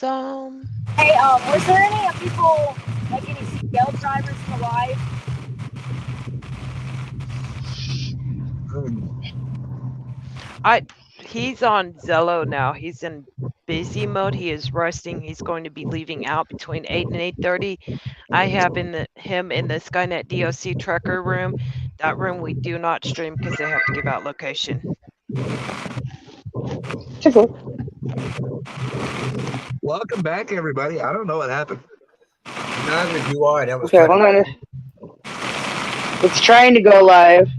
awesome. Hey, was there any people, like any CL drivers alive? He's on Zello now. He's in busy mode. He is resting. He's going to be leaving out between 8 and 8:30. I have him in the Skynet DOC trucker room. That room we do not stream because they have to give out location. Welcome back, everybody. I don't know what happened. Neither do I. That was Okay, hold on. It's trying to go live.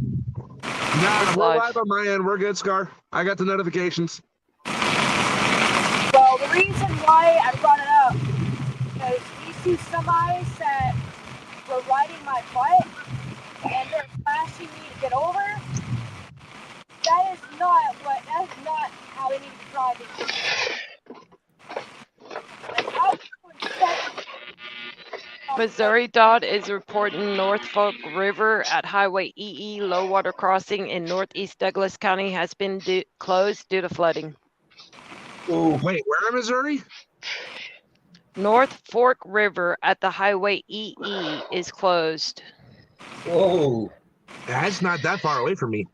No, we're live on my end. We're good, Scar. I got the notifications. Well, the reason why I brought it up because these two semis that were riding my butt and they're flashing me to get over. That's not how they need to be driving. Missouri DOT is reporting North Fork River at Highway EE low water crossing in northeast Douglas County has been closed due to flooding. Ooh. Wait, where in Missouri? North Fork River at the Highway EE is closed. Whoa. That's not that far away from me.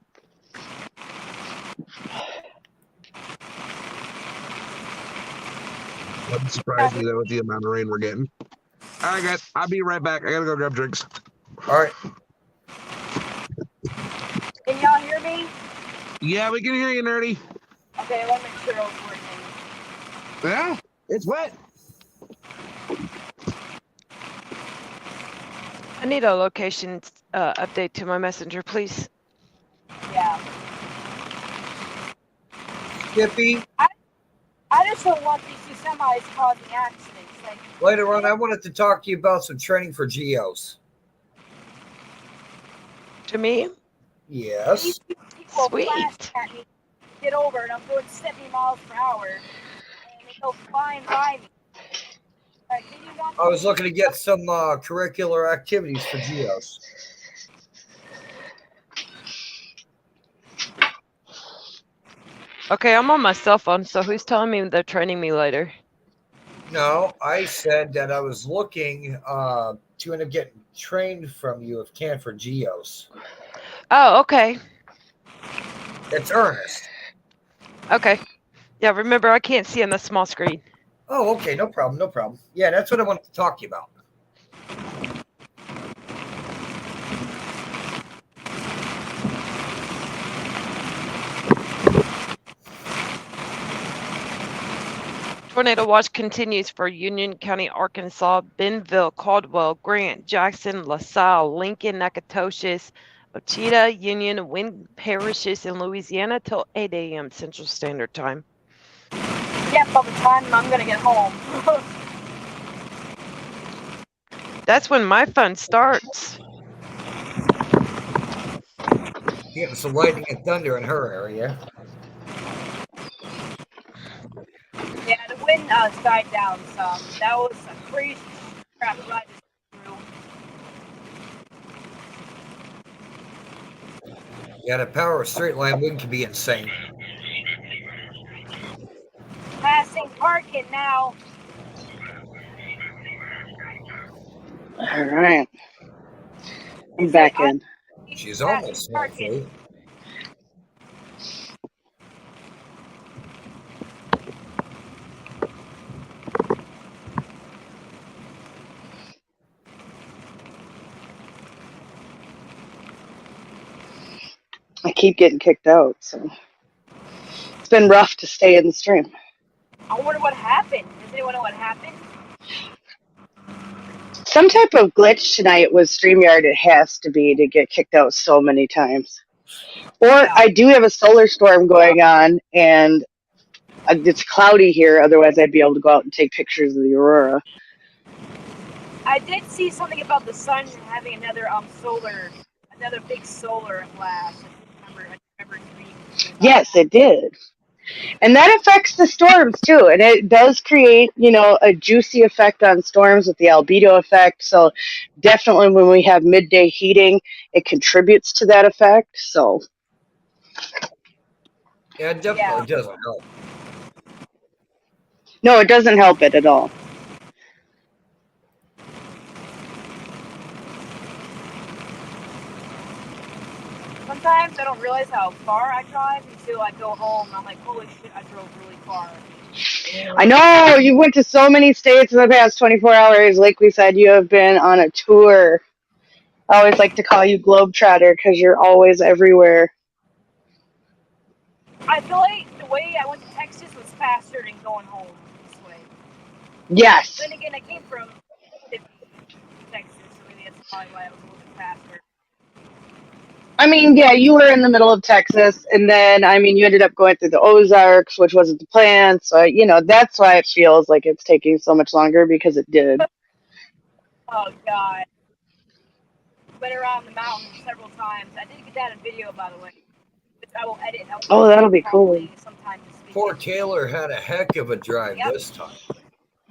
Wouldn't surprise me though with the amount of rain we're getting. All right, guys, I'll be right back. I gotta go grab drinks. All right. Can y'all hear me? Yeah, we can hear you, Nerdy. Okay, I want to make sure I was working. Yeah, it's wet. I need a location update to my messenger, please. Yeah. Skippy, I just don't want these two semis causing accidents. Like later on, I wanted to talk to you about some training for GEOs. To me? Yes. these two people Sweet. flash at me, get over, and I'm going 70 miles per hour, and they go flying by me. Like, can you not I was looking to get some curricular activities for GEOs. Okay, I'm on my cell phone, so who's telling me they're training me later? No, I said that I was looking to end up getting trained from you if can for GEOs. Oh, okay. It's Ernest. Okay. Yeah, remember, I can't see on the small screen. Oh, okay. No problem. No problem. Yeah, that's what I wanted to talk to you about. Tornado watch continues for Union County, Arkansas, Bentonville, Caldwell, Grant, Jackson, LaSalle, Lincoln, Nacogdoches, Ochita, Union, Wynn parishes in Louisiana till 8 a.m. Central Standard Time. Yeah, by the time I'm gonna get home. That's when my fun starts. Getting some lightning and thunder in her area. Yeah, the wind died down some. That was a crazy crap that I just threw. Yeah, the power of straight line wind can be insane. Passing parking now. All right. I'm back in. She's almost halfway. I keep getting kicked out, so it's been rough to stay in the stream. I wonder what happened. Does anyone know what happened? Some type of glitch tonight with StreamYard. It has to be to get kicked out so many times. Or I do have a solar storm going on, and it's cloudy here. Otherwise, I'd be able to go out and take pictures of the aurora. I did see something about the sun having another big solar flash. I remember reading. Yes, it did. And that affects the storms too. And it does create, a juicy effect on storms with the albedo effect. So definitely when we have midday heating, it contributes to that effect. So yeah, it definitely doesn't help. No, it doesn't help it at all. Sometimes I don't realize how far I drive until I go home. And I'm like, holy shit, I drove really far. I know you went to so many states in the past 24 hours. Like we said, you have been on a tour. I always like to call you Globetrotter because you're always everywhere. I feel like the way I went to Texas was faster than going home this way. Yes. Then again, I came from Texas, so maybe that's probably why I was a little bit faster. I mean, yeah, you were in the middle of Texas, and then, I mean, you ended up going through the Ozarks, which wasn't the plan. So, you know, that's why it feels like it's taking so much longer because it did. Oh, God. Went around the mountains several times. I did get that in video, by the way. Which I will edit. Oh, that'll be cool. probably sometime this week. Poor Taylor had a heck of a drive Yep. this time.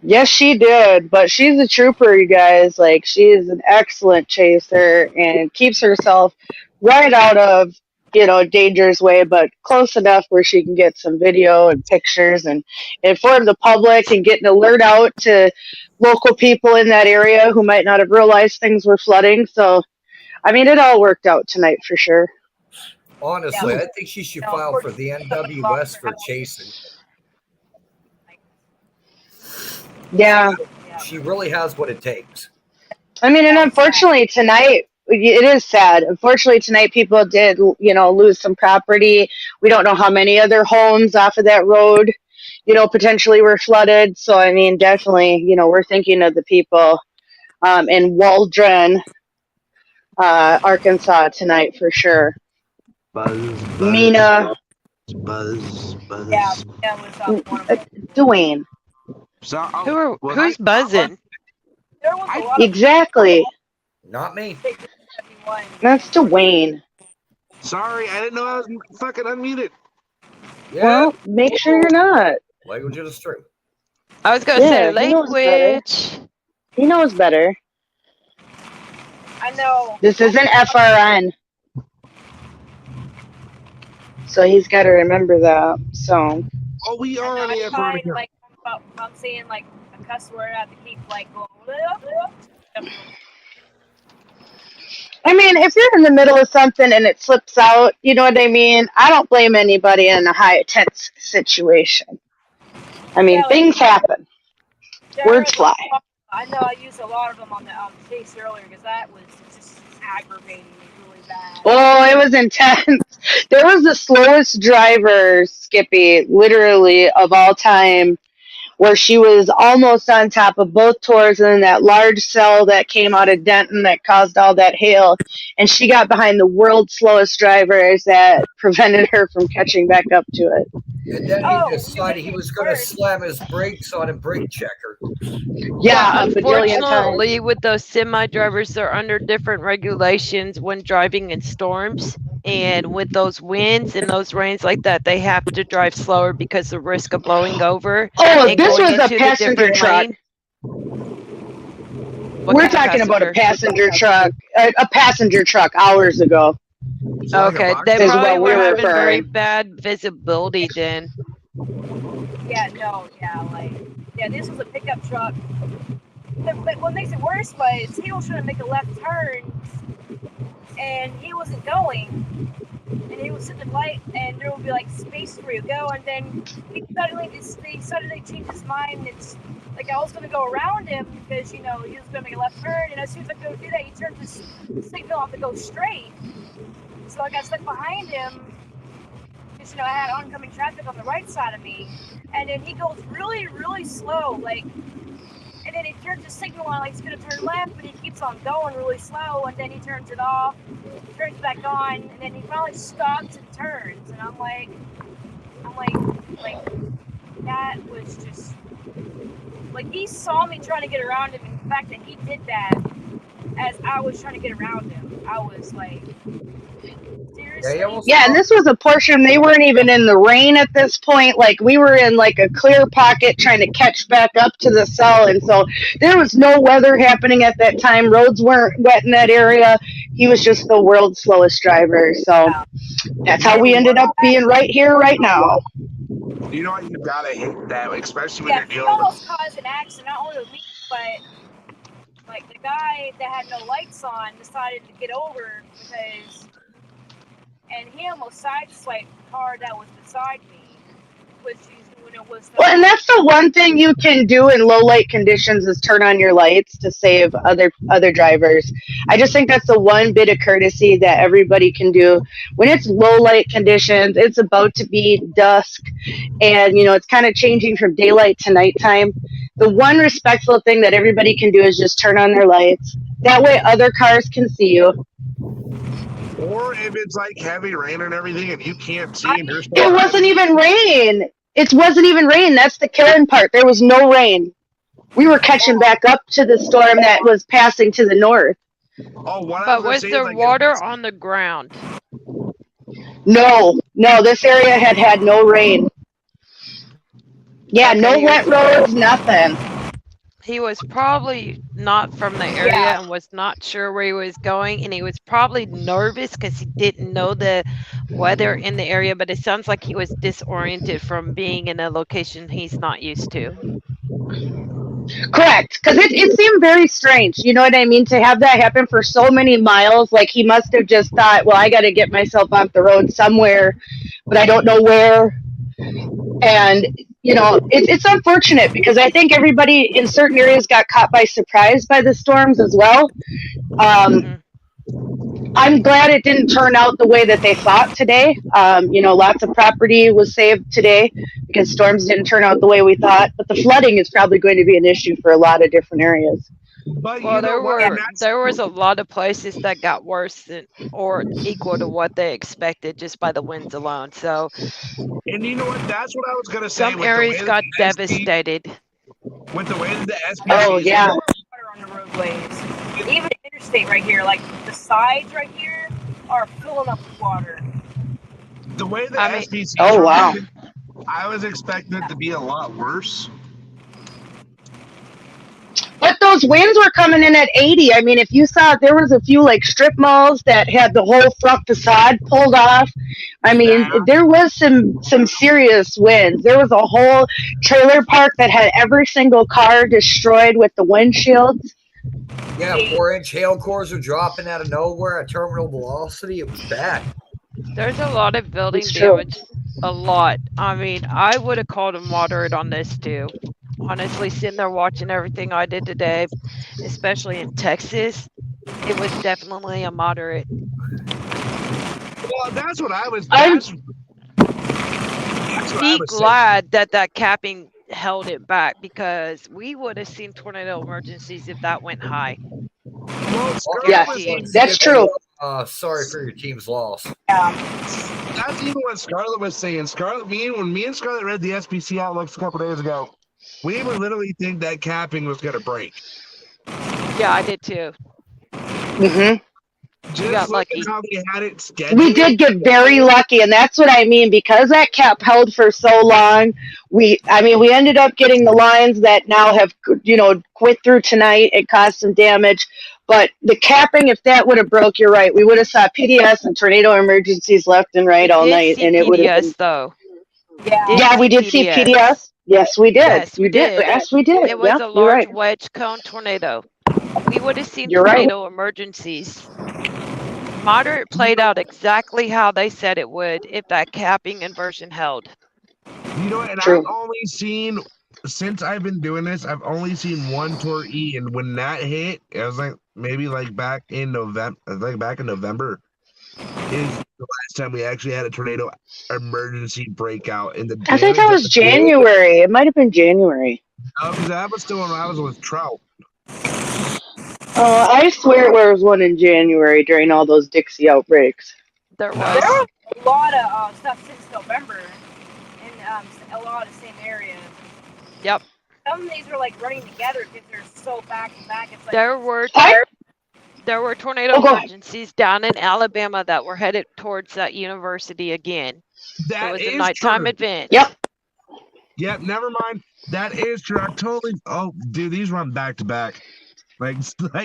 Yes, she did, but she's a trooper, you guys. Like, she is an excellent chaser and keeps herself right out of, you know, danger's way, but close enough where she can get some video and pictures and inform the public and get an alert out to local people in that area who might not have realized things were flooding. So, I mean, it all worked out tonight for sure. Honestly, I think she should file for the NWS for chasing. Yeah. She really has what it takes. I mean, and unfortunately tonight, it is sad. Unfortunately tonight, people did, you know, lose some property. We don't know how many other homes off of that road, you know, potentially were flooded. So, I mean, definitely, you know, we're thinking of the people in Waldron, Arkansas tonight for sure. Buzz. Mina. Buzz. Yeah, that was one of them. Dwayne. So, Who's buzzing? There was a lot of Exactly. Not me. one. That's Dwayne. Sorry, I didn't know I was fucking unmuted. Yeah. Well, make sure you're not. Language of the street. I was gonna Yeah, say he knows better. language. He knows better. I know. This isn't FRN. So he's got to remember that. So, Oh, we are on the I F find, account. like, I'm saying like a cuss word, I have to keep like going. Blah. I mean, if you're in the middle of something and it slips out, you know what I mean? I don't blame anybody in a high tense situation. I mean, Yeah, like- things happen. Words fly. I know I used a lot of them on the chase earlier because that was just aggravating me really bad. Oh, it was intense. There was the slowest driver, Skippy, literally of all time, where she was almost on top of both tours and then that large cell that came out of Denton that caused all that hail. And she got behind the world's slowest drivers that prevented her from catching back up to it. And then Oh, he decided he was going to slam his brakes on a brake checker. Yeah, a bajillion times. Unfortunately, with those semi drivers, they're under different regulations when driving in storms. And with those winds and those rains like that, they have to drive slower because the risk of blowing over. Oh, and this going was a into the passenger different truck. lane. What We're kind of talking about a passenger truck, a passenger truck hours ago. Okay, they Is probably what were we're having very referring. bad visibility then. Yeah, this was a pickup truck. But what makes it worse was he was trying to make a left turn, and he wasn't going. And he was sitting at the light, and there would be like space for you to go, and then he suddenly changed his mind. It's like I was going to go around him because he was going to make a left turn, and as soon as I go do that, he turned his signal off to go straight. So I got stuck behind him. Because, I had oncoming traffic on the right side of me, and then he goes really, really slow, and then he turns his signal on, like he's gonna turn left, but he keeps on going really slow, and then he turns it off, turns back on, and then he finally stops and turns, and I'm like, that was just, he saw me trying to get around him, and the fact that he did that as I was trying to get around him, I was like, seriously? Yeah, and this was a portion, they weren't even in the rain at this point. Like, we were in, like, a clear pocket trying to catch back up to the cell, and so there was no weather happening at that time. Roads weren't wet in that area. He was just the world's slowest driver, so that's how we ended up being right here, right now. You know what? You gotta hate that, especially when Yeah, you're he dealing with. almost caused an accident, not only with me, but like the guy that had no lights on decided to get over and he almost sideswiped the car that was beside me, which is when it was. Well, and that's the one thing you can do in low light conditions is turn on your lights to save other drivers. I just think that's the one bit of courtesy that everybody can do when it's low light conditions. It's about to be dusk, and it's kind of changing from daylight to nighttime. The one respectful thing that everybody can do is just turn on their lights. That way, other cars can see you. Or if it's like heavy rain and everything, and you can't see, and you're It still wasn't driving. even rain. It wasn't even rain. That's the killing part. There was no rain. We were catching back up to the storm that was passing to the north. Oh, what I But was gonna was say there is like, water on the ground? No, this area had no rain. Yeah, Okay, no he was wet roads, nothing. he was probably not from the area Yeah. and was not sure where he was going, and he was probably nervous because he didn't know the weather in the area, but it sounds like he was disoriented from being in a location he's not used to. Correct, because it seemed very strange. You know what I mean? To have that happen for so many miles, like he must have just thought, well, I got to get myself off the road somewhere, but I don't know where. And it's unfortunate because I think everybody in certain areas got caught by surprise by the storms as well. Mhm. I'm glad it didn't turn out the way that they thought today. Lots of property was saved today because storms didn't turn out the way we thought. But the flooding is probably going to be an issue for a lot of different areas. but Well, you know what? And there was a lot of places that got worse than or equal to what they expected just by the winds alone. So and you know what? That's what I was gonna say. some With areas the way got that the SB, devastated. with the way that the SPC Oh is yeah, Water on the roadways. Even the interstate right here, like the sides right here, are filling up with water. the way the I mean- SPC is Oh, wow. running, I was expecting it to be a lot worse. but those winds were coming in at 80. I mean, if you saw, there was a few like strip malls that had the whole front facade pulled off. I mean, Yeah. there was some serious winds. There was a whole trailer park that had every single car destroyed with the windshields. Yeah, 4-inch hail cores are dropping out of nowhere at terminal velocity. It was bad. There's a lot of building It's true. damage. A lot. I mean, I would have called him moderate on this too. Honestly, sitting there watching everything I did today, especially in Texas, it was definitely a moderate. Well, that's what I was. I'm- That's what I Be was saying. glad that capping held it back because we would have seen tornado emergencies if that went high. Well, Scarlett Yes, was Guaranteed. that's true. Sorry for your team's loss. That's even what Scarlett was saying. When me and Scarlett read the SPC outlooks a couple days ago, we would literally think that capping was going to break. Yeah, I did too. hmm Just got look at lucky. how they had it scheduled. We did get very lucky, and that's what I mean. Because that cap held for so long, we ended up getting the lines that now have, quit through tonight. It caused some damage, but the capping, if that would have broke, you're right. We would have saw PDS and tornado emergencies left and right all Did night, see and it would have PDS been. though. Yeah. Did Yeah, see we did see PDS. Yes, we did. Yes, we did. Yes, we did. It was Yeah, a you're large right. wedge cone tornado. We would have seen You're right. tornado emergencies. Moderate played out exactly how they said it would if that capping inversion held. You know, and True. I've only seen, since I've been doing this, I've only seen one Tor E, and when that hit, it was like maybe like back in November, is the last time we actually had a tornado emergency breakout in the. I think that was January. It might have been January. Oh, because that was still when I was with Trout. I swear there was one in January during all those Dixie outbreaks. There No. was. There was a lot of stuff since November in a lot of the same areas. Yep. Some of these are like running together because they're so back to back. It's like There were tornado Oh, go ahead. emergencies down in Alabama that were headed towards that university again. That It was a is nighttime true. event. Yep. Yep, never mind. That is true. I totally. Oh, dude, these run back to back. Like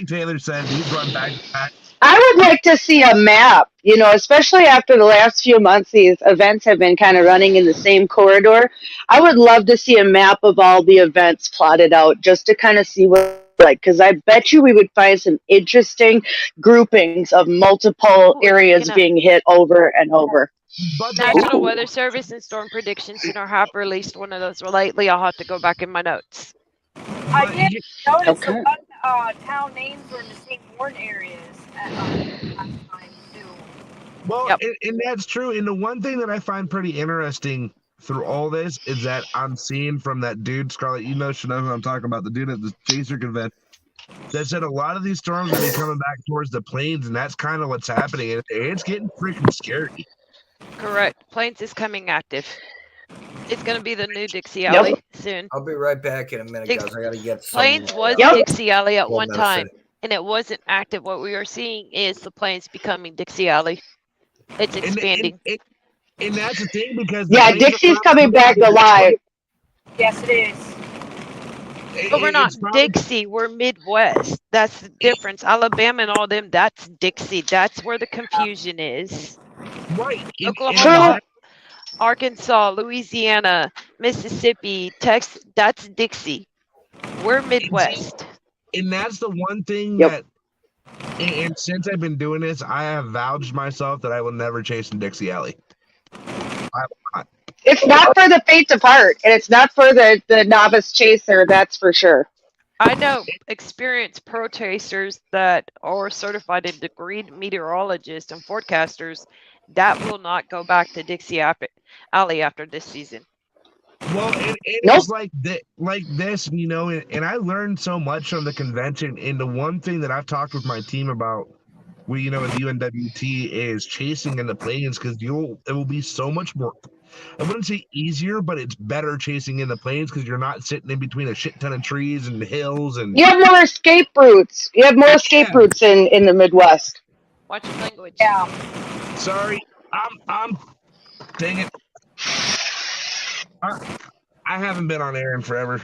Taylor said, these run back to back. I would like to see a map, especially after the last few months, these events have been kind of running in the same corridor. I would love to see a map of all the events plotted out just to kind of see what like, because I bet you we would find some interesting groupings of multiple Ooh, areas speaking of being hit over and over. But the National Ooh. Weather Service and Storm Prediction Center have released one of those lately. I'll have to go back in my notes. I but did you- notice Okay. a lot of town names were in the same warn areas at last time too. well, Yep. and that's true. And the one thing that I find pretty interesting through all this is that I'm seeing from that dude, Scarlett, should know who I'm talking about, the dude at the Chaser convention, that said a lot of these storms will be coming back towards the plains, and that's kind of what's happening. And it's getting freaking scary. Correct. Plains is coming active. It's going to be the new Dixie Yep. Alley soon. I'll be right back in a minute, Dix- guys. I gotta get some. Plains was Yep. Dixie Alley at Well, one medicine. time, and it wasn't active. What we are seeing is the Plains becoming Dixie Alley. It's And, expanding. and that's the thing because Yeah, Dixie's coming back alive. Yes, it is. But we're not it's probably- Dixie. We're Midwest. That's the difference. Alabama and all them, that's Dixie. That's where the confusion is. right. And- Oklahoma, Arkansas, Louisiana, Mississippi, Texas, that's Dixie. We're Midwest. And that's the one thing Yep. that, and since I've been doing this, I have vouched myself that I will never chase in Dixie Alley. It's not for the faint of heart, and it's not for the novice chaser, that's for sure. I know experienced pro chasers that are certified and degreed meteorologists and forecasters that will not go back to Dixie Alley after this season. Well, it Nope. is like this, and I learned so much from the convention. And the one thing that I've talked with my team about, with UNWT, is chasing in the plains because it will be so much more. I wouldn't say easier, but it's better chasing in the plains because you're not sitting in between a shit ton of trees and hills and. You have more escape routes. You have more escape Yeah. routes in the Midwest. Watch your language. Yeah. Sorry, I'm. Dang it. I haven't been on air in forever.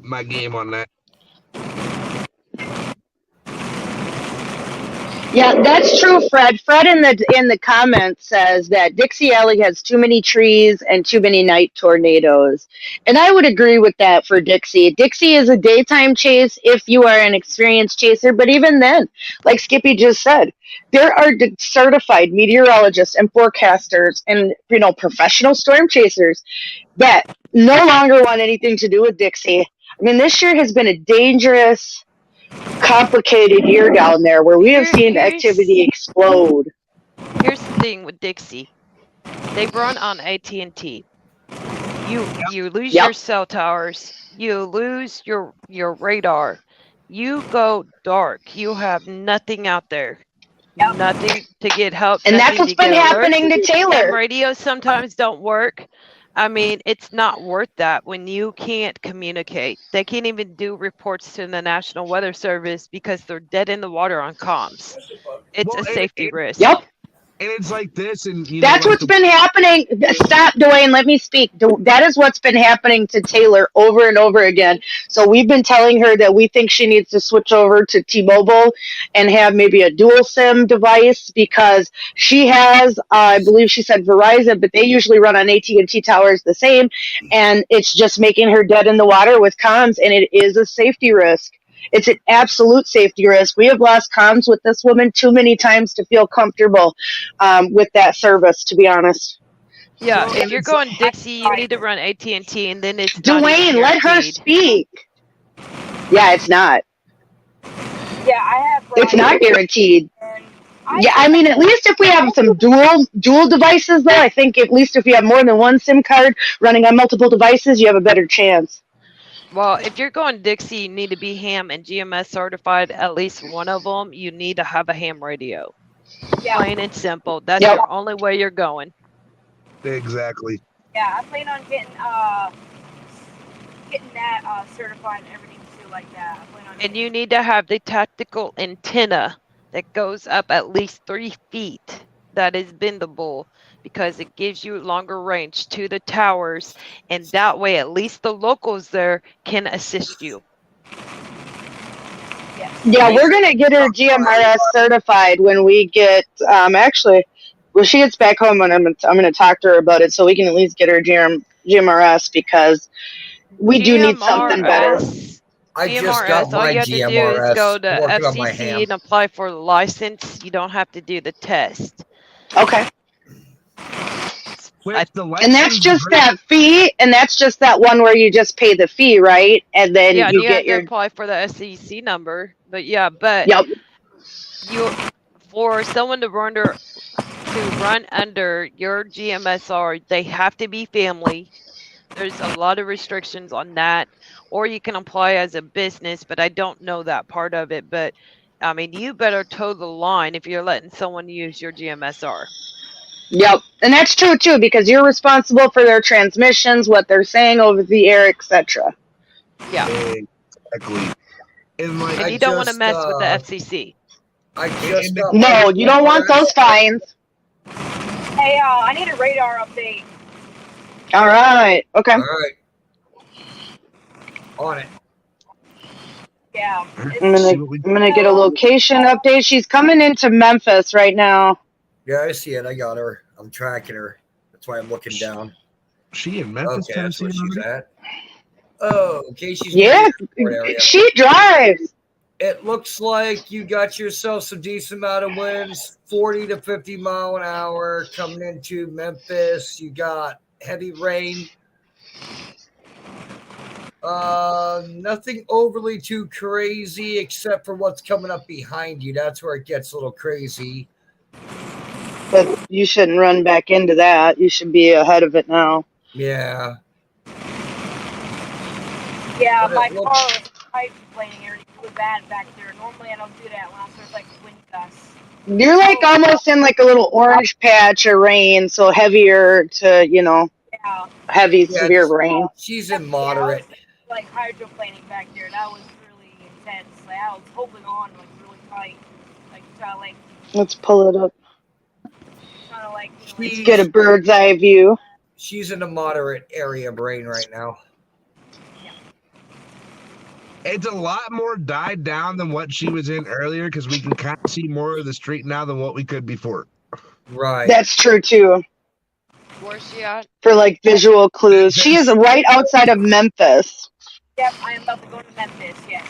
My game on that. Yeah, that's true, Fred. Fred in the comments says that Dixie Alley has too many trees and too many night tornadoes. And I would agree with that for Dixie. Dixie is a daytime chase if you are an experienced chaser, but even then, like Skippy just said, there are certified meteorologists and forecasters and professional storm chasers that no longer want anything to do with Dixie. I mean, this year has been a dangerous, complicated year down there where we have seen activity explode. Here's the thing with Dixie. They run on AT&T. You lose Yep. your cell towers. You lose your radar. You go dark. You have nothing out there. Yep. Nothing to get help. And that's nothing what's to been get alerts. happening to Ham Taylor. radios sometimes don't work. I mean, it's not worth that when you can't communicate. They can't even do reports to the National Weather Service because they're dead in the water on comms. It's Well, a safety risk. Yep. And it's like this, and That's what's been happening. Stop, Dwayne. Let me speak. That is what's been happening to Taylor over and over again. So we've been telling her that we think she needs to switch over to T-Mobile and have maybe a dual SIM device because she has, I believe she said Verizon, but they usually run on AT&T towers the same, and it's just making her dead in the water with comms, and it is a safety risk. It's an absolute safety risk. We have lost comms with this woman too many times to feel comfortable with that service, to be honest. Yeah, Well, if you're it's- going Dixie, you need to run AT&T, and then it's not even Dwayne, let her guaranteed. speak. Yeah, it's not. Yeah, I have. It's not guaranteed. And Yeah, I mean, at least if we have some dual devices, though, I think at least if you have more than one SIM card running on multiple devices, you have a better chance. Well, if you're going Dixie, you need to be ham and GMS certified. At least one of them, you need to have a ham radio. Yeah, Plain and simple. That's Yep. your only way you're going. Exactly. yeah. I plan on getting that certified and everything too, like that. I plan on. And you need to have the tactical antenna that goes up at least 3 feet that is bendable because it gives you longer range to the towers. And that way, at least the locals there can assist you. Yeah, we're gonna get her GMRS certified when we get. Actually, when she gets back home, and I'm gonna talk to her about it so we can at least get her GMRS because we do need something better. I just got GMRS, all my you have to do is go GMRS. to Working on my FCC ham. and apply for the license. You don't have to do the test. Okay. With I- the And that's license, just that fee, and that's just that one where you just pay the fee, right? And then Yeah, you you have get to your. apply for the SEC number. But yeah, but Yep. you for someone to run under your GMSR, they have to be family. There's a lot of restrictions on that, or you can apply as a business, but I don't know that part of it. But I mean, you better toe the line if you're letting someone use your GMSR. Yep. And that's true too, because you're responsible for their transmissions, what they're saying over the air, etc. Yeah, exactly. And like, and I you don't want to just, mess with the FCC. I just got No, my you don't want GMRS. those fines. Hey, I need a radar update. All right. Okay. All right. On it. Yeah. I'm It's, gonna get a location update. She's coming into Memphis right now. Yeah, I see it. I got her. I'm tracking her. That's why I'm looking down. she in Memphis, Okay, that's Tennessee. where she's already? at. Oh, okay. She's Yeah, near the airport area. she drives. It looks like you got yourself some decent amount of winds, 40 to 50 mile an hour coming into Memphis. You got heavy rain. Nothing overly too crazy except for what's coming up behind you. That's where it gets a little crazy. But you shouldn't run back into that. You should be ahead of it now. Yeah. yeah, But my it car looks- was hydroplaning already really bad back there. Normally I don't do that unless there's like wind gusts. You're like almost in like a little orange patch of rain, so heavier to, Yeah. heavy, Yeah, severe it's- rain. She's in moderate. Like hydroplaning back there. That was really intense. Like I was holding on like really tight. Like trying Let's pull it up. to like Let's get a bird's eye view. She's in a moderate area of rain right now. It's a lot more died down than what she was in earlier because we can kind of see more of the street now than what we could before. Right. That's true too. Where's she at? For like visual clues. She is right outside of Memphis. Yep, I am about to go to Memphis, yes.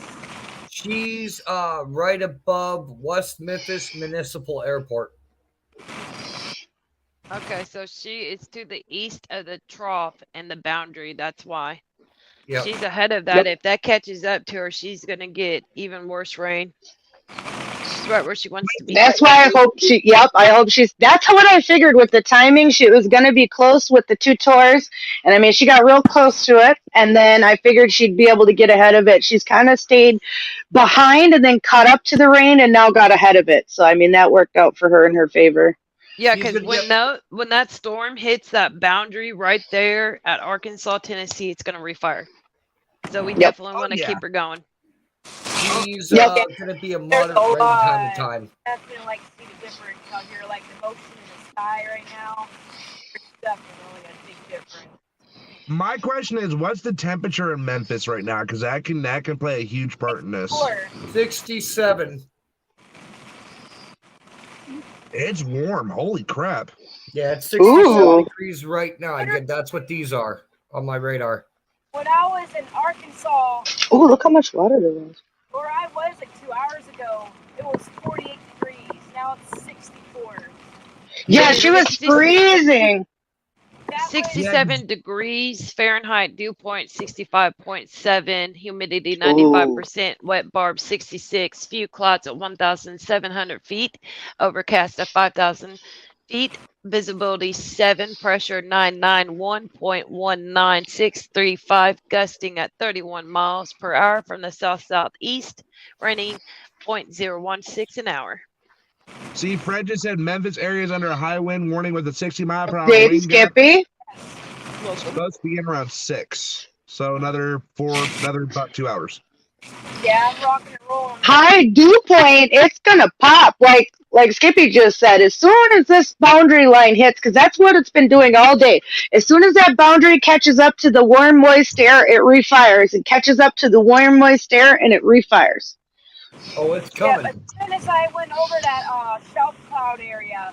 She's right above West Memphis Municipal Airport. Okay, so she is to the east of the trough and the boundary. That's why. Yep. She's ahead of that. If that catches up to her, she's gonna get even worse rain. She's right where she wants to be. That's why I hope I hope that's what I figured with the timing. She was going to be close with the two tours. And I mean, she got real close to it. And then I figured she'd be able to get ahead of it. She's kind of stayed behind and then caught up to the rain and now got ahead of it. So, I mean, that worked out for her in her favor. Yeah, She's because gonna when that storm hits that boundary right there at Arkansas, Tennessee, it's gonna refire. So we definitely want to yeah. keep her going. She's Yep. going to be a There's moderate a rain lot. time to time. That's gonna like see the difference out here, like the motion in the sky right now. There's definitely a big difference. My question is, what's the temperature in Memphis right now? Because that can play a huge part in this. Cooler. 67. It's warm. Holy crap. Yeah, it's 67 Ooh. degrees right now. Again, that's what these are on my radar. When I was in Arkansas, Oh, look how much water there was. where I was like 2 hours ago, it was 48 degrees. Now it's 64. Yeah, she was freezing. That was 67 degrees Fahrenheit, dew point 65.7, humidity 95%, wet barb 66, few clouds at 1,700 feet, overcast at 5,000 feet, visibility 7, pressure 991.19635, gusting at 31 miles per hour from the south-southeast, raining 0.016 an hour. See, Fred just said Memphis area is under a high wind warning with a 60-mile-per-hour Dave wind gap. Skippy. Supposed to be in around 6. So another about 2 hours. Yeah, I'm rocking and rolling. High dew point, it's gonna pop. Like Skippy just said, as soon as this boundary line hits, because that's what it's been doing all day. As soon as that boundary catches up to the warm, moist air, it refires. It catches up to the warm, moist air, and it refires. Oh, it's Yeah, coming. but as soon as I went over that shelf cloud area,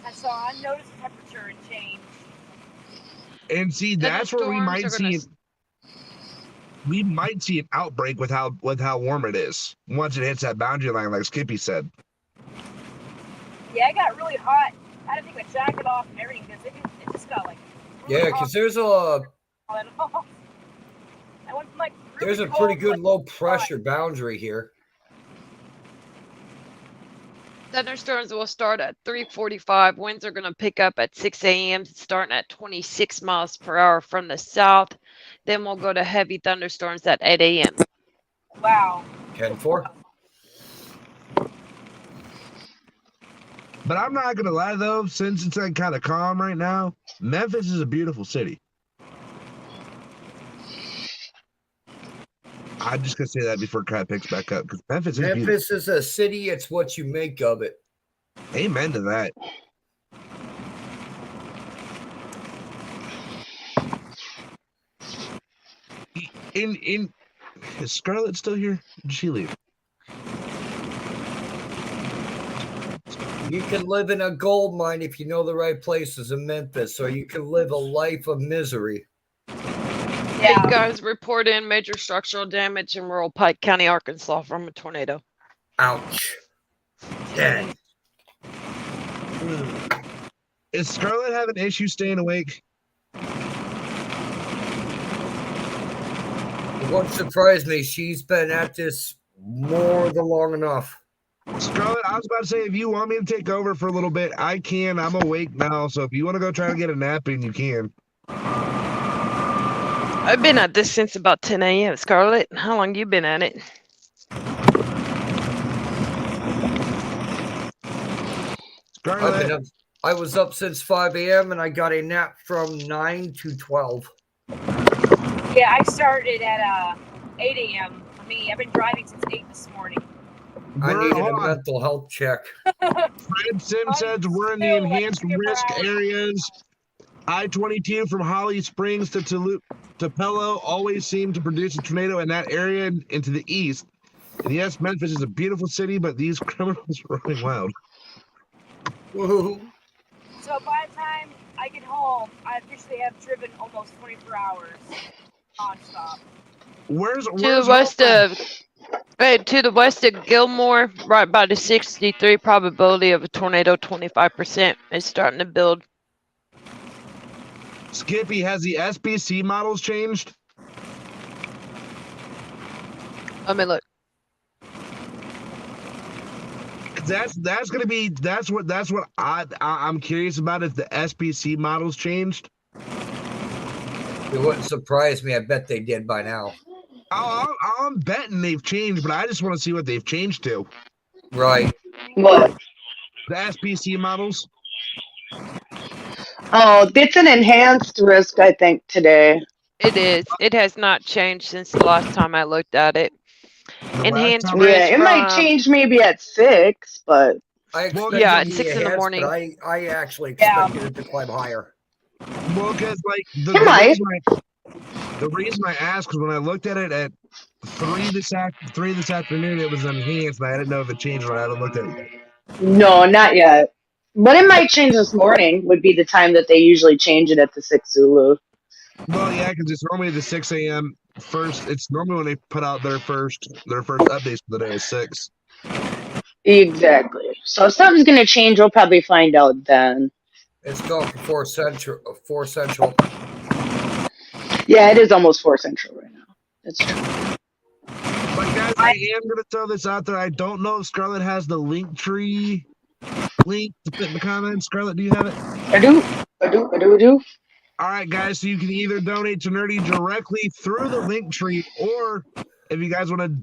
I noticed the temperature had changed. And see, that's where we Thunderstorms might are gonna see we might see an outbreak with how warm it is once it hits that boundary line, like Skippy said. Yeah, it got really hot. I had to take my jacket off and everything because it just got like really Yeah, hot. because there's a I went from like there's really a pretty cold, good like, low pressure boundary here. Thunderstorms will start at 3:45. Winds are going to pick up at 6 a.m. starting at 26 miles per hour from the south. Then we'll go to heavy thunderstorms at 8 a.m. wow. 10-4. But I'm not gonna lie though, since it's like kind of calm right now, Memphis is a beautiful city. I'm just gonna say that before Cat picks back up because Memphis is beautiful. Memphis is a city. It's what you make of it. Amen to that. Is Scarlett still here? Did she leave? You can live in a gold mine if you know the right places in Memphis, or you can live a life of misery. Yeah. Hey guys, report in major structural damage in rural Pike County, Arkansas from a tornado. Ouch. Dang. Is Scarlett having issues staying awake? It won't surprise me. She's been at this more than long enough. Scarlett, I was about to say, if you want me to take over for a little bit, I can. I'm awake now, so if you want to go try to get a nap in, you can. I've been at this since about 10 a.m. Scarlett, how long you been at it? Scarlett, I was up since 5 a.m. and I got a nap from 9 to 12. Yeah, I started at 8 a.m. for me. I've been driving since 8 this morning. I we're needed a on. mental health check. Fred Sim says we're in the still, like, enhanced 24 risk hours. areas. I-22 from Holly Springs to Tupelo always seem to produce a tornado in that area and to the east. And yes, Memphis is a beautiful city, but these criminals are running wild. Woohoo. So by the time I get home, I officially have driven almost 24 hours nonstop. Where's To the west of Gilmore, right by the 63 probability of a tornado, 25%. It's starting to build. Skippy, has the SBC models changed? Let me look. That's what I'm curious about if the SBC models changed. It wouldn't surprise me. I bet they did by now. I'm betting they've changed, but I just want to see what they've changed to. Right. What? The SBC models. Oh, it's an enhanced risk, I think, today. It is. It has not changed since the last time I looked at it. The last Enhanced time- Yeah, risk it might from- change maybe at 6, but I Well, expected yeah, it at to be 6 in the enhanced, morning. but I actually expected it to climb higher. Well, because like It might. the reason I asked was when I looked at it at 3 this afternoon, it was enhanced. And I didn't know if it changed or I haven't looked at it. no, not yet. But it might change this morning, would be the time that they usually change it at the 6 Zulu. Well, yeah, because it's normally the 6 a.m. first. It's normally when they put out their first updates for the day is 6. Exactly. So if something's going to change, we'll probably find out then. It's going for 4 Central. 4 Central. Yeah, it is almost 4 Central right now. That's true. But guys, I am going to throw this out there. I don't know if Scarlett has the link tree link to put in the comments. Scarlett, do you have it? I do. All right, guys. So you can either donate to Nerdy directly through the link tree, or if you guys want to,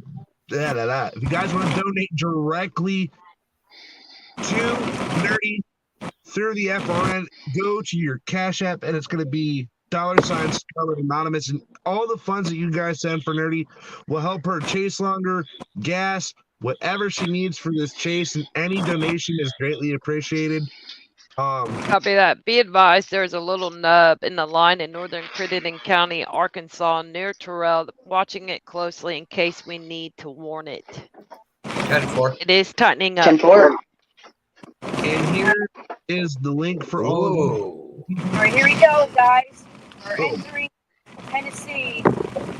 if you guys want to donate directly to Nerdy through the FRN, go to your Cash App, and it's going to be $Scarlett Anonymous, and all the funds that you guys send for Nerdy will help her chase longer, gas, whatever she needs for this chase, and any donation is greatly appreciated. Copy that. Be advised, there's a little nub in the line in northern Crittenden County, Arkansas, near Terrell. Watching it closely in case we need to warn it. 10-4. It is tightening up. 10-4. And here is the link for all of you. Ooh. All right, here we go, guys. We're Oh. entering Tennessee.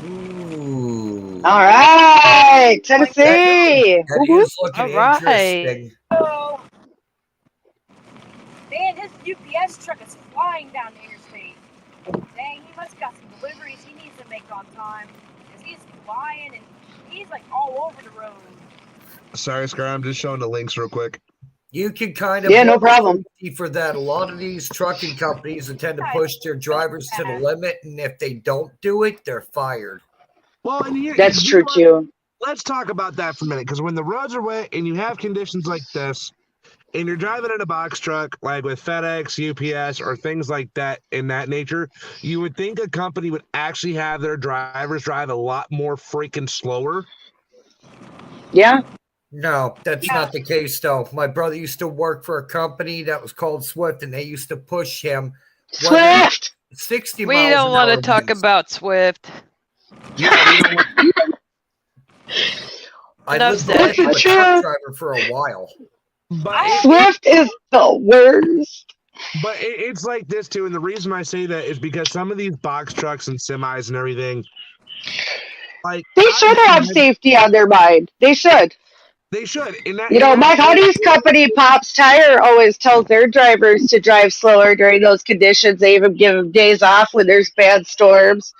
Ooh. All right, Tennessee. That Woo-hoo. is looking All right. interesting. Oh, man, his UPS truck is flying down the interstate. Dang, he must got some deliveries he needs to make on time. Because he's flying and he's like all over the road. Sorry, Scar. I'm just showing the links real quick. You can kind of Yeah, no problem. for that. A lot of these trucking companies tend to push their drivers to the limit, and if they don't do it, they're fired. Well, and here, That's you true know what? too. Let's talk about that for a minute, because when the roads are wet and you have conditions like this, and you're driving in a box truck, like with FedEx, UPS, or things like that in that nature, you would think a company would actually have their drivers drive a lot more freaking slower. Yeah. No, that's not the case, though. My brother used to work for a company that was called Swift, and they used to push him Swift. 60 We miles don't an want to hour talk beast. about Swift. Yeah, we don't want- I Enough lived said. with a That's truck true. driver for a while. but Swift is the worst. it's like this too, and the reason I say that is because some of these box trucks and semis and everything, like They should have safety on their mind. They should. They should. And that, You know, and my that's- buddy's company, Pops Tire, always tells their drivers to drive slower during those conditions. They even give them days off when there's bad storms.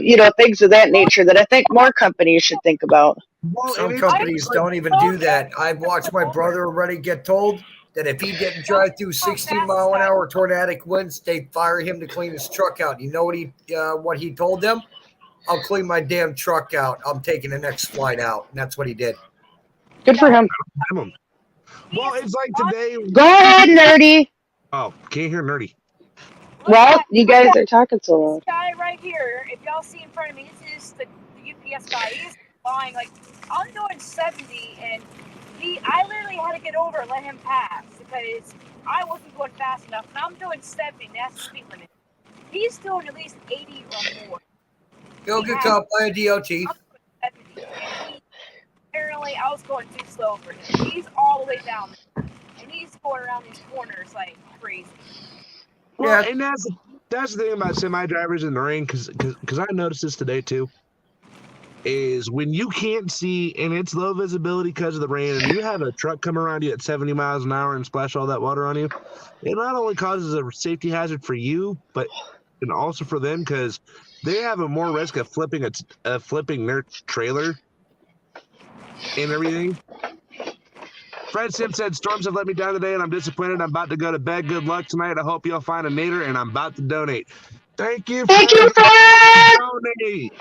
You know, things of that nature that I think more companies should think about. well, Some and it's- companies don't even do that. I've watched my brother already get told that if he didn't drive through 60-mile-an-hour tornadic winds, they'd fire him to clean his truck out. You know what he told them? I'll clean my damn truck out. I'm taking the next flight out. And that's what he did. Good for him. Well, it's like today. Go ahead, nerdy. Oh, can't hear nerdy. Well, you guys are talking so loud. This guy right here, if y'all see in front of me, this is the UPS guy. He's flying like I'm doing 70, and I literally had to get over and let him pass because I wasn't going fast enough. And I'm doing 70, and that's the speed limit. He's doing at least 80 or more. He'll get caught by a DOT. I'm doing 70, and apparently I was going too slow for him. He's all the way down there, and he's going around these corners like crazy. Well, Yeah. and that's the thing about semi drivers in the rain, because I noticed this today too. Is when you can't see and it's low visibility because of the rain, and you have a truck come around you at 70 miles an hour and splash all that water on you, it not only causes a safety hazard for you, but and also for them, because they have a more risk of flipping their trailer and everything. Fred Sim said, storms have let me down today and I'm disappointed. I'm about to go to bed. Good luck tonight. I hope you'll find a nader, and I'm about to donate. Thank you. Thank you, Fred. Donate.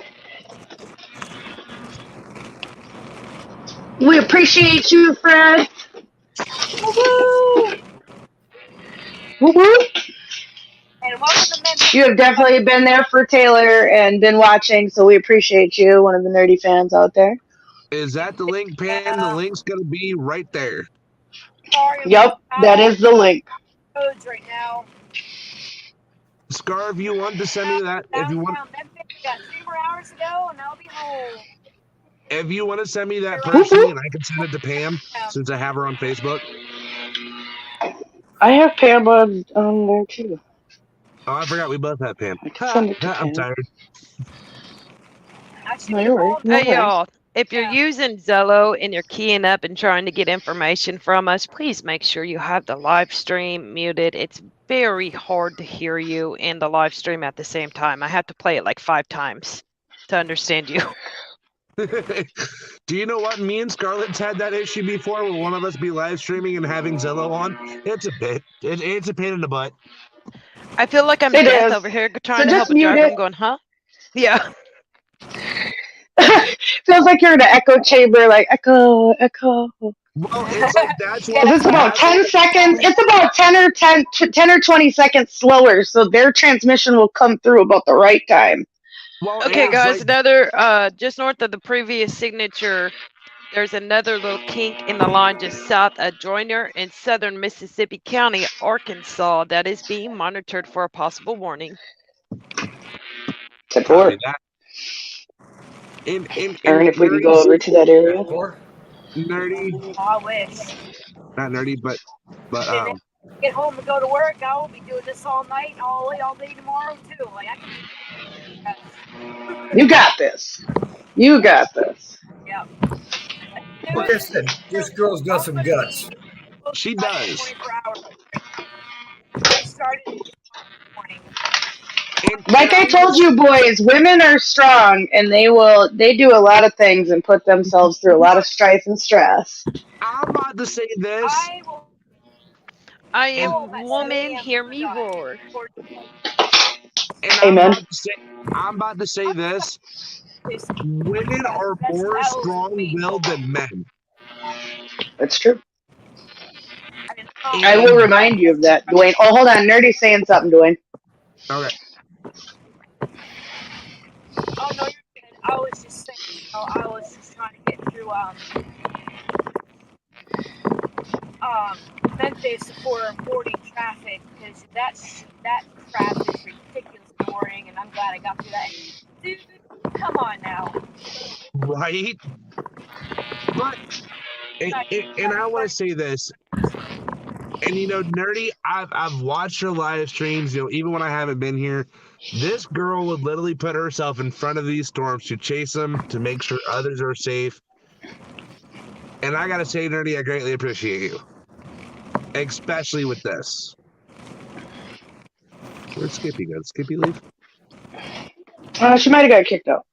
We appreciate you, Fred. Woo-hoo! Woo-hoo. And welcome to Memphis. You have definitely been there for Taylor and been watching, so we appreciate you, one of the nerdy fans out there. Is that the link, Pan? The link's going to be right there. Sorry, Yep, that is the link. roads right now. Scar, if you want to send me that, if you want, Downtown Memphis, got 3 more hours to go, and I'll be home. if you want to send me that personally, and I can send it to Pam since I have her on Facebook. I have Pam on there too. Oh, I forgot we both have Pam. I can send it to I'm Pam. tired. Actually, No, you're right. No Hey, worries. y'all. If you're Yeah. using Zello and you're keying up and trying to get information from us, please make sure you have the live stream muted. It's very hard to hear you and the live stream at the same time. I have to play it like 5 times to understand you. Do you know what? Me and Scarlett's had that issue before, where one of us be live streaming and having Zello on. It's a bit. It's a pain in the butt. I feel like I'm It Beth is. over here trying to just help a mute driver. it. I'm going, huh? Yeah. Feels like you're in an echo chamber, like echo, echo. Well, it's like that's Because it's about 10 seconds. It's about 10 or 20 seconds slower, so their transmission will come through about the right time. Well, Okay, it's guys, like- another, just north of the previous signature, there's another little kink in the line just south of Joyner in southern Mississippi County, Arkansas, that is being monitored for a possible warning. 10-4. Copy that. Aaron, if we could go over to that area. Or nerdy, Oh, I wish. not nerdy, but Didn't get home and go to work. I will be doing this all night, all day tomorrow too. Like I can. You got this. You got this. Yeah. Like I said, this girl's got some guts. she does. 24 hours. I started this morning. Like I told you, boys, women are strong, and they do a lot of things and put themselves through a lot of strife and stress. I'm about to say this. I will. I am Oh, that's woman, me. hear me roar. And Amen. I'm about to say this. Women are more strong-willed than men. That's true. I will remind you of that, Dwayne. Oh, hold on. Nerdy's saying something, Dwayne. Okay. Oh no, you're good. I was just saying. I was just trying to get through Memphis to 440 traffic because that crap is ridiculously boring, and I'm glad I got through that. Dude, come on now. Right? But, and I want to say this. And you know, nerdy, I've watched her live streams, you know, even when I haven't been here. This girl would literally put herself in front of these storms to chase them, to make sure others are safe. And I gotta say, nerdy, I greatly appreciate you. Especially with this. Where'd Skippy go? Did Skippy leave? She might have got kicked out.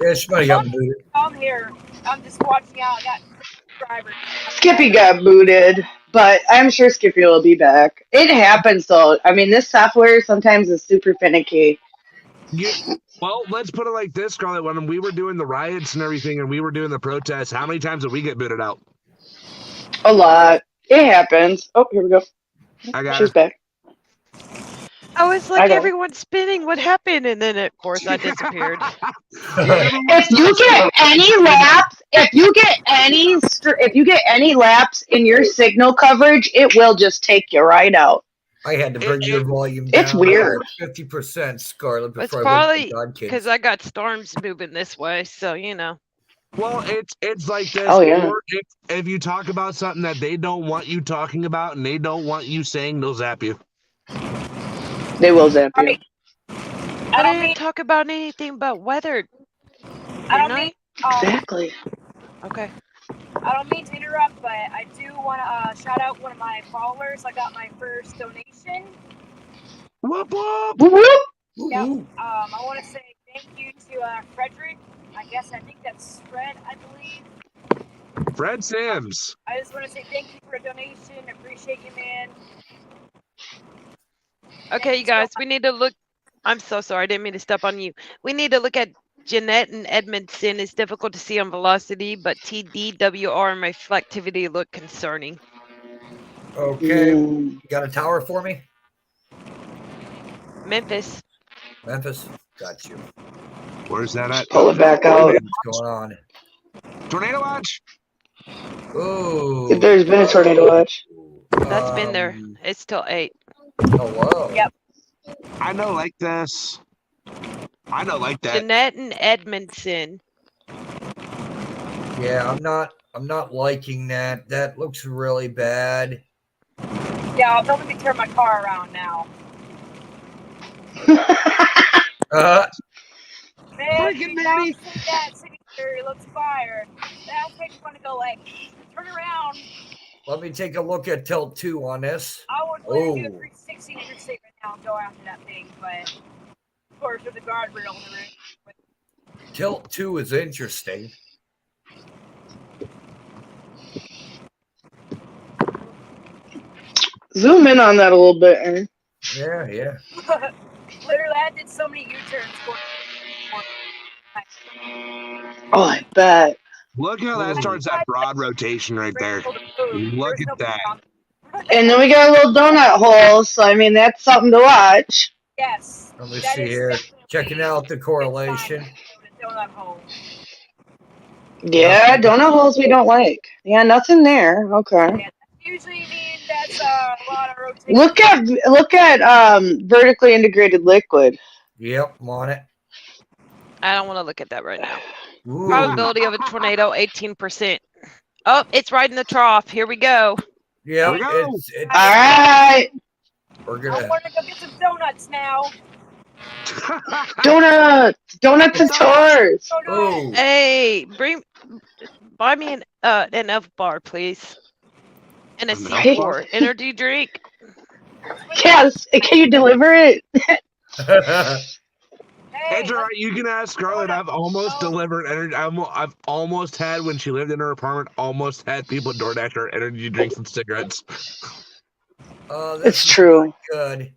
Yeah, she might have got booted. I'm here. I'm just watching out. I got subscribers. Skippy got booted, but I'm sure Skippy will be back. It happens, though. I mean, this software sometimes is super finicky. Yeah. Well, let's put it like this, Scarlett. When we were doing the riots and everything, and we were doing the protests, how many times did we get booted out? A lot. It happens. Oh, here we go. I got She's her. back. I was I like, got it. everyone's spinning. What happened? And then, of course, I disappeared. If you get any laps, if you get any laps in your signal coverage, it will just take you right out. I had to bring your volume down. It's weird. 50%, Scarlett, It's before I went probably to God because Kids. I got storms moving this way. So, you know. Well, it's like this. Oh, yeah. Or if you talk about something that they don't want you talking about and they don't want you saying, they'll zap you. They will zap you. Right. I I don't didn't mean. talk about anything but weather. I don't Didn't mean. Exactly. Okay. I don't mean to interrupt, but I do want to shout out one of my followers. I got my first donation. Whoop whoop. Whoop, whoop. Yep. Ooh. I want to say thank you to Frederick. I think that's Fred, I believe. Fred Sims. I just want to say thank you for a donation. Appreciate you, man. Okay, you guys, we need to look. I'm so sorry. I didn't mean to step on you. We need to look at Jeanette and Edmondson. It's difficult to see on velocity, but TDWR and reflectivity look concerning. Okay. You got a tower for me? Memphis. Memphis? Got you. Where's that at? Pull it back out. What's going on? Tornado watch. Oh. There's been a tornado watch. That's been there. It's till 8. Oh, wow. Yep. I know like this. I don't like that. Jeanette and Edmondson. Yeah, I'm not liking that. That looks really bad. Yeah, I'll probably turn my car around now. Man, Freaking you don't see that signature. It looks fire. That makes me want to go like, turn around. Let me take a look at Tilt 2 on this. I would want to do a Oh. 360 interstate right now and go after that thing, but of course with the guardrail in the room. Tilt 2 is interesting. Zoom in on that a little bit, Aaron. Yeah, yeah. Literally, I did so many U-turns for. Oh, I bet. Look how that starts that broad rotation right there. Look at that. And then we got a little donut hole, so I mean that's something to watch. Yes. Let me that see is here. definitely Checking out the correlation. a donut hole. Yeah, donut holes we don't like. Yeah, nothing there. Okay. Usually mean that's a lot of rotation. Look at vertically integrated liquid. Yep, I'm on it. I don't want to look at that right now. Ooh. Probability of a tornado, 18%. Oh, it's right in the trough. Here we go. Yeah, Here we go. it's All right. we're I gonna. want to go get some donuts now. Donuts and tours. Oh no! Oh, Hey, buy me an F bar, please, and a An F C4 bar? energy drink. Yes. Can you deliver it? Hey, It's all right. You can ask Scarlett. I've almost delivered energy. I've almost had, when she lived in her apartment, almost had people DoorDash her energy drinks and cigarettes. oh, It's this is true. not good.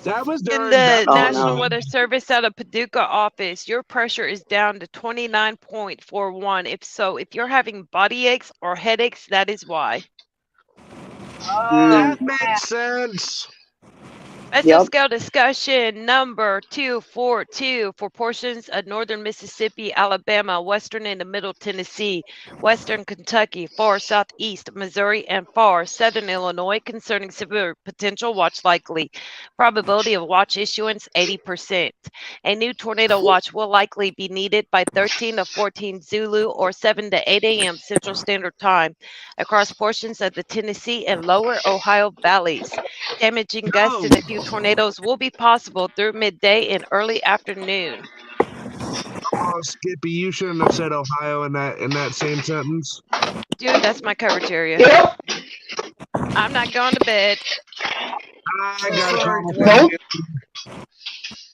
That was In during the Oh, National no. Weather Service out of Paducah office, your pressure is down to 29.41. If you're having body aches or headaches, that is why. That Mm. makes sense. Mesoscale scale discussion number 242 for portions of northern Mississippi, Alabama, western and middle Tennessee, western Kentucky, far southeast Missouri, and far southern Illinois concerning severe potential watch likely. Probability of watch issuance 80%. A new tornado watch will likely be needed by 13 to 14 Zulu or 7 to 8 a.m. Central Standard Time across portions of the Tennessee and lower Ohio valleys. Damaging gusts and a few tornadoes will be possible through midday and early afternoon. Oh, Skippy, you shouldn't have said Ohio in that same sentence. Dude, that's my coverage area. Yep. I'm not going to bed. I got a Sorry, call. Dwayne.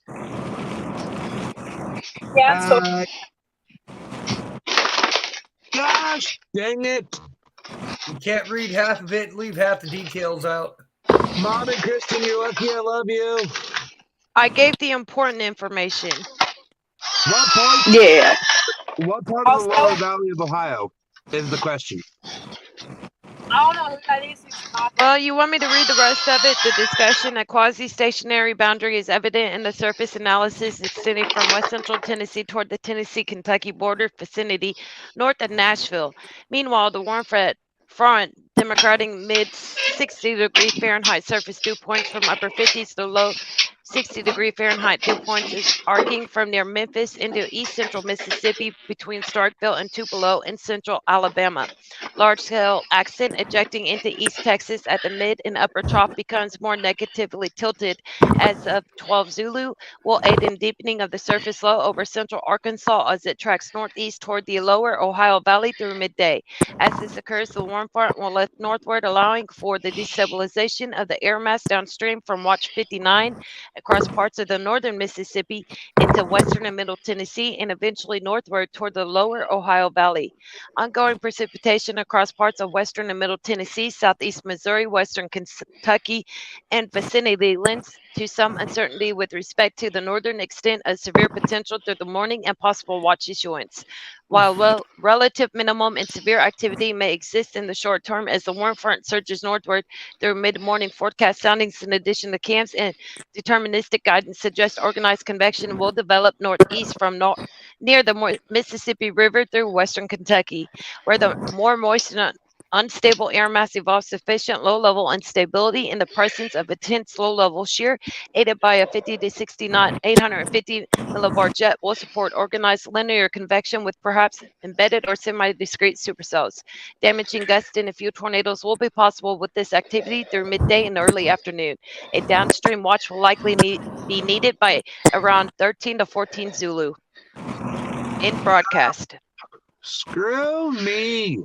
Nope. Yeah, so Gosh, dang it. You can't read half of it, leave half the details out. Mom and Kristen, you're lucky I love you. I gave the important information. Yeah. What part of the Also- lower valley of Ohio is the question? I don't know who that is. Well, you want me to read the rest of it? The discussion, a quasi-stationary boundary is evident in the surface analysis extending from west central Tennessee toward the Tennessee-Kentucky border vicinity north of Nashville. Meanwhile, the warm front democratic mid 60-degree Fahrenheit surface dew points from upper 50s to low 60-degree Fahrenheit dew points is arcing from near Memphis into east central Mississippi between Starkville and Tupelo in central Alabama. Large-scale accent ejecting into East Texas at the mid and upper trough becomes more negatively tilted as of 12 Zulu will aid in deepening of the surface low over central Arkansas as it tracks northeast toward the lower Ohio Valley through midday. As this occurs, the warm front will lift northward, allowing for the destabilization of the air mass downstream from Watch 59 across parts of the northern Mississippi into western and middle Tennessee and eventually northward toward the lower Ohio Valley. Ongoing precipitation across parts of western and middle Tennessee, southeast Missouri, western Kentucky, and vicinity lends to some uncertainty with respect to the northern extent of severe potential through the morning and possible watch issuance. While relative minimum and severe activity may exist in the short term as the warm front surges northward through mid-morning, forecast soundings in addition to CAMS and deterministic guidance suggest organized convection will develop northeast from near the Mississippi River through western Kentucky, where the more moist and unstable air mass evolves sufficient low-level instability in the presence of intense low-level shear, aided by a 50 to 60 knot 850 millibar jet will support organized linear convection with perhaps embedded or semi-discrete supercells. Damaging gusts and a few tornadoes will be possible with this activity through midday and early afternoon. A downstream watch will likely be needed by around 13 to 14 Zulu. In broadcast. Screw me.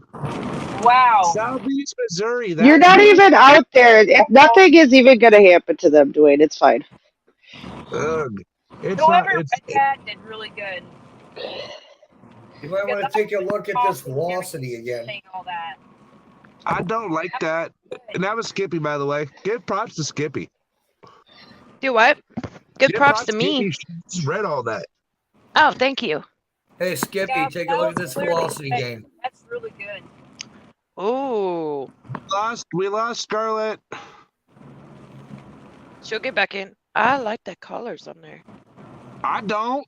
Wow. Southeast Missouri. You're not even out there. Nothing is even going to happen to them, Dwayne. It's fine. Ugh. It's Whoever not. read that did really good. You might want to take a look at this velocity again. Saying all that. I don't like that. And that was Skippy, by the way. Give props to Skippy. Do what? Good Give props to me. Skippy. She just read all that. Oh, thank you. Hey, Skippy, Yeah, take that a look at was this clearly velocity good. gain. That's really good. Oh, We lost Scarlett. she'll get back in. I like the colors on there. I don't.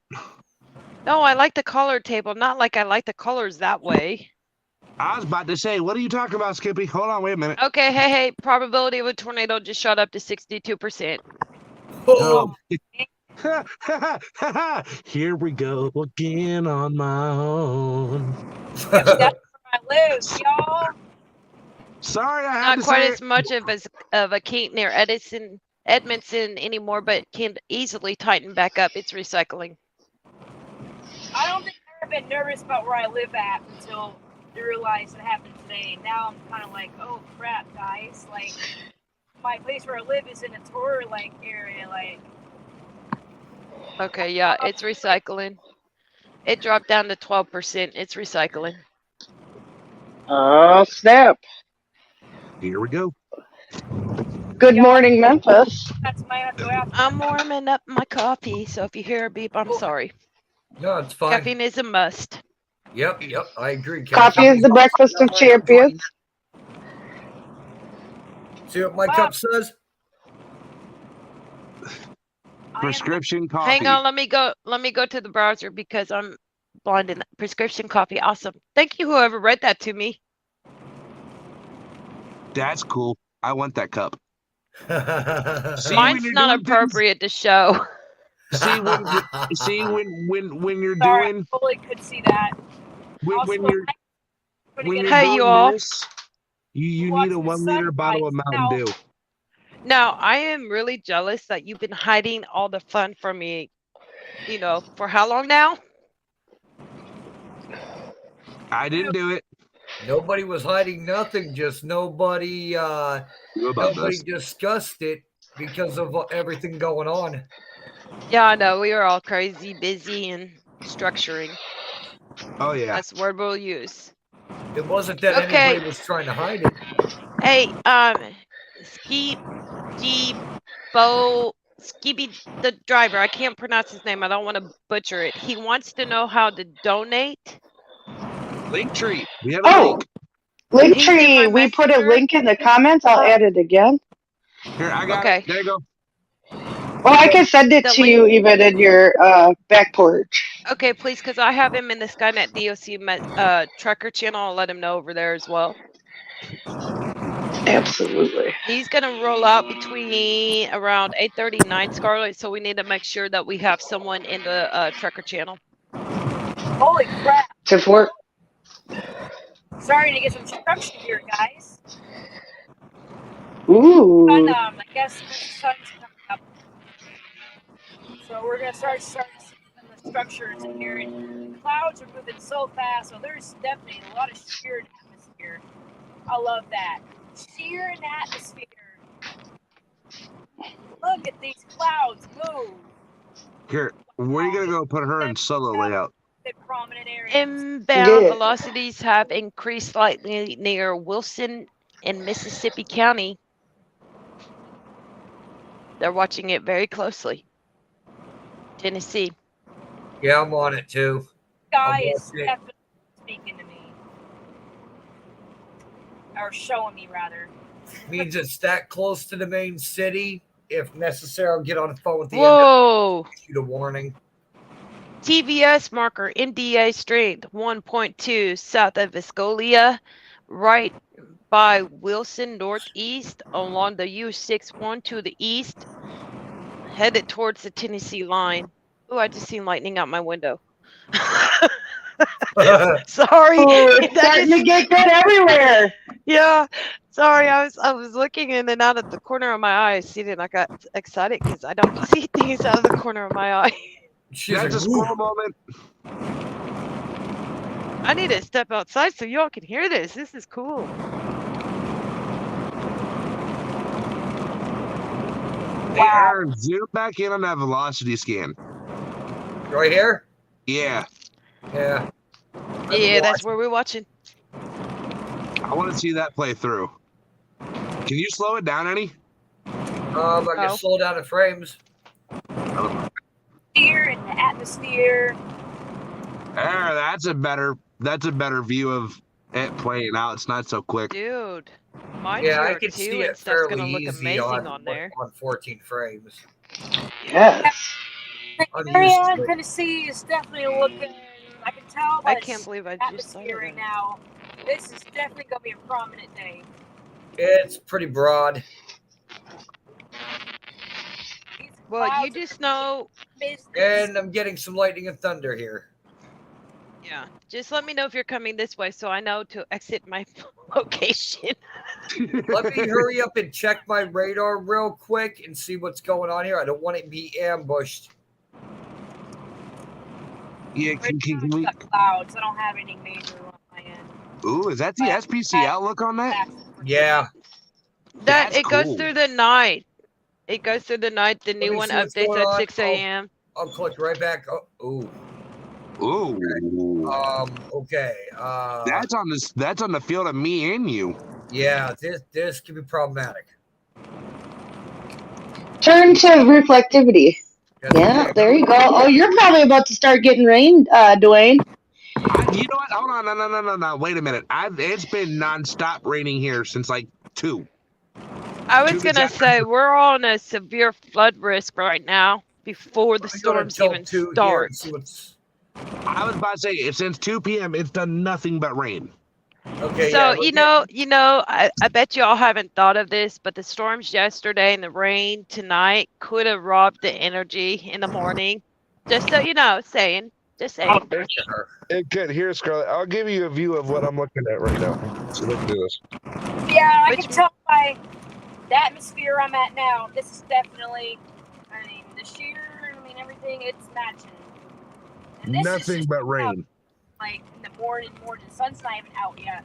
No, I like the color table, not like I like the colors that way. I was about to say, what are you talking about, Skippy? Hold on, wait a minute. Okay, hey, probability of a tornado just shot up to 62%. Oh, Here we go again on my own. That's where I live, y'all. Sorry, I had Not to quite say as much of a kink near Edmondson anymore, but can easily tighten back up. It's recycling. I don't think I've ever been nervous about where I live at until I realized it happened today. Now I'm kind of like, oh crap, guys! Like, my place where I live is in a tour like area. Like, Okay, yeah, it's recycling. It dropped down to 12%. It's recycling. Oh, snap. Here we go. Good Yeah. morning, Memphis. that's my after. I'm warming up my coffee, so if you hear a beep, I'm sorry. No, it's fine. Caffeine is a must. Yep, I agree. Coffee is the breakfast of champions. See what my cup says? Prescription coffee. Hang on, let me go to the browser because I'm blind in prescription coffee. Awesome. Thank you, whoever read that to me. That's cool. I want that cup. See, when Mine's you're not doing things- appropriate to show. See when you're Sorry, doing I totally could see that. when Also, you're when when you you're get Hey, doing you all. this, you Watch need a the 1 liter bottle of sunrise. Mountain Now- Dew. Now, I am really jealous that you've been hiding all the fun from me, for how long now? I didn't do it. Nobody was hiding nothing. Just nobody You about nobody this. discussed it because of everything going on. Yeah, I know. We were all crazy, busy, and structuring. Oh yeah. That's the word we'll use. It wasn't that Okay. anybody was trying to hide it. Hey, Skibby the driver. I can't pronounce his name. I don't want to butcher it. He wants to know how to donate. Linktree. We have a Oh, link. He's in Linktree, my we put a messenger. link in the comments. I'll add it again. Here, I got Okay. it. There you go. Well, I can send it The to you even in your back porch. Okay, please, because I have him in the Skynet DOC trucker channel. I'll let him know over there as well. Absolutely. He's gonna roll out between around 8:39, Scarlett. So we need to make sure that we have someone in the trucker channel. Holy crap! If we're Sorry to get some structure here, guys. ooh, Sun, I guess the sun's coming up, so we're gonna start seeing the structures in here. And the clouds are moving so fast, so there's definitely a lot of shear in the atmosphere. I love that shear in the atmosphere. Look at these clouds move. Here, where are you gonna go put her in solo layout? In prominent areas. Inbound Yeah. velocities have increased slightly near Wilson in Mississippi County. They're watching it very closely. Tennessee. Yeah, I'm on it too. Guy I'm is watching. definitely speaking to me, or showing me rather. Means it's that close to the main city. If necessary, I'll get on the phone with the Whoa! shoot a warning. TVS marker NDA strength 1.2 south of Viscolia, right by Wilson northeast along the U61 to the east, headed towards the Tennessee line. Oh, I just seen lightning out my window. Sorry. ooh, it's That starting just- to get good everywhere. Yeah. Sorry, I was looking in and out of the corner of my eye, seeing it, and I got excited because I don't see things out of the corner of my eye. She's That's a like, squirrel "Ooh." moment. I need to step outside so y'all can hear this. This is cool. Hey, Aaron, zoom back in on that velocity scan. Right here? Yeah, Yeah. Yeah, that's where we're watching. I want to see that play through. Can you slow it down any? I can Oh. slow down the frames. Shear in the atmosphere. There, that's a better view of it playing out. It's not so quick. Dude, mine's Yeah, I here can too, see and it stuff's fairly gonna look easy amazing on there. on 14 frames. Yes. The I'm area used to in it. Tennessee is definitely looking. I can tell by I the can't believe I just thought atmosphere of right that. now. This is definitely gonna be a prominent day. It's pretty broad. These Well, you clouds are just know business. And I'm getting some lightning and thunder here. Yeah. Just let me know if you're coming this way so I know to exit my location. Let me hurry up and check my radar real quick and see what's going on here. I don't want it to be ambushed. Yeah, Right can now, we? it's got clouds. I don't have anything major on my end. Ooh, is that the SPC outlook on that? Yeah. That That's it goes cool. through the night. It goes through the night. The new me one see what's updates going at on. 6 a.m. I'll click right back. Oh, ooh. Ooh. Okay. That's on the field of me and you. Yeah, this could be problematic. Turn to reflectivity. Yes, Yeah, there you go. Oh, you're probably about to start getting rain, Dwayne. You know what? Hold on, no. Wait a minute. It's been nonstop raining here since like 2. I was 2 gonna this say we're on a severe flood risk right now before the Let me go to storms tilt even 2 here start. and see what's I was about to say since 2 p.m. it's done nothing but rain. okay. So Yeah, I bet you all haven't thought of this, but the storms yesterday and the rain tonight could have robbed the energy in the morning. Just so you know, just saying. It could. Here, Scarlett. I'll give you a view of what I'm looking at right now. So look at this. Yeah, I Which can tell by the atmosphere I'm at now. This is definitely, I mean, the sheer, I mean, everything, it's matching. And this is Nothing just but rain. like in the morning, the sun's not even out yet.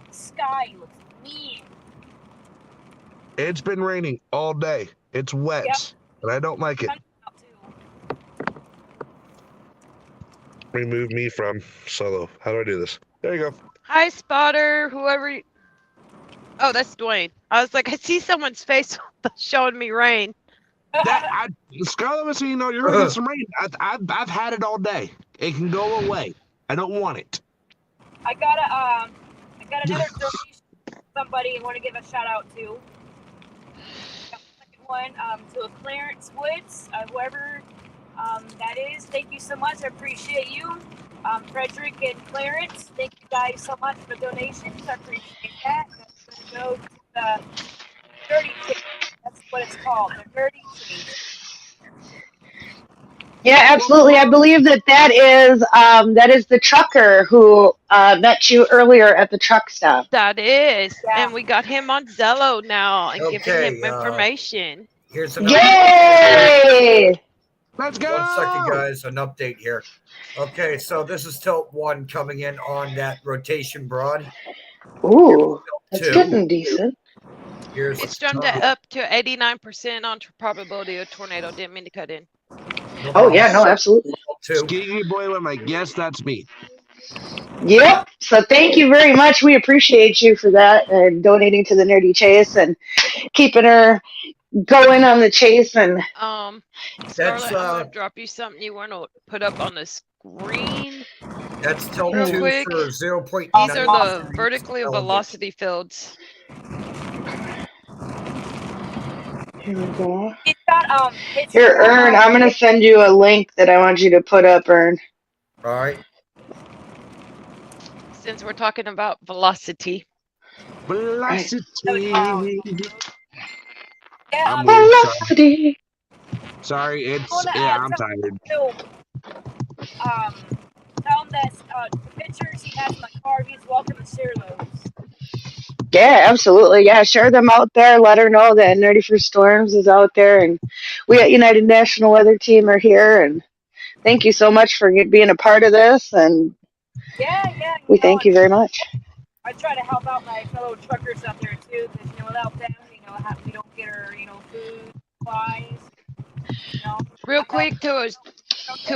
The sky looks mean. It's been raining all day. It's wet, Yep. and I don't like it. Sun's out too. Remove me from solo. How do I do this? There you go. Hi, Spotter. Oh, that's Dwayne. I was like, I see someone's face showing me rain. Scarlett was saying, you know, you're gonna get some rain. I've had it all day. It can go away. I don't want it. I got another donation. Somebody I want to give a shout out to. Second one, to Clarence Woods, whoever that is. Thank you so much. I appreciate you. Frederick and Clarence, thank you guys so much for the donations. I appreciate that. That's going to go to the Dirty Chase. That's what it's called, the Dirty Chase. Yeah, absolutely. I believe that is the trucker who met you earlier at the truck stop. That is. Yeah. And we got him on Zello now and giving him Okay, information. here's an Yay! Let's go. 1 second, guys. An update here. Okay, so this is tilt 1 coming in on that rotation broad. Ooh, that's 2. getting decent. Here's It's jumped up to 89% on probability of tornado. Didn't mean to cut in. Oh yeah, no, absolutely. 2. Skeezy Boy, I'm like, yes, that's me. Yep. So thank you very much. We appreciate you for that and donating to the Nerdy Chase and keeping her going on the chase. And Scarlett, I'm gonna drop you something you want to put up on the screen. That's tilt Real 2 quick. for 0.9. These are the vertically velocity fields. here we go. It's got, Here, Ern, I'm gonna send you a link that I want you to put up, Ern. All right. Since we're talking about velocity. Velocity. yeah, Velocity. Sorry, I'm tired. Tell him that the pictures he has in the car, he's welcome to share those. Yeah, absolutely. Yeah, share them out there. Let her know that Nerdy for Storms is out there, and we at United National Weather Team are here. And thank you so much for being a part of this. And yeah, we thank you very much. I try to help out my fellow truckers out there too, because without them, we don't get our food supplies. Real quick to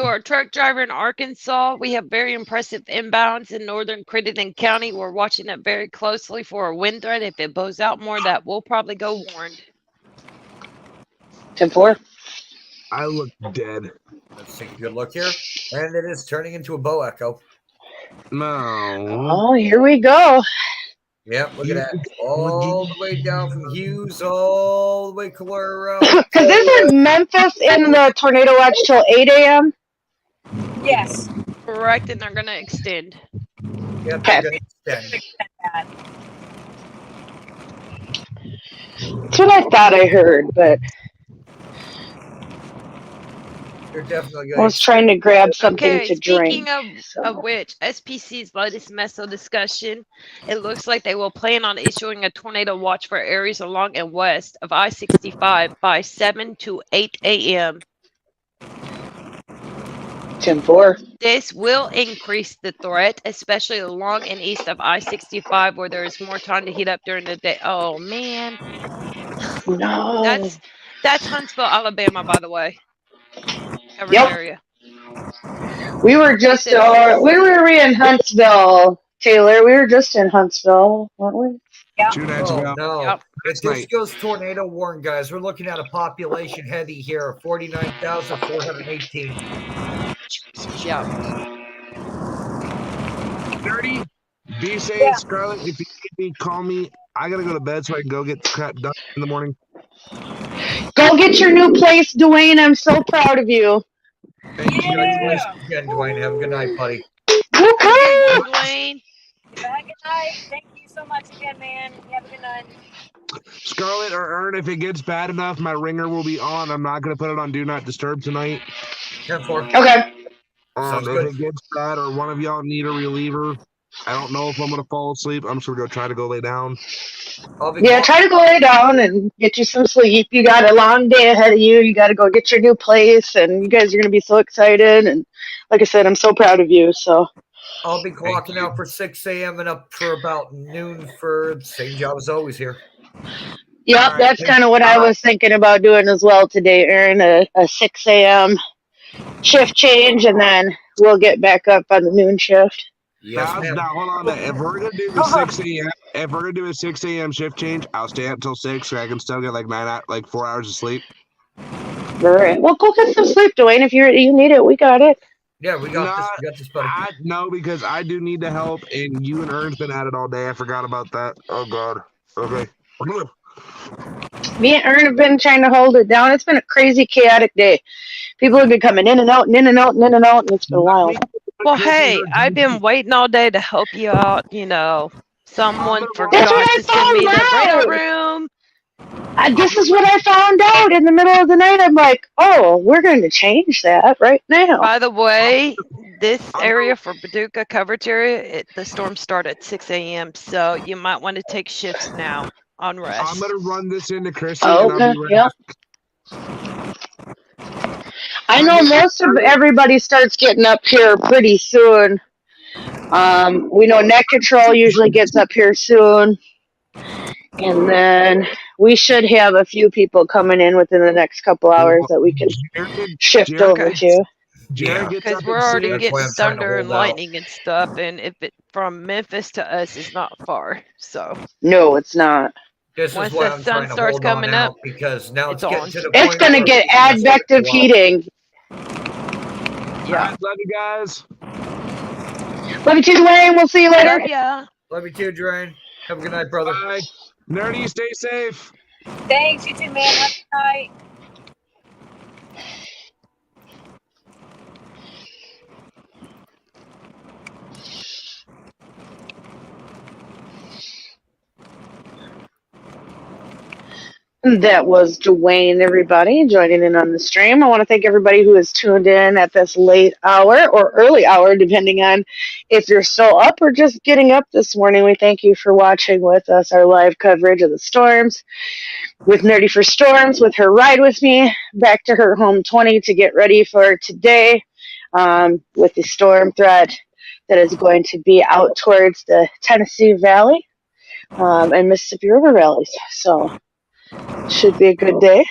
our truck driver in Arkansas, we have very impressive inbounds in northern Crittenden County. We're watching it very closely for a wind threat. If it blows out more, that will probably go warned. 10-4. I look dead. Let's take a good look here. And it is turning into a bow echo. No. Oh, here we go. Yep, look at that. All the way down from Hughes, all the way clear around. Because isn't Memphis in the tornado watch till 8 a.m.? Yes. Correct, and they're going to extend. Yep, Okay. they're gonna extend. That's what I thought I heard, but You're definitely I going was trying to grab something Okay, to speaking drink. of which, SPC's latest meso discussion, it looks like they will plan on issuing a tornado watch for areas along and west of I-65 by 7 to 8 a.m. 10-4. This will increase the threat, especially along and east of I-65 where there is more time to heat up during the day. Oh, man. No. That's Huntsville, Alabama, by the way. Coverage Yep. area. We were just where were we in Huntsville, Taylor? We were just in Huntsville, weren't we? 2 nights Oh ago. no! Yep. It's this goes tornado warning, guys. We're looking at a population heavy here of 49,418. Yeah. Nerdy, be safe, Yeah. Scarlett. If you need me, call me. I gotta go to bed so I can go get crap done in the morning. Go get your new place, Dwayne. I'm so proud of you. Thank you. Congratulations again, Dwayne. Have a good night, buddy. Woo-hoo! Dwayne. Have a good night. Thank you so much again, man. Have a good night. Scarlett or Ern, if it gets bad enough, my ringer will be on. I'm not gonna put it on Do Not Disturb tonight. 10-4. Okay. Sounds If good. it gets bad or one of y'all need a reliever, I don't know if I'm gonna fall asleep. I'm just gonna go try to go lay down. I'll be Yeah, quiet. try to go lay down and get you some sleep. You got a long day ahead of you. You got to go get your new place, and you guys are going to be so excited. And like I said, I'm so proud of you. So, I'll be clocking out for 6 a.m. and up for about noon for the same job as always here. yep, All right, that's thank kind of what I was thinking about doing as well today, Aaron. A 6 a.m. shift change, and then we'll get back up on the noon shift. Yes, ma'am. Now hold on. If we're gonna do the 6 a.m., if we're gonna do a 6 a.m. shift change, I'll stay up till 6 so I can still get like 4 hours of sleep. All right. Well, go get some sleep, Dwayne. If you need it, we got it. Yeah, we got this. We got this, buddy. No, because I do need the help, and you and Ern's been at it all day. I forgot about that. Oh God. Okay. Me and Ern have been trying to hold it down. It's been a crazy, chaotic day. People have been coming in and out and in and out and in and out, and it's been wild. Well, hey, I've been waiting all day to help you out. You know, someone forgot to send me the radar room. This is what I found out in the middle of the night. I'm like, oh, we're going to change that right now. By the way, this area for Paducah coverage area, the storms start at 6 a.m. So you might want to take shifts now on rest. I'm gonna run this into Chrissy. Oh, and I'll okay. be right Yep. I know most of everybody starts getting up here pretty soon. We know Net Control usually gets up here soon. And then we should have a few people coming in within the next couple hours that we can shift over to. Jared gets Because up we're at already 6. getting I'm trying to thunder and hold out. lightning and stuff, and if it from Memphis to us is not far, so No, it's not. This Once is why the I'm sun trying to starts hold coming on out up, because now it's it's getting on. to the It's point going to where get it's gonna start to advective go up. heating. yeah. Love you guys. Love you too, Dwayne. We'll see you later. Love ya. Love you too, Drain. Have a good night, brother. Bye. Nerdy, stay safe. Thanks, you too, man. Have a good night. That was Dwayne, everybody, joining in on the stream. I want to thank everybody who has tuned in at this late hour or early hour, depending on if you're still up or just getting up this morning. We thank you for watching with us our live coverage of the storms with Nerdy for Storms, with her ride with me back to her home 20 to get ready for today with the storm threat that is going to be out towards the Tennessee Valley and Mississippi River valleys. So should be a good day.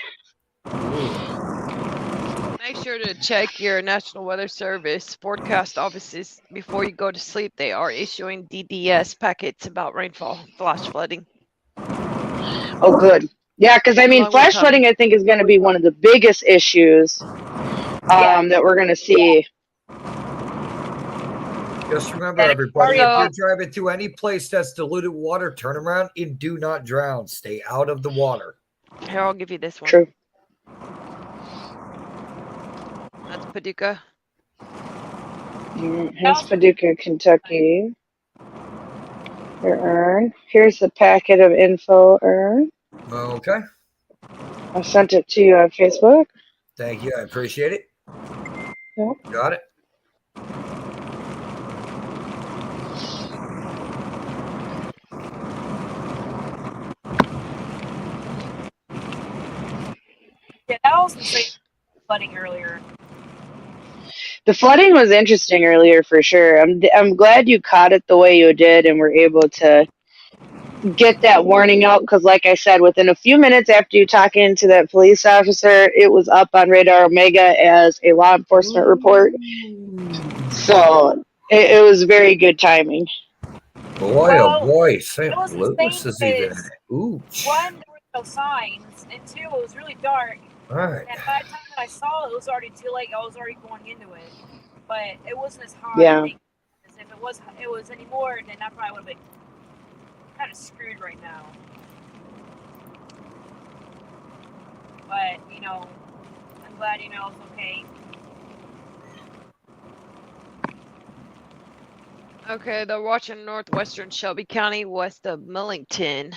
Make sure to check your National Weather Service forecast offices before you go to sleep. They are issuing DDS packets about rainfall, flash flooding. Oh, good. Yeah, because I mean, Along with flash flooding, I think, is going to be one of the biggest issues that we're going to see. Just remember, everybody, So- if you're driving through any place that's diluted water, turn around and do not drown. Stay out of the water. Here, I'll give you this one. True. That's Paducah. Here's Paducah, Kentucky. Here, Ern. Here's the packet of info, Ern. Okay. I sent it to you on Facebook. Thank you. I appreciate it. Got it. Yeah, that was insane flooding earlier. The flooding was interesting earlier for sure. I'm glad you caught it the way you did and were able to get that warning out because, like I said, within a few minutes after you talking to that police officer, it was up on Radar Omega as a law enforcement report. So it was very good timing. Boy, Well, oh boy, St. it was Louis insane is even. because Ooch. one, there were no signs, and two, it was really dark. All right. And by the time I saw it, it was already too late. I was already going into it, but it wasn't as hard. Yeah. As if it was any more, then I probably would have been kind of screwed right now. But I'm glad it's okay. Okay, they're watching northwestern Shelby County, west of Millington.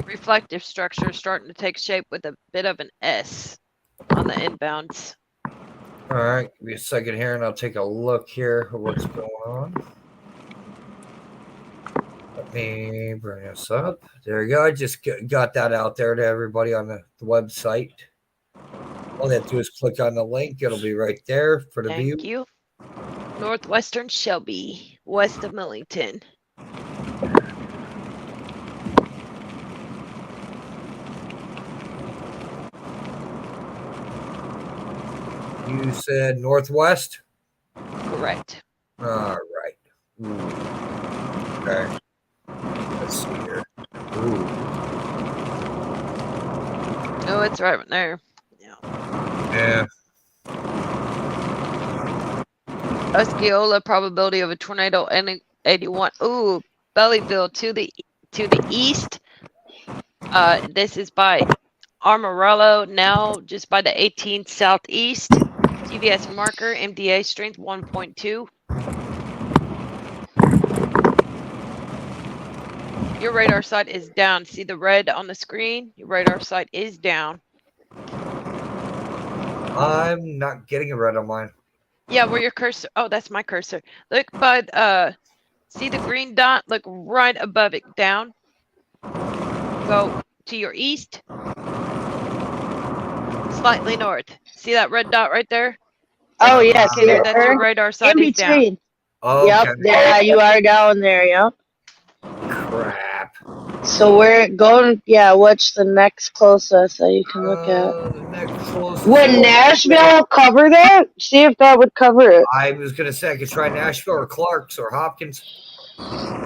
Reflective structure starting to take shape with a bit of an S on the inbounds. All right. Give me a second here, and I'll take a look here at what's going on. Let me bring this up. There you go. I just got that out there to everybody on the website. All they have to do is click on the link. It'll be right there for the view. Thank you. Northwestern Shelby, west of Millington. You said northwest? Correct. All right. Okay. Let's see here. Ooh. Oh, it's right there. Yeah. Osceola, probability of a tornado 81. Ooh, Bellyville to the east. This is by Amarillo, now just by the 18th southeast. GVS marker, MDA strength 1.2. Your radar sight is down. See the red on the screen? Your radar sight is down. I'm not getting a red on mine. Yeah, where your cursor? Oh, that's my cursor. Look by see the green dot? Look right above it, down. Go to your east. Slightly north. See that red dot right there? Oh yes, Indicator that your radar in sight is down. between. Okay. Yep, yeah, you are down there. Yep. Crap. So we're going. Yeah, what's the next closest that you can look at? The next closest Would one- Nashville cover that? See if that would cover it. I was gonna say I could try Nashville or Clark's or Hopkins.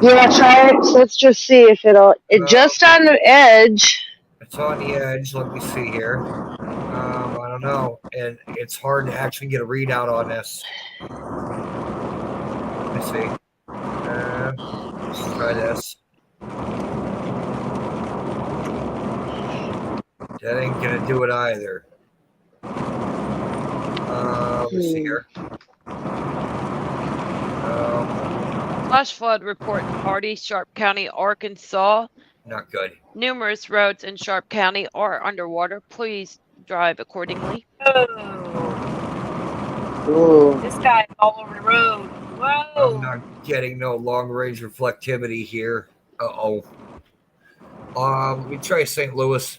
Yeah, try it. So let's just see if it'll. It just on the edge. It's on the edge. Let me see here. I don't know, and it's hard to actually get a readout on this. Let me see. Let's try this. That ain't gonna do it either. Let me see here. Flash flood report in Hardy, Sharp County, Arkansas. Not good. Numerous roads in Sharp County are underwater. Please drive accordingly. Oh, this guy's all over the road. Whoa. I'm not getting no long range reflectivity here. Uh-oh. Let me try St. Louis.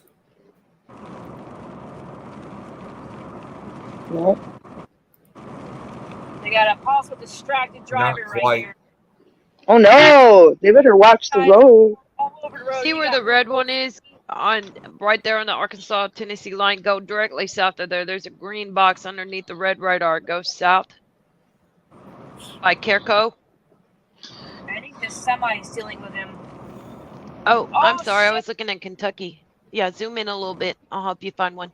Nope. They got a possible distracted driver right quite. here. Oh no! They better watch the road. All over the road. See You where got the red one is? Right there on the Arkansas-Tennessee line. Go directly south of there. There's a green box underneath the red radar. Go south. By Careco. I think the semi is dealing with him. Oh, I'm Oh, sorry. I shit. was looking at Kentucky. Yeah, zoom in a little bit. I'll help you find one.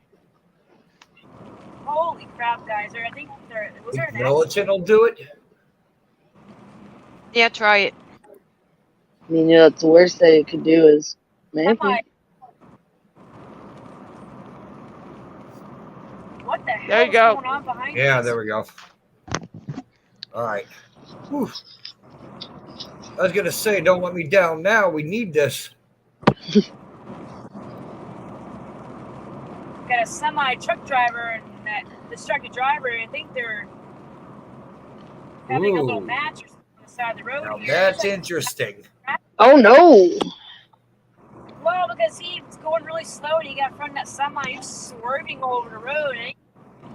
Holy crap, guys! I think was there an Militant will do it. Yeah, try it. I mean, that's the worst that it could do is maybe. semi? What the hell There you is go. going on behind Yeah, us? there we go. All right. Whew. I was gonna say, don't let me down now. We need this. Got a semi truck driver and that distracted driver. And I think they're having a little Ooh. match or something on the side of the road Now here. that's interesting. Oh no! Well, because he was going really slow and he got in front of that semi. He was swerving all over the road and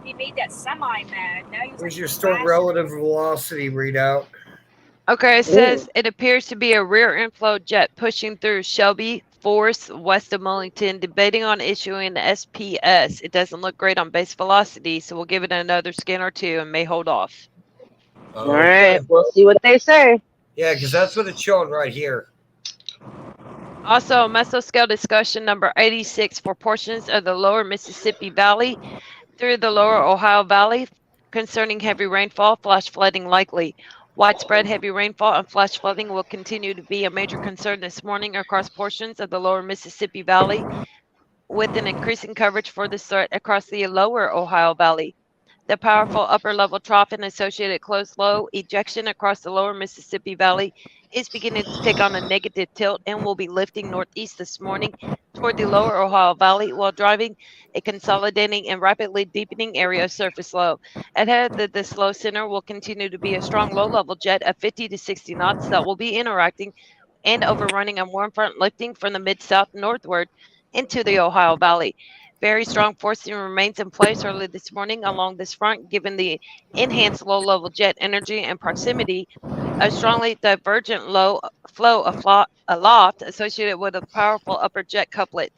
he made that semi mad. Now he's Where's like your storm flashing. relative velocity readout? Okay, it says it appears to be a rear inflow jet pushing through Shelby Forest west of Mullington, debating on issuing the SPS. It doesn't look great on base velocity, so we'll give it another scan or two and may hold off. All right, we'll see what they say. Yeah, because that's what it's showing right here. Also, mesoscale discussion number 86 for portions of the lower Mississippi Valley through the lower Ohio Valley concerning heavy rainfall, flash flooding likely. Widespread heavy rainfall and flash flooding will continue to be a major concern this morning across portions of the lower Mississippi Valley, with an increasing coverage for this threat across the lower Ohio Valley. The powerful upper level trough and associated closed low ejection across the lower Mississippi Valley is beginning to take on a negative tilt and will be lifting northeast this morning toward the lower Ohio Valley while driving a consolidating and rapidly deepening area of surface low. Ahead of this low center will continue to be a strong low level jet of 50 to 60 knots that will be interacting and overrunning a warm front lifting from the mid south northward into the Ohio Valley. Very strong forcing remains in place early this morning along this front, given the enhanced low level jet energy and proximity. A strongly divergent low flow aloft associated with a powerful upper jet couplet.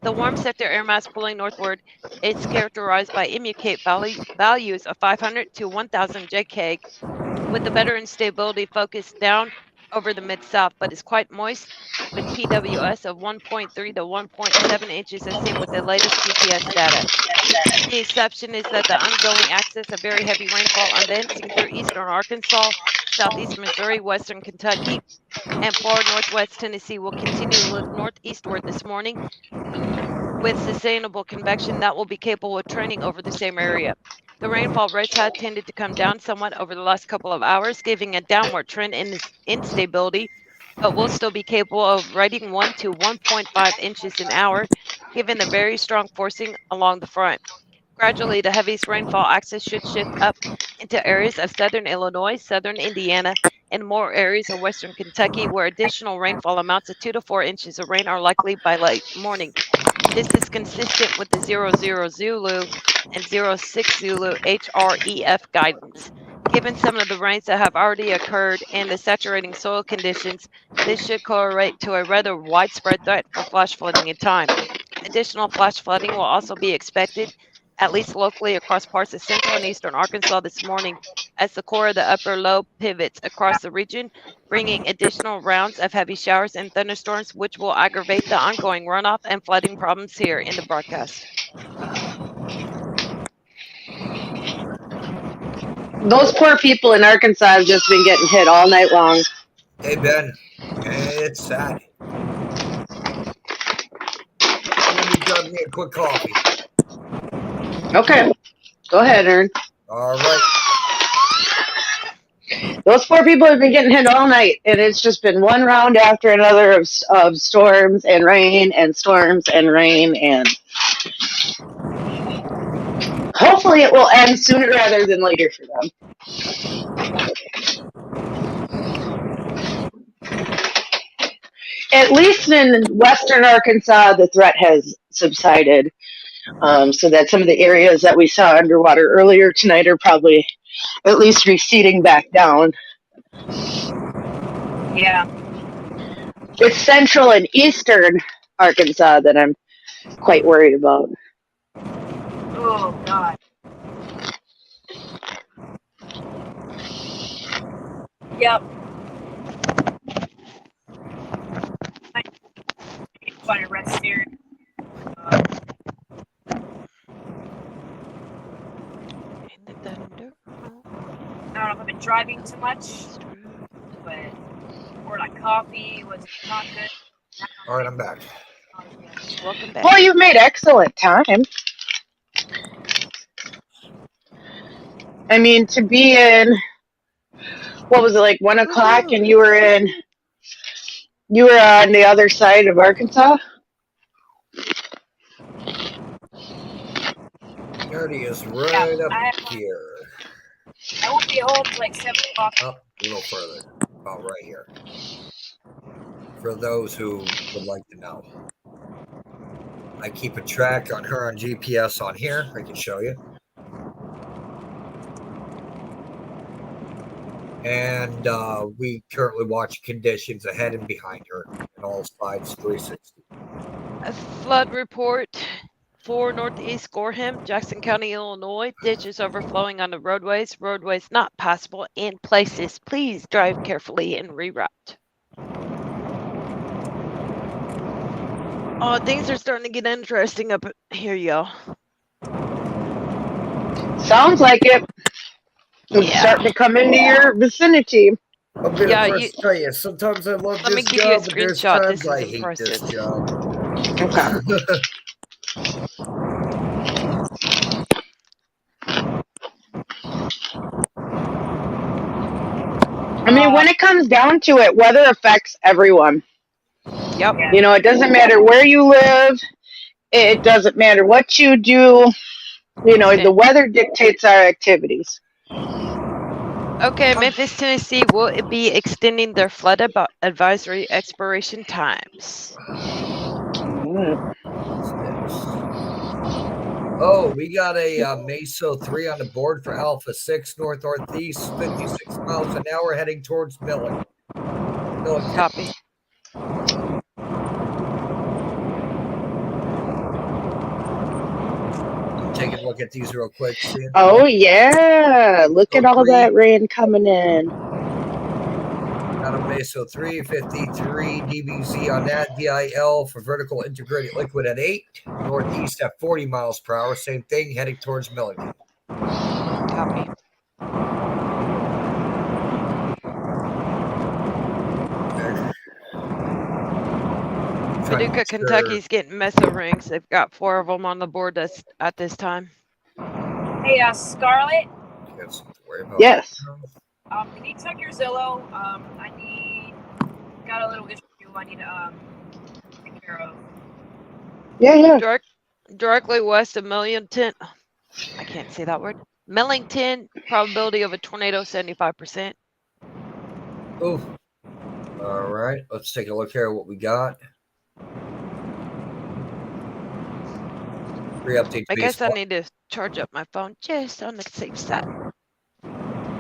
The warm sector air mass pulling northward is characterized by MUCAPE values of 500 to 1000 JK, with the better instability focused down over the mid-south, but is quite moist with PWS of 1.3 to 1.7 inches as seen with the latest GPS data. The exception is that the ongoing axis of very heavy rainfall advancing through eastern Arkansas, southeast Missouri, western Kentucky, and far northwest Tennessee will continue to lift northeastward this morning with sustainable convection that will be capable of training over the same area. The rainfall rates have tended to come down somewhat over the last couple of hours, giving a downward trend in this instability, but will still be capable of riding 1 to 1.5 inches an hour, given the very strong forcing along the front. Gradually, the heaviest rainfall axis should shift up into areas of southern Illinois, southern Indiana, and more areas of western Kentucky, where additional rainfall amounts of 2 to 4 inches of rain are likely by late morning. This is consistent with the 00 Zulu and 06 Zulu HREF guidance. Given some of the rains that have already occurred and the saturating soil conditions, this should correlate to a rather widespread threat for flash flooding in time. Additional flash flooding will also be expected, at least locally across parts of central and eastern Arkansas this morning, as the core of the upper low pivots across the region, bringing additional rounds of heavy showers and thunderstorms, which will aggravate the ongoing runoff and flooding problems here in the broadcast. Those poor people in Arkansas have just been getting hit all night long. Hey, Ben. It's sad. Let me grab me a quick coffee. Okay, go ahead, Ern. All right. Those poor people have been getting hit all night, and it's just been one round after another of storms and rain and storms and rain, and hopefully it will end sooner rather than later for them. At least in western Arkansas, the threat has subsided, so that some of the areas that we saw underwater earlier tonight are probably at least receding back down. Yeah. It's central and eastern Arkansas that I'm quite worried about. Oh, God. Yep. I need to find a rest here. I don't know if I've been driving too much, but or like coffee was not good. All right, I'm back. Welcome back. Well, you've made excellent time. I mean, to be in, what was it, like 1 o'clock, and you were on the other side of Arkansas? There he is, right up I here. won't be home till like 7 o'clock. Up a little further. About right here. For those who would like to know. I keep a track on her on GPS on here. I can show you. And we currently watch conditions ahead and behind her and all sides 360. A flood report for Northeast Gorham, Jackson County, Illinois. Ditches overflowing on the roadways. Roadways not passable in places. Please drive carefully and reroute. Oh, things are starting to get interesting up here, y'all. Sounds like it. It's Yeah. starting to come into your vicinity. I'm gonna Yeah, first tell you, sometimes I love Let me this give you a job, but there's screenshot. times This I is hate impressive. this job. Okay. I mean, when it comes down to it, weather affects everyone. Yep. You know, it doesn't matter where you live. It doesn't matter what you do. You know, the weather dictates our activities. Okay, Memphis, Tennessee will be extending their flood advisory expiration times. Oh, we got a Meso 3 on the board for Alpha 6 north-northeast, 56 miles an hour heading towards Milligan. Copy. I'm taking a look at these real quick. See? Oh, yeah. Look at all that rain coming in. Got a Meso 3, 53 dBz on that. DIL for vertical integrated liquid at 8. Northeast at 40 miles per hour. Same thing, heading towards Milligan. Copy. Paducah, Kentucky's getting meso rings. They've got 4 of them on the board at this time. Hey, Scarlett. Yes. Can you check your Zillow? Got a little issue I need to take care of. Yeah. Directly west of Millington. I can't say that word. Millington, probability of a tornado 75%. Oh. All right. Let's take a look here at what we got. I guess I need to charge up my phone just on the safe side.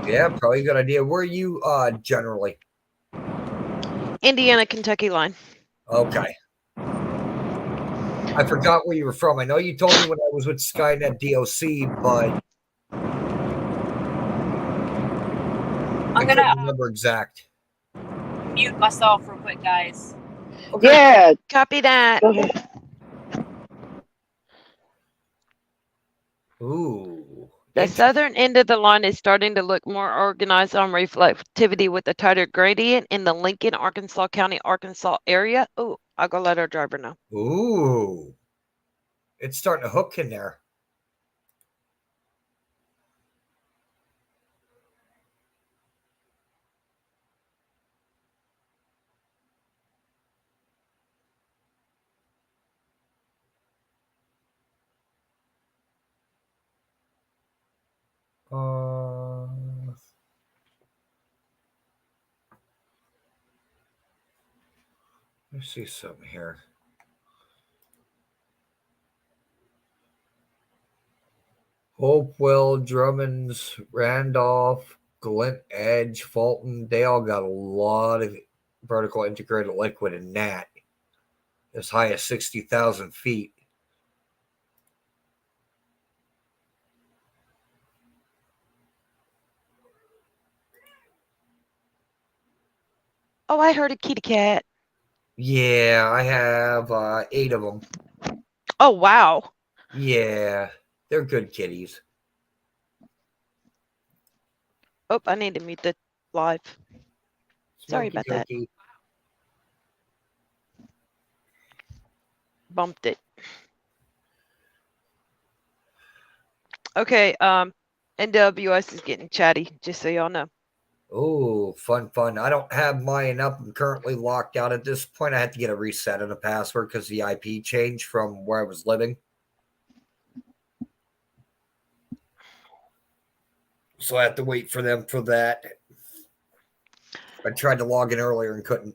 Yeah, probably a good idea. Where are you generally? Indiana, Kentucky line. Okay. I forgot where you were from. I know you told me when I was with Skynet DOC, but I couldn't remember exact. Mute myself real quick, guys. Okay. Yeah. Copy that. Ooh. The southern end of the line is starting to look more organized on reflectivity with a tighter gradient in the Lincoln, Arkansas County, Arkansas area. Oh, I'll go let our driver know. Ooh. It's starting to hook in there. Let's see something here. Hopewell, Drummonds, Randolph, Glint Edge, Fulton, they all got a lot of vertical integrated liquid in that. As high as 60,000 feet. Oh, I heard a kitty cat. Yeah, I have 8 of them. Oh, wow. Yeah, they're good kitties. Oh, I need to mute the live. Sorry about that. Bumped it. Okay, NWS is getting chatty, just so y'all know. Oh, fun. I don't have mine up. I'm currently locked out at this point. I had to get a reset of the password because the IP changed from where I was living. So I have to wait for them for that. I tried to log in earlier and couldn't.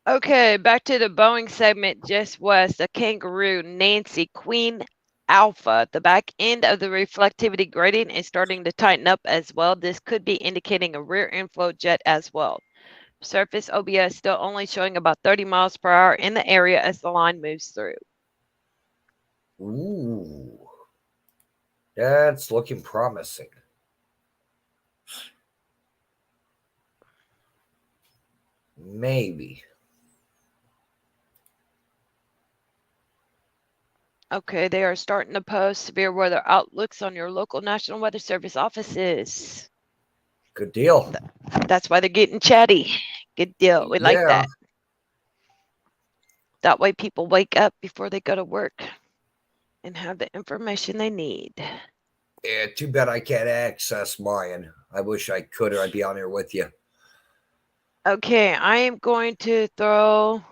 Okay, back to the Boeing segment just west of Kangaroo, Nancy, Queen Alpha. The back end of the reflectivity gradient is starting to tighten up as well. This could be indicating a rear inflow jet as well. Surface OBS still only showing about 30 miles per hour in the area as the line moves through. Ooh. That's looking promising. Maybe. Okay, they are starting to post severe weather outlooks on your local National Weather Service offices. Good deal. That's why they're getting chatty. Good deal. We like Yeah. that. That way people wake up before they go to work and have the information they need. Yeah, too bad I can't access mine. I wish I could, or I'd be on here with you. Okay, I am going to throw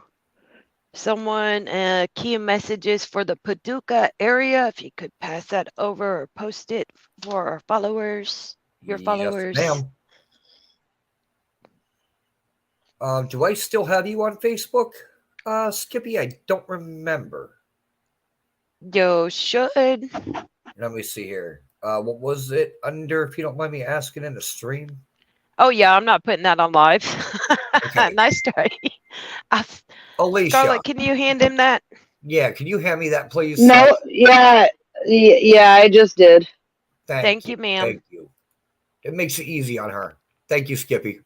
someone key messages for the Paducah area. If you could pass that over or post it for our followers, your followers. Yes, ma'am. Do I still have you on Facebook, Skippy? I don't remember. You should. Let me see here. What was it under, if you don't mind me asking, in the stream? Oh, yeah, I'm not putting that on live. Okay. Nice try. Alicia. Scarlett, can you hand him that? Yeah, can you hand me that, please? No, yeah, I just did. Thank you, ma'am. Thank you. It makes it easy on her. Thank you, Skippy.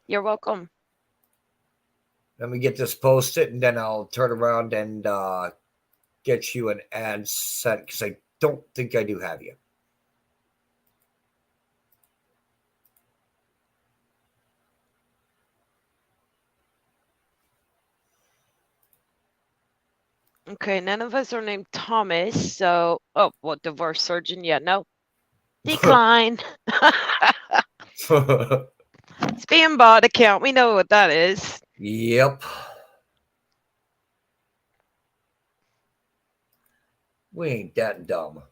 You're welcome. Let me get this posted, and then I'll turn around and get you an ad sent, because I don't think I do have you. Okay, none of us are named Thomas, so divorce surgeon. Yeah, no. Decline. Spam bot account. We know what that is. Yep. We ain't that dumb.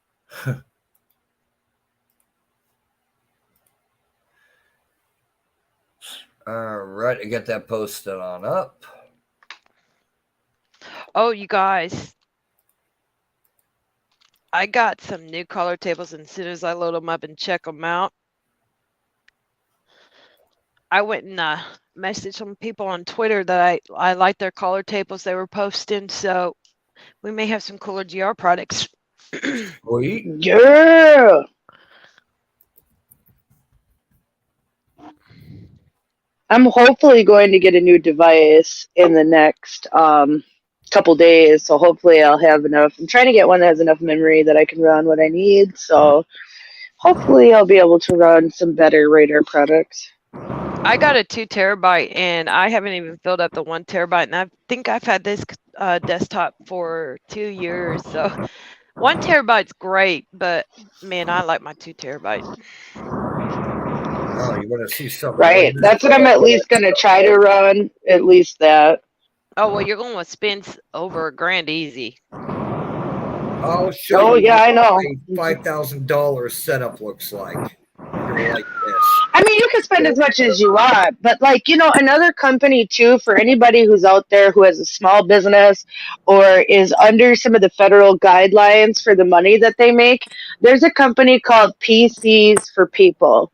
All right, I got that posted on up. Oh, you guys. I got some new color tables, and as soon as I load them up and check them out, I went and messaged some people on Twitter that I like their color tables they were posting, so we may have some cooler GR products. Sweet. Yeah. I'm hopefully going to get a new device in the next couple days, so hopefully I'll have enough. I'm trying to get one that has enough memory that I can run what I need, so hopefully I'll be able to run some better radar products. I got a 2 terabyte, and I haven't even filled up the 1 terabyte, and I think I've had this desktop for 2 years, so 1 terabyte's great, but man, I like my 2 terabyte. Oh, you want to see something? Right, that's what I'm at least going to try to run, at least that. Oh, well, you're going to spend over $1,000 easy. I'll show Oh, you yeah, I know. what a $5,000 setup looks like. You're gonna like this. I mean, you can spend as much as you want, but like, you know, another company too, for anybody who's out there who has a small business or is under some of the federal guidelines for the money that they make, there's a company called PCs for People.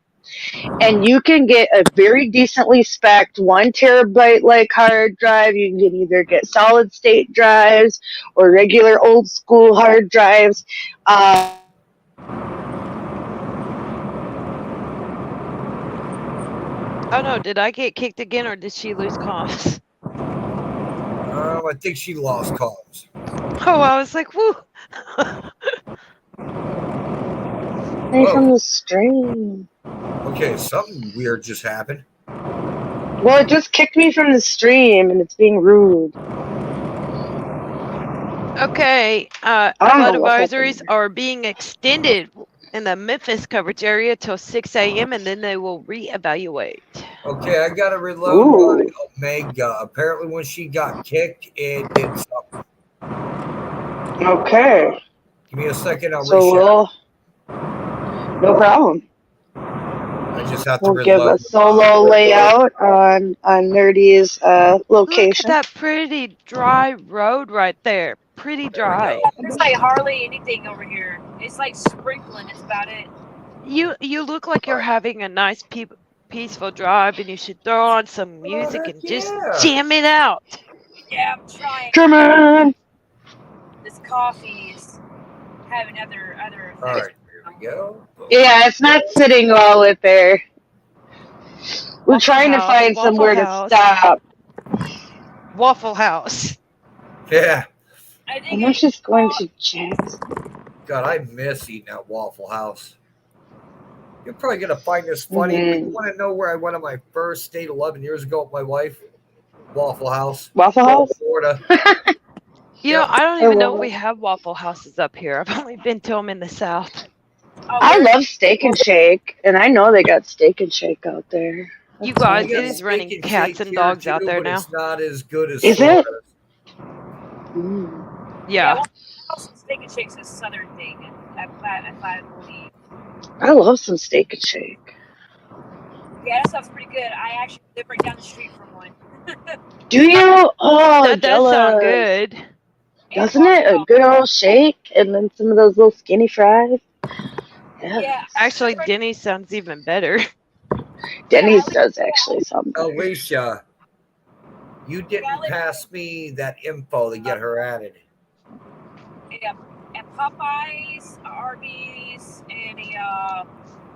And you can get a very decently spec'd 1 terabyte like hard drive. You can either get solid state drives or regular old school hard drives. Oh no, did I get kicked again, or did she lose comms? I think she lost comms. Oh, I was like, whoo. From the stream. Okay, something weird just happened. Well, it just kicked me from the stream, and it's being rude. Okay, flood advisories are being extended in the Memphis coverage area till 6 a.m. and then they will reevaluate. Okay, I got to reload my Omega. Apparently, when she got kicked, it did something. Okay. Give me a second. I'll So reset. no problem. I just have to We'll give reload. a solo layout on Nerdy's Look at location. that pretty dry road right there. Pretty There we dry. go. It's like hardly anything over here. It's like sprinkling. It's about it. You look like you're having a nice peaceful drive, and you should throw on some music heck and just yeah. jam it out. Yeah, I'm trying. Come on. This coffee is having other effects. All right, here we go. Yeah, it's not sitting well with there. We're Waffle trying to House, find Waffle somewhere House. to stop. Waffle House. Yeah. I think And I'm just going to Jack's. God, I miss eating at Waffle House. You're probably gonna find this funny, but you want to know where I went on my first date 11 years ago with my wife? Waffle House, Waffle House? Florida. You know, Yep. I don't I even know love if we it. have Waffle Houses up here. I've only been to them in the South. I love Steak and Shake, and I know they got Steak and Shake out there. You That's guys, We it got is steak running and cats shake and here, dogs out too, there but now. It's not as good as Is it? Florida's. Mm. Yeah. Also, Steak and Shake's a southern thing, I believe. I love some Steak and Shake. Yeah, that stuff's pretty good. I actually live right down the street from one. Do you? Oh, That does sound jealous. good. Doesn't it? A good old shake, and then some of those little skinny fries. Yeah. Yeah. Actually, Denny's sounds even better. Denny's does actually sound better. Alicia, you didn't pass me that info to get her added. Yeah. And Popeyes, Arby's, and a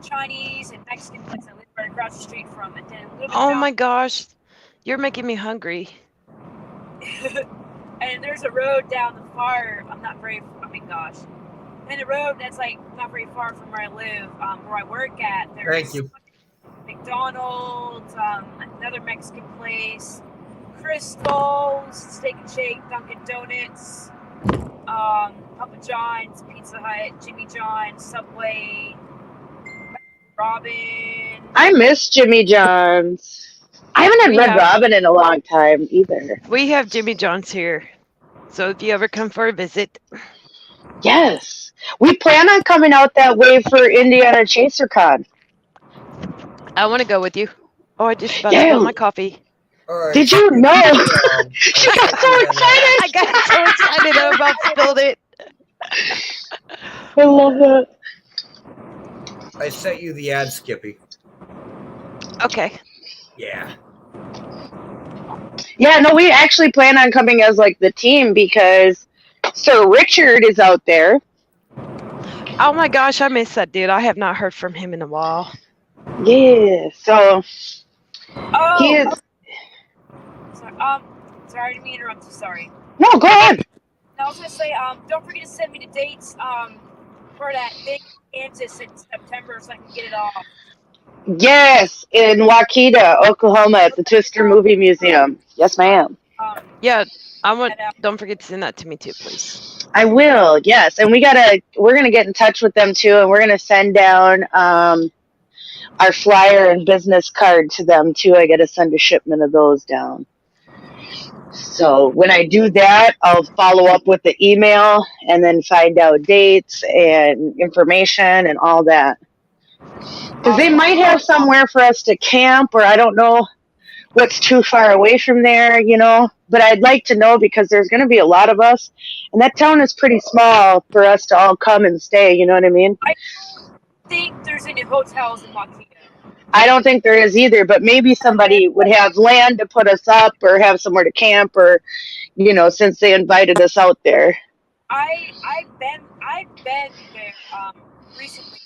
Chinese and Mexican place I live right across the street from. And then a little bit Oh down- my gosh. You're making me hungry. And there's a road down the far. And a road that's like not very far from where I live, where I work at. There's Thank you. McDonald's, another Mexican place, Crystal's, Steak and Shake, Dunkin' Donuts, Papa John's, Pizza Hut, Jimmy John's, Subway, Robin. I miss Jimmy John's. I haven't had We Red have- Robin in a long time either. We have Jimmy John's here. So if you ever come for a visit, Yes. We plan on coming out that way for Indiana ChaserCon. I want to go with you. Oh, I just about Yeah. spilled my coffee. All right. Did you know? She got so I excited. got so excited I about spilled it. I love that. I sent you the ad, Skippy. Okay. Yeah. Yeah, no, we actually plan on coming as like the team because Sir Richard is out there. Oh my gosh, I miss that dude. I have not heard from him in a while. Yeah, so Oh, he is. sorry, sorry, I didn't mean to interrupt you. Sorry. No, go ahead. I was gonna say, don't forget to send me the dates, for that big Kansas in September so I can get it off. Yes, in Waukeeta, Oklahoma, at the Twister Movie Museum. Yes, ma'am. Yeah, I want. Don't forget to send that to me too, please. I will. Yes, and we're gonna get in touch with them too, and we're gonna send down our flyer and business card to them too. I gotta send a shipment of those down. So when I do that, I'll follow up with the email and then find out dates and information and all that. Because they might have somewhere for us to camp, or I don't know what's too far away from there, you know. But I'd like to know because there's going to be a lot of us, and that town is pretty small for us to all come and stay. You know what I mean? I don't think there's any hotels in Waukeeta. I don't think there is either, but maybe somebody would have land to put us up or have somewhere to camp, or you know, since they invited us out there. I've been there recently.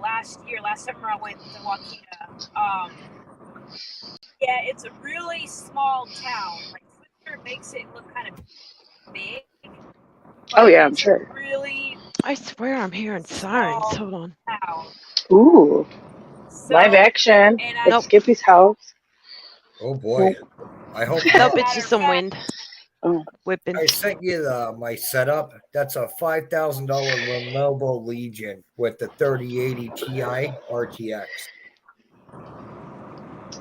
Last summer I went to Waukeeta. Yeah, it's a really small town. Like Twitter makes it look kind of big. Oh yeah, I'm it's sure. a really I swear I'm hearing sirens. Hold on. town. Ooh, So, live action and at Nope. Skippy's house. Oh boy. I hope Nope, not. it's just some wind Oh. whipping. I sent you my setup. That's a $5,000 Lenovo Legion with the 3080 Ti RTX.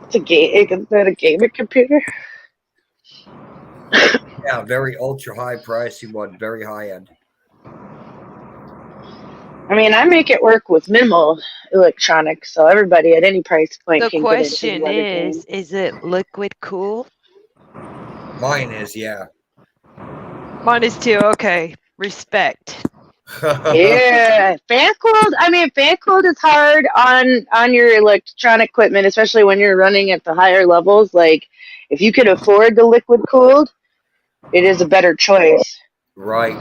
It's a game. Is that a gaming computer? Yeah, very ultra high pricey one, very high end. I mean, I make it work with minimal electronics, so everybody at any price point The can get into the question weather game. is it liquid cool? Mine is, yeah. Mine is too. Okay. Respect. Yeah, fan cooled. I mean, fan cooled is hard on your electronic equipment, especially when you're running at the higher levels. Like, if you can afford the liquid cooled, it is a better choice. Right.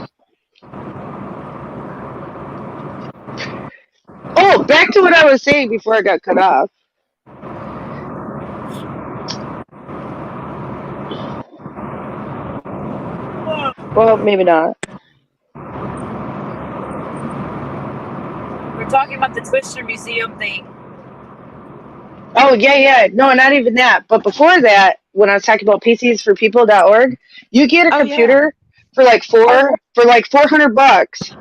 Oh, back to what I was saying before I got cut off. Well, maybe not. We're talking about the Twister Museum thing. Oh, yeah. No, not even that. But before that, when I was talking about PCsforpeople.org, you get a Oh, yeah. computer for like $400,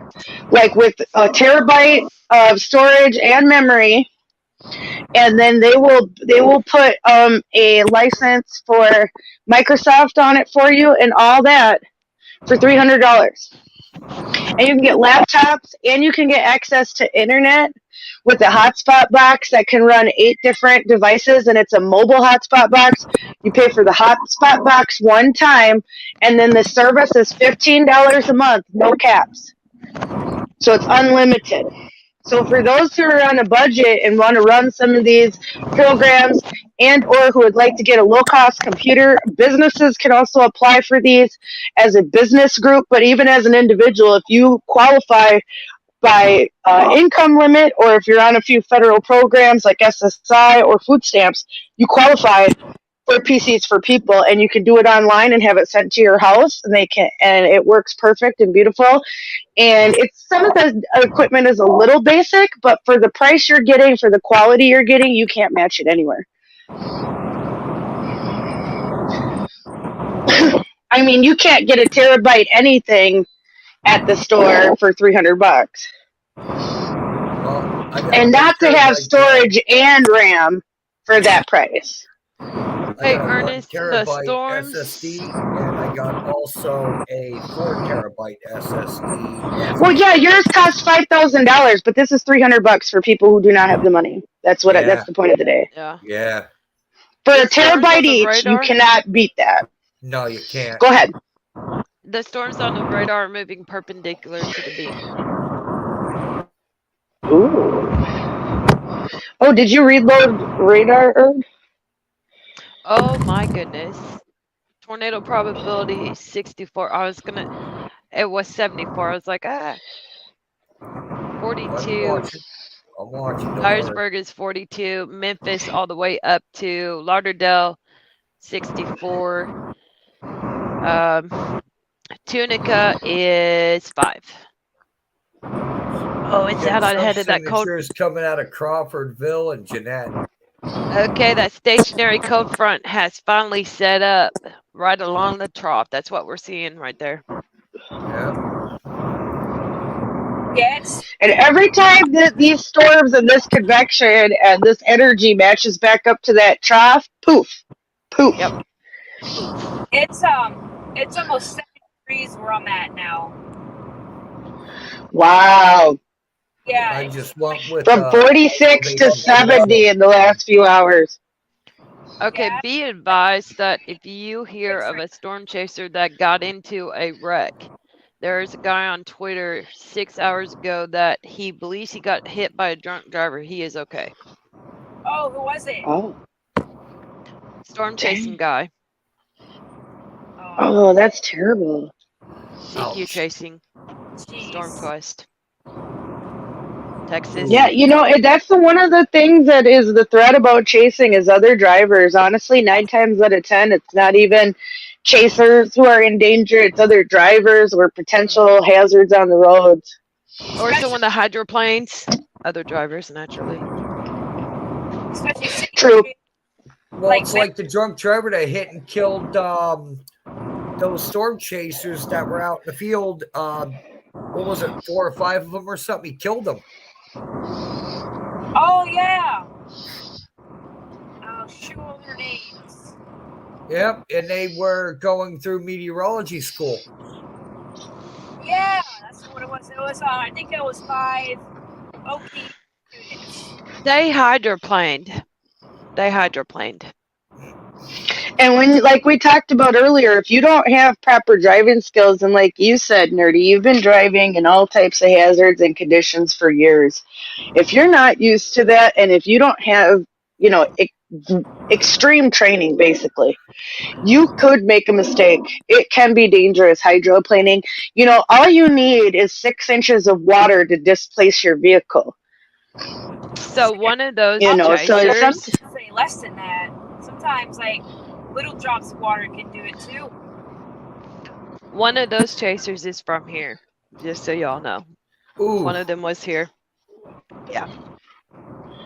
like with a terabyte of storage and memory, and then they will put a license for Microsoft on it for you and all that for $300. And you can get laptops and you can get access to internet with a hotspot box that can run 8 different devices, and it's a mobile hotspot box. You pay for the hotspot box one time, and then the service is $15 a month, no caps. So it's unlimited. So for those who are on a budget and want to run some of these programs and or who would like to get a low-cost computer, businesses can also apply for these as a business group, but even as an individual, if you qualify by income limit, or if you're on a few federal programs like SSI or food stamps, you qualify for PCs for People, and you can do it online and have it sent to your house, and it works perfect and beautiful. And it's some of the equipment is a little basic, but for the price you're getting, for the quality you're getting, you can't match it anywhere. I mean, you can't get a terabyte anything at the store for $300. And not to have storage and RAM for that price. Hey, I got a Ernest, 1 the terabyte storms. SSD, and I got also a 4 terabyte SSD. Well, yeah, yours costs $5,000, but this is $300 for people who do not have the money. That's what. That's the point of the day. Yeah. Yeah. For The a storms on terabyte the each, radar? you cannot beat that. No, you can't. Go ahead. The storms on the radar are moving perpendicular to the beam. Ooh. Oh, did you reload radar, Herb? Oh my goodness. Tornado probability 64. It was 74. I was like, 42. I'm watching. Dyersburg is 42. Memphis all the way up to Lauderdale, 64. Tunica is 5. Oh, it's out ahead of that cold. Signatures coming out of Crawfordville and Jeanette. Okay, that stationary cold front has finally set up right along the trough. That's what we're seeing right there. Yeah. Yes. And every time that these storms and this convection and this energy matches back up to that trough, poof, poof. Yep. It's almost 70 degrees where I'm at now. Wow. Yeah. I just went with From 46 to 70 in the last few hours. Okay, Yeah. be advised that if you hear of a storm chaser that got into a wreck, there's a guy on Twitter 6 hours ago that he believes he got hit by a drunk driver. He is okay. Oh, who was it? Oh. Storm chasing guy. Oh, that's terrible. CQ chasing. Storm Quest. Texas. Yeah, you know, that's one of the things that is the threat about chasing is other drivers. Honestly, 9 times out of 10, it's not even chasers who are in danger. It's other drivers or potential hazards on the roads. Or so when the hydroplanes, other drivers naturally. Especially True. Well, it's like the drunk driver that hit and killed those storm chasers that were out in the field. What was it, 4 or 5 of them or something? He killed them. Oh, yeah. I'll shoot all their names. Yep, and they were going through meteorology school. Yeah, that's what it was. It was, I think it was 5 OP units. They hydroplaned. And when, like we talked about earlier, if you don't have proper driving skills, and like you said, Nerdy, you've been driving in all types of hazards and conditions for years. If you're not used to that, and if you don't have, extreme training, basically, you could make a mistake. It can be dangerous hydroplaning. All you need is 6 inches of water to displace your vehicle. So one of those So it's chasers, Say less than that. Sometimes, like, little drops of water can do it too. one of those chasers is from here. Just so y'all know, Ooh, one of them was here.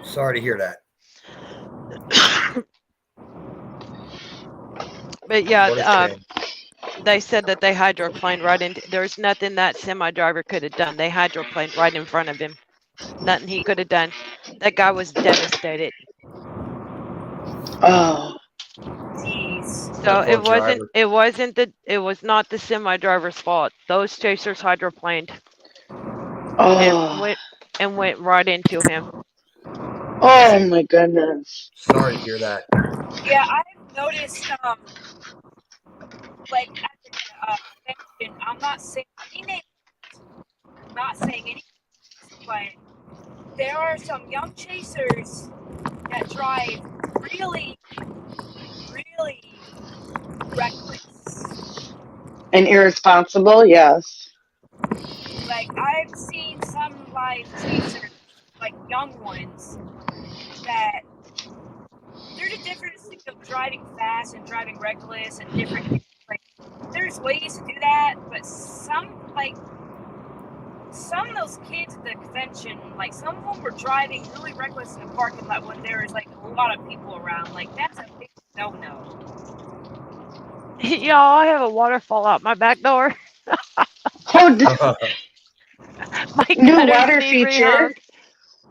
sorry to hear that. But What a yeah, shame. they said that they hydroplaned right into. There's nothing that semi driver could have done. They hydroplaned right in front of him. Nothing he could have done. That guy was devastated. Oh, Jeez. So Poor driver. it was not the semi driver's fault. Those chasers hydroplaned oh, and went right into him. oh my goodness. Sorry to hear that. Yeah, I've noticed, like, at the convention, I'm not saying any names, not saying any names, but there are some young chasers that drive really, really reckless. And irresponsible, yes. Like, I've seen some live chasers, like young ones, that there's a difference between driving fast and driving reckless and different. Like, there's ways to do that, but some of those kids at the convention, like, some of them were driving really reckless in the parking lot when there was like a lot of people around. Like, that's a big no-no. Y'all, I have a waterfall out my back door. Oh, My new gutters water need feature. rehung.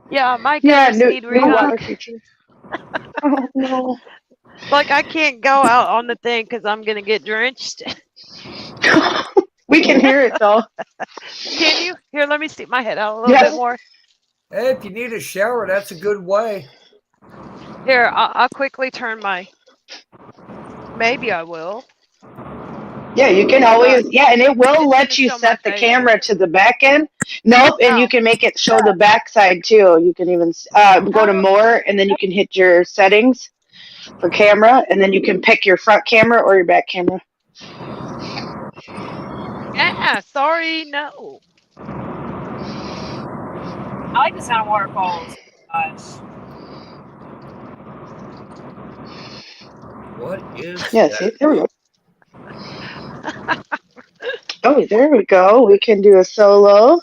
Yeah, my Yeah, gutters new need rehung. water feature. Oh, no. Like, I can't go out on the thing because I'm gonna get drenched. We can hear it, though. Can you? Here, let me stick my head out a little Yes. bit more. Hey, if you need a shower, that's a good way. Here, I'll quickly turn my. Maybe I will. Yeah, you can always, and it will It's let gonna you show my set the face. camera to the back end. Nope, and you Oh. can make it show the back side too. You can even go to Oh. more, and then you can hit your settings for camera, and then you can pick your front camera or your back camera. Yeah, sorry, no. I like the sound of waterfalls. Gosh. What is Yeah, that? see, there we go. Oh, there we go. We can do a solo,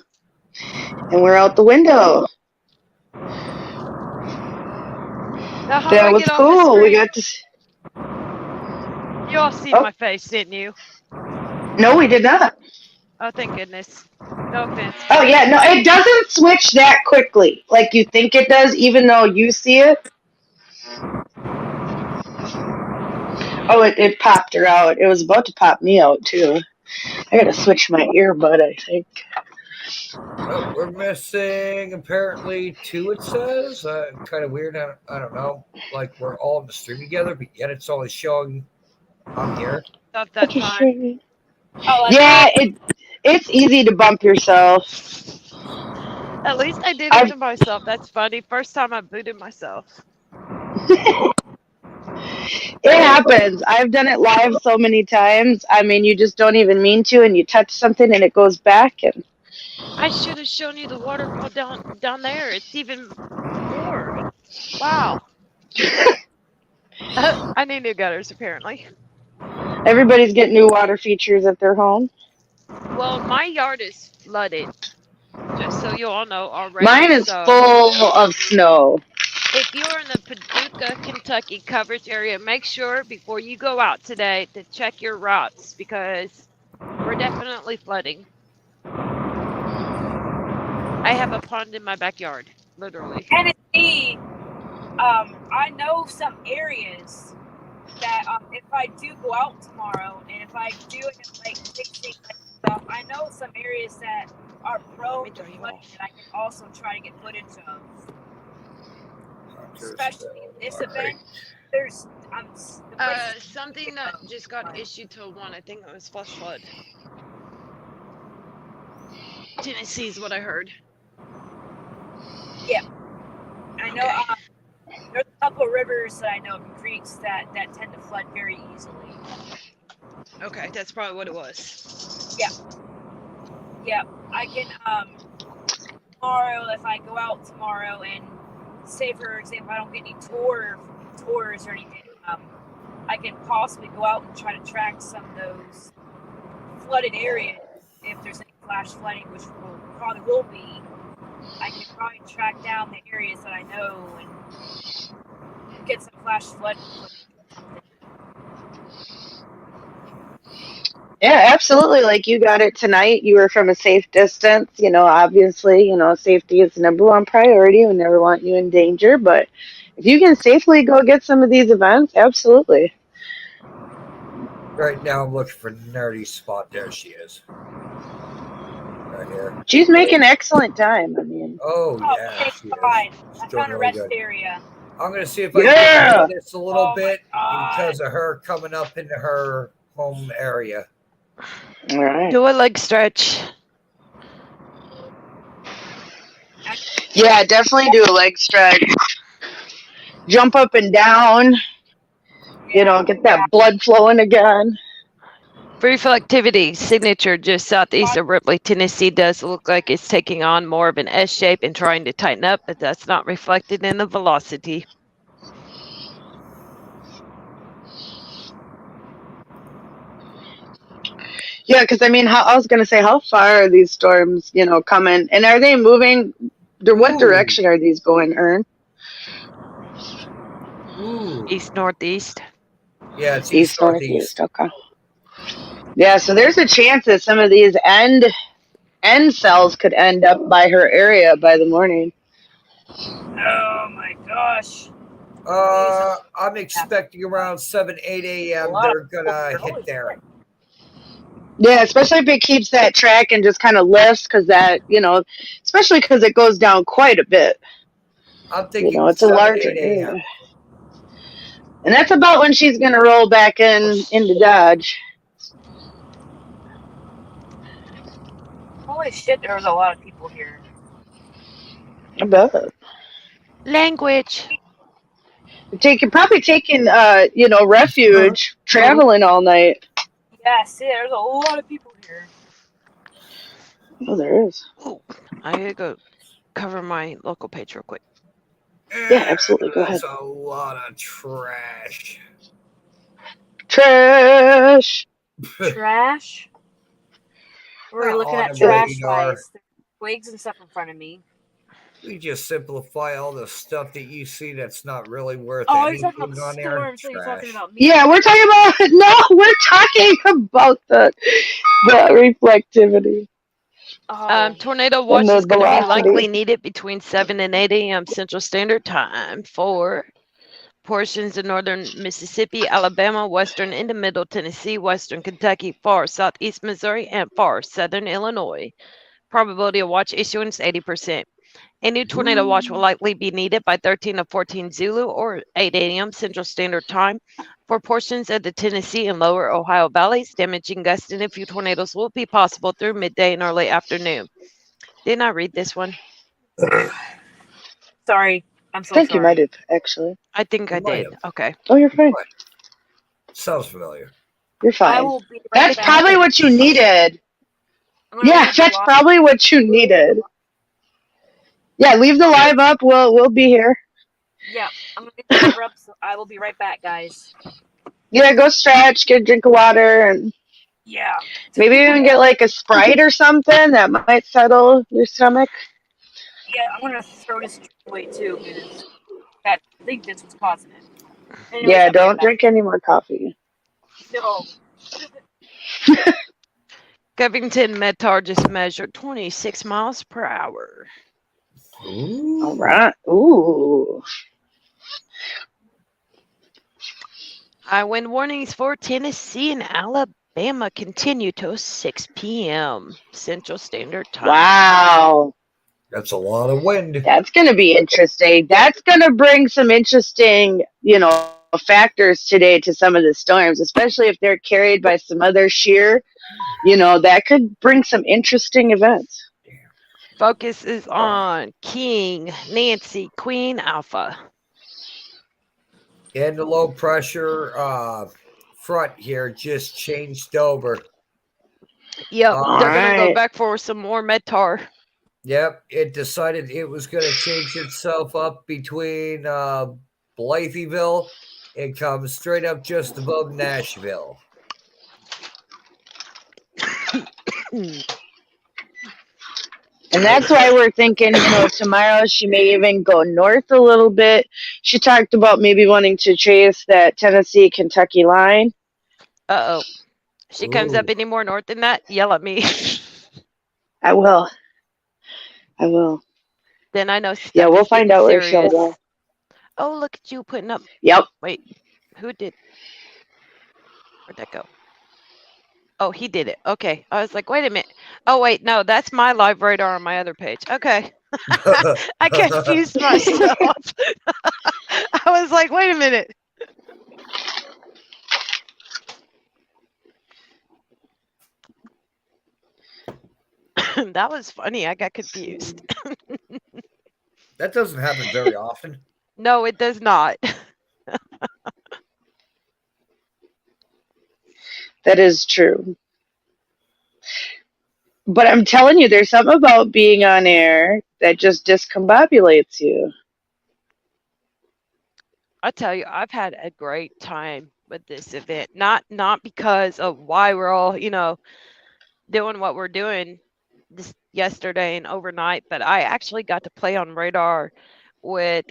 and we're out the window. Now, how do I That was get off the cool. We screen? got to. You all see Oh. my face, didn't you? No, we did not. Oh, thank goodness. No offense. Oh yeah, no, it doesn't switch that quickly like you think it does, even though you see it. Oh, it popped her out. It was about to pop me out too. I gotta switch my earbud, I think. Oh, we're missing apparently 2, it says. Kind of weird. I don't know. Like, we're all in the stream together, but yet it's only showing I'm here. Stuff that time. Oh, that's Yeah, it's easy to bump yourself. At least I did it to myself. That's funny. First time I booted myself. It happens. I've done it live so many times. I mean, you just don't even mean to, and you touch something and it goes back. And I should have shown you the waterfall down there. It's even more. Wow. I need new gutters, apparently. everybody's getting new water features at their home. Well, my yard is flooded. Just so you all know already. Mine is full of snow. If you're in the Paducah, Kentucky coverage area, make sure before you go out today to check your routes because we're definitely flooding. I have a pond in my backyard, literally. Tennessee, I know some areas that if I do go out tomorrow and if I do like fixing stuff, I know some areas that are Let prone me to turn you flooding off. that I can also try to get footage of. Huntersville, Especially in this all right. event, there's the place is Something that just got issued to one. I think it was flash flood. Tennessee is what I heard. I know there's a couple of rivers that I know of and creeks that tend to flood very easily. Okay, that's probably what it was. Yeah, I can tomorrow if I go out tomorrow and say for example I don't get any tours or anything, I can possibly go out and try to track some of those flooded areas if there's any flash flooding, which probably will be. I can probably track down the areas that I know and get some flash flood footage or something. Yeah, absolutely. Like you got it tonight. You were from a safe distance. You know, obviously, you know, safety is the number one priority. We never want you in danger. But if you can safely go get some of these events, absolutely. Right now, I'm looking for Nerdy's spot. There she is. Right here. She's making excellent time. I mean, Oh, Oh, yeah. thank She God. is. I She's doing found a really rest good. area. I'm going to see if I Yeah. can get this a little Oh, my bit God. because of her coming up into her home area. all right. Do a leg stretch. Yeah, definitely do a leg stretch. Jump up and down. You know, get that blood flowing again. Brief activity signature just southeast of Ripley, Tennessee does look like it's taking on more of an S shape and trying to tighten up, but that's not reflected in the velocity. Yeah, because I mean, I was gonna say, how far are these storms, you know, coming, and are they moving? What Ooh. direction are these going, Ern? Ooh. East northeast. Yeah, it's East northeast. northeast. Okay. Yeah, so there's a chance that some of these end cells could end up by her area by the morning. Oh my gosh. I'm expecting around 7, 8 a.m. They're going to hit there. Yeah, especially if it keeps that track and just kind of lifts, because that, you know, especially because it goes down quite a bit. I'm thinking You know, it's a 7, larger 8 area. a.m. And that's about when she's going to roll back into Dodge. Holy shit, there was a lot of people here. I bet. Language. Probably taking, you know, refuge, traveling all night. Yeah, see, there's a lot of people here. Oh, there is. Ooh, I gotta go cover my local page real quick. Yeah, absolutely. Go ahead. There's a lot of trash. Trash. Trash? We're Not looking on at the trash radar. wise. There's twigs and stuff in front of me. We just simplify all the stuff that you see that's not really worth Oh, you're anything talking about the on there. storm, so you're talking Trash. about me. Yeah, we're talking about we're talking about the reflectivity. Oh, Tornado watch the is going to be velocity. likely needed between 7 and 8 a.m. Central Standard Time for portions of northern Mississippi, Alabama, western into middle Tennessee, western Kentucky, far southeast Missouri, and far southern Illinois. Probability of watch issuance 80%. A new tornado watch will likely be needed by 13 to 14 Zulu or 8 a.m. Central Standard Time for portions of the Tennessee and lower Ohio valleys. Damaging gusts and a few tornadoes will be possible through midday and early afternoon. Didn't I read this one? sorry. I'm so I think sorry. you might have, actually. I think I You might did. have. Okay. Oh, you're fine. Sounds familiar. You're I fine. will be right That's back. probably what you needed. I'm gonna Yeah, leave the that's live- probably what you needed. Yeah, leave the live up. We'll be here. Yeah, I'm gonna leave the cover up, so I will be right back, guys. Yeah, go stretch, get a drink of water, and Yeah. maybe even get like a Sprite or something that might settle your stomach. Yeah, I'm gonna throw this away too, because I think this was causing it. Anyways, Yeah, I'll be right don't back. drink any more coffee. No. Covington Metar just measured 26 miles per hour. All right. Ooh. High wind warnings for Tennessee and Alabama. Bama continue till 6 p.m. Central Standard Time. Wow. That's a lot of wind. That's going to be interesting. That's going to bring some interesting, factors today to some of the storms, especially if they're carried by some other shear. That could bring some interesting events. Focus is on King, Nancy, Queen, Alpha. And the low pressure front here just changed over. Yep, All they're going to go right. back for some more Metar. Yep, it decided it was going to change itself up between Blytheville and come straight up just above Nashville. And that's why we're thinking, tomorrow she may even go north a little bit. She talked about maybe wanting to chase that Tennessee-Kentucky line. Uh-oh. She comes up Ooh. any more north than that, yell at me. I will. Then I know Yeah, we'll Steffi's find getting out where she'll serious. go. Oh, look at you putting up. Yep. Wait, who did? Where'd that go? Oh, he did it. Okay. I was like, wait a minute. Oh, wait. No, that's my live radar on my other page. Okay. I confused myself. I was like, wait a minute. That was funny. I got confused. That doesn't happen very often. No, it does not. That is true. But I'm telling you, there's something about being on air that just discombobulates you. I tell you, I've had a great time with this event. Not because of why we're all, doing what we're doing this yesterday and overnight, but I actually got to play on radar with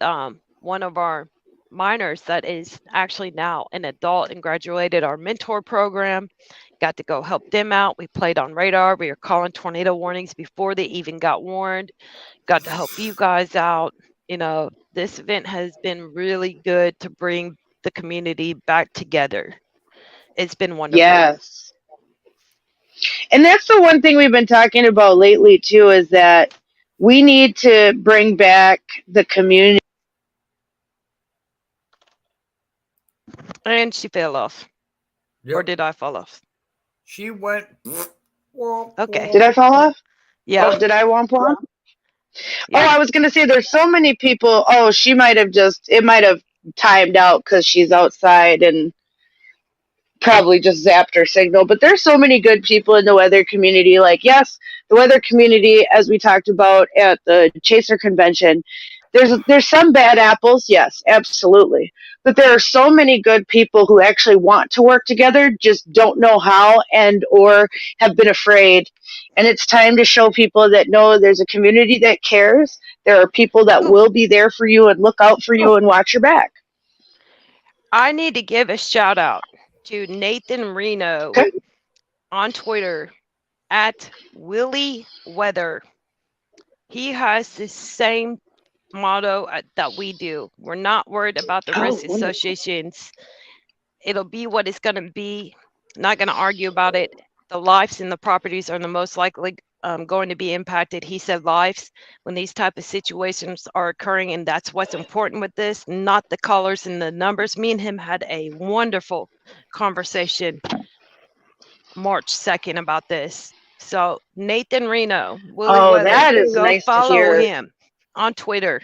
one of our minors that is actually now an adult and graduated our mentor program. Got to go help them out. We played on radar. We were calling tornado warnings before they even got warned. Got to help you guys out. This event has been really good to bring the community back together. It's been wonderful. Yes. And that's the one thing we've been talking about lately, too, is that we need to bring back the community. And she fell off. Yep. Or did I fall off? She went. Okay. Did I fall off? Yeah. Oh, did I womp womp? Yeah. Oh, I was going to say there's so many people. Oh, it might have timed out because she's outside and probably just zapped her signal. But there's so many good people in the weather community. Like, yes, the weather community, as we talked about at the Chaser convention, there's some bad apples. Yes, absolutely. But there are so many good people who actually want to work together, just don't know how and or have been afraid. And it's time to show people that no, there's a community that cares. There are people that will be there for you and look out for you and watch your back. I need to give a shout out to Nathan Reno Okay. on Twitter at Willie Weather. He has the same motto that we do. We're not worried about the risk wonderful. associations. It'll be what it's going to be. Not going to argue about it. The lives and the properties are the most likely going to be impacted. He said lives when these type of situations are occurring, and that's what's important with this, not the colors and the numbers. Me and him had a wonderful conversation March 2nd about this. So Nathan Reno, Willie Weather, that is go nice to follow hear. him on Twitter.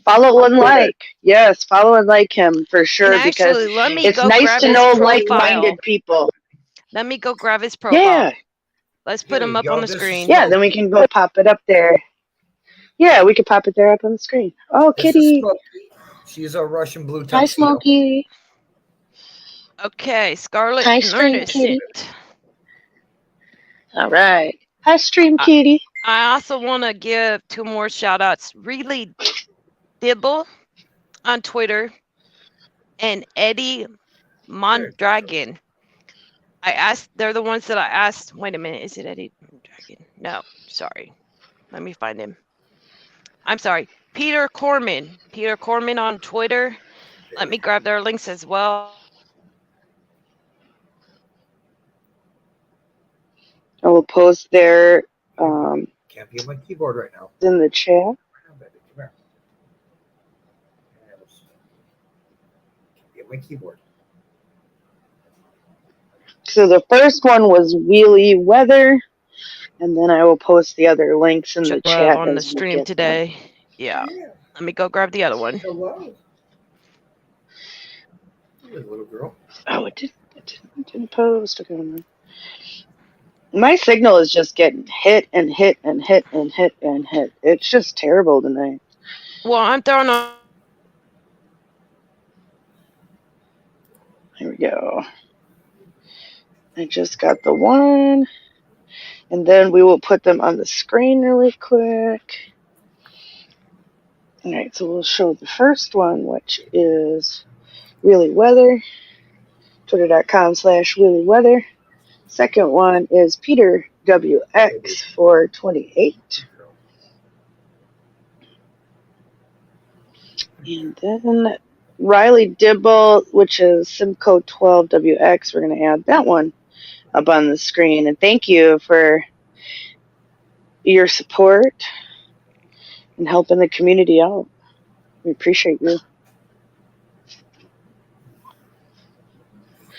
Follow and like. Yes, follow and like him for sure, And because actually, let me it's go nice grab to his know profile. like-minded people. Let me go grab his profile. Yeah. Let's put Here him you up go. on the This is screen. Yeah, then we can go pop it up there. Yeah, we could pop it there up on the screen. Oh, This is kitty. Smokey. She's a Russian blue tuxedo. Hi, Smokey. Okay, Scarlett Hi, and Stream Ernest. Kitty. All right. Hi, Stream I- Kitty. I also want to give 2 more shout outs. Really Dibble on Twitter and Eddie Mondragon. They're the ones that I asked. Wait a minute, is it Eddie Mondragon? No, sorry. Let me find him. I'm sorry. Peter Corman. Peter Corman on Twitter. Let me grab their links as well. will post their Can't be on my keyboard right now. in the chat. Come here. Can't be on my keyboard. So the first one was wheelie weather, and then I will post the other links in the Should chat on the as we stream get them. today. Yeah. Let me go grab the other one. Hello. Hey, little girl. Oh, it didn't post. Okay. My signal is just getting hit and hit and hit and hit and hit. It's just terrible tonight. Well, I'm throwing on. Here we go. I just got the one, and then we will put them on the screen really quick. All right, so we'll show the first one, which is Wheelie Weather, twitter.com/Wheelie Weather. Second one is Peter WX428. And then Riley Dibble, which is Simcoe 12WX. We're going to add that one up on the screen. And thank you for your support and helping the community out. We appreciate you.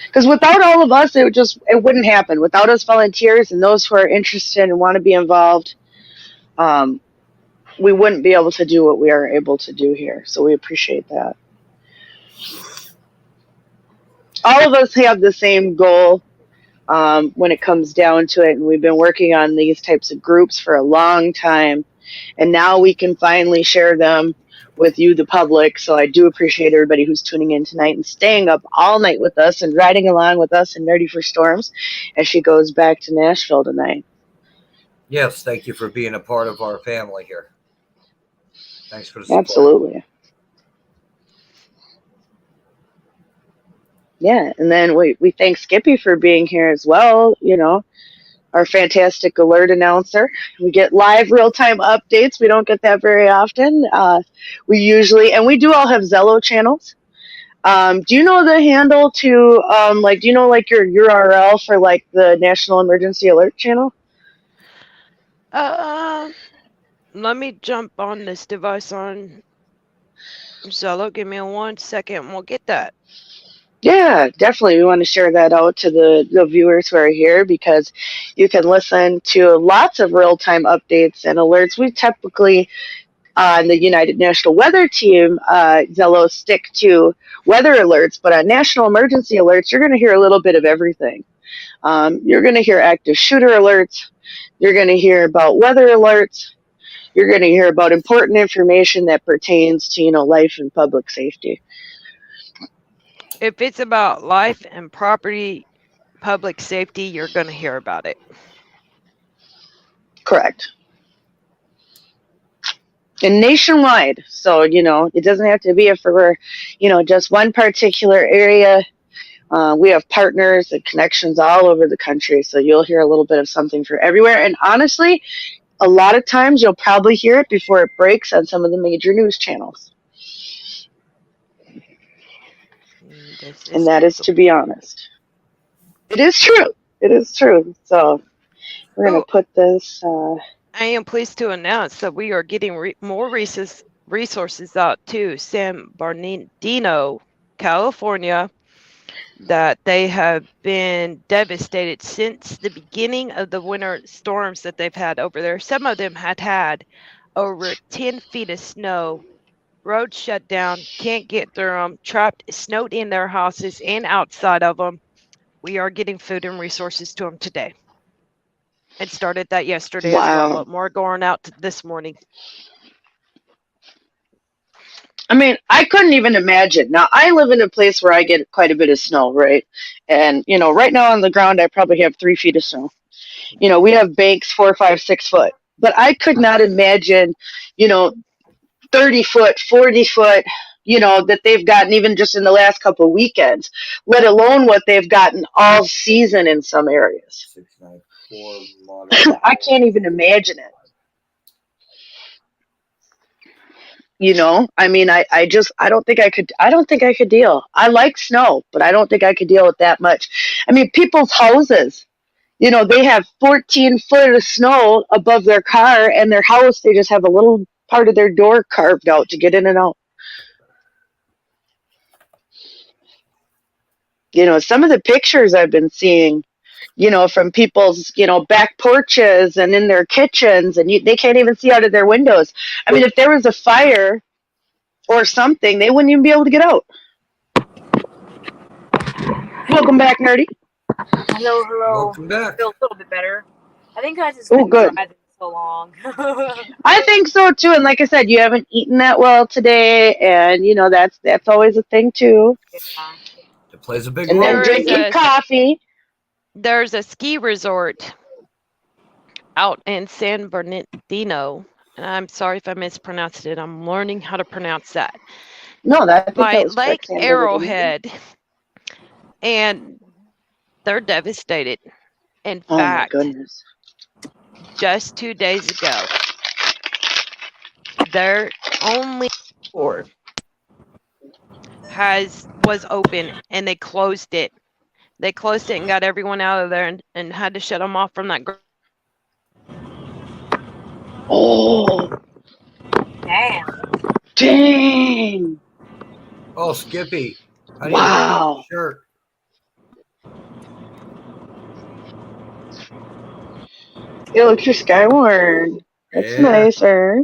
Because without all of us, it wouldn't happen. Without us volunteers and those who are interested and want to be involved, we wouldn't be able to do what we are able to do here. So we appreciate that. All of us have the same goal when it comes down to it. And we've been working on these types of groups for a long time. And now we can finally share them with you, the public. So I do appreciate everybody who's tuning in tonight and staying up all night with us and riding along with us in Nerdy for Storms as she goes back to Nashville tonight. Yes, thank you for being a part of our family here. Thanks for the support. Absolutely. Yeah, and then we thank Skippy for being here as well, you know, our fantastic alert announcer. We get live real-time updates. We don't get that very often. We do all have Zello channels. Do you know the handle to, do you know, your URL for, the National Emergency Alert channel? Let me jump on this device on Zello. Give me 1 second and we'll get that. Yeah, definitely. We want to share that out to the viewers who are here because you can listen to lots of real-time updates and alerts. We typically, on the United National Weather Team, Zello stick to weather alerts, but on national emergency alerts, you're going to hear a little bit of everything. You're going to hear active shooter alerts. You're going to hear about weather alerts. You're going to hear about important information that pertains to, life and public safety. If it's about life and property, public safety, you're going to hear about it. Correct. And nationwide. So, it doesn't have to be for, just one particular area. We have partners and connections all over the country. So you'll hear a little bit of something for everywhere. And honestly, a lot of times you'll probably hear it before it breaks on some of the major news channels. And that is to be honest. It is true. It is true. So we're going to put this. I am pleased to announce that we are getting more resources out to San Bernardino, California, that they have been devastated since the beginning of the winter storms that they've had over there. Some of them had over 10 feet of snow. Roads shut down, can't get through them, trapped, snowed in their houses and outside of them. We are getting food and resources to them today. It started that yesterday as well, but more going out this morning. I mean, I couldn't even imagine. Now, I live in a place where I get quite a bit of snow, right? And, right now on the ground, I probably have 3 feet of snow. We have banks 4, 5, 6 foot. But I could not imagine, 30 foot, 40 foot, that they've gotten even just in the last couple of weekends, let alone what they've gotten all season in some areas. 694 I can't even imagine it. I mean, I don't think I could deal. I like snow, but I don't think I could deal with that much. I mean, people's houses, You know, they have 14 foot of snow above their car, and their house, they just have a little part of their door carved out to get in and out. You know, some of the pictures I've been seeing, you know, from people's, you know, back porches and in their kitchens, and they can't even see out of their windows. I mean, if there was a fire or something, they wouldn't even be able to get out. Welcome back, Nerdy. Hello, hello. Welcome back. Feel a little bit better. I think I just Oh, been good. driving so long. I think so too. And like I said, you haven't eaten that well today, and you know that's always a thing too. Yeah. It plays a big And role. then There is drinking a coffee. there's a ski resort out in San Bernardino, and I'm sorry if I mispronounced it. I'm learning how to pronounce that. No, I think By that was Lake correct, San Bernardino. Arrowhead, and they're devastated. In Oh my fact, goodness. just 2 days ago, their only store was open, and they closed it. They closed it and got everyone out of there, and had to shut them off from that. Oh, Damn. dang! Oh, Skippy. I need Wow. a shirt. It looks your Skywarn. That's Yeah. nicer.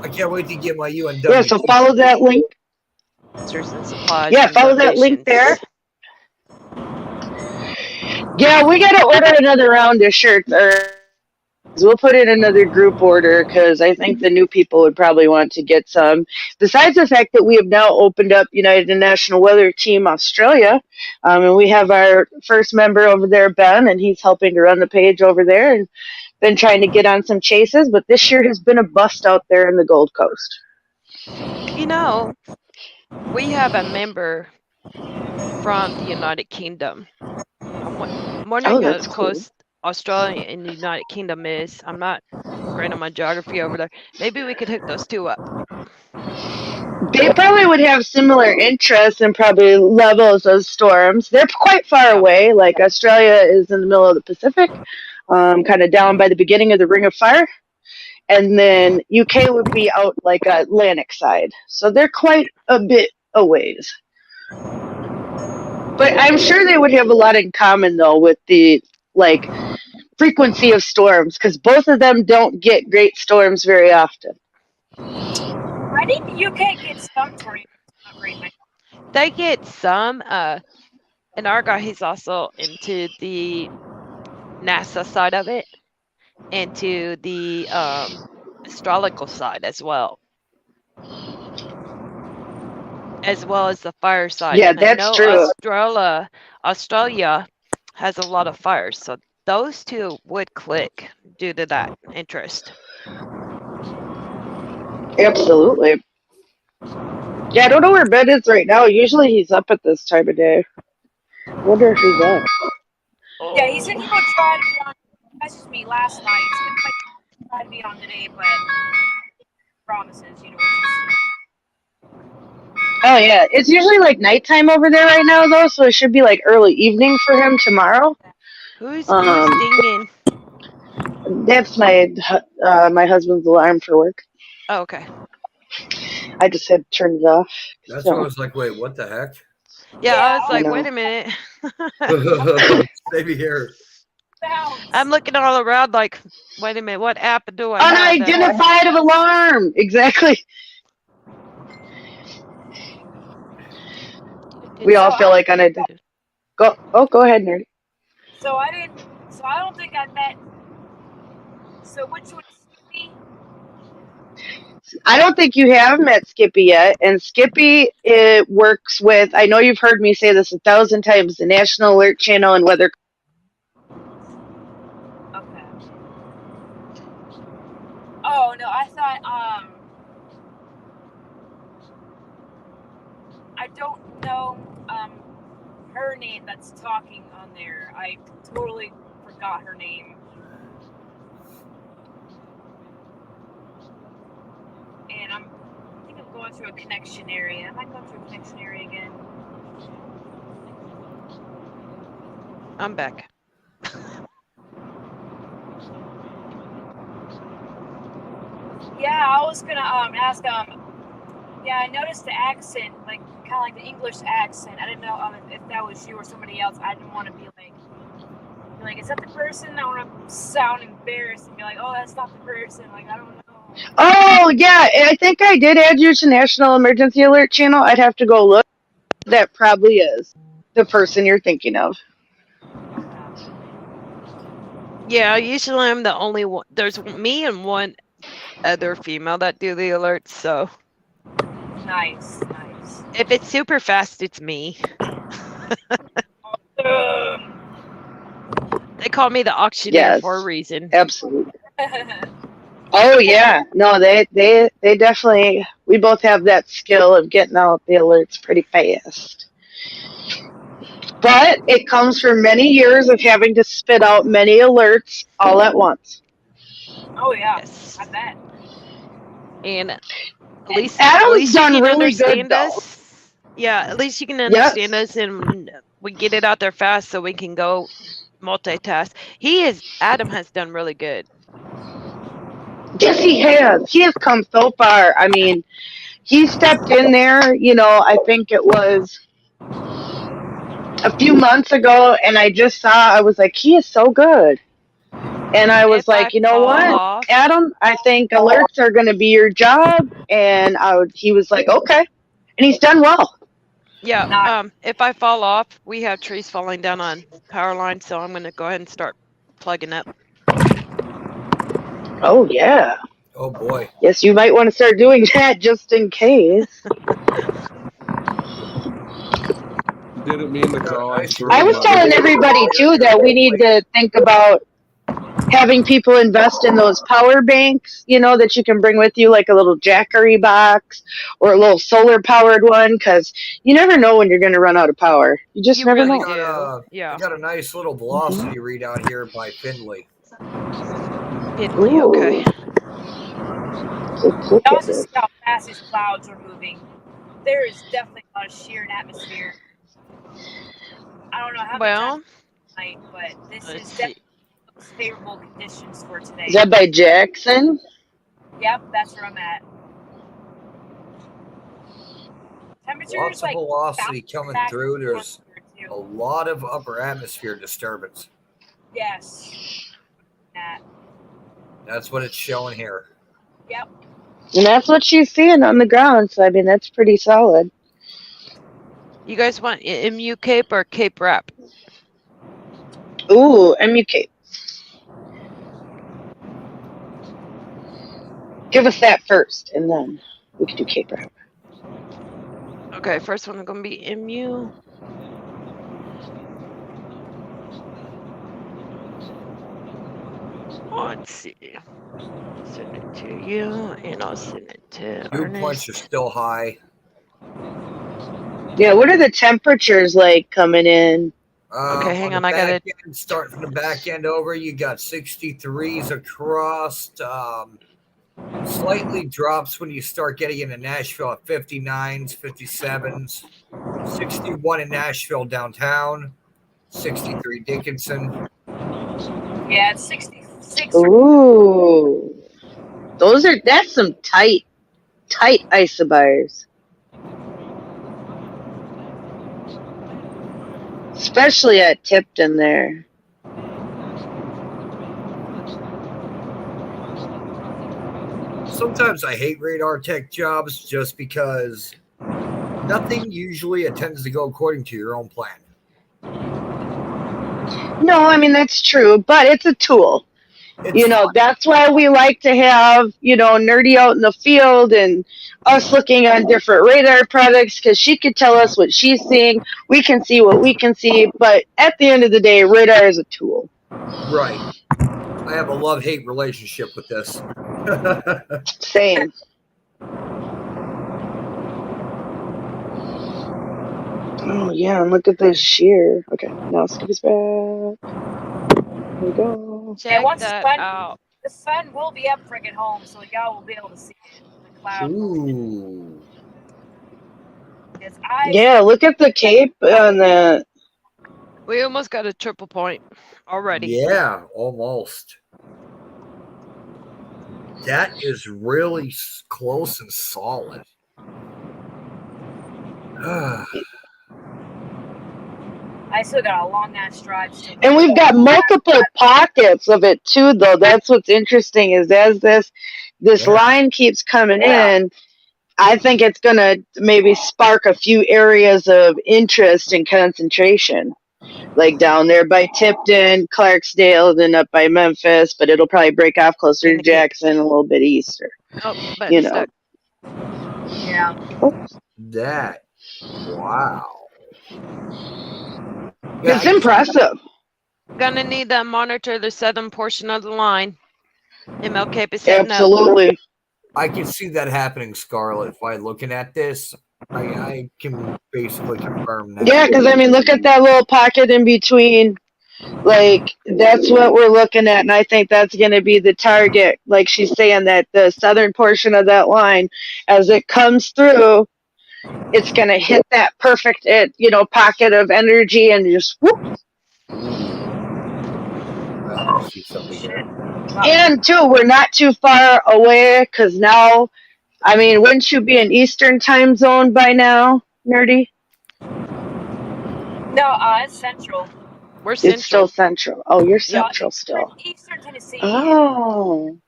I can't wait to get my UNW. Yeah, so follow that link. Monsters and supplies. Yeah, and follow that link donations. there. Yeah, we gotta order another round of shirts, or we'll put in another group order because I think the new people would probably want to get some. Besides the fact that we have now opened up United National Weather Team Australia, and we have our first member over there, Ben, and he's helping to run the page over there and been trying to get on some chases. But this year has been a bust out there in the Gold Coast. You know, we have a member from the United Kingdom. I'm wondering how that's close Australia and the United Kingdom is. I'm not great on my geography over there. Maybe we could hook those two up. They probably would have similar interests and probably levels of storms. They're quite far away. Like Australia is in the middle of the Pacific, kind of down by the beginning of the Ring of Fire. And then UK would be out like Atlantic side. So they're quite a bit a ways. But I'm sure they would have a lot in common though with the like frequency of storms, because both of them don't get great storms very often. I think the UK gets some tornadoes. Not very many. They get some. And our guy, he's also into the NASA side of it, into the astrological side as well as the fire side. Yeah, And that's I know true. Australia has a lot of fires, so those two would click due to that interest. Absolutely. Yeah, I don't know where Ben is right now. Usually he's up at this time of day. I wonder if he's up. Yeah, he said he would try to be on. He messaged me last night. He said he might try to be on today, but promises, you know. Oh yeah, it's usually like nighttime over there right now though, so it should be like early evening for him tomorrow. Who's Um, dinging? That's my husband's alarm for work. Oh, okay. I just had to turn it off. That's So, why I was like, wait, what the heck? Yeah, I was I like, know. wait a minute. Maybe here. I'm looking all around like, wait a minute, what app do I have? that- unidentified alarm. Exactly. We all feel like unidentified. Go ahead, nerd. So I don't think I met. So which one is Skippy? I don't think you have met Skippy yet, and Skippy works with. I know you've heard me say this 1,000 times. The National Alert Channel and Weather. Okay. Oh no, I thought I don't know her name that's talking on there. I totally forgot her name. And I think I'm going through a connection area. I might go through a connection area again. I'm back. Yeah, I was gonna ask yeah, I noticed the accent, like kind of like the English accent. I didn't know if that was you or somebody else. I didn't want to be like, is that the person? I want to sound embarrassed and be like, oh, that's not the person. Like, I don't know. Oh yeah, I think I did add you to National Emergency Alert channel. I'd have to go look. That probably is the person you're thinking of. Yeah, usually I'm the only one. There's me and one other female that do the alerts. So Nice. if it's super fast, it's me. They call me the auctioneer Yes. for a reason. Absolutely. Oh yeah, no, they definitely. We both have that skill of getting out the alerts pretty fast. But it comes from many years of having to spit out many alerts all at once. Oh yeah, Yes. I bet. And at least Adam's you done can really good, understand though. us. Yeah, at least you can Yes. understand us, and we get it out there fast, so we can go multitask. Adam has done really good. Yes, he has. He has come so far. I mean, he stepped in there. You know, I think it was a few months ago, and I just saw. I was like, he is so good. And I was If I like, you know fall what, off, Adam, I think alerts are going to be your job. And he was like, okay. And he's done well. yeah, if I fall off, we have trees falling down on power lines, so I'm going to go ahead and start plugging up. Oh, yeah. Oh boy. Yes, you might want to start doing that just in case. Didn't mean to call. I was telling everybody, too, that we need to think about having people invest in those power banks, you know, that you can bring with you, like a little Jackery box or a little solar powered one, because you never know when you're going to run out of power. You just never really know. do. Yeah. I got a nice little velocity readout here by Findlay. Italy, okay. Look I at also this. see how fast these clouds are moving. There is definitely a lot of sheer in atmosphere. I don't know how many times tonight, but this let's is see. definitely favorable conditions for today. Is that by Jackson? Yep, that's where I'm at. Temperatures Lots of like velocity coming back through. and There's forth here, a too. lot of upper atmosphere disturbance. Yes. That's what it's showing here. Yep. And that's what she's seeing on the ground. So, I mean, that's pretty solid. You guys want MU Cape or Cape Wrap? Ooh, MUK. Give us that first, and then we can do Cape Wrap. Okay, first one is going to be MU. Let's see. Send it to you, and I'll send it to Dew points Ernest. are still high. Yeah, what are the temperatures like coming in? Okay, hang on, the I gotta- back end, starting from the back end over, you got 63s across. Slightly drops when you start getting into Nashville at 59s, 57s. 61 in Nashville downtown. 63 Dickinson. Yeah, it's 66. Ooh, that's some tight isobars. Especially at Tipton there. Sometimes I hate radar tech jobs just because nothing usually tends to go according to your own plan. No, I mean, that's true, but it's a tool. It's fun. That's why we like to have, Nerdy out in the field and us looking on different radar products, because she could tell us what she's seeing. We can see what we can see, but at the end of the day, radar is a tool. Right. I have a love-hate relationship with this. Same. Oh, yeah, and look at this shear. Okay, now Skippy's back. Here we go. Check once that it's done- out. The sun will be up friggin' home, so y'all will be able to see it. The cloud. Ooh. His eyes. Yeah, look at the cape on the. We almost got a triple point already. Yeah, almost. That is really close and solid. I still got a long ass drive. Still And we've got multiple pockets of it too, though. That's what's interesting is as this Yeah. line keeps coming in, I think it's gonna maybe spark a few areas of interest and concentration, like down there by Tipton, Clarksdale, then up by Memphis. But it'll probably break off closer to Jackson, a little bit easter. Oh, but You know. stuck. Yeah. That. Wow. Yeah, It's impressive. Gonna need to monitor the southern portion of the line. MLK is setting up. Absolutely. I can see that happening, Scarlett. By looking at this, I can basically confirm that. Yeah, because I mean, look at that little pocket in between. Like, that's what we're looking at, and I think that's going to be the target. Like she's saying, that the southern portion of that line, as it comes through, it's going to hit that perfect, pocket of energy and just whoop. I see something there. And two, we're not too far away because now, I mean, wouldn't you be in Eastern time zone by now, Nerdy? No, it's Central. We're central. It's still Central. Oh, you're Yeah, Central still. Eastern Tennessee. Oh.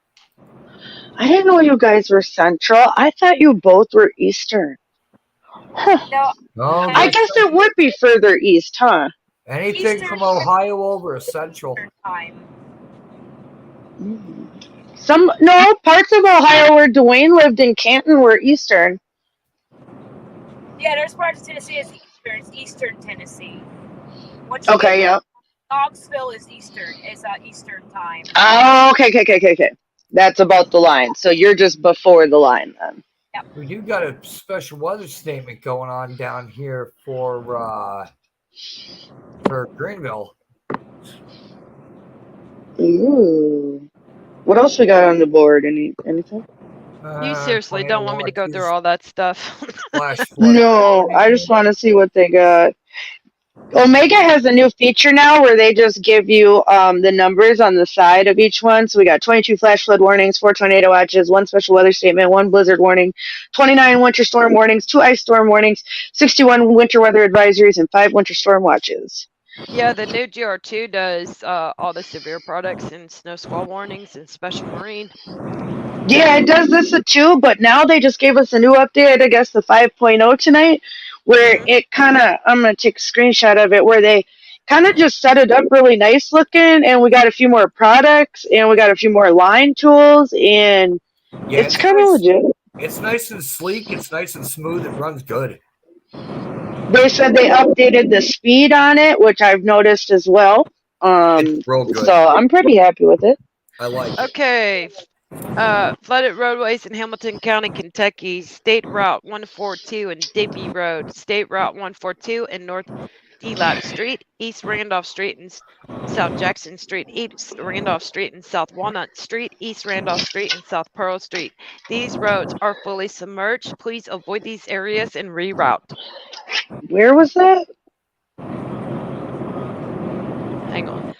I didn't know you guys were Central. I thought you both were Eastern. Huh. No, No, I guess it would be further east, huh? anything Eastern from Ohio over is Central. time. No, parts of Ohio where Dwayne lived in Canton were Eastern. Yeah, there's parts of Tennessee is Eastern. It's Eastern Tennessee. Okay, yeah. Knoxville is Eastern. Is Eastern time. Oh, okay. That's about the line. So you're just before the line then. We do got a special weather statement going on down here for Greenville. Ooh. What else we got on the board? Anything? You seriously don't want me to go through all that stuff? No, I just want to see what they got. Omega has a new feature now where they just give you the numbers on the side of each one. So we got 22 flash flood warnings, 4 tornado watches, 1 special weather statement, 1 blizzard warning, 29 winter storm warnings, 2 ice storm warnings, 61 winter weather advisories, and 5 winter storm watches. Yeah, the new GR2 does all the severe products and snow squall warnings and special marine. Yeah, it does this too, but now they just gave us a new update, I guess the 5.0 tonight, where it kind of, I'm going to take a screenshot of it, where they kind of just set it up really nice looking, and we got a few more products, and we got a few more line tools, and it's kind of legit. It's nice and sleek, it's nice and smooth, it runs good. They said they updated the speed on it, which I've noticed as well. It's real good. So I'm pretty happy with it. I like it. Okay. Flooded roadways in Hamilton County, Kentucky, State Route 142 and Digby Road, State Route 142 and North DeLap Street, East Randolph Street and South Jackson Street, East Randolph Street and South Walnut Street, East Randolph Street and South Pearl Street. These roads are fully submerged. Please avoid these areas and reroute. Where was that? Hang on.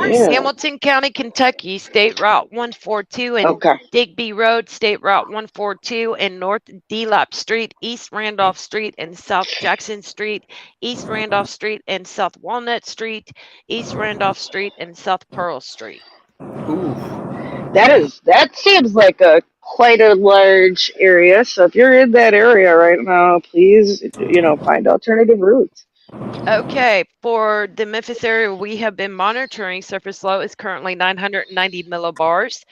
Yeah. Hamilton County, Kentucky, State Route 142 and Digby Road, State Route 142 and North DeLap Street, East Randolph Street and South Jackson Street, East Randolph Street and South Walnut Street, East Randolph Street and South Pearl Street. Ooh. That seems like quite a large area. So if you're in that area right now, please, find alternative routes. Okay, for the Memphis area, we have been monitoring surface low is currently 990 millibars.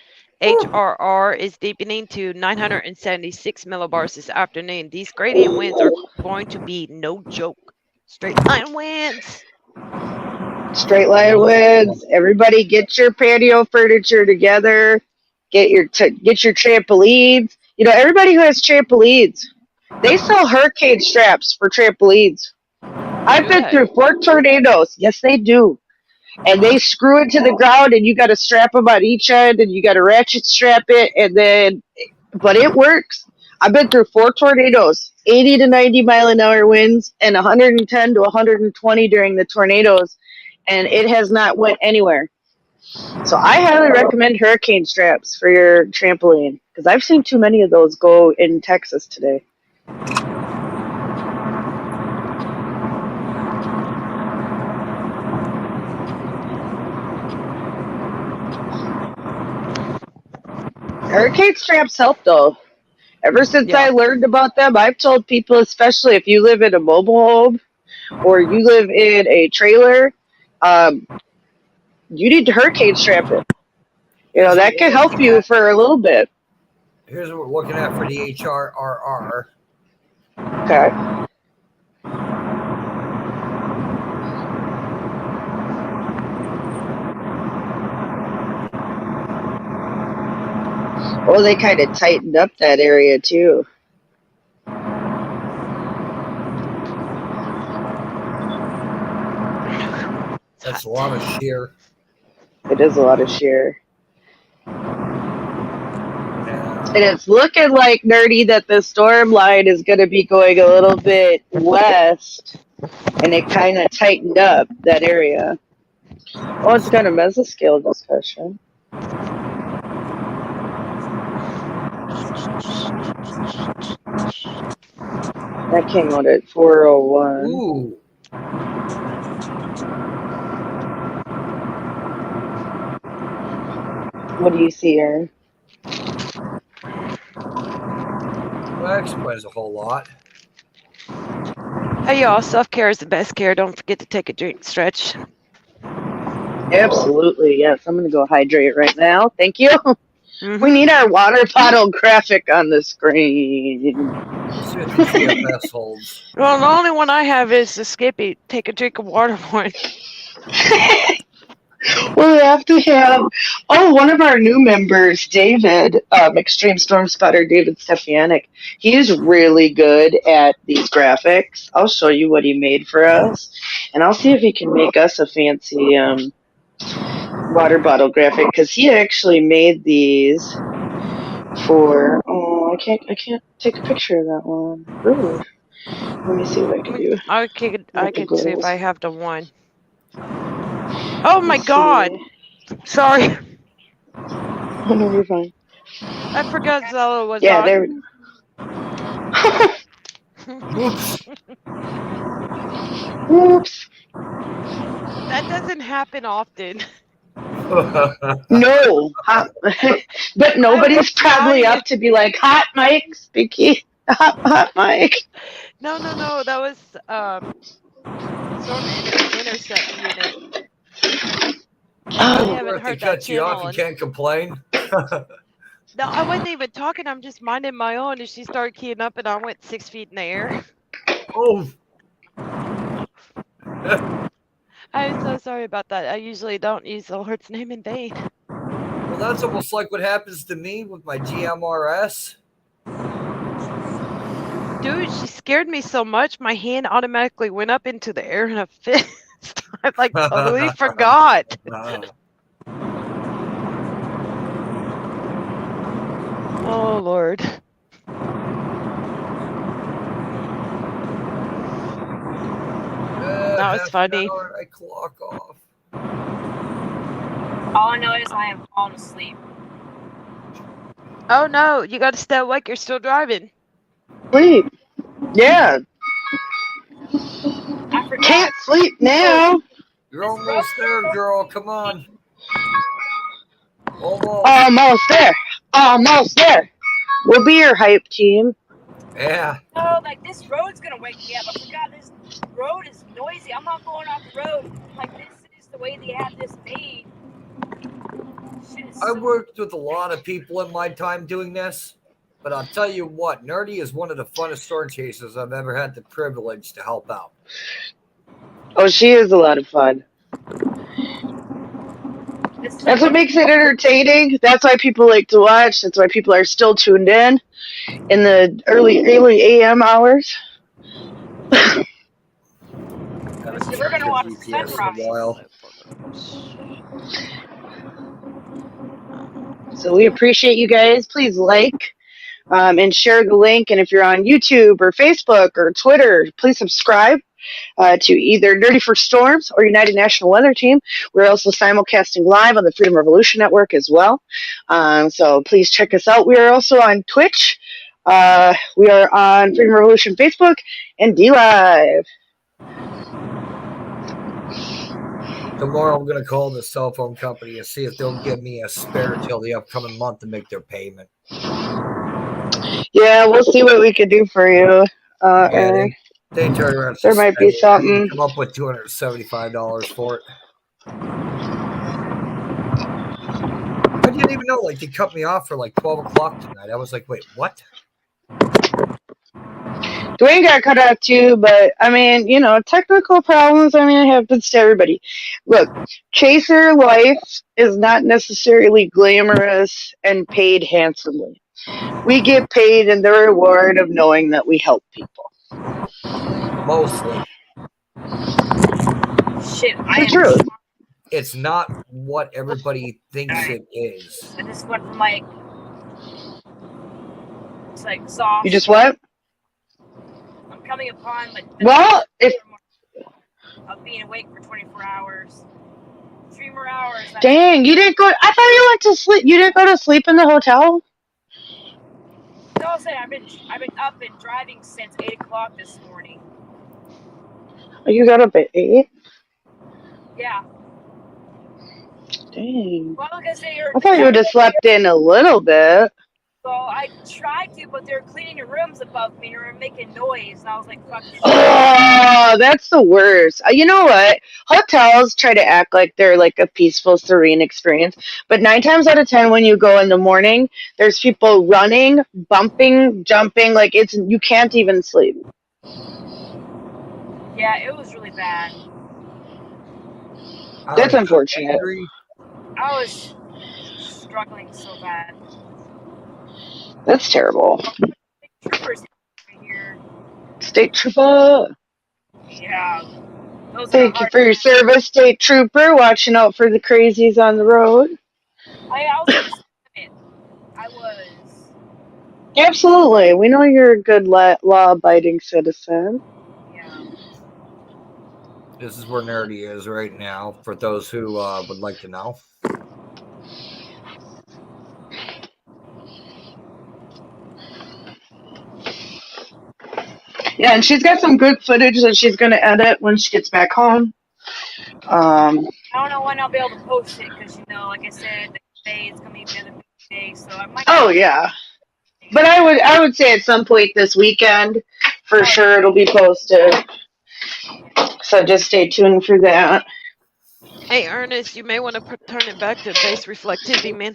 HRR is deepening to 976 millibars this afternoon. These gradient winds are going to be no joke. Straight line winds. Straight line winds. Everybody get your patio furniture together. Get your trampolines. Everybody who has trampolines, they sell hurricane straps for trampolines. I've been through 4 tornadoes. Yes, they do. And they screw it to the ground, and you got to strap them on each end, and you got to ratchet strap it, but it works. I've been through 4 tornadoes, 80 to 90 mile an hour winds, and 110 to 120 during the tornadoes, and it has not went anywhere. So I highly recommend hurricane straps for your trampoline because I've seen too many of those go in Texas today. Hurricane straps help though. Ever since Yeah. I learned about them, I've told people, especially if you live in a mobile home or you live in a trailer, you need to hurricane strap it. You know, that can help you for a little bit. Here's what we're looking at for the HRRR. Okay. Oh, they kind of tightened up that area too. That's a lot of shear. It is a lot of shear. Yeah. And it's looking like, Nerdy, that the storm line is going to be going a little bit west. And it kind of tightened up that area. Oh, it's got a mesoscale discussion. That came out at 4:01. Ooh. What do you see, Aaron? Well, that explains a whole lot. Hey, y'all. Self-care is the best care. Don't forget to take a drink stretch. Absolutely, yes. I'm going to go hydrate right now. Thank you. Mhm. We need our water bottle graphic on the screen. Let's see what the GFS holds. Well, the only one I have is the Skippy. Take a drink of water one. We'll have to have, one of our new members, David, Extreme Storm Spotter David Stefanik. He's really good at these graphics. I'll show you what he made for us, and I'll see if he can make us a fancy water bottle graphic because he actually made these for. Oh, I can't take a picture of that one. Rude. Let me see what I can do. I could the see if goals. I have the one. Oh my Let's God! see. Sorry, Oh no, you're fine. I forgot Zella was Yeah, on. there. Oops. Oops. That doesn't happen often. No, but nobody's probably trying. up to be like hot mic, Speaky, hot mic. No. That was Storm Intercept Unit. Oh, haven't If they heard that cut you off, channel you and- can't complain. No, I wasn't even talking. I'm just minding my own. And she started keying up, and I went 6 feet in the air. Oh. I'm so sorry about that. I usually don't use the Lord's name in vain. Well, that's almost like what happens to me with my GMRS. Dude, she scared me so much, my hand automatically went up into the air in a fist. I like totally forgot. Oh Lord. That was Half an funny. hour, I clock off. All I know is I am falling asleep. Oh no, you gotta stay awake, you're still driving. sleep. Yeah, I forgot. can't sleep now. You're almost there, girl. Come on. Almost. Almost there. Almost there. We'll be your hype team. Yeah. No, like this road's gonna wake me up. I forgot this road is noisy. I'm not going off the road. Like this is the way they have this made. Shit is I so worked with a lot of people in my time doing this, but I'll tell you what, Nerdy is one of the funnest storm chasers I've ever had the privilege to help out. Oh, she is a lot of fun. That's what makes it entertaining. That's why people like to watch. That's why people are still tuned in the early AM hours. Haven't We're checked gonna the watch GPS in a sunrise. while. So we appreciate you guys. Please like, and share the link. And if you're on YouTube or Facebook or Twitter, please subscribe to either Nerdy for Storms or United National Weather Team. We're also simulcasting live on the Freedom Revolution Network as well. So please check us out. We are also on Twitch. We are on Freedom Revolution Facebook and DLive. Tomorrow I'm going to call the cell phone company and see if they'll give me a spare till the upcoming month to make their payment. Yeah, we'll see what we can do for you. Eric. They turn around. There might be something. Come up with $275 for it. I didn't even know. Like, they cut me off for like 12 o'clock tonight. I was like, wait, what? Dwayne got cut out too, but I mean, you know, technical problems, I mean, it happens to everybody. Look, chaser life is not necessarily glamorous and paid handsomely. We get paid in the reward of knowing that we help people. Mostly. Shit, The truth. It's not what everybody thinks it is. I just went from like, it's like soft. You just what? I'm coming upon like. Well, if of being awake for 24 hours. 3 more hours. dang, you didn't go. I thought you went to sleep. You didn't go to sleep in the hotel. So I'll say I've been up and driving since 8 o'clock this morning. Oh, you got up at 8? Yeah. Dang. Well, because I thought you would have slept in a little bit. Well, I tried to, but they're cleaning the rooms above me and they're making noise. And I was like, fuck this. Oh, that's the worst. You know what? Hotels try to act like they're like a peaceful, serene experience. But 9 times out of 10, when you go in the morning, there's people running, bumping, jumping. Like you can't even sleep. Yeah, it was really bad. That's unfortunate. I was struggling so bad. That's terrible. Troopers right here. State Trooper. Yeah. Those Thank you for your service, State Trooper. Watching out for the crazies on the road. I was. I was. Absolutely. We know you're a good law-abiding citizen. Yeah. This is where Nerdy is right now, for those who would like to know. Yeah, and she's got some good footage that she's going to edit when she gets back home. I don't know when I'll be able to post it because, you know, like I said, the day it's going to be another day, so I might. Oh yeah, but I would say at some point this weekend, for sure it'll be posted. So just stay tuned for that. Hey, Ernest, you may want to turn it back to base reflectivity, man.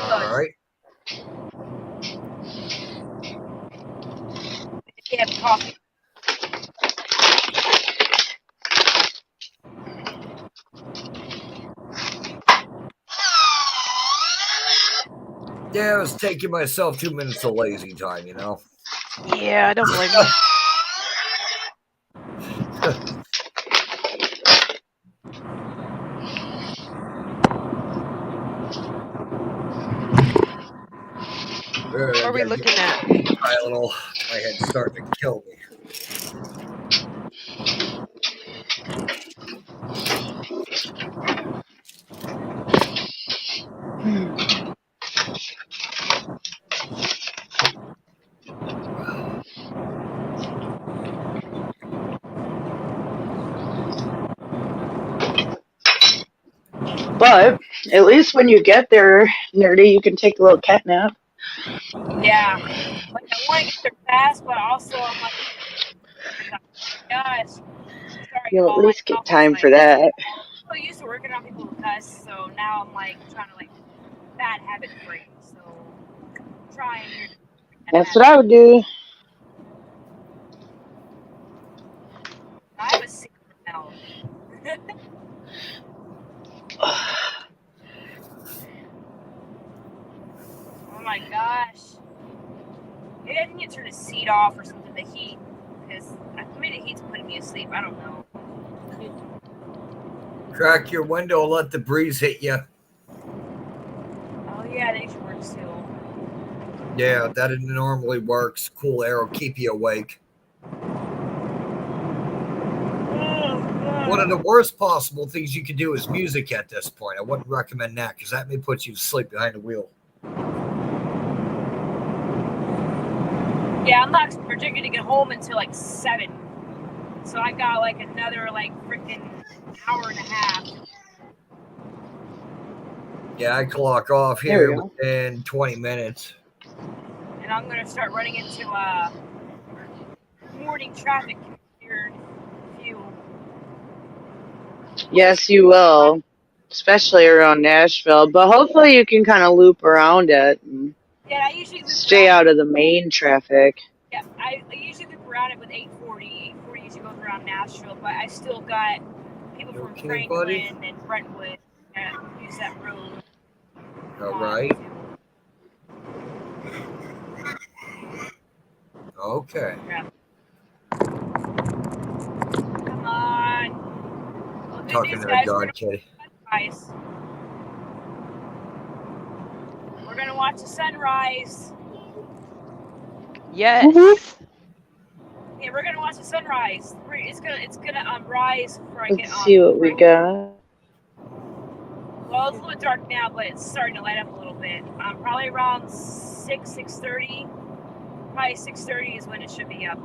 All right. Yeah, coffee. Yeah, I was taking myself 2 minutes of lazy time, you know. Yeah, I don't blame you. What are we looking at? My head's starting to kill me. But at least when you get there, Nerdy, you can take a little cat nap. Yeah. Like, I want to get there fast, but also I'm like, gosh. You'll at least get time for that. I'm so used to working on people who cuss, so now I'm like trying to like bad habit break. So trying. That's what I would do. I have a secret now. Oh my gosh. Maybe I need to turn the seat off or something, the heat. Because maybe the heat's putting me asleep. I don't know. Crack your window, let the breeze hit you. Oh Yeah, that usually works too. Yeah, that normally works. Cool air will keep you awake. One of the worst possible things you can do is music at this point. I wouldn't recommend that because that may put you to sleep behind the wheel. Yeah, I'm not projected to get home until like 7. So I got like another like freaking hour and a half. Yeah, I clock off There we here go. within 20 minutes. And I'm gonna start running into morning traffic here in a few. Yes, you will, especially around Nashville. But hopefully, you can kind of loop around it and Yeah, I usually loop stay around. out of the main traffic. Yeah, I usually loop around it with 840. 840 usually goes around Nashville, but I still got people You from okay, Franklin buddy? and Brentwood that use that road. All right. Okay. Yeah. Come on. Well, good Talking news, to the guys. dog, Kitty. We're gonna watch the sunrise. Yes. Yeah, we're gonna watch the sunrise. It's gonna rise before I get Let's on. see what we got. Well, it's a little dark now, but it's starting to light up a little bit. Probably around 6:30. Probably 6:30 is when it should be up.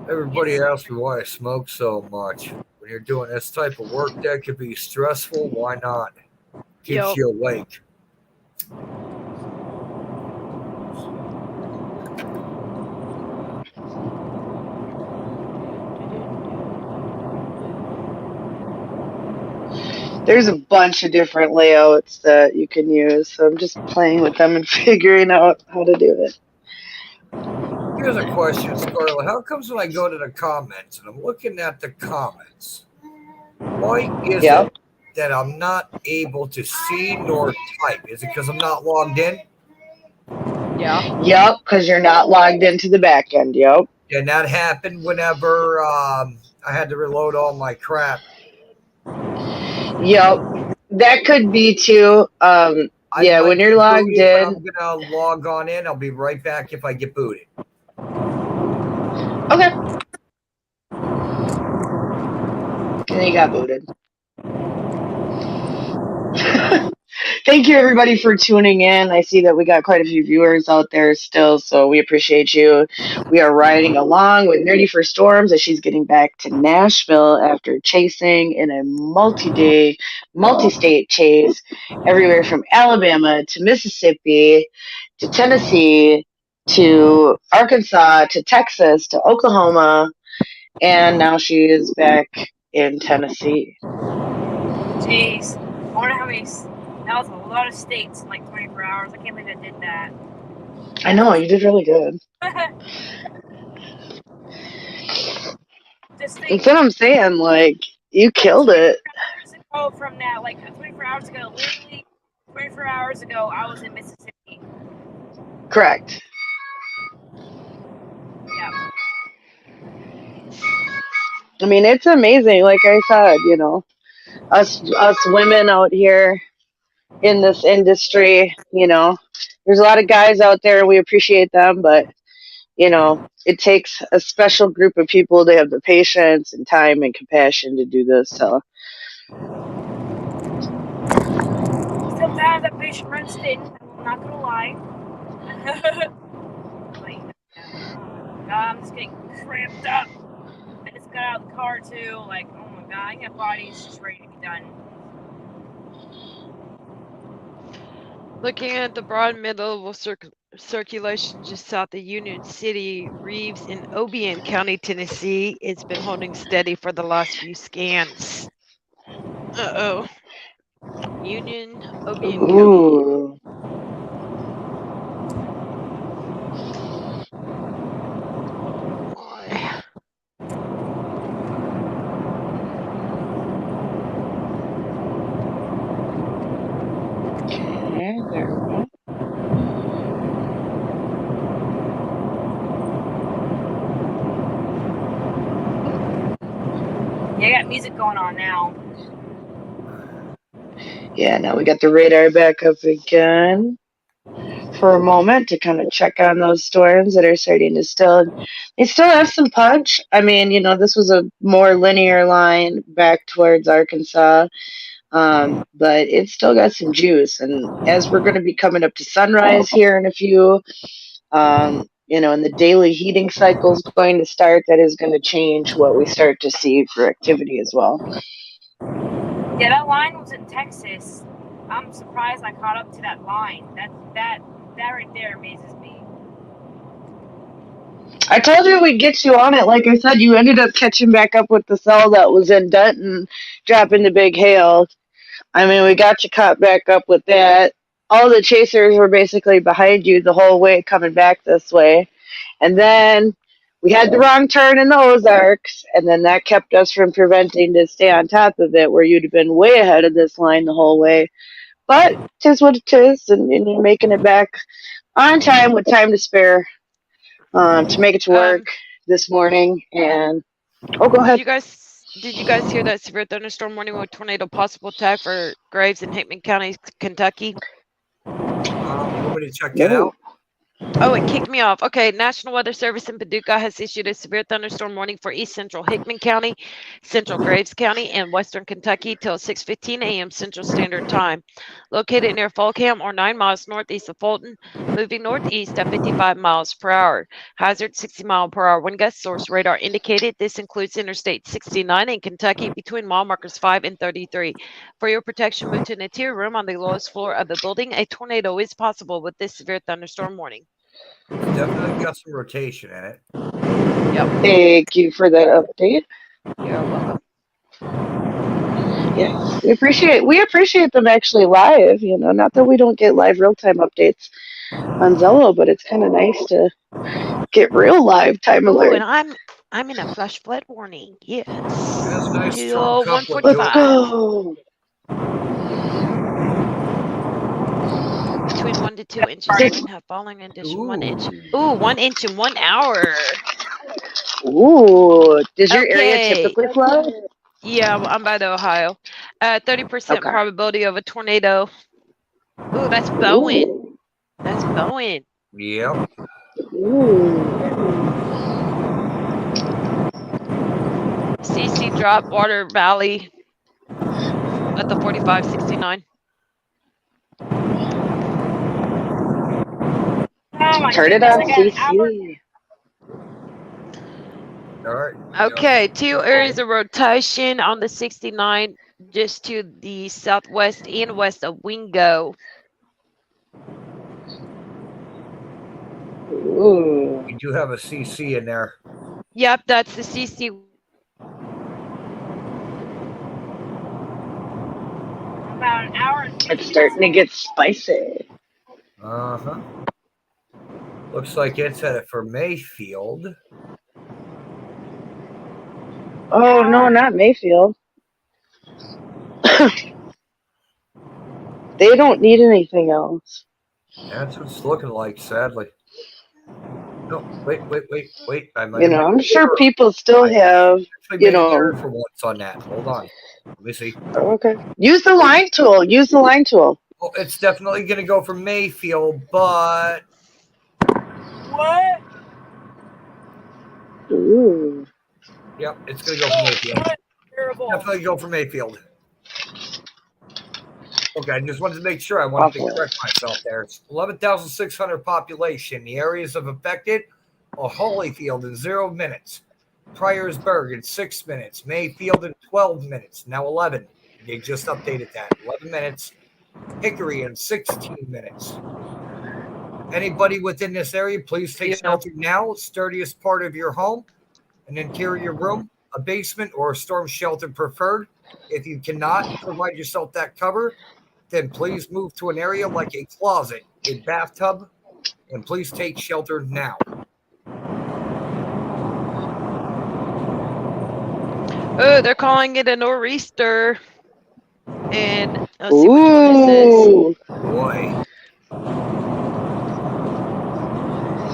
Everybody asks me why I smoke so much. When you're doing this type of work that could be stressful, why not? Keeps Yep. you awake. There's a bunch of different layouts that you can use, so I'm just playing with them and figuring out how to do it. Here's a question, Scarlett. How comes when I go to the comments and I'm looking at the comments, why is Yep. it that I'm not able to see nor type? Is it because I'm not logged in? Yeah. Yep, because you're not logged into the back end. Yep. And that happened whenever I had to reload all my crap. Yep. That could be too. Yeah, when you're logged in. I'm gonna log on in. I'll be right back if I get booted. Okay. And he got booted. Thank you, everybody, for tuning in. I see that we got quite a few viewers out there still, so we appreciate you. We are riding along with Nerdy for Storms as she's getting back to Nashville after chasing in a multi-day, multi-state chase everywhere from Alabama to Mississippi to Tennessee to Arkansas to Texas to Oklahoma, and now she is back in Tennessee. Jeez. I wonder how many. That was a lot of states in like 24 hours. I can't believe I did that. I know, you did really good. Just think. That's what I'm saying. Like, you killed it. 24 hours ago from that, like 24 hours ago, literally 24 hours ago, I was in Mississippi. Correct. Yeah. I mean, it's amazing. Like I said, you know, us women out here in this industry, you know, there's a lot of guys out there and we appreciate them, but you know, it takes a special group of people to have the patience and time and compassion to do this. So Sometimes that patient runs thin. I'm not gonna lie. Like, I'm just getting cramped up. I just got out of the car too. Like, oh my god, my body's just ready to be done. Looking at the broad middle circulation just south of Union City, Reeves in Obion County, Tennessee, it's been holding steady for the last few scans. Uh-oh. Union, Obion County. ooh. Boy. Okay, there we go. Yeah, I got music going on now. Yeah, now we got the radar back up again for a moment to kind of check on those storms that are starting to they still have some punch. I mean, this was a more linear line back towards Arkansas, but it's still got some juice. And as we're going to be coming up to sunrise here in a few, and the daily heating cycle is going to start, that is going to change what we start to see for activity as well. Yeah, that line was in Texas. I'm surprised I caught up to that line. That right there amazes me. I told you we'd get you on it. Like I said, you ended up catching back up with the cell that was in Denton, dropping the big hail. I mean, we got you caught back up with that. All the chasers were basically behind you the whole way coming back this way. And then we had the wrong turn in the Ozarks, and then that kept us from preventing to stay on top of it, where you'd have been way ahead of this line the whole way. But tis what it is, and you're making it back on time with time to spare to make it to work this morning. And go ahead. Did you guys hear that severe thunderstorm warning with tornado possible attack for Graves in Hickman County, Kentucky? You want me to check that out? Oh, it kicked me off. Okay, National Weather Service in Paducah has issued a severe thunderstorm warning for East Central Hickman County, Central Graves County, and Western Kentucky till 6:15 a.m. Central Standard Time. Located near Folkham or 9 miles northeast of Fulton, moving northeast at 55 miles per hour. Hazard 60 mile per hour wind gust. Source radar indicated. This includes Interstate 69 in Kentucky between mile markers 5 and 33. For your protection, move to an interior room on the lowest floor of the building. A tornado is possible with this severe thunderstorm warning. Definitely got some rotation in it. Yep. Thank you for that update. You're welcome. Yeah, we appreciate them actually live. Not that we don't get live real time updates on Zello, but it's kind of nice to get real live time Oh, alert. and I'm in a flash flood warning. Yes. That's nice. Till Strong cup 1:45. Let's go. Between 1 to 2 inches of rain have fallen in addition 1 inch. Ooh, 1 inch in 1 hour. Ooh, does your area Okay. typically flood? Yeah, well, I'm by the Ohio. 30% Okay. probability of a tornado. Ooh, that's Bowen. Ooh. That's Bowen. Yep. Ooh. CC drop Water Valley at the 4569. Oh my Turn it goodness, on, I got an hour. CC. All right. Okay, 2 areas of rotation on the 69 just to the southwest and west of Wingo. Ooh. We do have a CC in there. Yep, that's the CC. About an hour. It's starting to get spicy. Uh-huh. Looks like it's headed for Mayfield. Oh, no, not Mayfield. They don't need anything else. That's what it's looking like, sadly. No, wait. I'm sure people still have, error for once on that. Hold on. Let me see. Okay. Use the line tool. Well, it's definitely going to go for Mayfield, but... What? Ooh. Yep, it's going to go for Mayfield. Terrible. Definitely go for Mayfield. Okay, I just wanted to make sure. I wanted to correct myself there. It's 11,600 population. The areas of affected are Holyfield in 0 minutes, Priorsburg in 6 minutes, Mayfield in 12 minutes, now 11. They just updated that. 11 minutes. Hickory in 16 minutes. Anybody within this area, please take shelter now. Sturdiest part of your home, an interior room, a basement, or a storm shelter preferred. If you cannot provide yourself that cover, then please move to an area like a closet, a bathtub, and please take shelter now. Oh, they're calling it a nor'easter. And let's see which one this is. Ooh. Boy.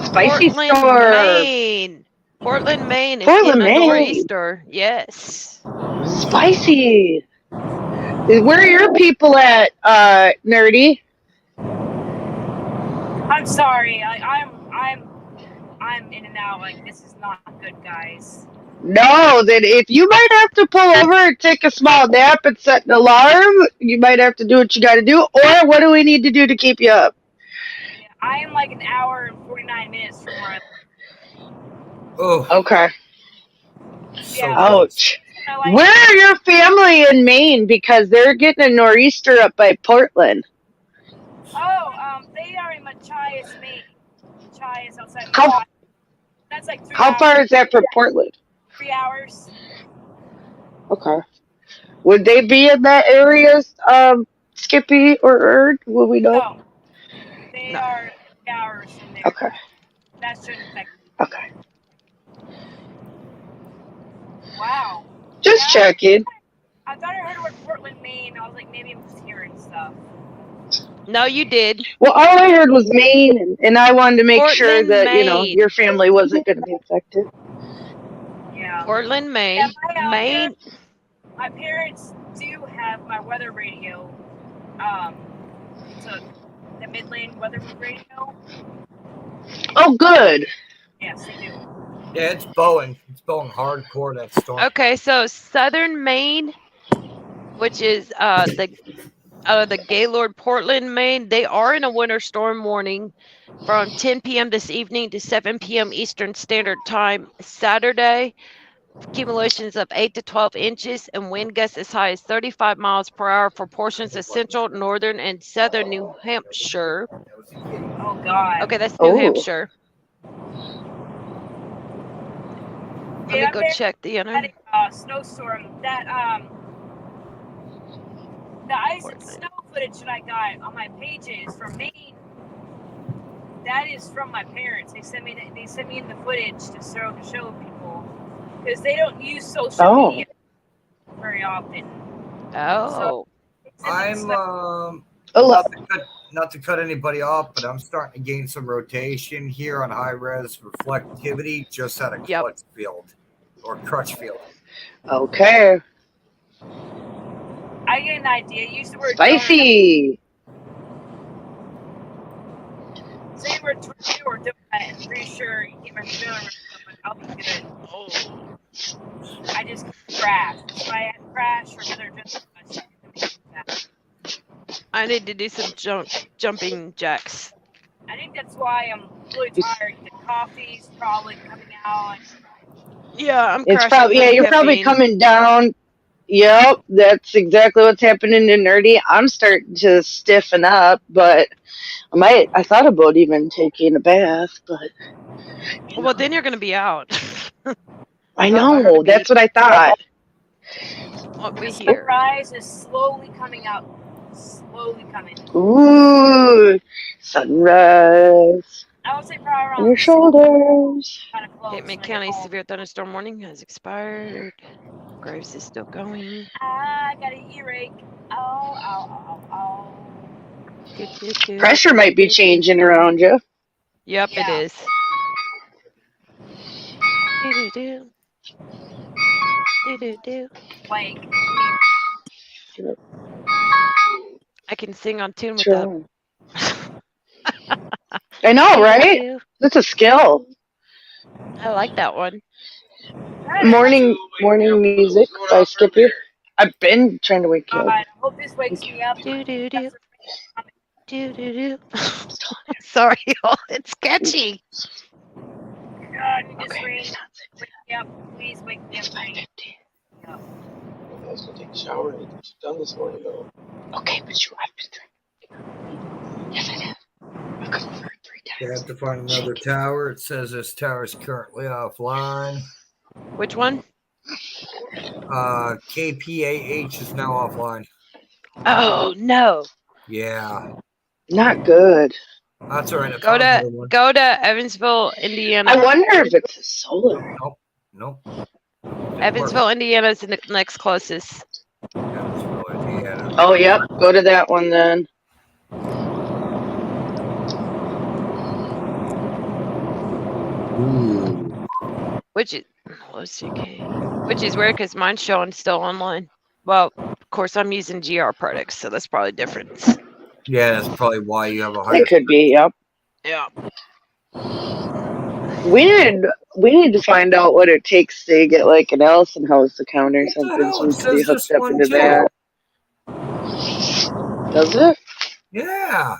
Spicy Portland, storm. Maine. Portland, Maine. It's Portland, getting a Maine. nor'easter. Yes. Spicy. Where are your people at, Nerdy? I'm sorry. I'm in and out. Like, this is not good, guys. No, then if you might have to pull over and take a small nap and set an alarm, you might have to do what you got to do. Or what do we need to do to keep you up? Yeah, I am like an hour and 49 minutes from where I Oh, Okay. so Yeah. close. Ouch. live. Like, Where are your family in Maine? Because they're getting a nor'easter up by Portland. They are in Machias, Maine. Machias outside of How- Machias. That's like 3 How hours. far is that from Portland? 3 hours. Okay. Would they be in that area, Skippy or Erd? Will we know? No. They No. are 3 hours from there. Okay. That shouldn't affect me. Okay. Wow. Just Yeah. checking. I thought I heard the word Portland, Maine. I was like, maybe I'm just hearing stuff. No, you did. Well, all I heard was Maine, and I wanted to make sure Portland, that, Maine. your family wasn't going to be affected. Yeah. Portland, Maine. Yeah, Maine. My parents do have my weather radio. It's the Midland Weather Radio. Oh, good. Yes, they do. Yeah, it's Boeing. It's Boeing hardcore, that storm. Okay, so southern Maine, which is the Gaylord, Portland, Maine, they are in a winter storm warning from 10 p.m. this evening to 7 p.m. Eastern Standard Time Saturday. Accumulations of 8 to 12 inches and wind gusts as high as 35 miles per hour for portions of central, northern, and southern New Hampshire. Oh, God. Okay, that's New Oh. Hampshire. Let Yeah, me go there- check the other. Snowstorm. That, the ice and Portland. snow footage that I got on my pages from Maine, that is from my parents. They sent me in the footage to show people because they don't use social Oh. media very often. Oh, They sent me I'm stuff. not to cut anybody off, but I'm starting to gain some rotation here on high res reflectivity just out of Yep. Clutchfield or Crutchfield. Okay. I get an idea. Use the word Spicy. donut. Say the word tornado or donut. I'm pretty sure you get my feeling. I'll be good. I just crashed. If I had crashed or another donut, I need to do some jumping jacks. I think that's why I'm really tired. The coffee's probably coming out. Yeah, I'm It's crashing probably, from yeah, you're probably caffeine. coming down. Yep, that's exactly what's happening to Nerdy. I'm starting to stiffen up, but I thought about even taking a bath, but Well, then you're going to be out. I Not for her to know, be. that's what I thought. What we The hear. sunrise is slowly coming out. Slowly coming. Ooh, sunrise I would say probably around on your shoulders. kind of close. Hitman when I get County home. severe thunderstorm warning has expired. Graves is still going. I got an earache. Oh. Do, do, do. Pressure might be changing around you. Yep, Yeah. it is. Do, do, do. Do, do, do. Like, I can sing on tune with that. Sure. I know, right? That's a skill. I like that one. Morning music by Skippy. I've been trying to wake you God, up. I hope this wakes me up. Do, do, do. Do, do, do. Sorry, y'all. It's catchy. God, you just Okay, rain. it's not Wake me up. Please wake me up. 6:50. I was gonna take a shower and it's done this morning though. Okay, but I've been drinking. Yes, I have. I've come over 3 You times. have to find another tower. It says this tower is currently offline. Which one? KPAH is now offline. Oh, no. Yeah, Not good. that's all right. I Go found to another one. Evansville, Indiana. I wonder if it's solar. Nope. Evansville, Indiana is the next closest. Evansville, Indiana. Oh, yep. Go to that one then. Ooh. Which is, let's see, okay. Which is weird because mine's showing still online. Well, course, I'm using GR products, so that's probably different. Yeah, that's probably why you have a It higher. could be. Yep. Yeah. We need to find out what it takes to get like an Allison House account or What the something, hell? so It we could be says this hooked up one into too. that. Does it? Yeah.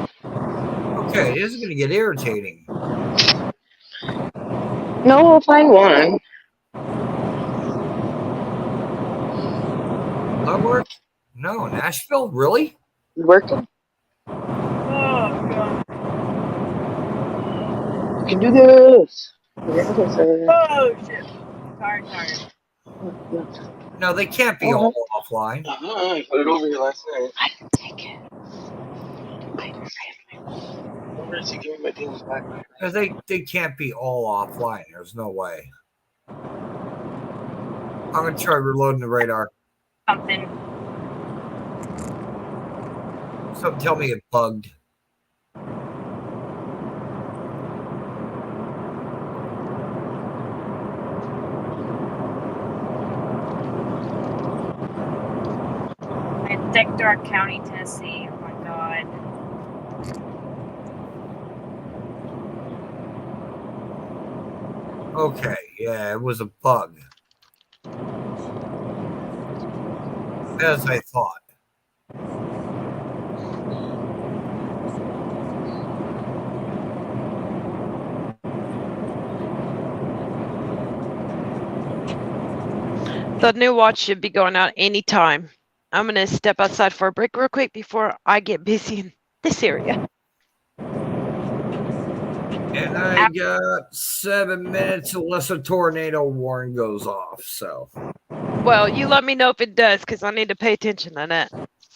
Okay, this is gonna get irritating. No, we'll find one. Will that work? No, Nashville? Really? Working. Oh god. We can do this. Yeah, Oh shit. Tired. No, they can't be all offline. I put it over here last night. I can take it. Where is he giving my things back? Because they can't be all offline. There's no way. I'm gonna try reloading the radar. Something. Something tell me it bugged. It's Dick Dark County, Tennessee. Oh my god. Okay, yeah, it was a bug. As I thought. The new watch should be going out anytime. I'm going to step outside for a break real quick before I get busy in this area. And I got 7 minutes unless a tornado warning goes off. So Well, you let me know if it does, because I need to pay attention to that.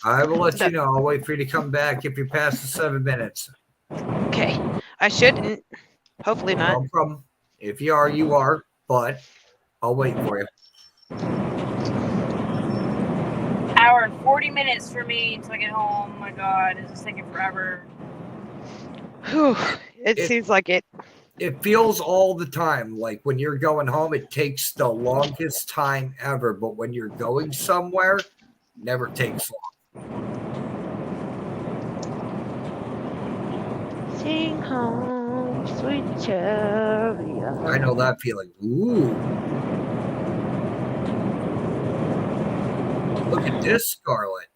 I will let you know. I'll wait for you to come back if you pass the 7 minutes. Okay. I shouldn't. Hopefully not. No problem. If you are, you are. But I'll wait for you. Hour and 40 minutes for me until I get home. Oh my god, this is taking forever. Whew. It It- seems like it. It feels all the time like when you're going home, it takes the longest time ever. But when you're going somewhere, never takes long. Sing home, sweet chariot. I know that feeling. Ooh. Look at this, Scarlet.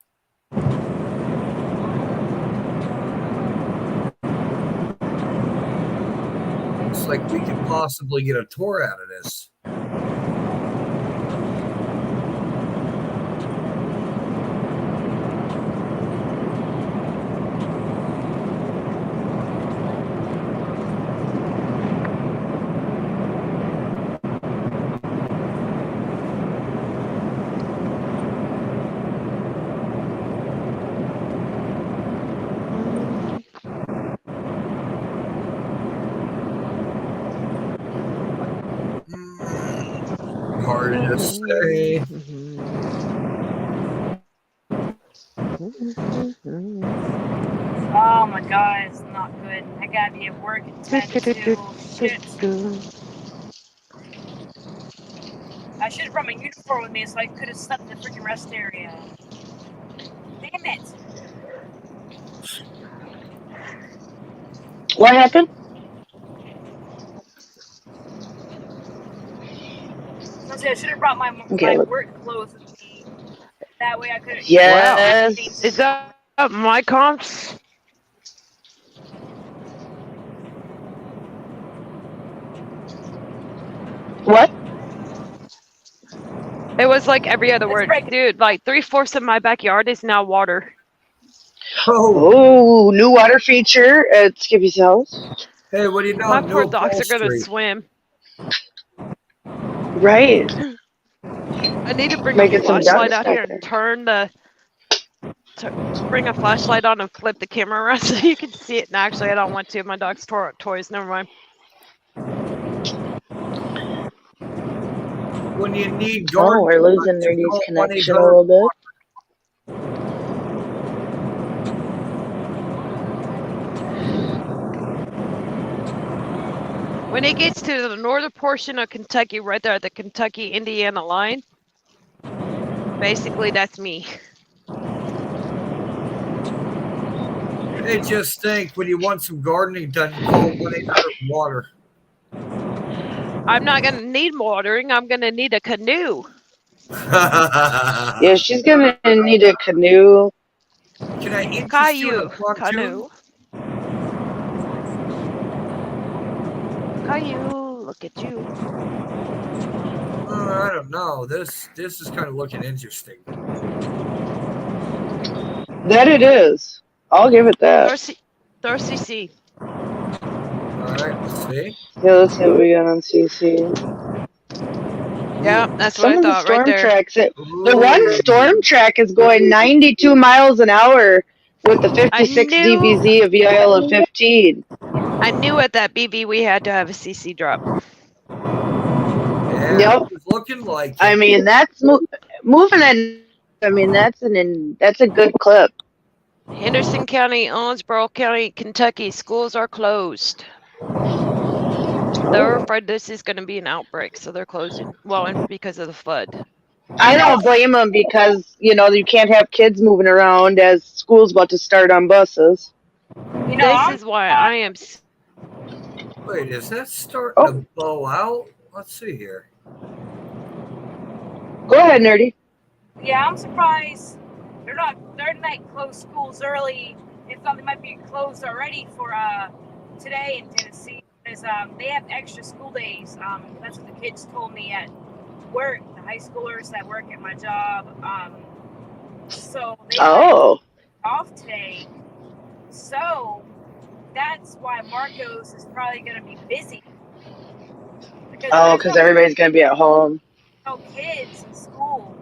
Looks like we could possibly get a tour out of this. Hard to say. Oh my god, it's not good. I gotta be at work at 10 too. Shit. I should have brought my uniform with me so I could have slept in the freaking rest area. Damn it. What happened? I should have brought my Okay, look. work clothes with me. That way I could have. Yes. Is that my comps? What? It was like every other Let's word. break it. Dude, like 3/4 of my backyard is now water. Oh, Oh, new water feature at Skippy's house. hey, what do you know? My New poor dogs Paul are going to Street. swim. Right. I need to bring Making a some flashlight ducks out here back and turn the. Bring a flashlight on and flip the camera around so you can see it. No, actually, I don't want to. My dog's tore up toys. Never mind. When you need Oh, garden we're losing supplies, Nerdy's call connection a 1-800. little bit. When it gets to the northern portion of Kentucky, right there at the Kentucky-Indiana line, basically that's me. Hey, just think, when you want some gardening done, call 1-800-WATER. I'm not gonna need watering. I'm gonna need a canoe. Yeah, she's gonna need a canoe. Can I interest you in a Caillou. pontoon? Caillou, look at you. I don't know. This is kind of looking interesting. That it is. I'll give it that. Throw CC. All right, let's see. Yeah, let's see what we got on CC. Yeah, that's Some what I of the thought right storm there. tracks. The Ooh. one storm track is going 92 miles an hour with the 56 knew- DBZ of EIL of 15. I knew at that BB we had to have a CC drop. Yeah, Yep. it's looking like it. I mean, that's moving. I mean, that's a good clip. Henderson County, Owensboro County, Kentucky, schools are closed. They're afraid this is going to be an outbreak, so they're closing. Well, and because of the flood. I don't blame them because you can't have kids moving around as school's about to start on buses. This is why I am. Wait, is that starting to blow out? Let's see here. Go ahead, Nerdy. Yeah, I'm surprised they're not close schools early. They thought they might be closed already for today in Tennessee because they have extra school days. That's what the kids told me at work, the high schoolers that work at my job. So they off today. So that's why Marcos is probably going to be busy. Because everybody's going to be at home. No kids in school.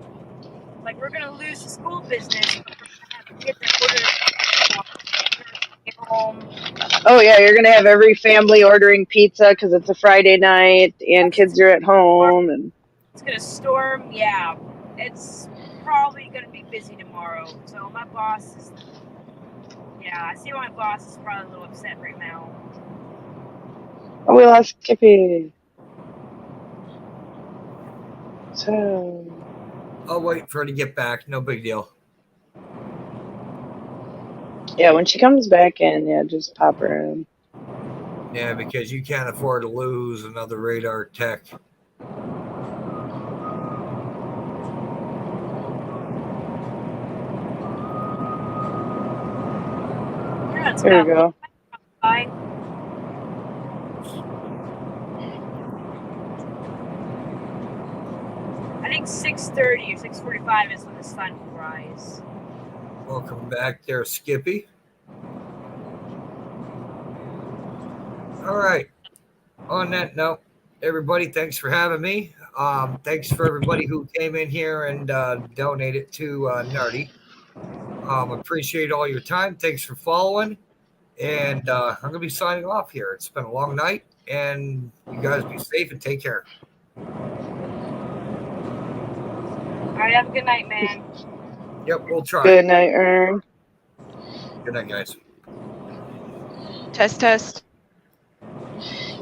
Like, we're going to lose the school business. We're going to have kids that order home. Oh, yeah, you're going to have every family ordering pizza because it's a Friday night and kids are at home. And it's going to storm. Yeah, it's probably going to be busy tomorrow. So my boss is... Yeah, I see my boss is probably a little upset right now. Oh, we lost Skippy. So... I'll wait for her to get back. No big deal. Yeah, when she comes back in, yeah, just pop her in. Yeah, because you can't afford to lose another radar tech. Yeah, it's There we go. Bye. I think 6:30 or 6:45 is when the sun will rise. Welcome back there, Skippy. All right. On that note, everybody, thanks for having me. Thanks for everybody who came in here and donated to Nerdy. Appreciate all your time. Thanks for following. And I'm going to be signing off here. It's been a long night, and you guys be safe and take care. All right, have a good night, man. Yep, we'll try. Good night, Ern. Good night, guys. Test.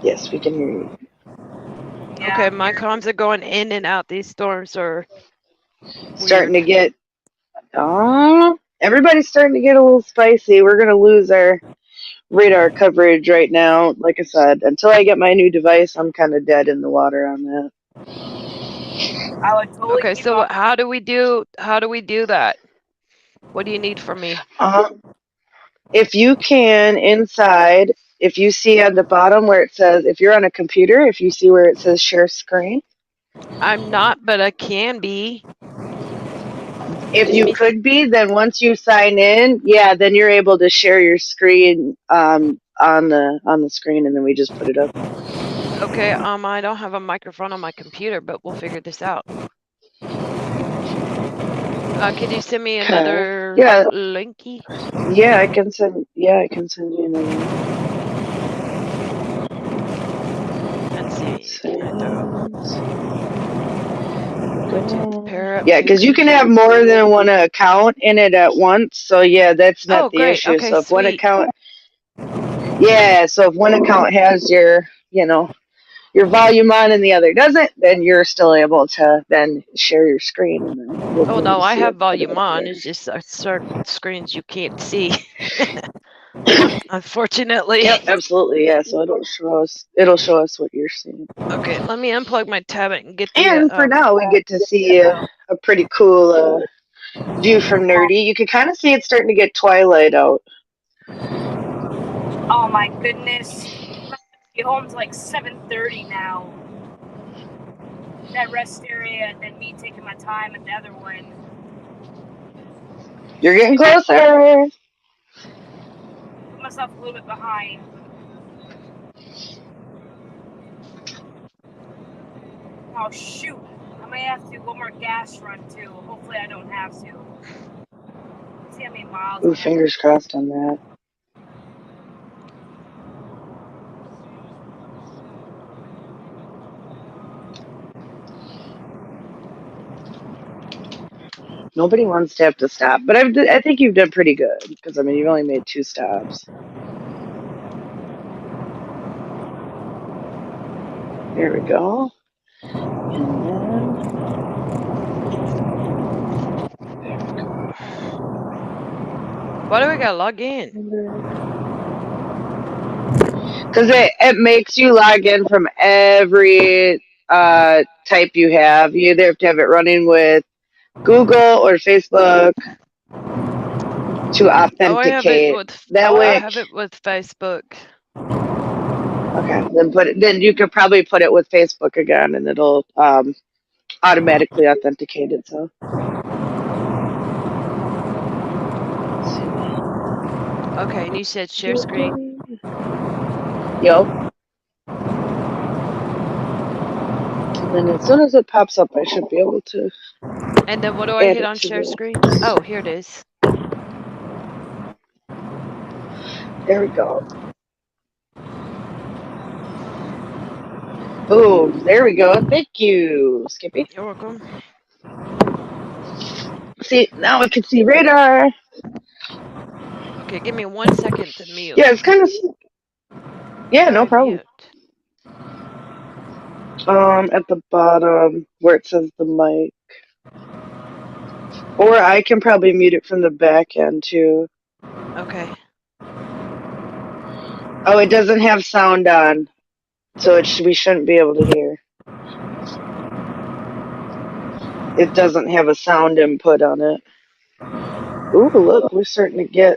Yes, we can hear you. Yeah. Okay, my comms are going in and out. These storms are Starting to get... everybody's starting to get a little spicy. We're going to lose our radar coverage right now. Like I said, until I get my new device, I'm kind of dead in the water on that. I would totally Okay, keep so on- how do we do that? What do you need from me? If you can, inside, if you see at the bottom where it says, if you're on a computer, if you see where it says share screen. I'm not, but I can be. If you could be, then once you sign in, yeah, then you're able to share your screen on the screen, and then we just put it up. Okay, I don't have a microphone on my computer, but we'll figure this out. Could you send me another linky? Yeah, I can send you another one. Let's see. Go to pair up. Yeah, because you can have more than one account in it at once. So yeah, that's not the great. issue. Okay, so if one sweet. account, Yeah, so if one account has your, your volume on and the other doesn't, then you're still able to then share your screen and then we'll be Oh able no, to I see have it. volume on. It's just certain screens you can't see. Unfortunately. Yep, absolutely. Yeah, so it'll show us what you're seeing. Okay, let me unplug my tablet and get the And for now, we get to see a pretty cool view from Nerdy. You can kind of see it's starting to get twilight out. Oh my goodness. Get home's like 7:30 now. That rest area and then me taking my time at the other one. You're getting closer. Put myself a little bit behind. Oh shoot. I might have to do one more gas run too. Hopefully I don't have to. Let's see how many miles Ooh, I have. fingers crossed on that. Nobody wants to have to stop, but I think you've done pretty good because you've only made 2 stops. There we go. And then there we go. Why do we gotta log in? Because it makes you log in from every type you have. You either have to have it running with Google or Facebook to Oh, I have it authenticate. with That I way, have it with Facebook. okay. Then you could probably put it with Facebook again, and it'll automatically authenticate it. So. Okay, and you said share screen. Yep. And then as soon as it pops up, I should be able to. And then what do I add hit it on to share the- screen? Oh, here it is. There we go. Boom. There we go. Thank you, Skippy. You're welcome. See, now I can see radar. Okay, give me 1 second to mute. Yeah, it's kind of. Yeah, How do no I problem. mute? At the bottom where it says the mic. Or I can probably mute it from the back end too. Okay. Oh, it doesn't have sound on, so we shouldn't be able to hear. It doesn't have a sound input on it. Ooh, look, we're starting to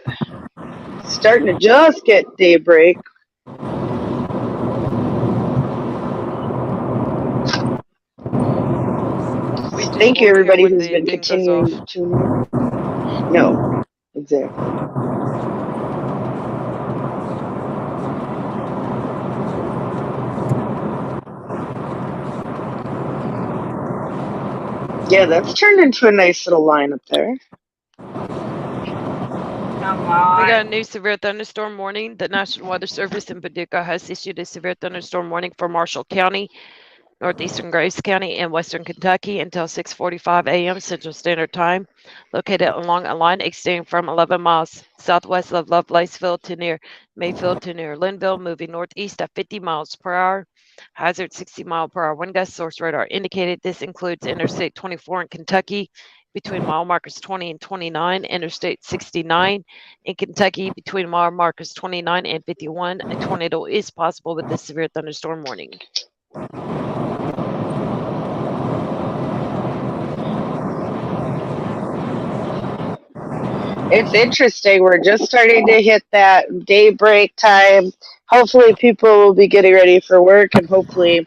just get daybreak. We just Thank you, won't hear everybody when who's the been thing goes continuing off. to tune in. No, exactly. Yeah, that's turned into a nice little line up there. Come We on. got a new severe thunderstorm warning. The National Weather Service in Paducah has issued a severe thunderstorm warning for Marshall County, northeastern Grace County, and western Kentucky until 6:45 a.m. Central Standard Time. Located along a line extending from 11 miles southwest of Lovelacefield to near Mayfield to near Linville, moving northeast at 50 miles per hour. Hazard 60-mile-per-hour wind gust. Source radar indicated this includes Interstate 24 in Kentucky between mile markers 20 and 29, Interstate 69 in Kentucky between mile markers 29 and 51. A tornado is possible with this severe thunderstorm warning. It's interesting. We're just starting to hit that daybreak time. Hopefully, people will be getting ready for work, and hopefully,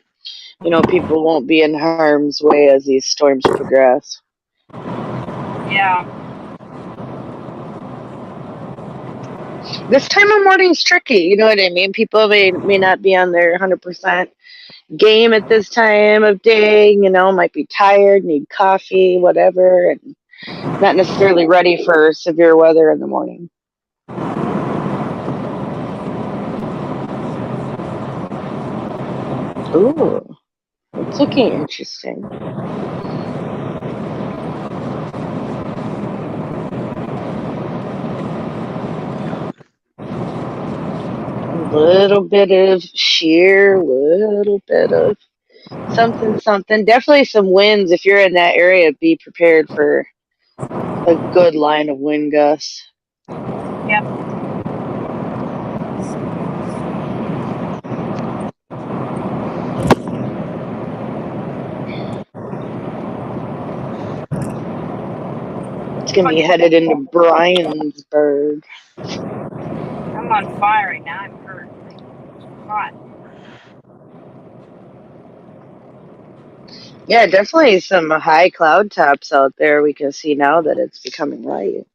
people won't be in harm's way as these storms progress. Yeah. This time of morning's tricky. You know what I mean? People may not be on their 100% game at this time of day. Might be tired, need coffee, whatever, and not necessarily ready for severe weather in the morning. Ooh, it's looking interesting. little bit of shear, little bit of something, something. Definitely some winds. If you're in that area, be prepared for a good line of wind gusts. Yep. It's gonna be headed into Bryansburg. I'm on fire right now. I'm hurt. Hot. Yeah, definitely some high cloud tops out there. We can see now that it's becoming light.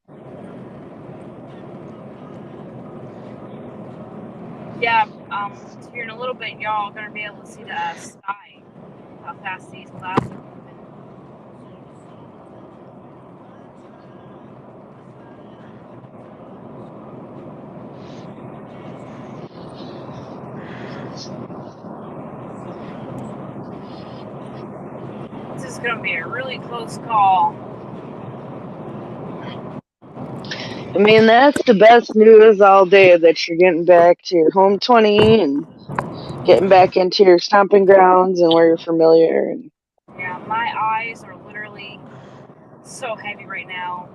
Yeah. Here in a little bit, y'all are gonna be able to see the sky. How fast these clouds are moving. This is gonna be a really close call. I mean, that's the best news all day, that you're getting back to your home 20 and getting back into your stomping grounds and where you're familiar. And Yeah, my eyes are literally so heavy right now.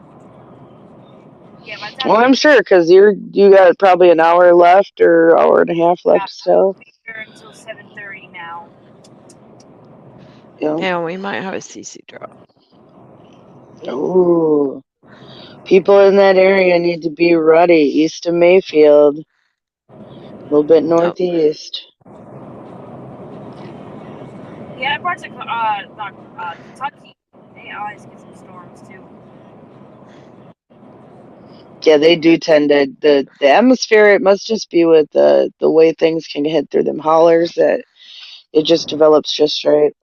Yeah, by the time well, I'm sure, because you got probably an hour left or hour and a half left still. I'll be here until 7:30 now. Yeah. Yeah, we might have a CC drop. Ooh. People in that area need to be ready. East of Mayfield, a little bit northeast. Yeah, I brought to Kentucky. They always get some storms too. Yeah, they do tend to the atmosphere. It must just be with the way things can hit through them hollers that it just develops just right.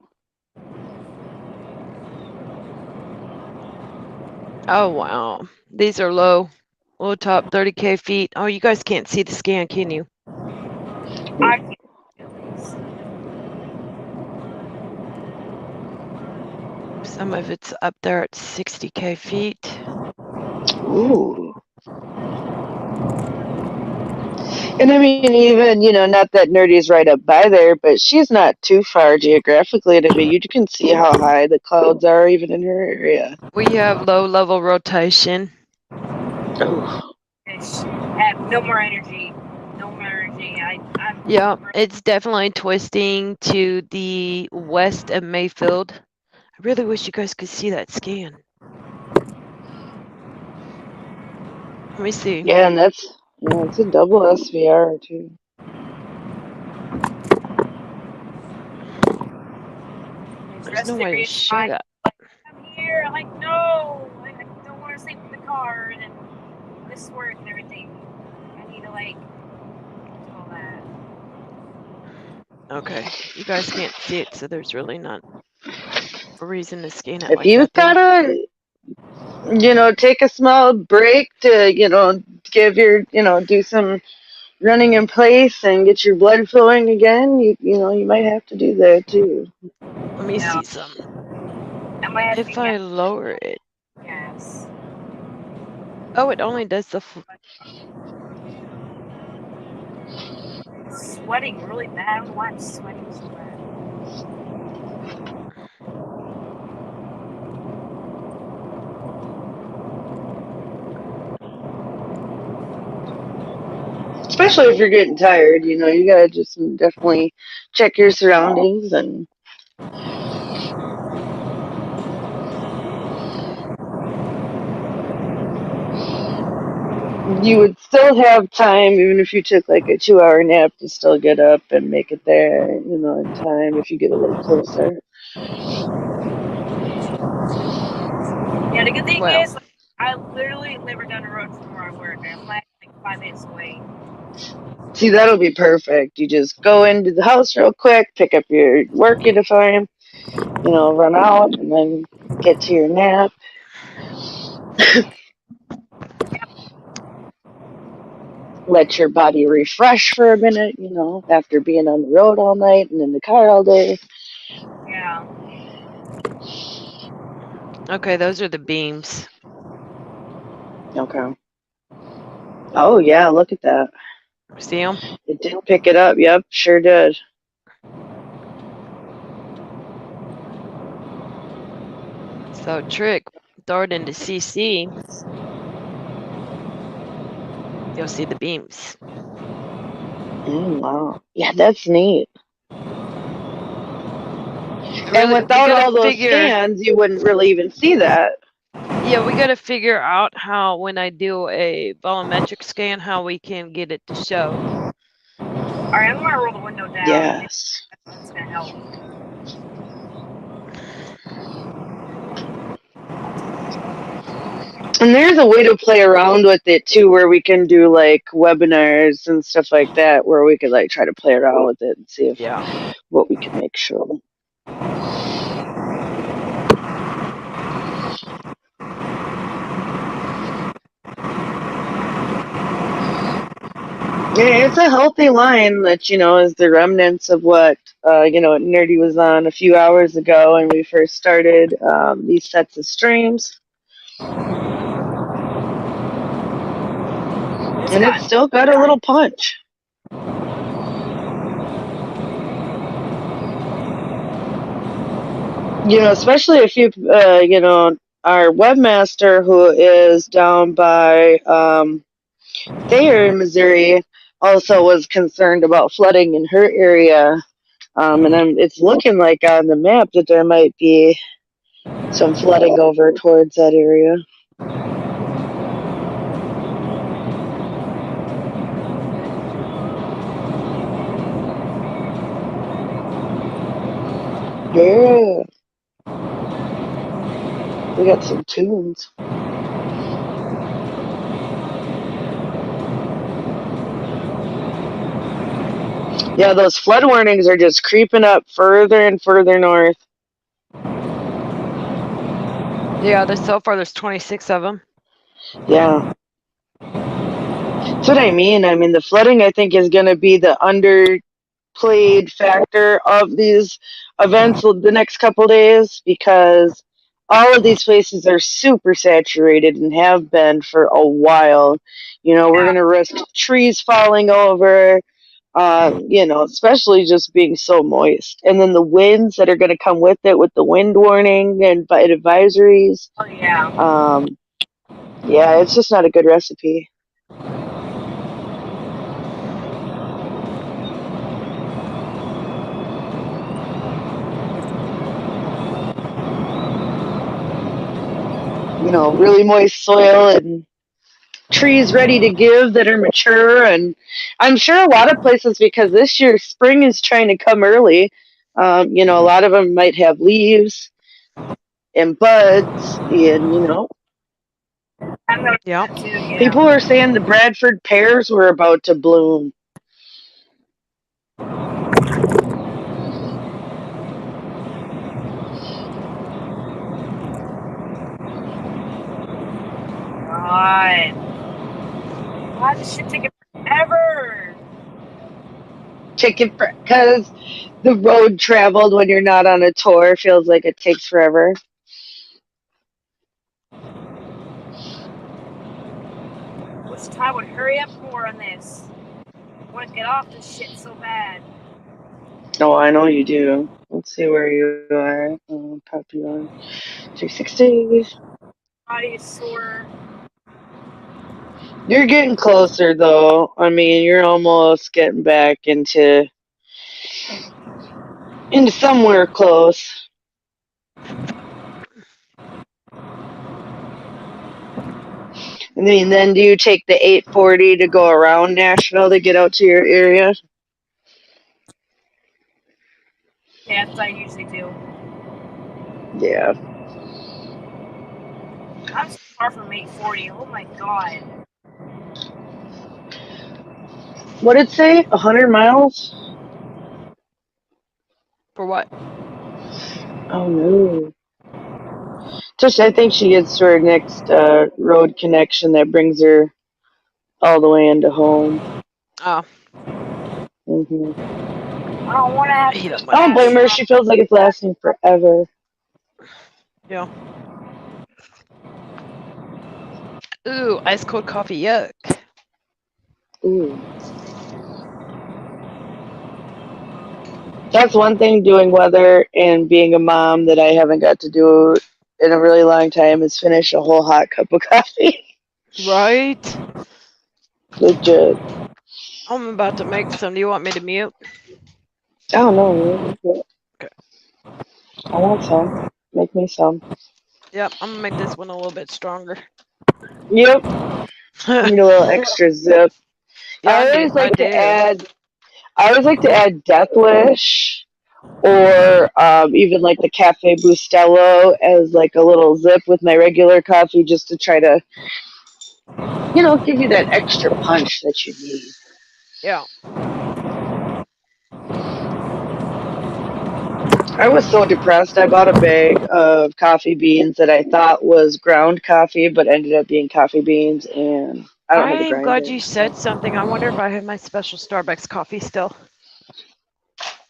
Oh, wow. These are low top 30K feet. Oh, you guys can't see the scan, can you? I can't at least. Some of it's up there at 60K feet. Ooh. And I mean, even, not that Nerdy's right up by there, but she's not too far geographically. I mean, you can see how high the clouds are even in her area. We have low level rotation. Oh. I have no more energy. No more energy. I'm Yeah, it's definitely twisting to the west of Mayfield. I really wish you guys could see that scan. Let me see. Yeah, and it's a double SVR too. There's no way to show that. I'm here. I'm like, no. I don't want to sleep in the car and this work and everything. I need to do all that. Okay, you guys can't see it, so there's really not a reason to scan it If like you've that. gotta, take a small break to, give your, do some running in place and get your blood flowing again, you might have to do that too. Let me see some. I might have to If I lower it. Yes. Oh, it only does the. Sweating really bad. I don't know why I'm sweating so bad. Especially if you're getting tired, you gotta just definitely check your surroundings and you would still have time, even if you took like a 2-hour nap, to still get up and make it there, in time if you get a little closer. Yeah, the good thing Well. is, I literally live down the road from where I work. I'm like 5 minutes away. See, that'll be perfect. You just go into the house real quick, pick up your work uniform, run out, and then get to your nap. Let your body refresh for a minute, after being on the road all night and in the car all day. Yeah. Okay, those are the beams. Okay. Oh, yeah, look at that. See them? It did pick it up. Yep, sure did. So trick, throw it into CC. You'll see the beams. Wow. Yeah, that's neat. And We without gotta all those figure. scans, you wouldn't really even see that. Yeah, we gotta figure out how when I do a volumetric scan, how we can get it to show. All right, I'm gonna roll the window down. Yes. That's gonna help. And there's a way to play around with it too, where we can do like webinars and stuff like that, where we could like try to play around with it and see if Yeah. what we can make show. Yeah, it's a healthy line that, is the remnants of what, Nerdy was on a few hours ago when we first started these sets of streams. And it's still got a little punch. Especially if you, our webmaster who is down by Thayer in Missouri also was concerned about flooding in her area. And it's looking like on the map that there might be some flooding over towards that area. Yeah. We got some tunes. Yeah, those flood warnings are just creeping up further and further north. Yeah, so far there's 26 of them. Yeah. That's what I mean. I mean, the flooding, I think, is going to be the underplayed factor of these events the next couple days, because all of these places are super saturated and have been for a while. We're going to risk trees falling over, especially just being so moist. And then the winds that are going to come with it, with the wind warning and advisories. Oh, yeah. Yeah, it's just not a good recipe. Really moist soil and trees ready to give that are mature. And I'm sure a lot of places, because this year spring is trying to come early, a lot of them might have leaves and buds, and Yeah. people were saying the Bradford pears were about to bloom. God. Why does this shit take forever? Because the road traveled when you're not on a tour feels like it takes forever. Wish Ty would hurry up more on this. I want to get off this shit so bad. Oh, I know you do. Let's see where you are. Pop you on 360. Body is sore. You're getting closer, though. I mean, you're almost getting back into somewhere close. I mean, then do you take the 840 to go around Nashville to get out to your area? Yeah, that's what I usually do. Yeah. I'm so far from 840. Oh my god. What did it say? 100 miles? For what? Oh, no. Just, I think she gets to her next road connection that brings her all the way into home. Oh. Mm-hmm. I don't want to have He doesn't I don't blame her. She feels like it's lasting forever. Yeah. Ooh, ice cold coffee. Yuck. Ooh. That's one thing doing weather and being a mom that I haven't got to do in a really long time is finish a whole hot cup of coffee. Right? Legit. I'm about to make some. Do you want me to mute? Oh no, Okay. I want some. Make me some. Yep, I'm gonna make this one a little bit stronger. Yep. Need a little extra zip. Yeah, I always I like to do. add. I always like to add Death Wish or even like the Cafe Bustelo as like a little zip with my regular coffee, just to try to, give you that extra punch that you need. Yeah. I was so depressed. I bought a bag of coffee beans that I thought was ground coffee, but ended up being coffee beans, and I don't have a I'm glad grinder. you said something. I wonder if I have my special Starbucks coffee still.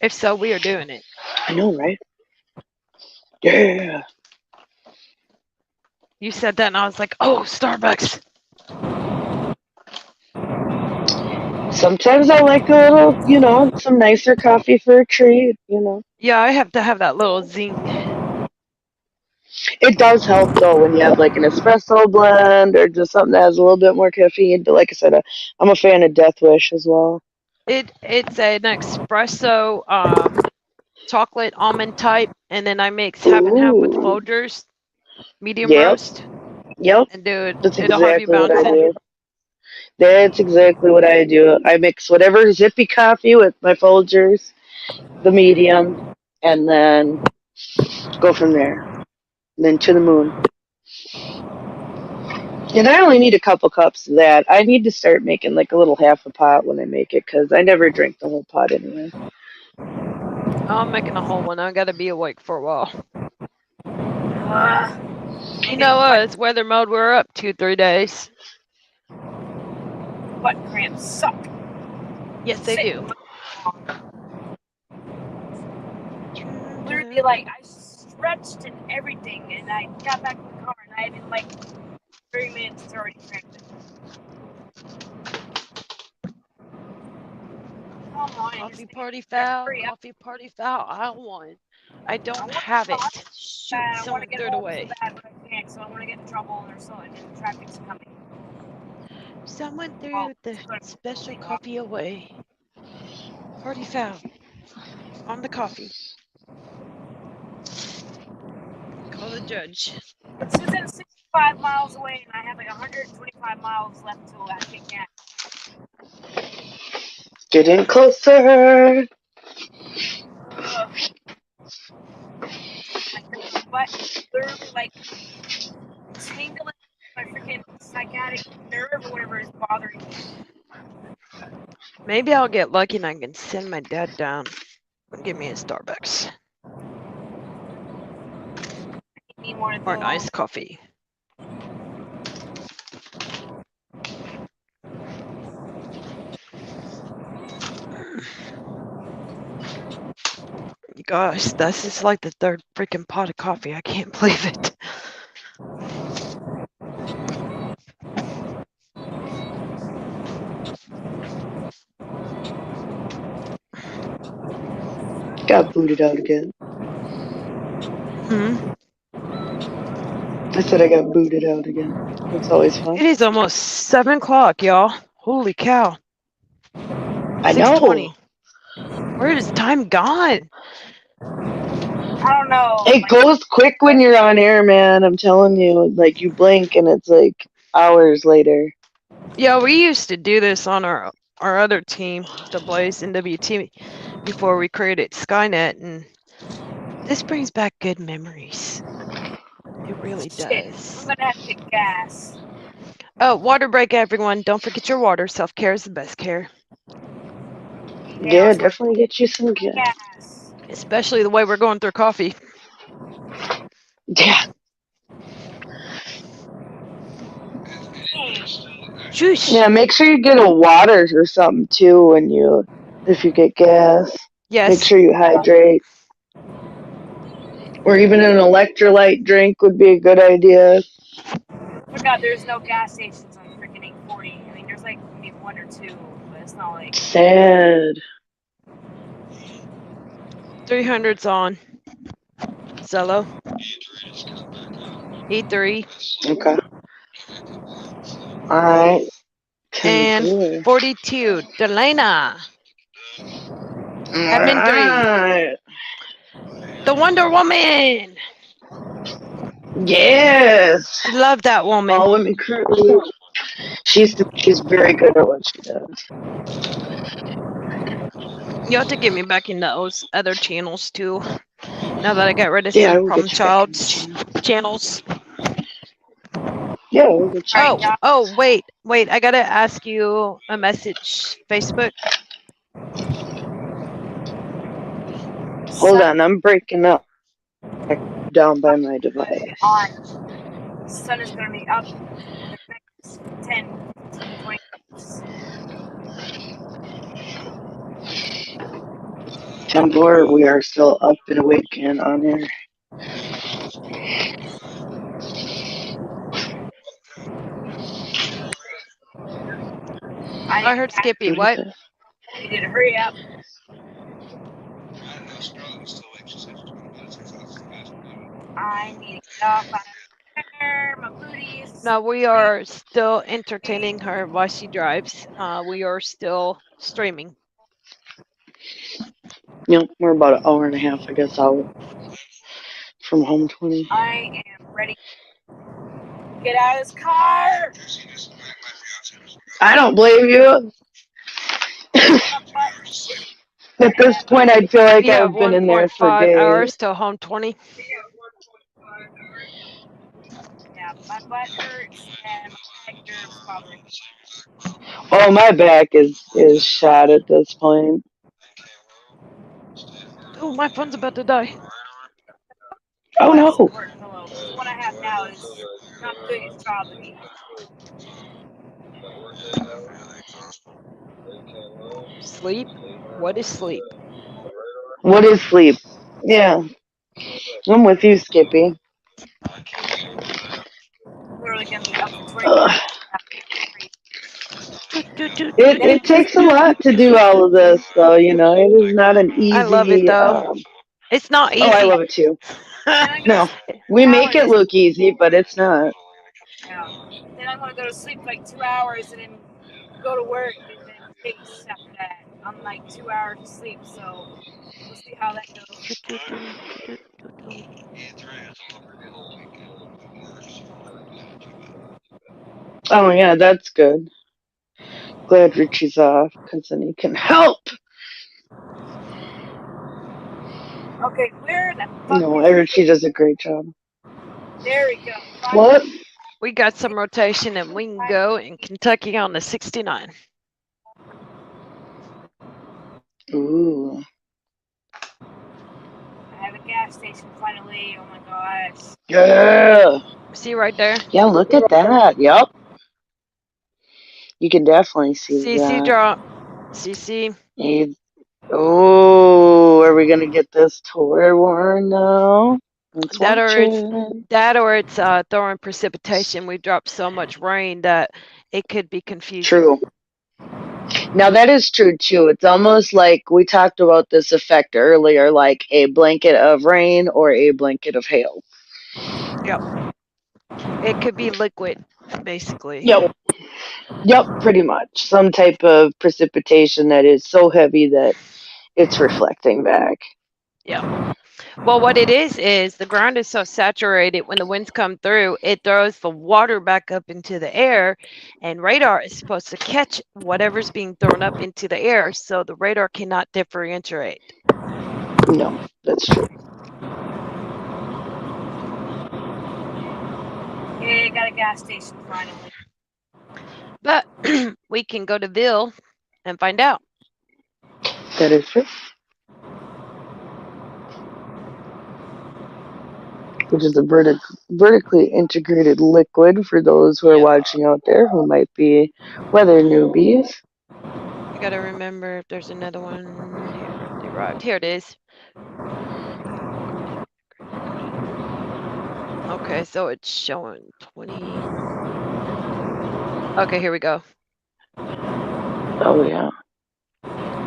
If so, we are doing it. I know, right? Yeah. You said that, and I was like, oh, Starbucks. Sometimes I like a little, some nicer coffee for a treat. Yeah, I have to have that little zing. It does help though when you have like an espresso blend or just something that has a little bit more caffeine. But like I said, I'm a fan of Death Wish as well. It's an espresso chocolate almond type, and then I mix half and half with Ooh. Folgers, medium Yep. roast, Yep. and dude, That's it'll have you exactly what I bouncing. do. That's exactly what I do. I mix whatever zippy coffee with my Folgers, the medium, and then go from there. And then to the moon. And I only need a couple cups of that. I need to start making like a little half a pot when I make it because I never drink the whole pot anyway. I'm making a whole one. I gotta be awake for a while. Ugh. You know us, weather mode, we're up 2-3 days. Butt cramps suck. Yes, they do. Literally, like, I stretched and everything, and I got back in the car, and I had been like 30 minutes, it's already cramping. Come on, Coffee party foul, coffee party foul, aisle one. I don't have it. Shoot, I want someone to get threw it home away. so bad, but I can't, so I want to get in trouble, and the traffic's coming. Someone threw the special coffee away. Party foul. On the coffee. Call the judge. It's within 65 miles away, and I have like 125 miles left till I get gas. Getting closer. My butt literally like tingling. My freaking psychotic nerve or whatever is bothering me. Maybe I'll get lucky and I can send my dad down and give me a Starbucks. Or an iced coffee. Gosh, this is like the third freaking pot of coffee. I can't believe it. Got booted out again. I said I got booted out again. It's always fun. It is almost 7 o'clock, y'all. Holy cow. I know. 6:20. Where is time gone? I don't know. It goes quick when you're on air, man. I'm telling you. Like, you blink and it's like hours later. Yeah, we used to do this on our other team, the Blaze NWT, before we created Skynet, and this brings back good memories. It really does. I'm gonna have to get gas. Oh, water break, everyone. Don't forget your water. Self-care is the best care. Yeah, definitely get you some gas. Especially the way we're going through coffee. Yeah. Juice. Yeah, make sure you get a water or something too if you get gas. Yes. Make sure you hydrate. Or even an electrolyte drink would be a good idea. Oh God, there's no gas stations on freaking 840. I mean, there's like maybe one or two, but it's not like. Sad. 300's on. Zello. E3. Okay. All right. And 10-4. 42. Delana. All Admin 3. right. The Wonder Woman. Yes. I love that woman. All women crew. She's very good at what she does. You have to get me back in those other channels too. Now that I got rid of Yeah, some we'll Problem get you back in the Child's channels. Yeah, we'll get you. Oh, wait. I gotta ask you a message. Facebook. Hold on, I'm breaking up down by my device. Sun is gonna be up in the next 10, 20 minutes. 10-4, we are still up and awake and on air. I heard Skippy. What? You did hurry up. I need to get off my hair, my booties. No, we are still entertaining her while she drives. We are still streaming. Yep, we're about an hour and a half, I guess, out from home 20. I am ready. Get out of this car. I don't blame you. At this point, I'd feel like Yeah, I've been in there for 1.5 days. hours till home 20. Yeah, my butt hurts and my leg nerves bother me. Oh, my back is shot at this point. Oh, my phone's about to die. Oh no! Hello. The one I have now is not doing its job anymore. Sleep? What is sleep? What is sleep? Yeah, I'm with you, Skippy. Literally gonna be up for 20 Ugh. minutes. It takes a lot to do all of this, though. You know, it is not an easy. I love it though. It's not easy. Oh, I love it too. No, we make it look easy, but it's not. Yeah. Then I'm gonna go to sleep like 2 hours and then go to work and then face after that. I'm like 2 hours of sleep, so we'll see how that goes. Oh yeah, that's good. Glad Richie's off, because then he can help. Okay, where the fuck No, is Richie does a great job. There we go. What? We got some rotation and we can go in Kentucky on the 69. Ooh. I have a gas station finally. Oh my gosh. Yeah. See right there? Yeah, look at that. Yep. You can definitely see CC that. drop. CC. Oh, are we gonna get this tour worn now? Let's That watch or it's throwing precipitation. We dropped so much rain that it could be confusing. True. Now that is true too. It's almost like we talked about this effect earlier, like a blanket of rain or a blanket of hail. Yep. It could be liquid, basically. Yep, pretty much. Some type of precipitation that is so heavy that it's reflecting back. Yeah. Well, what it is the ground is so saturated when the winds come through, it throws the water back up into the air, and radar is supposed to catch whatever's being thrown up into the air, so the radar cannot differentiate. No, that's true. Yeah, got a gas station finally. But we can go to Ville and find out. That is true. Which is a vertically integrated liquid for those who are watching out there who might be weather newbies. I gotta remember if there's another one here. They arrived. Here it is. Okay, so it's showing 20. Okay, here we go. Oh yeah.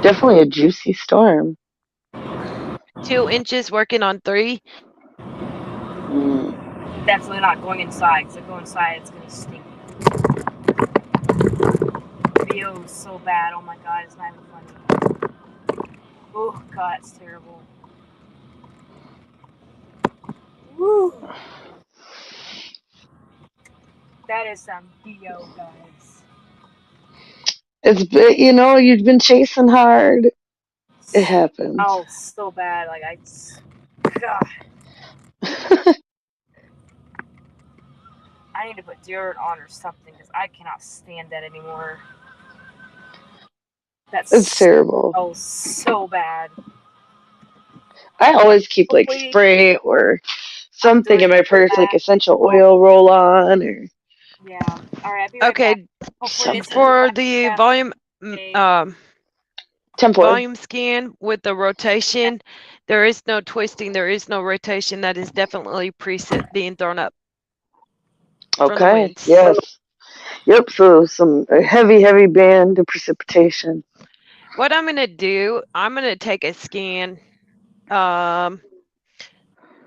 Definitely a juicy storm. 2 inches working on 3. Mm. Definitely not going inside, because if I go inside, it's going to stink. Video is so bad. Oh my god, it's not even funny. Oh god, it's terrible. Woo! That is some BO, guys. It's been, you've been chasing hard. It happens. Oh, so bad. Like, God. I need to put deodorant on or something, because I cannot stand that anymore. It's terrible. Oh, so bad. I always keep like Hopefully- spray or something in my purse, like essential oil roll on or Yeah. All right. I'll be right Okay, back. Hopefully this for isn't the bad. volume template. volume scan with the rotation, there is no twisting, there is no rotation. That is definitely preset being thrown up. from the Okay. winds. Yes. Yep. So some heavy band of precipitation. What I'm gonna do, I'm gonna take a scan.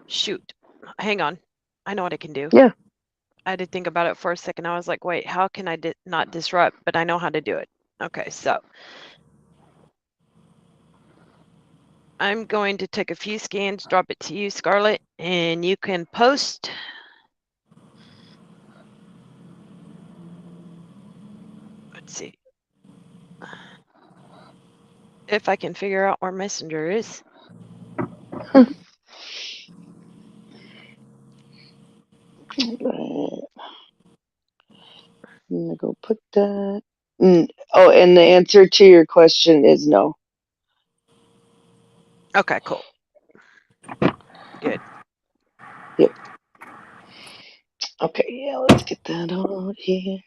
Shoot, hang on. I know what I can do. Yeah. I had to think about it for a second. I was like, wait, how can I not disrupt? But I know how to do it. Okay, so I'm going to take a few scans, drop it to you, Scarlett, and you can post. Let's see if I can figure out where Messenger is. Right. I'm gonna go put that. Oh, and the answer to your question is no. Okay, cool. Good. Yep. Okay, yeah, let's get that on here.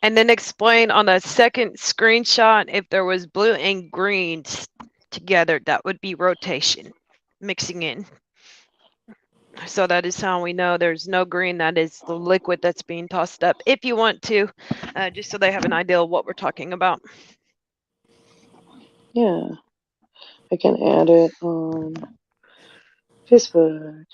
And then explain on the second screenshot if there was blue and green together, that would be rotation, mixing in. So that is how we know there's no green. That is the liquid that's being tossed up. If you want to, just so they have an idea of what we're talking about. Yeah, I can add it on Facebook.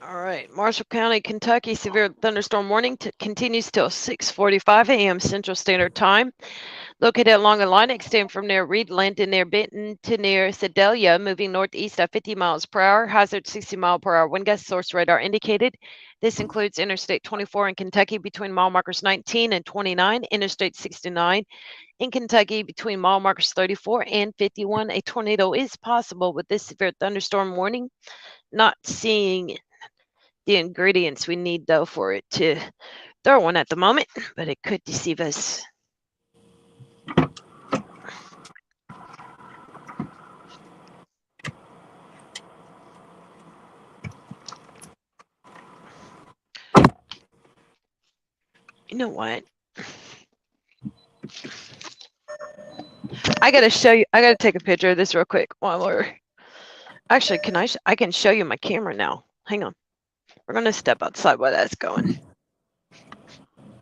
All right, Marshall County, Kentucky, severe thunderstorm warning continues till 6:45 a.m. Central Standard Time. Located along a line extending from near Reedland to near Benton to near Sedalia, moving northeast at 50 miles per hour. Hazard 60 mile per hour wind gust. Source radar indicated. This includes Interstate 24 in Kentucky between mile markers 19 and 29. Interstate 69 in Kentucky between mile markers 34 and 51. A tornado is possible with this severe thunderstorm warning. Not seeing the ingredients we need though for it to throw one at the moment, but it could deceive us. You know what? I gotta show you. I gotta take a picture of this real quick while we're. Actually, can I can show you my camera now. Hang on. We're gonna step outside while that's going,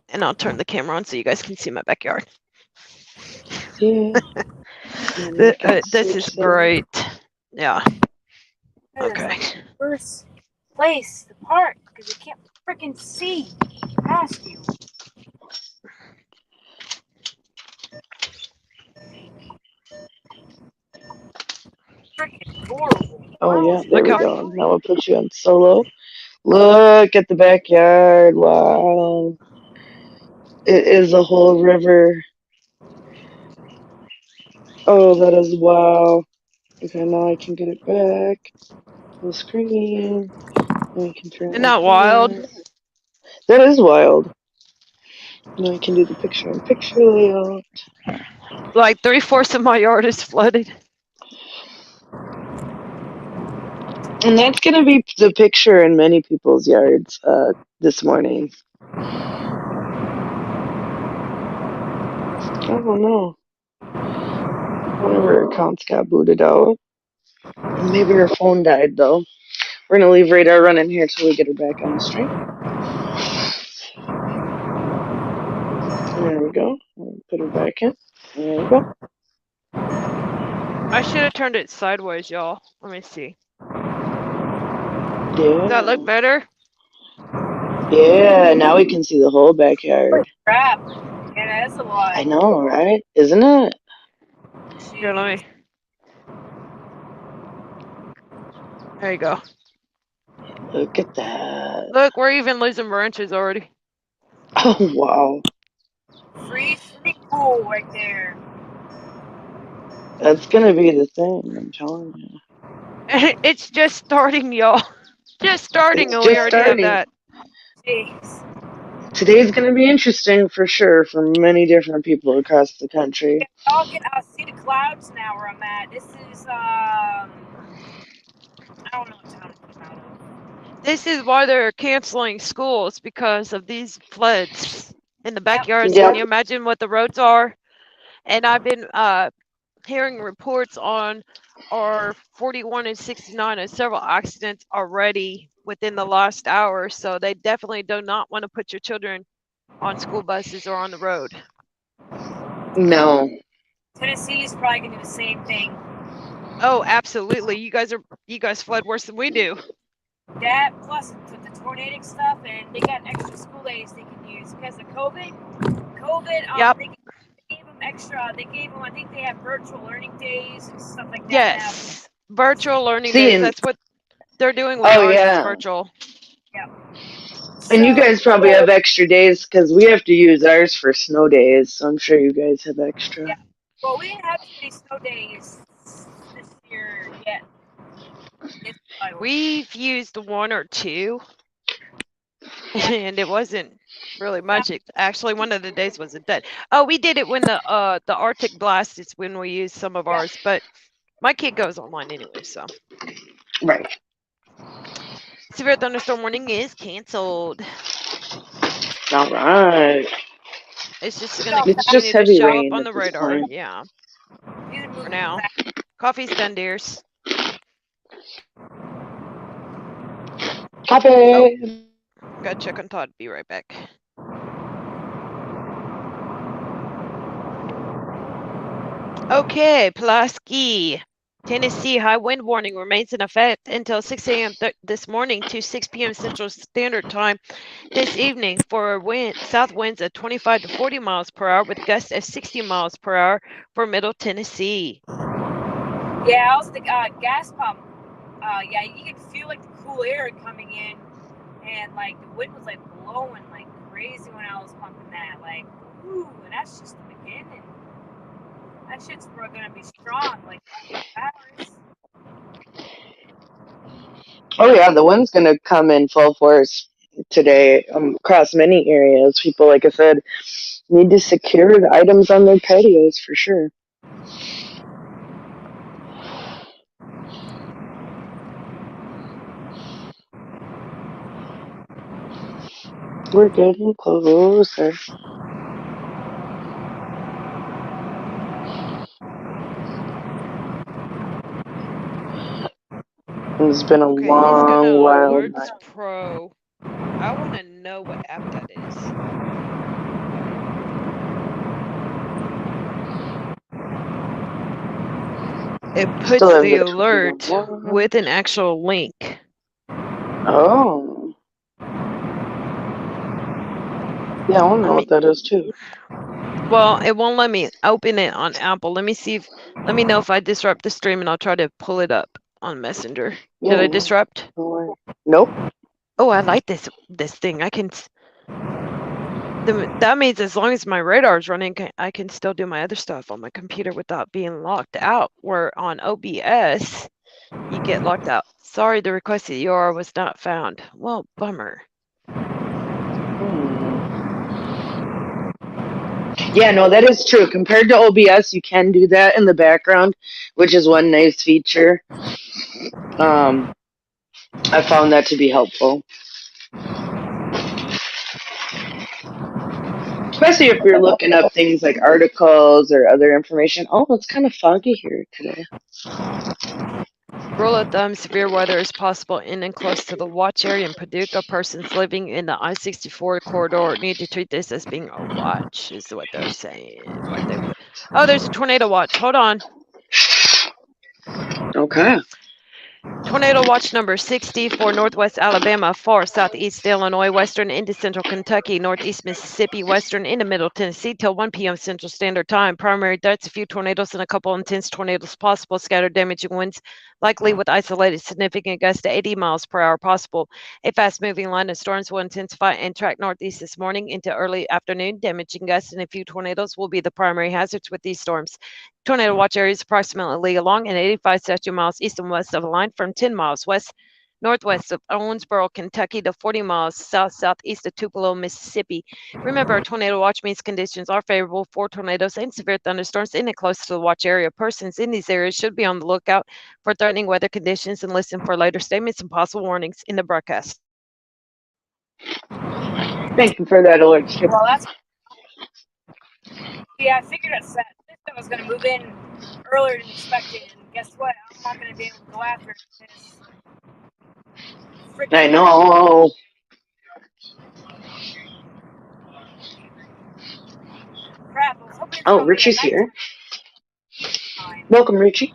and I'll turn the camera on so you guys can see my backyard. Yeah. This is great. Yeah. Okay. First place, the park, because you can't freaking see past you. Freaking horrible. Oh yeah, there Look we how- go. Now I'll put you on solo. Look at the backyard. Wow. It is a whole river. Oh, that is wow. Okay, now I can get it back. Full screen. Now I can turn it. Isn't that wild? That is wild. Now I can do the picture-in-picture layout. Like 3/4 of my yard is flooded. And that's going to be the picture in many people's yards this morning. I don't know. One of her accounts got booted out. Maybe her phone died, though. We're going to leave radar running here till we get her back on the stream. There we go. Put it back in. There we go. I should have turned it sideways, y'all. Let me see. Yeah. Does that look better? Yeah, now we can see the whole backyard. Crap. Yeah, that's a lot. I know, right? Isn't it? Here, let me. There you go. Look at that. Look, we're even losing branches already. Oh, wow. Free swimming pool right there. That's going to be the thing, I'm telling you. It's just starting, y'all. Just starting, It's and we just already starting. have that. Jeez. Today's going to be interesting for sure for many different people across the country. I'll see the clouds now where I'm at. This is I don't know what town it came out of. This is why they're canceling schools, because of these floods in the backyards. Yep. Can you imagine what the roads are? And I've been hearing reports on our 41 and 69 of several accidents already within the last hour. So they definitely do not want to put your children on school buses or on the road. No. Tennessee is probably gonna do the same thing. Oh, absolutely. You guys flood worse than we do. That plus the tornadic stuff, and they got extra school days they can use because of COVID. Yep. They gave them extra. They gave them, I think they have virtual learning days and stuff like that. Yes. Virtual learning See, days. and- That's what they're doing with Oh, ours yeah. is virtual. And you guys probably have extra days because we have to use ours for snow days. So I'm sure you guys have extra. Yeah. Well, we didn't have too many snow days this year yet. We've used one or two, and it wasn't really much. Actually, one of the days was a day. Oh, we did it when the Arctic blast is when we used some of ours, but my kid goes online anyway, so. Right. Severe thunderstorm warning is canceled. All right. It's just gonna It's continue just to heavy show rain up on at the this radar. point. Yeah. For now. Coffee's done, dears. Copy. Oh. Gotta check on Todd. Be right back. Okay, Pulaski. Tennessee high wind warning remains in effect until 6 a.m. This morning to 6 p.m. Central Standard Time this evening for south winds of 25 to 40 miles per hour with gusts of 60 miles per hour for Middle Tennessee. Yeah, I was the gas pump. Yeah, you could feel like the cool air coming in, and like the wind was like blowing like crazy when I was pumping that. Like, ooh, and that's just the beginning. That shit's gonna be strong, like 8 hours. Oh yeah, the wind's gonna come in full force today across many areas. People, like I said, need to secure the items on their patios for sure. We're getting closer. It's been a Okay, he's gonna long while. Alerts Pro. I want to know what app that is. It puts Still have the the alert 21. with an actual link. Oh. Yeah, I want to know what that is too. Well, it won't let me open it on Apple. Let me see let me know if I disrupt the stream and I'll try to pull it up on Messenger. Did I disrupt? Nope. Oh, I like this thing. I can. That means as long as my radar is running, I can still do my other stuff on my computer without being locked out. Where on OBS, you get locked out. Sorry, the requested URL was not found. Well, bummer. Yeah, no, that is true. Compared to OBS, you can do that in the background, which is one nice feature. I found that to be helpful. Especially if you're looking up things like articles or other information. Oh, it's kind of foggy here today. Rule of thumb, severe weather is possible in and close to the watch area in Paducah. Persons living in the I-64 corridor need to treat this as being a watch, is what they're saying. Oh, there's a tornado watch. Hold on. Okay. Tornado watch number 60 for northwest Alabama, far southeast Illinois, western into central Kentucky, northeast Mississippi, western into middle Tennessee till 1 p.m. Central Standard Time. Primary threats, a few tornadoes and a couple intense tornadoes possible. Scattered damaging winds likely with isolated significant gusts to 80 miles per hour possible. A fast-moving line of storms will intensify and track northeast this morning into early afternoon. Damaging gusts and a few tornadoes will be the primary hazards with these storms. Tornado watch area is approximately along and 85 statute miles east and west of the line from 10 miles west northwest of Owensboro, Kentucky to 40 miles southeast of Tupelo, Mississippi. Remember, a tornado watch means conditions are favorable for tornadoes and severe thunderstorms in and close to the watch area. Persons in these areas should be on the lookout for threatening weather conditions and listen for later statements and possible warnings in the broadcast. Thank you for that alert, Skip. Well, that's. Yeah, I figured that system was going to move in earlier than expected, and guess what? I'm not going to be able to go after it because. I know. Crap, I was hoping it's Oh, gonna be Richie's at here. nighttime. Welcome, Richie.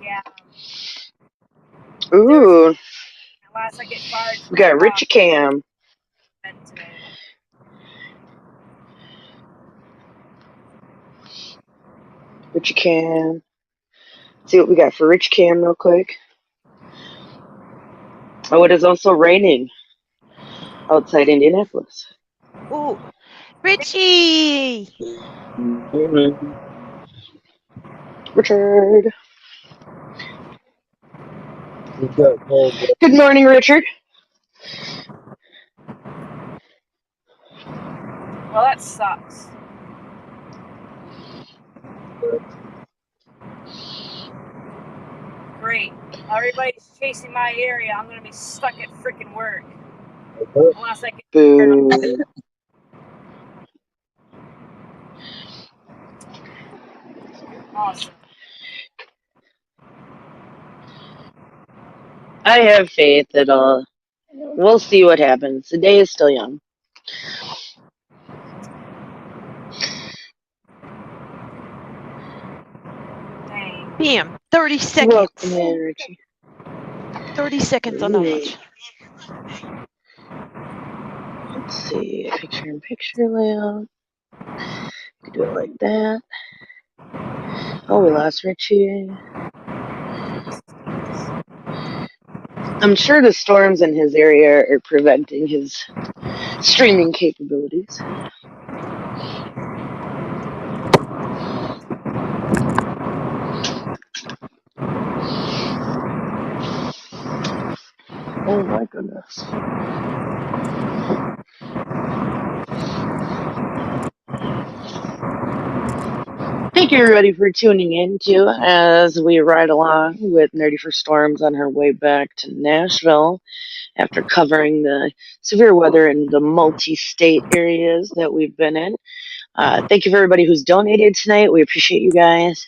Yeah. Ooh, Unless I get fired from we got my Richie Cam. job today. Richie Cam. See what we got for Richie Cam real quick. Oh, it is also raining outside Indianapolis. Ooh, Richie! Richard. Good morning, Richard. Well, that sucks. Great. Everybody's chasing my area. I'm gonna be stuck at freaking work. Unless I get Boo. awesome. I have faith that we'll see what happens. The day is still young. Dang. Bam, 30 seconds. Welcome in, Richie. 30 seconds on the watch. Let's see, picture-in-picture layout. Could do it like that. Oh, we lost Richie. I'm sure the storms in his area are preventing his streaming capabilities. Oh my goodness. Thank you, everybody, for tuning in, too, as we ride along with Nerdy for Storms on her way back to Nashville after covering the severe weather in the multi-state areas that we've been in. Thank you for everybody who's donated tonight. We appreciate you guys.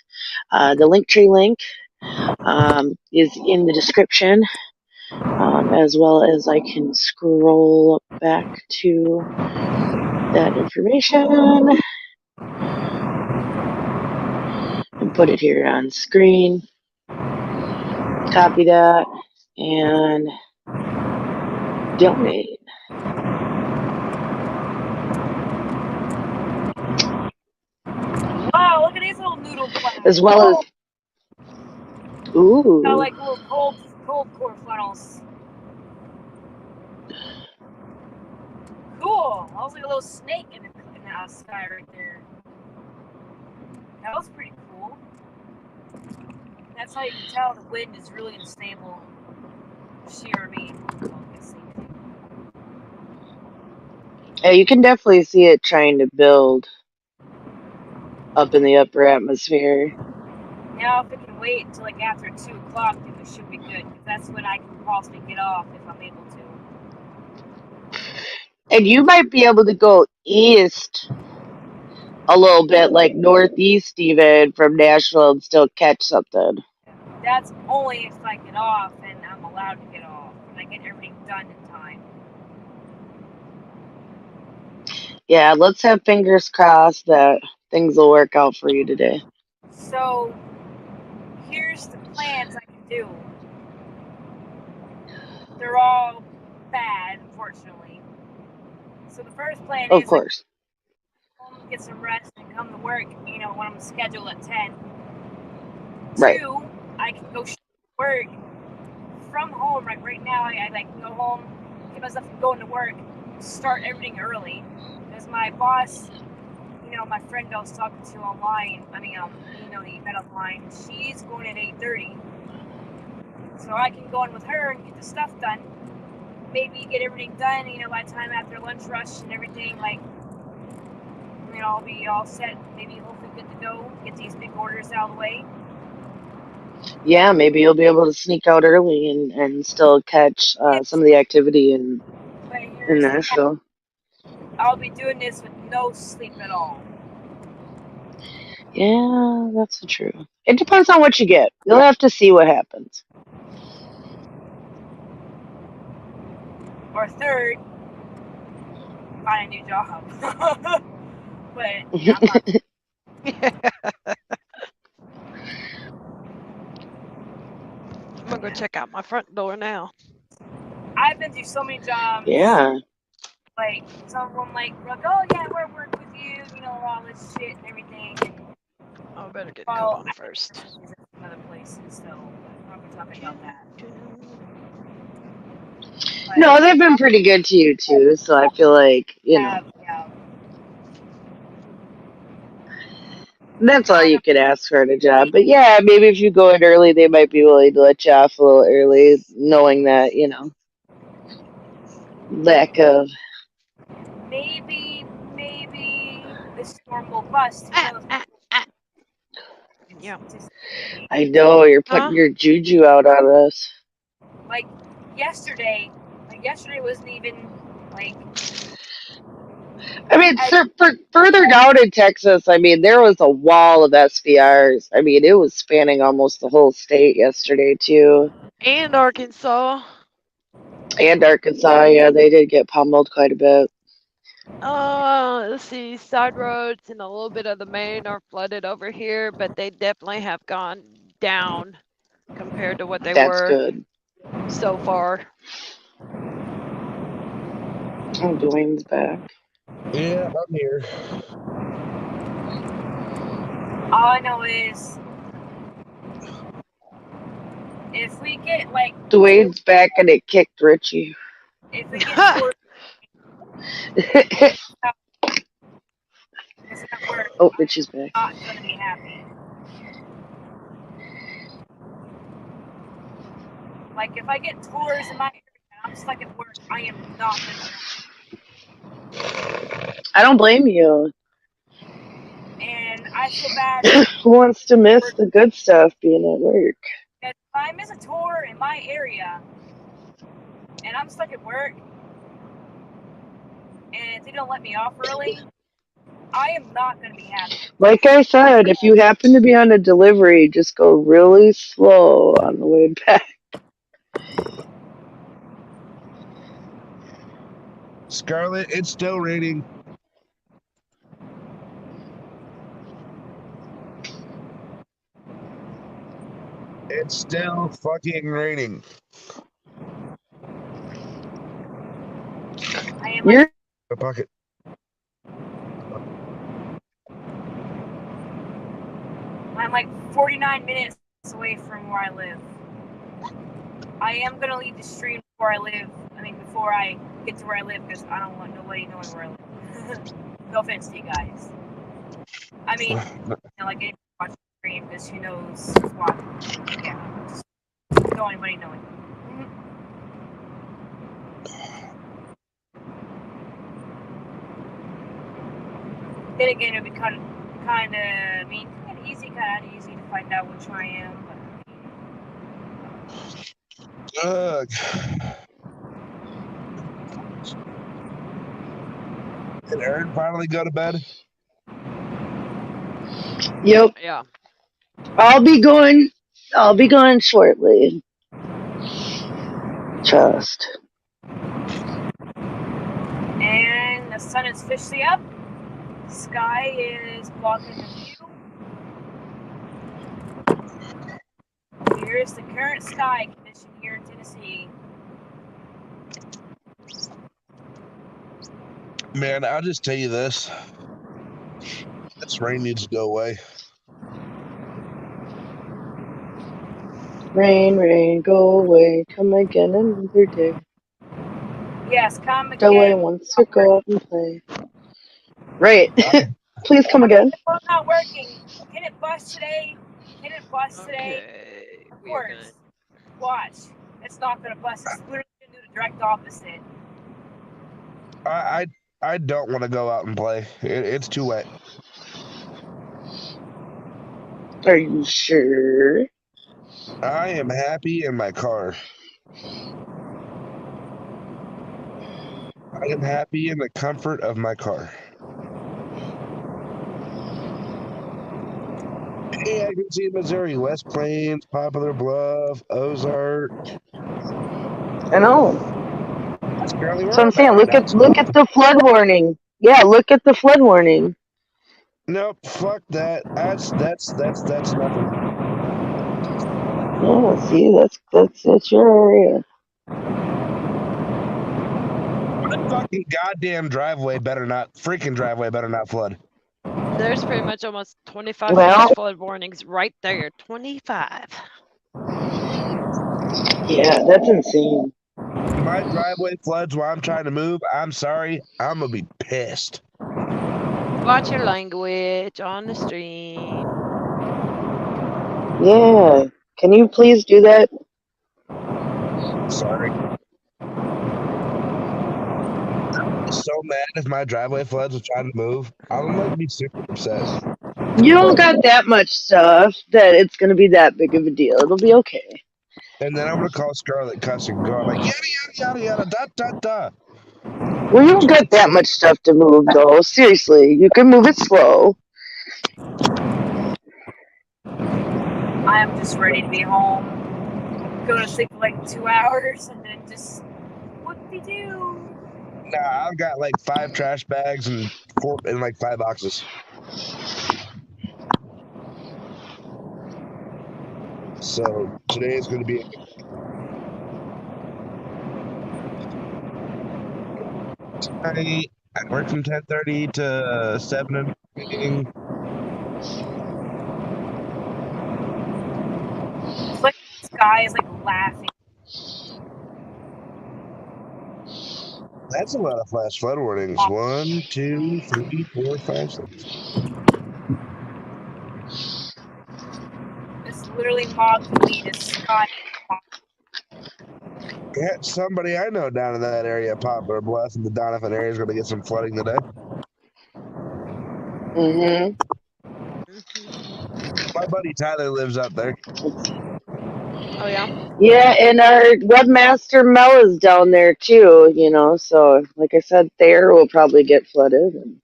The Linktree link is in the description, as well as I can scroll back to that information and put it here on screen. Copy that and donate. Wow, look at these little noodle funnels. As well as, ooh, Kind of like little cold core funnels. Cool. That was like a little snake in the sky right there. That was pretty cool. That's how you can tell the wind is really unstable. She or me. yeah, you can definitely see it trying to build up in the upper atmosphere. Now, if it can wait until like after 2 o'clock, then we should be good. Because that's when I can possibly get off if I'm able to. And you might be able to go east a little bit like northeast even from Nashville and still catch something. That's only if I get off and I'm allowed to get off and I get everything done in time. Yeah, let's have fingers crossed that things will work out for you today. So here's the plans I can do. They're all bad, unfortunately. So the first plan Of is course. home, get some rest, and come to work, when I'm scheduled at 10. Right. 2, I can go work from home. Right now, I can go home, get myself going to work, start everything early. Because my boss, my friend I was talking to online, the event online, she's going at 8:30. So I can go in with her and get the stuff done. Maybe get everything done, by the time after lunch rush and everything, I'll be all set, maybe hopefully good to go, get these big orders out of the way. Yeah, maybe you'll be able to sneak out early and still catch some of the activity in Nashville. I'll be doing this with no sleep at all. Yeah, that's true. It depends on what you get. You'll have to see what happens. Or third, find a new job. But I'm not. I'm gonna go check out my front door now. I've been through so many jobs. Yeah. Like some of them, oh yeah, we're working with you, all this shit and everything. I better get coupon first. Some other places, so I'm not gonna talk about that. No, they've been pretty good to you too, so I feel like, Yeah. That's all you could ask for in a job. But yeah, maybe if you go in early, they might be willing to let you off a little early, knowing that, lack of. Maybe the storm will bust. Yeah. I know, you're putting your juju out on us. Like yesterday wasn't even I mean, further down in Texas, there was a wall of SVRs. It was spanning almost the whole state yesterday, too. And Arkansas. And Arkansas, yeah, they did get pummeled quite a bit. Let's see, side roads and a little bit of the main are flooded over here, but they definitely have gone down compared to what they were good. So far. Oh, Dwayne's back. Yeah, I'm here. All I know is if we get Dwayne's back and it kicked Richie. If we get oh, Richie's back. I'm not gonna be happy. If I get tours in my area and I'm stuck at work, I am not gonna be happy. I don't blame you. And I feel bad. Who wants to miss the good stuff being at work? If I miss a tour in my area and I'm stuck at work and they don't let me off early, I am not going to be happy. Like I said, if you happen to be on a delivery, just go really slow on the way back. Scarlett, it's still raining. It's still fucking raining. You're a pocket. I'm 49 minutes away from where I live. I am going to leave the stream before I get to where I live, because I don't want nobody knowing where I live. No offense to you guys. Anybody watch the stream, because who knows what. Yeah, just don't anybody knowing. Then again, it'd be kind of easy to find out which one I am. Ugh. Did Aaron finally go to bed? Yep. Yeah. I'll be going shortly. Trust. And the sun is officially up. Sky is blocking the view. Here's the current sky condition here in Tennessee. Man, I'll just tell you this. This rain needs to go away. Rain, rain, go away. Come again another day. Yes, come Go away again. once to go out and play. Right. Please come again. The phone's not working. Can it bust today? Can it bust today? Okay. Of We are gonna. course. Watch. It's not gonna bust. It's literally gonna do the direct opposite. I don't want to go out and play. It's too wet. Are you sure? I am happy in my car. I am happy in the comfort of my car. Yeah, I can see Missouri, West Plains, Poplar Bluff, Ozark. I know. That's currently So where I'm I'm saying, at right now. look at the flood warning. Yeah, look at the flood warning. Nope, fuck that. That's nothing. Yeah, see, that's your area. My fucking goddamn freaking driveway better not flood. There's pretty much almost 25 Well- flash flood warnings right there. 25. Yeah, that's insane. My driveway floods while I'm trying to move. I'm sorry. I'm gonna be pissed. Watch your language on the stream. Yeah. Can you please do that? Sorry. I'm so mad if my driveway floods and trying to move. I'm like be super upset. You don't got that much stuff that it's gonna be that big of a deal. It'll be okay. And then I'm gonna call Scarlet cussing, going like yada yada yada yada da da da. Well, you don't got that much stuff to move, though. Seriously, you can move it slow. I am just ready to be home. Go to sleep for like 2 hours and then just whoop-de-doo. Nah, I've got like 5 trash bags and like 5 boxes. So today is gonna be I work from 10:30 to 7 in the morning. It's like the sky is like laughing. That's a lot of flash flood warnings. 1, 2, 3, 4, 5, 6. It's literally mocking me. The sky. Yeah, somebody I know down in that area, Poplar Bluff, and the Donovan area is going to get some flooding today. Mm-hmm. My buddy Tyler lives up there. Oh, yeah? Yeah, and our webmaster Mel is down there too. So like I said, Thayer will probably get flooded.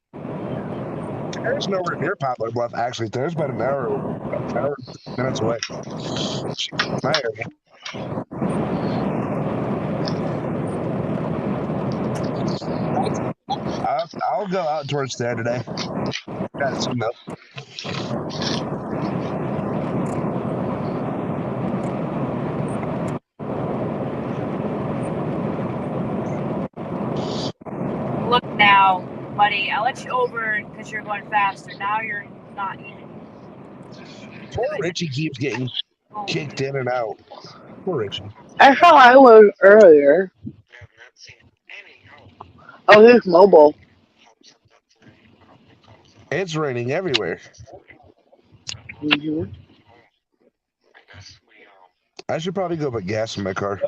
There's nowhere near Poplar Bluff, actually. There's about an hour minutes away. My area. I'll go out towards there today. Got some milk. Look now, buddy. I let you over because you're going faster. Now you're not even. Poor Richie keeps getting kicked in and out. Poor Richie. I thought I was earlier. Oh, he's mobile. It's raining everywhere. Mm-hmm. I should probably go put gas in my car.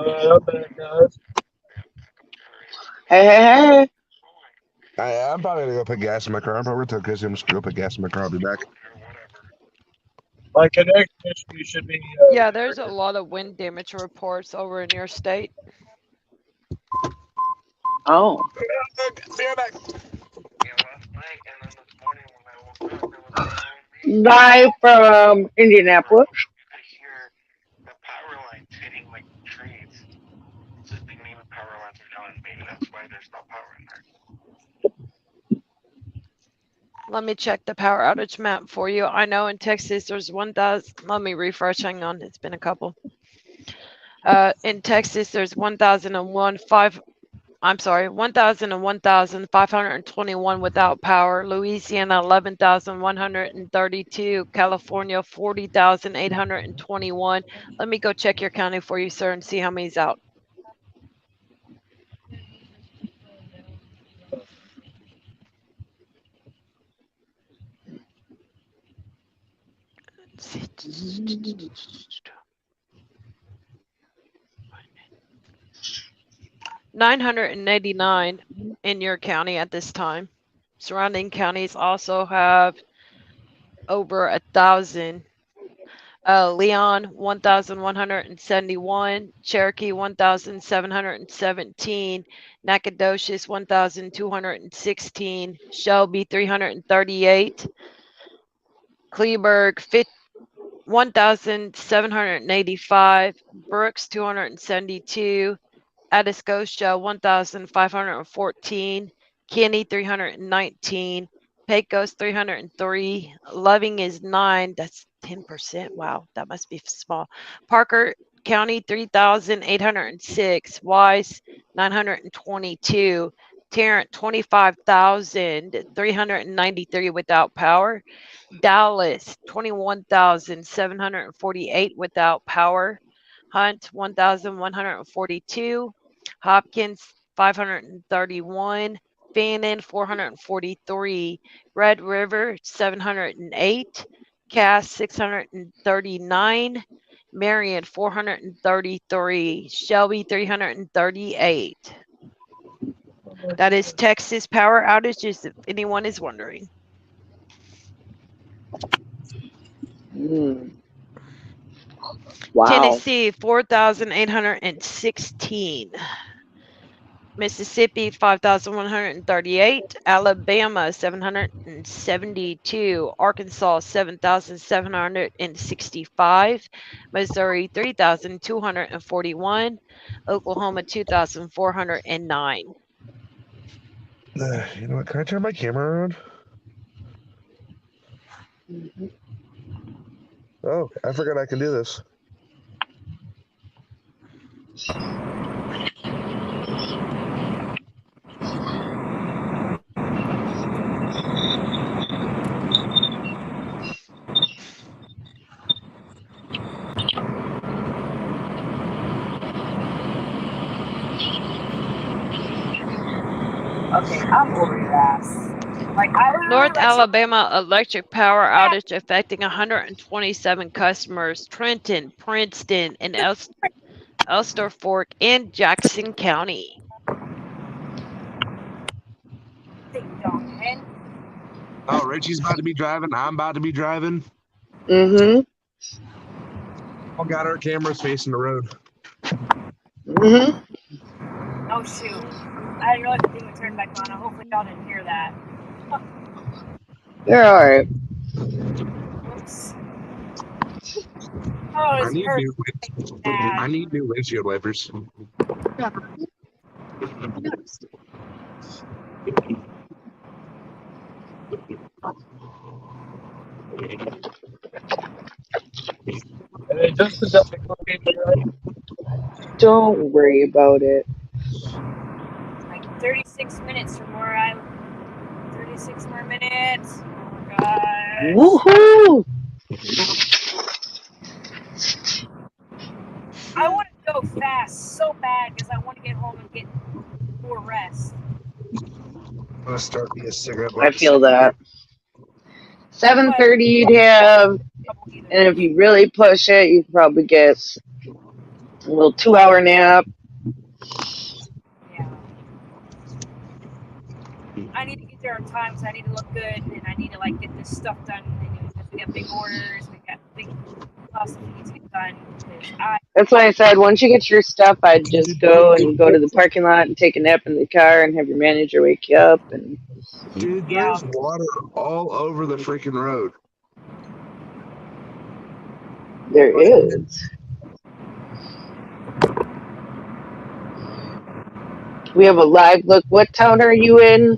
Hey. I'm probably gonna go put gas in my car. I'm probably gonna tell Casey I'm just gonna go put gas in my car. I'll be back. My connection issue should be. Yeah, there's a lot of wind damage reports over in your state. Oh. Live from Indianapolis. You could hear the power lines hitting like trees. So maybe power lines are down, and maybe that's why there's no power in there. Let me check the power outage map for you. I know in Texas there's 1,000. Let me refresh. Hang on. It's been a couple. In Texas there's 1,521 without power. Louisiana 11,132. California 40,821. Let me go check your county for you, sir, and see how many's out. Let's see. 989 in your county at this time. Surrounding counties also have over 1,000. Leon 1,171, Cherokee 1,717, Nacogdoches 1,216, Shelby 338, Kleberg 1,785, Brooks 272, Atascosa 1,514, Kinney 319, Pecos 303, Loving is 9. That's 10%. Wow, that must be small. Parker County 3,806, Wise 922, Tarrant 25,393 without power, Dallas 21,748 without power, Hunt 1,142, Hopkins 531, Fannin 443, Red River 708, Cass 639, Marion 433, Shelby 338. That is Texas power outages, if anyone is wondering. Wow. Tennessee 4,816. Mississippi 5,138, Alabama 772, Arkansas 7,765, Missouri 3,241, Oklahoma 2,409. You know what? Can I turn my camera around? Oh, I forgot I can do this. Okay, I'm over your ass. Like, I literally, North like, Alabama electric power outage affecting 127 customers. Trenton, Princeton, and Elster Fork and Jackson County. Ding dong, hen. Oh, Richie's about to be driving. I'm about to be driving. Mm-hmm. All got our cameras facing the road. Mm-hmm. Oh shoot. I didn't realize the thing would turn back on. Hopefully y'all didn't hear that. You're alright. Oops. Oh, it's perfect. I need new windshield wipers. Don't worry about it. Like 36 minutes from where I 36 more minutes. Oh my Woohoo! I want to go fast so bad because I want to get home and get more rest. I'm gonna start me a cigarette. I feel that. 7:30 you'd have, and if you really push it, you could probably get a little 2-hour nap. Yeah. I need to get there on time because I need to look good and I need to like get this stuff done. Because we got big orders, we got big stuff that needs to get done. That's why I said once you get your stuff, I'd just go to the parking lot and take a nap in the car and have your manager wake you up. And dude, there's water all over the freaking road. There is. We have a live look. What town are you in,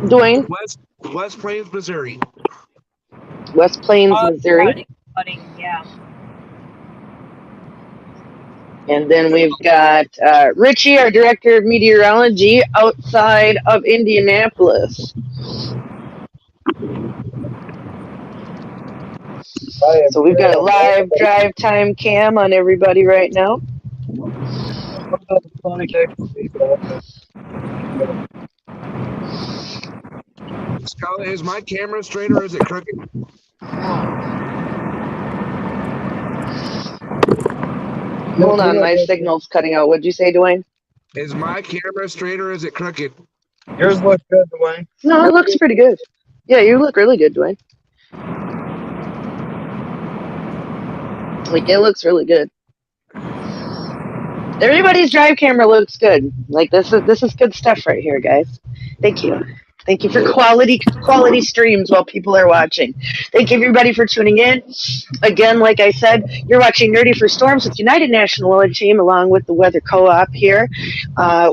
Dwayne? West Plains, Missouri. West Plains, Missouri. Yeah. And then we've got Richie, our director of meteorology, outside of Indianapolis. So we've got a live drive time cam on everybody right now. Scarlett, is my camera straight or is it crooked? Hold on, my signal's cutting out. What'd you say, Dwayne? Is my camera straight or is it crooked? Yours looks good, Dwayne. No, it looks pretty good. Yeah, you look really good, Dwayne. Like, it looks really good. Everybody's drive camera looks good. Like, this is good stuff right here, guys. Thank you. Thank you for quality streams while people are watching. Thank you, everybody, for tuning in. Again, like I said, you're watching Nerdy for Storms with United National Weather Team along with the Weather Co-op here.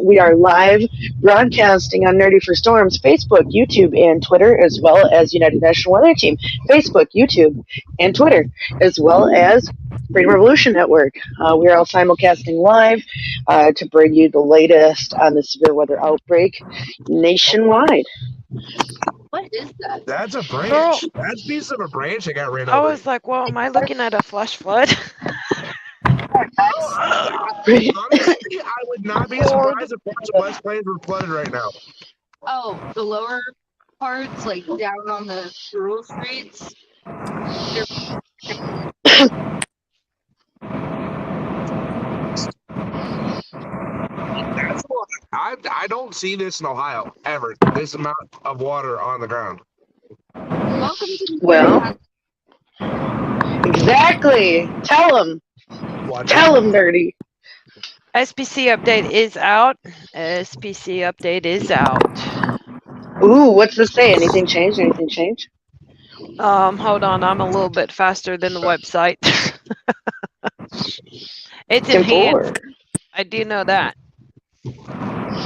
We are live broadcasting on Nerdy for Storms, Facebook, YouTube, and Twitter, as well as United National Weather Team, Facebook, YouTube, and Twitter, as well as Freedom Revolution Network. We are all simulcasting live to bring you the latest on the severe weather outbreak nationwide. What is that? That's a branch. Girl. That's a piece of a branch I got ran I over. was like, well, am I looking at a flash flood? Honestly, I would not be surprised if parts of West Plains were flooded right now. Oh, the lower parts, like down on the rural streets. That's what I don't see this in Ohio ever. This amount of water on the ground. Welcome to the Well, exactly. Tell them. Tell them, Nerdy. SPC update is out. SPC update is out. Ooh, what's this say? Anything changed? Anything changed? Hold on, I'm a little bit faster than the website. It's in hand. 10-4. I do know that.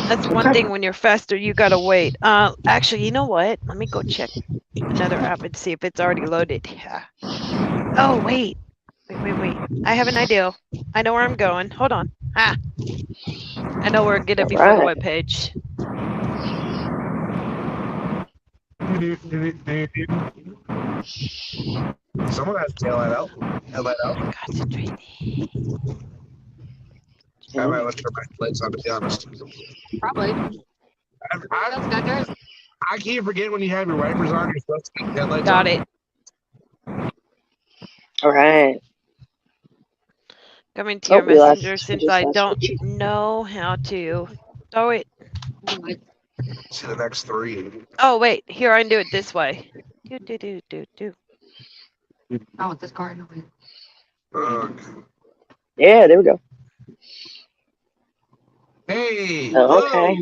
That's one thing when you're faster, you gotta wait. Actually, you know what? Let me go check another app and see if it's already loaded. Oh, wait. Wait. I have an idea. I know where I'm going. Hold on. I know where to get it before the webpage. Someone has to tail that out. Concentrate. I might look for my plates, I'll be honest. Probably. I keep forgetting when you have your wipers on, you're supposed to keep the headlights Got on. it. All right. Coming to your we lost- messenger we since just I lost don't Richie. know how to. Oh, wait. See the next three. Oh, wait. Here, I can do it this way. Do. Oh, with this card. Yeah, there we go. Hey. Oh, okay.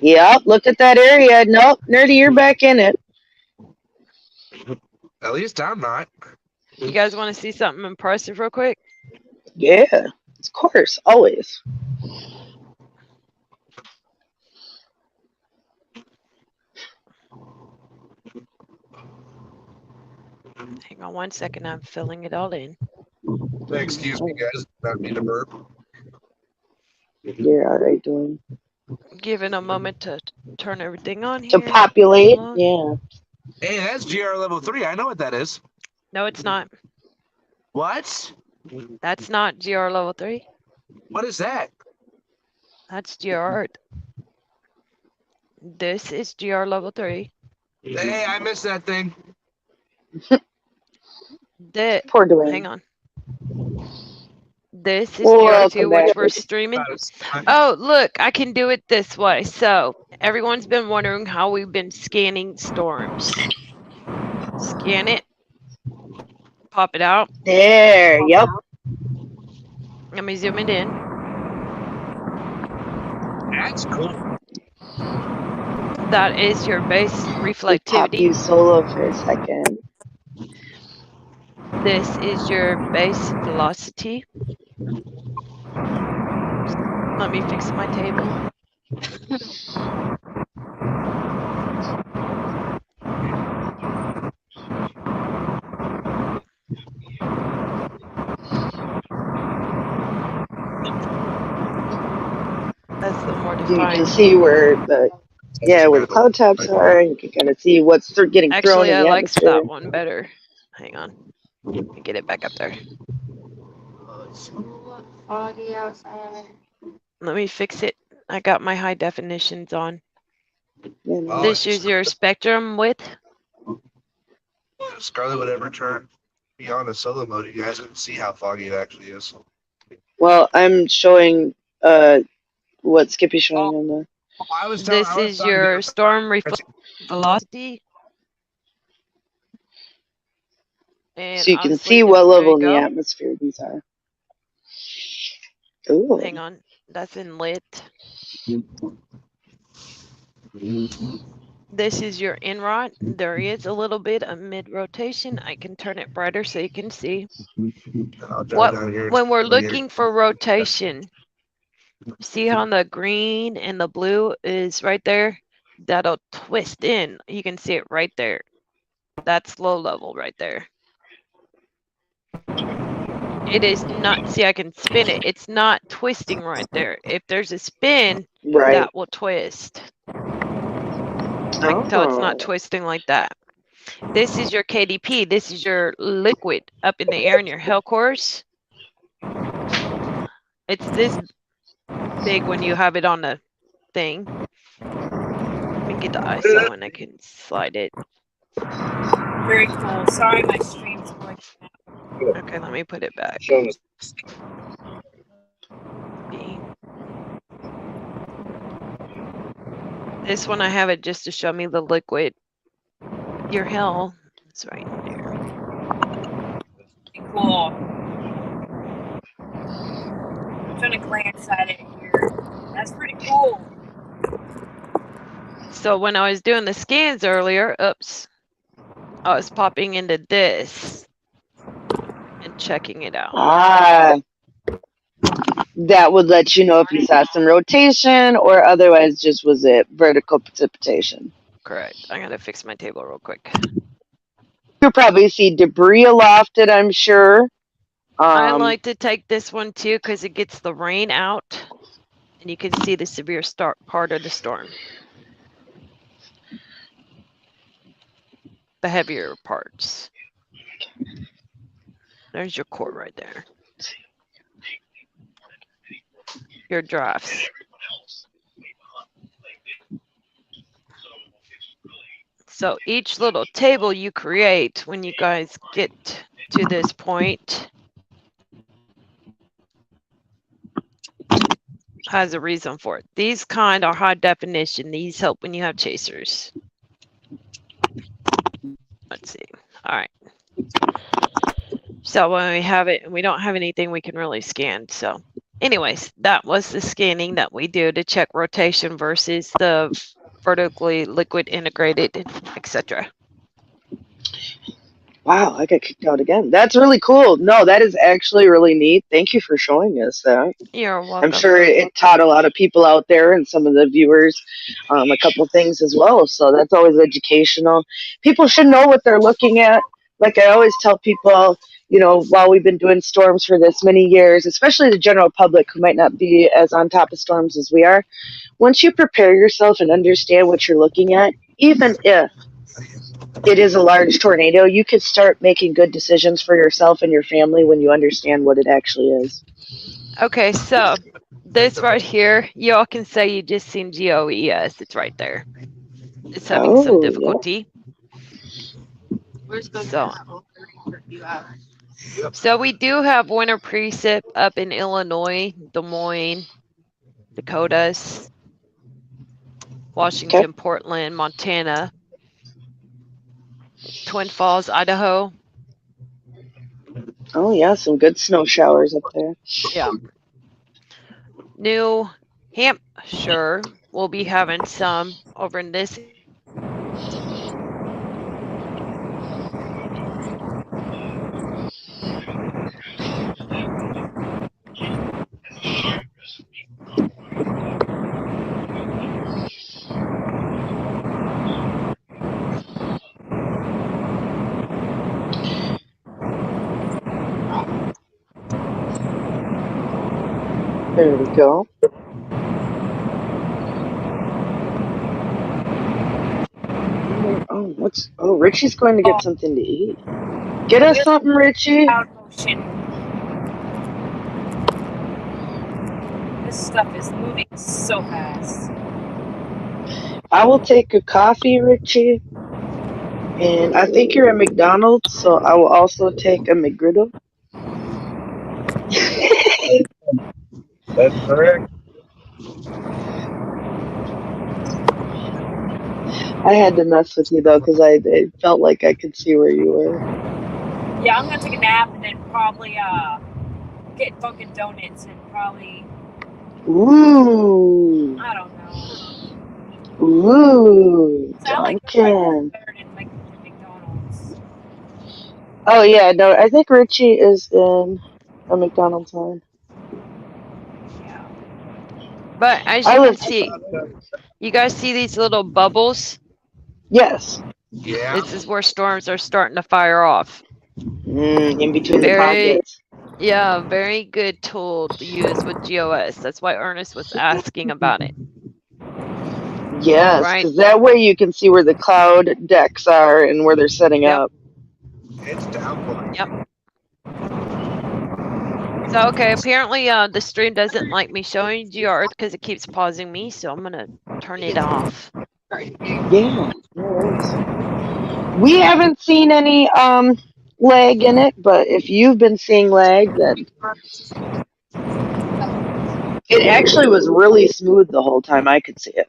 Yep, look at that area. Nope, Nerdy, you're back in it. At least I'm not. You guys want to see something impressive real quick? Yeah, of course, always. Hang on 1 second. I'm filling it all in. Excuse me, guys. Not mean to burp. You're all right, doing Giving a moment to turn everything on to here. populate. Hold on. Yeah. Hey, that's GR level 3. I know what that is. No, it's not. What? That's not GR level 3. What is that? That's GR Earth. This is GR level 3. Hey, I missed that thing. Poor Dwayne. Hang on. This is Welcome GR2, which back. we're streaming. Oh, look, I can do it this way. So, everyone's been wondering how we've been scanning storms. Scan it. Pop it out. There, yep. Let me zoom it in. That's cool. That is your base Pop reflectivity. you solo for a second. This is your base velocity. Let me fix my table. That's the more You can defined. see where the cloud tops are. You can kind of see what's getting thrown Actually, in I the like atmosphere. that one better. Hang on. Let me get it back up there. Oh, it's so foggy outside. Let me fix it. I got my high definitions on. You know. This is your spectrum width. Scarlet would ever turn me on a solo mode. You guys can see how foggy it actually is. Well, I'm showing what Skippy's showing on the. This is your storm velocity. And So you can obviously see what there level you in the go. atmosphere these are. Ooh. Hang on. That's in lit. This is your inrod. There is a little bit of mid rotation. I can turn it brighter so you can see. What when we're looking for rotation, see how the green and the blue is right there? That'll twist in. You can see it right there. That's low level right there. It is not, see, I can spin it. It's not twisting right there. If there's a spin, Right. that will twist. I can tell it's not twisting like that. This is your KDP. This is your liquid up in the air in your hell cores. It's this big when you have it on the thing. Let me get the ISO and I can slide it. Very cool. Sorry, my stream's going. Okay, let me put it back. This one I have it just to show me the liquid. Your hell is right there. Cool. I'm trying to glance at it here. That's pretty cool. So when I was doing the scans earlier, oops, I was popping into this and checking it out. That would let you know if you saw some rotation or otherwise just was it vertical precipitation. Correct. I'm gonna fix my table real quick. You'll probably see debris aloft it, I'm sure. I like to take this one too because it gets the rain out and you can see the severe start part of the storm. The heavier parts. There's your core right there. Your drafts. So each little table you create when you guys get to this point has a reason for it. These kind are high definition. These help when you have chasers. Let's see. All right. So when we have it and we don't have anything we can really scan. So anyways, that was the scanning that we do to check rotation versus the vertically liquid integrated, etc. Wow, I got kicked out again. That's really cool. No, that is actually really neat. Thank you for showing us that. You're welcome. I'm sure it taught a lot of people out there and some of the viewers a couple things as well. So that's always educational. People should know what they're looking at. Like I always tell people, while we've been doing storms for this many years, especially the general public who might not be as on top of storms as we are, once you prepare yourself and understand what you're looking at, even if it is a large tornado, you could start making good decisions for yourself and your family when you understand what it actually is. Okay, so this right here, y'all can say you just seen GOES. It's right there. It's having some difficulty. So we do have winter precip up in Illinois, Des Moines, Dakotas, Washington, Portland, Montana, Twin Falls, Idaho. Oh yeah, some good snow showers up there. Yeah. New Hampshire will be having some over in this. There we go. Oh, Richie's going to get something to eat. Get us something, Richie. Cloud motion. This stuff is moving so fast. I will take a coffee, Richie. And I think you're at McDonald's, so I will also take a McGriddle. That's correct. I had to mess with you though, because I felt like I could see where you were. Yeah, I'm gonna take a nap and then probably get Dunkin' Donuts and probably Ooh, I don't know. ooh, So I like Dunkin'. better than like McDonald's. Oh yeah, no, I think Richie is in a McDonald's line. Yeah. But as I you can live. see, you guys see these little bubbles? Yes. Yeah. This is where storms are starting to fire off. In between the Very, pockets. yeah, very good tool to use with GOS. That's why Ernest was asking about it. Yes, Right. because that way you can see where the cloud decks are and where they're setting Yep. up. It's downpour. Yep. So, okay, apparently the stream doesn't like me showing GR because it keeps pausing me, so I'm going to turn it off. Yeah, no worries. We haven't seen any lag in it, but if you've been seeing lag, then it actually was really smooth the whole time I could see it.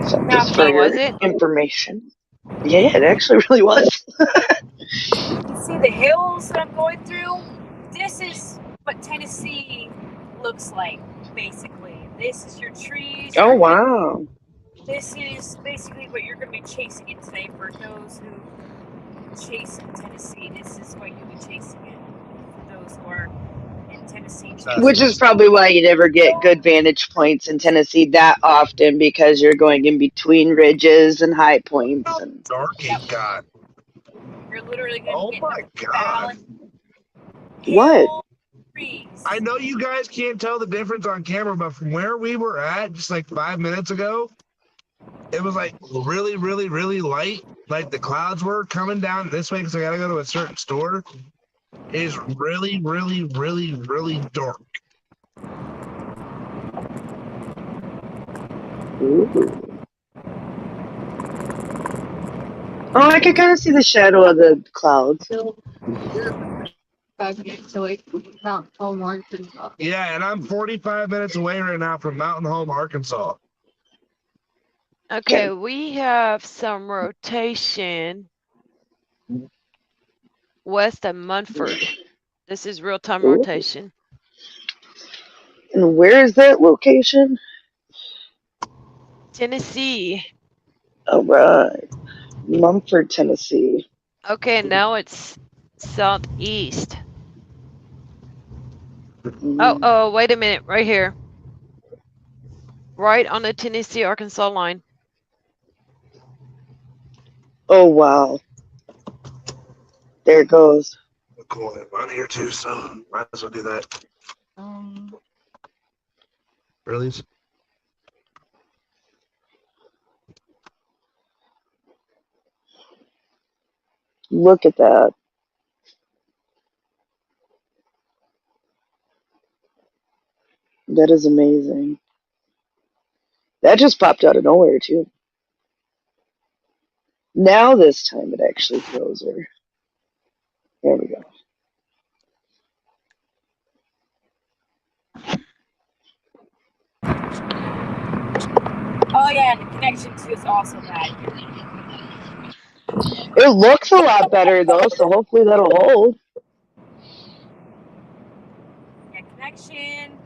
So just for Oh, was your it? information. Yeah, it actually really was. You see the hills that I'm going through? This is what Tennessee looks like, basically. This is your trees. Oh wow. This is basically what you're going to be chasing in today for those who chase in Tennessee. This is what you'll be chasing in for those who are in Tennessee. Which is probably why you never get good vantage points in Tennessee that often, because you're going in between ridges and high points. And Dark it got. You're literally going to Oh get my the god. What? hill trees. I know you guys can't tell the difference on camera, but from where we were at just like 5 minutes ago, it was like really, really, really light. Like the clouds were coming down this way because I gotta go to a certain store. It is really, really, really, really dark. Ooh. Oh, I can kind of see the shadow of the clouds. Still 5 minutes away from Mount Home, Arkansas. Yeah, and I'm 45 minutes away right now from Mountain Home, Arkansas. Okay, we have some rotation west of Munford. This is real-time Ooh. rotation. And where is that location? Tennessee. All right. Mumford, Tennessee. Okay, now it's southeast. Mm. Oh, wait a minute, right here. Right on the Tennessee-Arkansas line. Oh, wow. There it goes. I'm going around here too, so might as well do that. Really? Look at that. That is amazing. That just popped out of nowhere, too. Now this time it actually throws her. There we go. Oh yeah, and the connection too is also bad here. It looks a lot better, though, so hopefully that'll hold. Yeah, connection,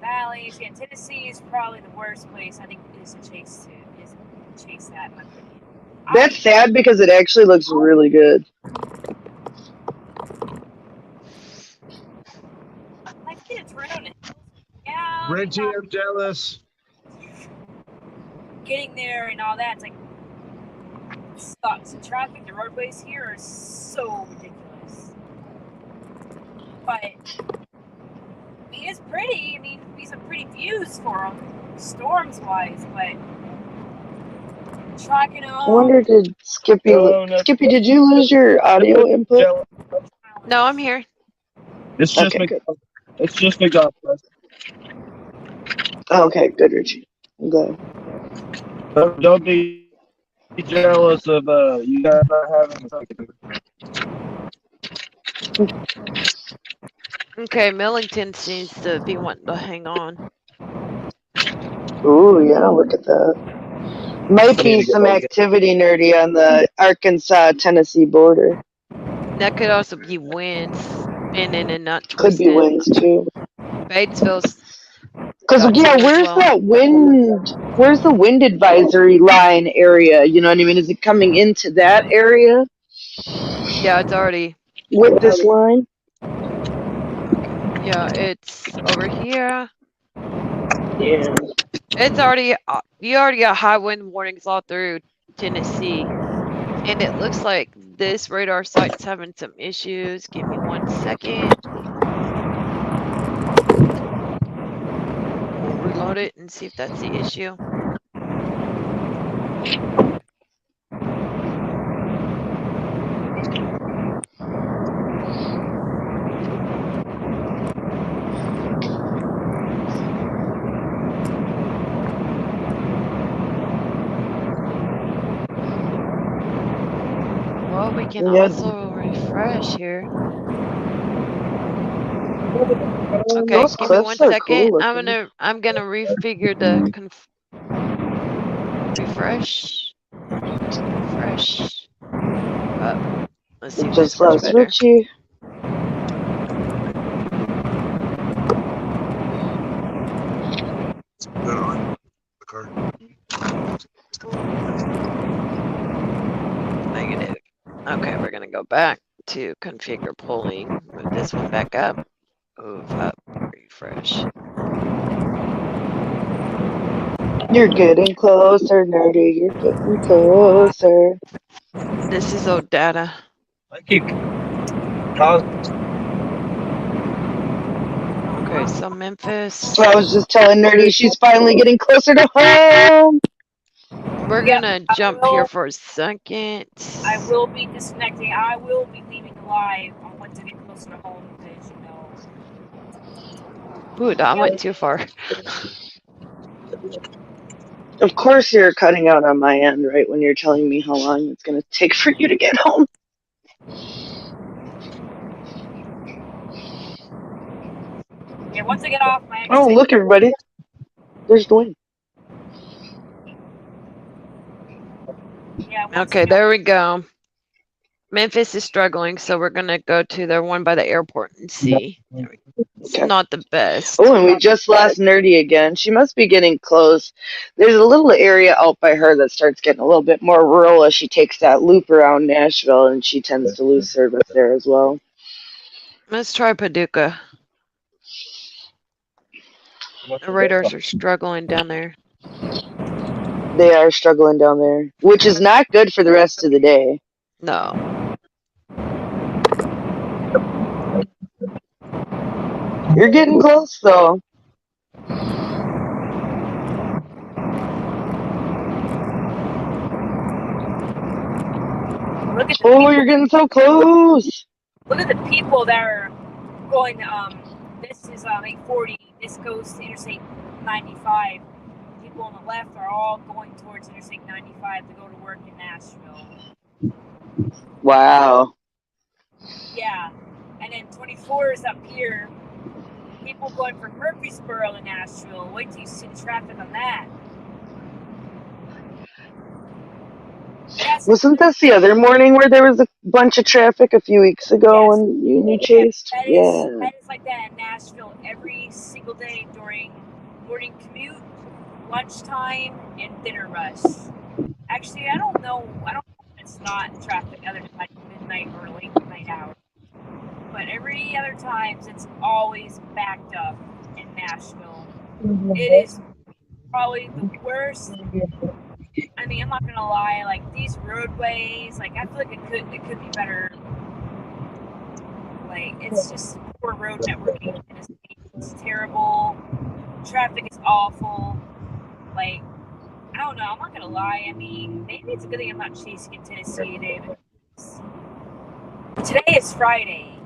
valleys. Yeah, Tennessee is probably the worst place I think is to chase that, in my opinion. That's sad because it actually looks really good. I think it's right on it. Yeah. Richie, I'm jealous. Getting there and all that, it's like sucks. The traffic, the roadways here are so ridiculous. But I mean, it's pretty. I mean, some pretty views for them, storms wise, but tracking them. I wonder, did Skippy? Oh, no. Skippy, did you lose your audio input? No, I'm here. It's just Okay, good. it's just Augusta. Okay, good, Richie. I'm glad. Don't be jealous of you guys not having Okay, Millington seems to be wanting to hang on. Ooh, yeah, look at that. Might be some activity, Nerdy, on the Arkansas-Tennessee border. That could also be winds spinning and not Could be twisting. winds, too. Batesville's Because, got yeah, to as where's well. that wind? Where's the wind advisory line area? You know what I mean? Is it coming into that area Yeah, it's already. with this line? Yeah, it's over here. Yeah. It's already. You already got high wind warnings all through Tennessee, and it looks like this radar site's having some issues. Give me 1 second. We'll reload it and see if that's the issue. Well, we can Yeah. also refresh here. Okay, Those give me 1 cliffs are second. cool I'm looking. gonna refigure the refresh. Let's see if this Just works lost better. Richie. Good on the card. Negative. Okay, we're gonna go back to configure polling. Move this one back up. Move up. Refresh. You're getting closer, Nerdy. You're getting closer. This is old data. I keep Okay, so Memphis. So I was just telling Nerdy she's finally getting closer to home. We're Yeah, gonna I jump will- here for a second. I will be disconnecting. I will be leaving live on when to get closer to home because, Ooh, that went too far. Of course you're cutting out on my end, right, when you're telling me how long it's going to take for you to get home. yeah, once I get off my exit. Oh, look, everybody. There's Dwayne. Yeah, once Okay, I get there we go. Memphis is struggling, so we're gonna go to the one by the airport and see. It's Okay. not the best. Oh, and we just lost Nerdy again. She must be getting close. There's a little area out by her that starts getting a little bit more rural as she takes that loop around Nashville, and she tends to lose service there as well. Let's try Paducah. The radars are struggling down there. They are struggling down there, which is not good for the rest of the day. No. You're getting close, though. look at the Oh, people, you're getting so close. look at the people that are going. This is 840. This goes to Interstate 95. People on the left are all going towards Interstate 95 to go to work in Nashville. Wow. Yeah, and then 24 is up here. People going from Murfreesboro to Nashville. Wait till you see the traffic on that. Yes, Wasn't this the other morning where there was a bunch of traffic a few weeks ago Yes. when you chased? that Yeah. is like that in Nashville every single day during morning commute, lunchtime, and dinner rush. Actually, I don't know if it's not traffic other than like midnight or late night hours. But every other times it's always backed up in Nashville. It is probably the worst. I mean, I'm not gonna lie, like these roadways, like I feel like it could be better. Like it's just poor road networking. It's terrible. Traffic is awful. Like, I don't know. I'm not gonna lie. I mean, maybe it's a good thing I'm not chasing in Tennessee today. Because today is Friday,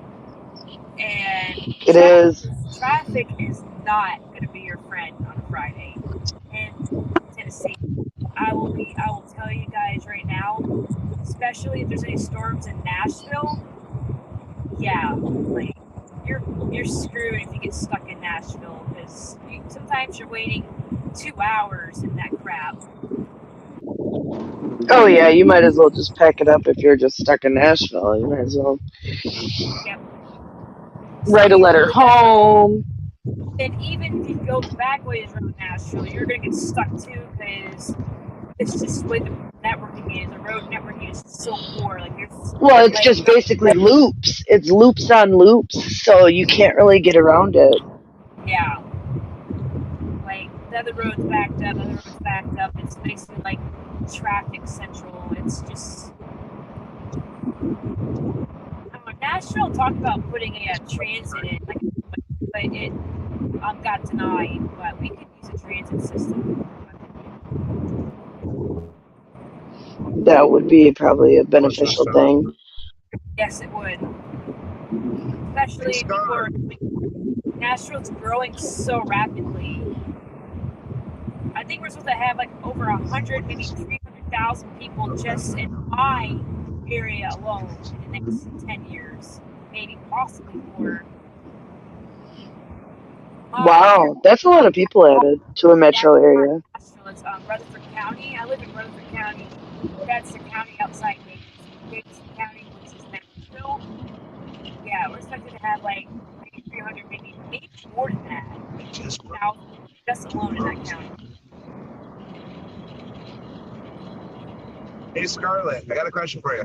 and It is. traffic is not gonna be your friend on a Friday in Tennessee. I will tell you guys right now, especially if there's any storms in Nashville. Yeah, like you're screwed if you get stuck in Nashville because sometimes you're waiting 2 hours in that crap. Oh yeah, you might as well just pack it up if you're just stuck in Nashville. You might as well Yep. write a letter home. And even if you go the back ways around Nashville, you're gonna get stuck too because it's just the way the networking is. The road networking is so poor. Like Well, it's just basically loops. It's loops on loops, so you can't really get around it. Yeah. Like the other road's backed up, the other road's backed up. It's basically like traffic central. It's just Nashville talked about putting a transit in, like, but it got denied. But we could use a transit system. That would be probably a beneficial thing. Yes, it would. Especially before Nashville's growing so rapidly. I think we're supposed to have like over 100, maybe 300,000 people just in my area alone in the next 10 years, maybe possibly more. Wow, that's a lot of people added to a metro area. Nashville is Rutherford County. I live in Rutherford County. That's the county outside Davidson County, which is Nashville. Yeah, we're expected to have like maybe 300, maybe more than that. Just alone in that county. Hey, Scarlett, I got a question for you.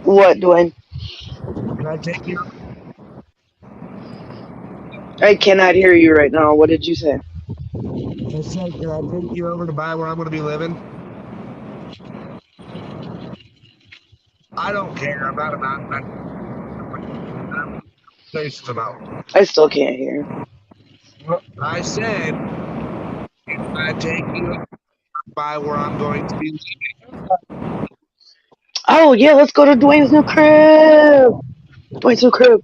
What, Dwayne? Can I take you? I cannot hear you right now. What did you say? I said, can I take you over to buy where I'm going to be living? I don't care. I'm not about that. Places about. I still can't hear. I said, can I take you by where I'm going to be living? Oh yeah, let's go to Dwayne's new crib. Dwayne's new crib.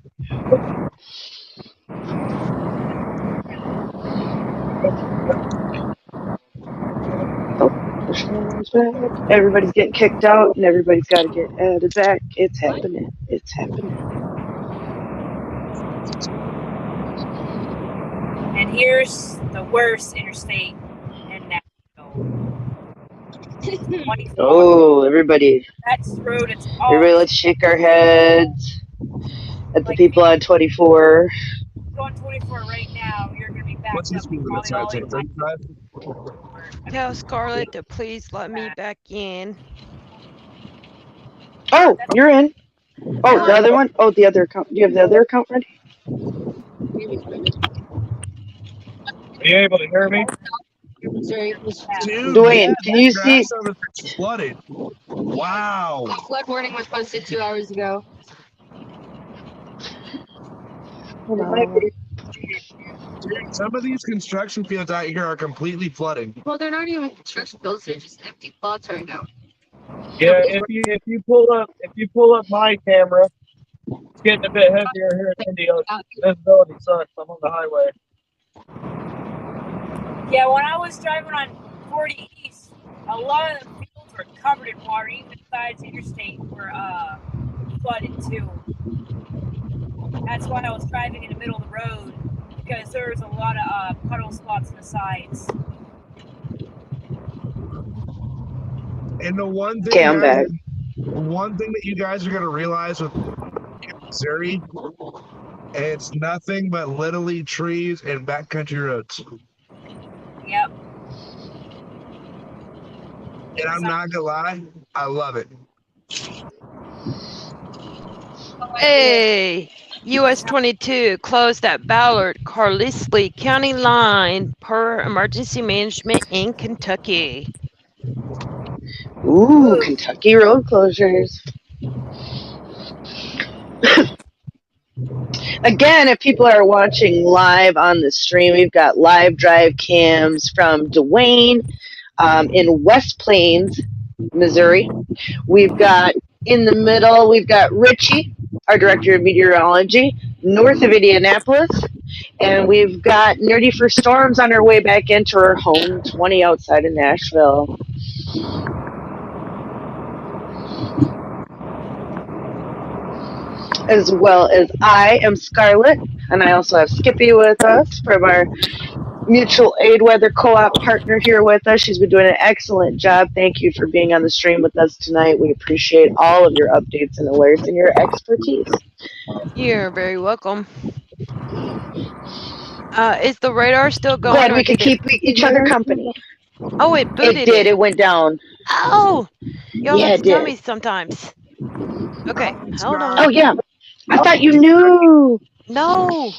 Oh, everybody's getting kicked out and everybody's got to get added back. It's happening. It's happening. And here's the worst interstate in Nashville. Oh, everybody. That's road. It's all. Everybody, let's shake our heads at the people on 24. Going 24 right now. You're gonna be back. What's the speed limit? So I take 35? Tell Scarlett to please let me back in. Oh, you're in. Oh, the other one? Oh, the other account. Do you have the other account ready? Are you able to hear me? Sorry. Dude, Dwayne, can you see? It's flooded. Wow. Flood warning was posted 2 hours ago. Hold on. Dude, some of these construction fields out here are completely flooding. Well, they're not even construction fields; they're just empty plots right now. Yeah, if you pull up my camera, it's getting a bit heavier here in India. Visibility sucks. I'm on the highway. Yeah, when I was driving on 40 East, a lot of the fields were covered in water. Even the sides of the interstate were flooded too. That's why I was driving in the middle of the road because there was a lot of puddle spots on the sides. And the one thing, Okay, I'm back. one thing that you guys are going to realize with Missouri, it's nothing but literally trees and backcountry roads. Yep. And I'm not gonna lie, I love it. Hey, US 22 closed at Ballard, Carlisle County line per emergency management in Kentucky. Ooh, Kentucky road closures. Again, if people are watching live on the stream, we've got live drive cams from Dwayne in West Plains, Missouri. We've got in the middle, we've got Richie, our director of meteorology, north of Indianapolis. And we've got Nerdy for Storms on her way back into her home 20 outside of Nashville. As well as I am Scarlett, and I also have Skippy with us from our mutual aid weather co-op partner here with us. She's been doing an excellent job. Thank you for being on the stream with us tonight. We appreciate all of your updates and alerts and your expertise. You're very welcome. Is the radar still going? Glad or we could did it- keep each other company. Oh, it booted It did. It went down. Oh, y'all Yeah, have it to tell did. me sometimes. Okay, hold Oh on. yeah, I thought you knew. No.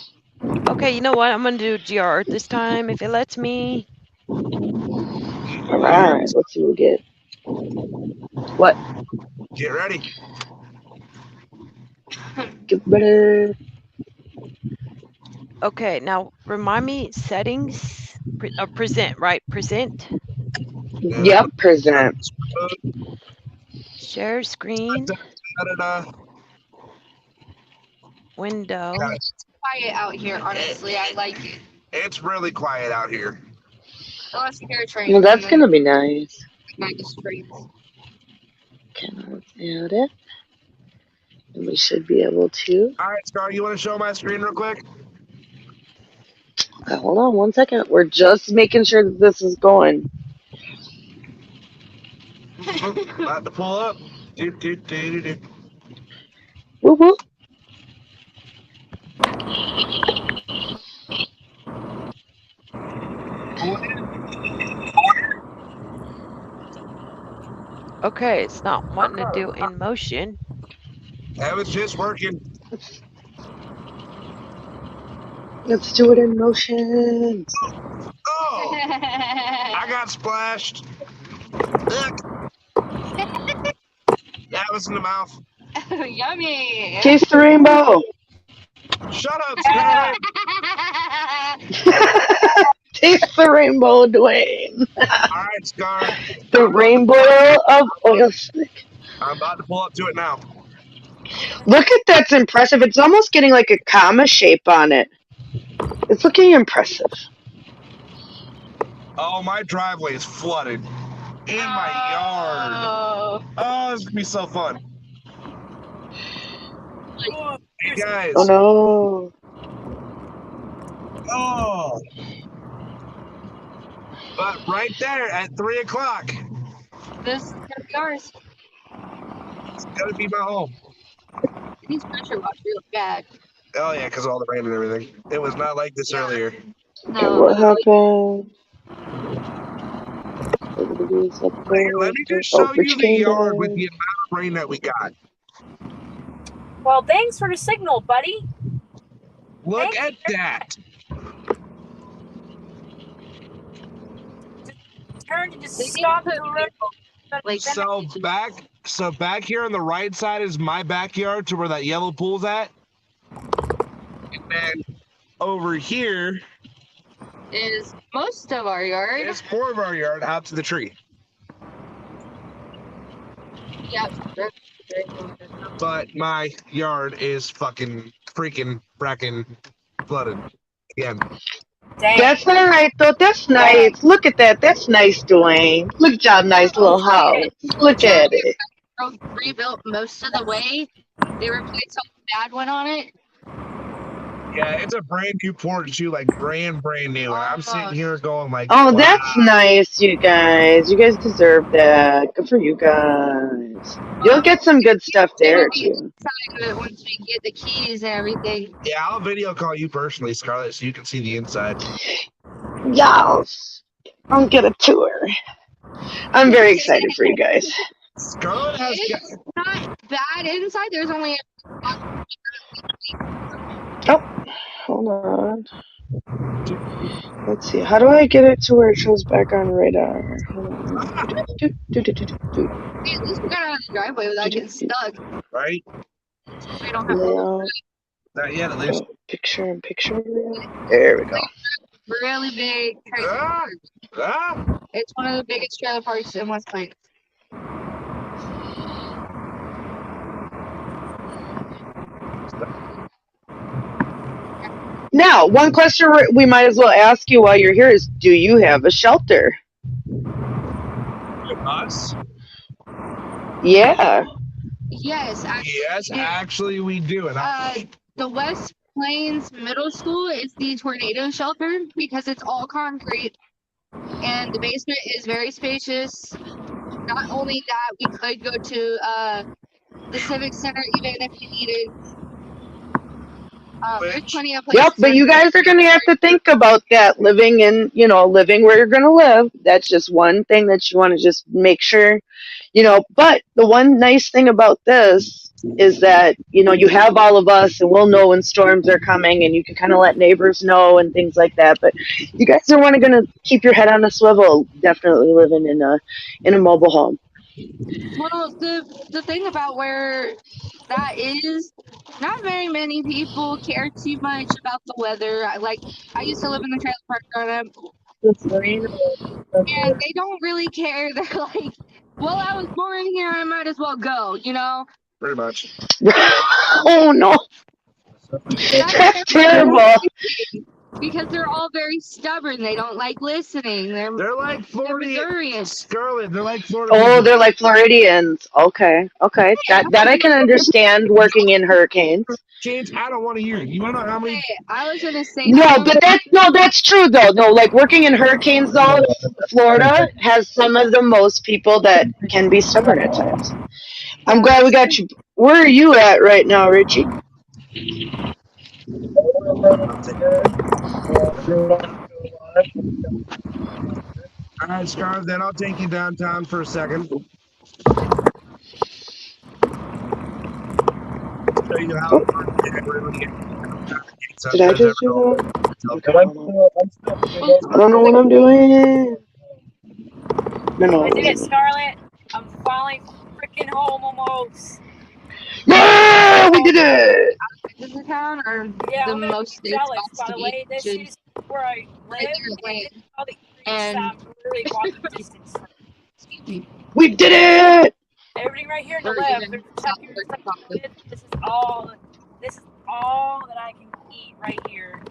Okay, you know what? I'm gonna do GR this time if it lets me. All right, let's see what we get. What? Get ready. Get better. Okay, now remind me settings. Present, right? Present. Yep, present. Share screen. Window. It's quiet out here, honestly. I like it. It's really quiet out here. Unless you're a train. Well, that's gonna be nice. Magistrates. Okay, let's add it. And we should be able to. All right, Scar, you want to show my screen real quick? Hold on 1 second. We're just making sure that this is going. About to pull up. Do, do, do, do, do. Woo woo. Okay, it's not wanting to do in motion. That was just working. Let's do it in motion. Oh, I got splashed. Ugh. That was in the mouth. Yummy. Taste the rainbow. Shut up, Scar. Taste the rainbow, Dwayne. All right, Scar. The rainbow of oil slick. I'm about to pull up to it now. Look at that's impressive. It's almost getting like a comma shape on it. It's looking impressive. Oh, my driveway is flooded. In my yard. Oh. Oh, this is gonna be so fun. Hey guys. Oh no. Oh. But right there at 3 o'clock, This is gonna be ours. it's gonna be my home. It needs pressure wash real bad. Oh yeah, because of all the rain and everything. It was not like this earlier. No. What happened? Hey, let me just show you the yard with the amount of rain that we got. Well, thanks for the signal, buddy. Look at that. Turn to just stop the road. Like, So back here on the right side is my backyard to where that yellow pool's at. And then over here is most of our yard. is more of our yard out to the tree. Yep. But my yard is fucking freaking fracking flooded again. Dang. That's all right though. That's nice. Look at that. That's nice, Dwayne. Look at your nice little house. Look at it. Rebuilt most of the way. They replaced all the bad one on it. Yeah, it's a brand new porch too, like brand new. And I'm sitting here going like, Oh, wow. that's nice, you guys. You guys deserve that. Good for you guys. You'll get some good stuff there too. Side of it once we get the keys and everything. Yeah, I'll video call you personally, Scarlett, so you can see the inside. Yes. I'll get a tour. I'm very excited for you guys. Scarlett has It's not bad inside. There's only Hold on. Let's see. How do I get it to where it shows back on radar? Hold on. at least we got out of the driveway without getting stuck. right. We don't have Layout. Not yet, at least. Picture in picture. There we go. Really big trailer Ah! park. Ah! It's one of the biggest trailer parks in West Plains. Now, one question we might as well ask you while you're here is, do you have a shelter? Us? Yeah. Yes, Yes, actually, we do. And the West Plains Middle School is the tornado shelter because it's all concrete and the basement is very spacious. Not only that, we could go to the Civic Center even if you needed. There's plenty of places. Yep, but you guys are going to have to think about that living where you're going to live. That's just one thing that you want to just make sure, but the one nice thing about this is that, you have all of us and we'll know when storms are coming and you can kind of let neighbors know and things like that. But you guys are going to keep your head on a swivel, definitely living in a mobile home. Well, the thing about where that is, not very many people care too much about the weather. I used to live in the trailer park growing up, and they don't really care. They're like, well, I was born here, I might as well go, pretty much. Oh, no. That's terrible. Because they're all very stubborn. They don't like listening. They're like Floridians. Scarlet, they're like Florida. Oh, they're like Floridians. Okay. That I can understand working in hurricanes. James, I don't want to hear it. You want to know how many? I was gonna say that's true though. No, like working in hurricanes though, Florida has some of the most people that can be stubborn at times. I'm glad we got you. Where are you at right now, Richie? All right, Scarlet, then I'll take you downtown for a second. Show you how Did I just do that? I don't know what I'm doing. No. I did it, Scarlet. I'm finally freaking home almost. Yeah, we did it. This is town or Yeah, the I'm most safe jealous, spots by to the be. way. This is where I live. All the And really walking distance. We did it. Everything right here on the left. This is all that I can eat right here.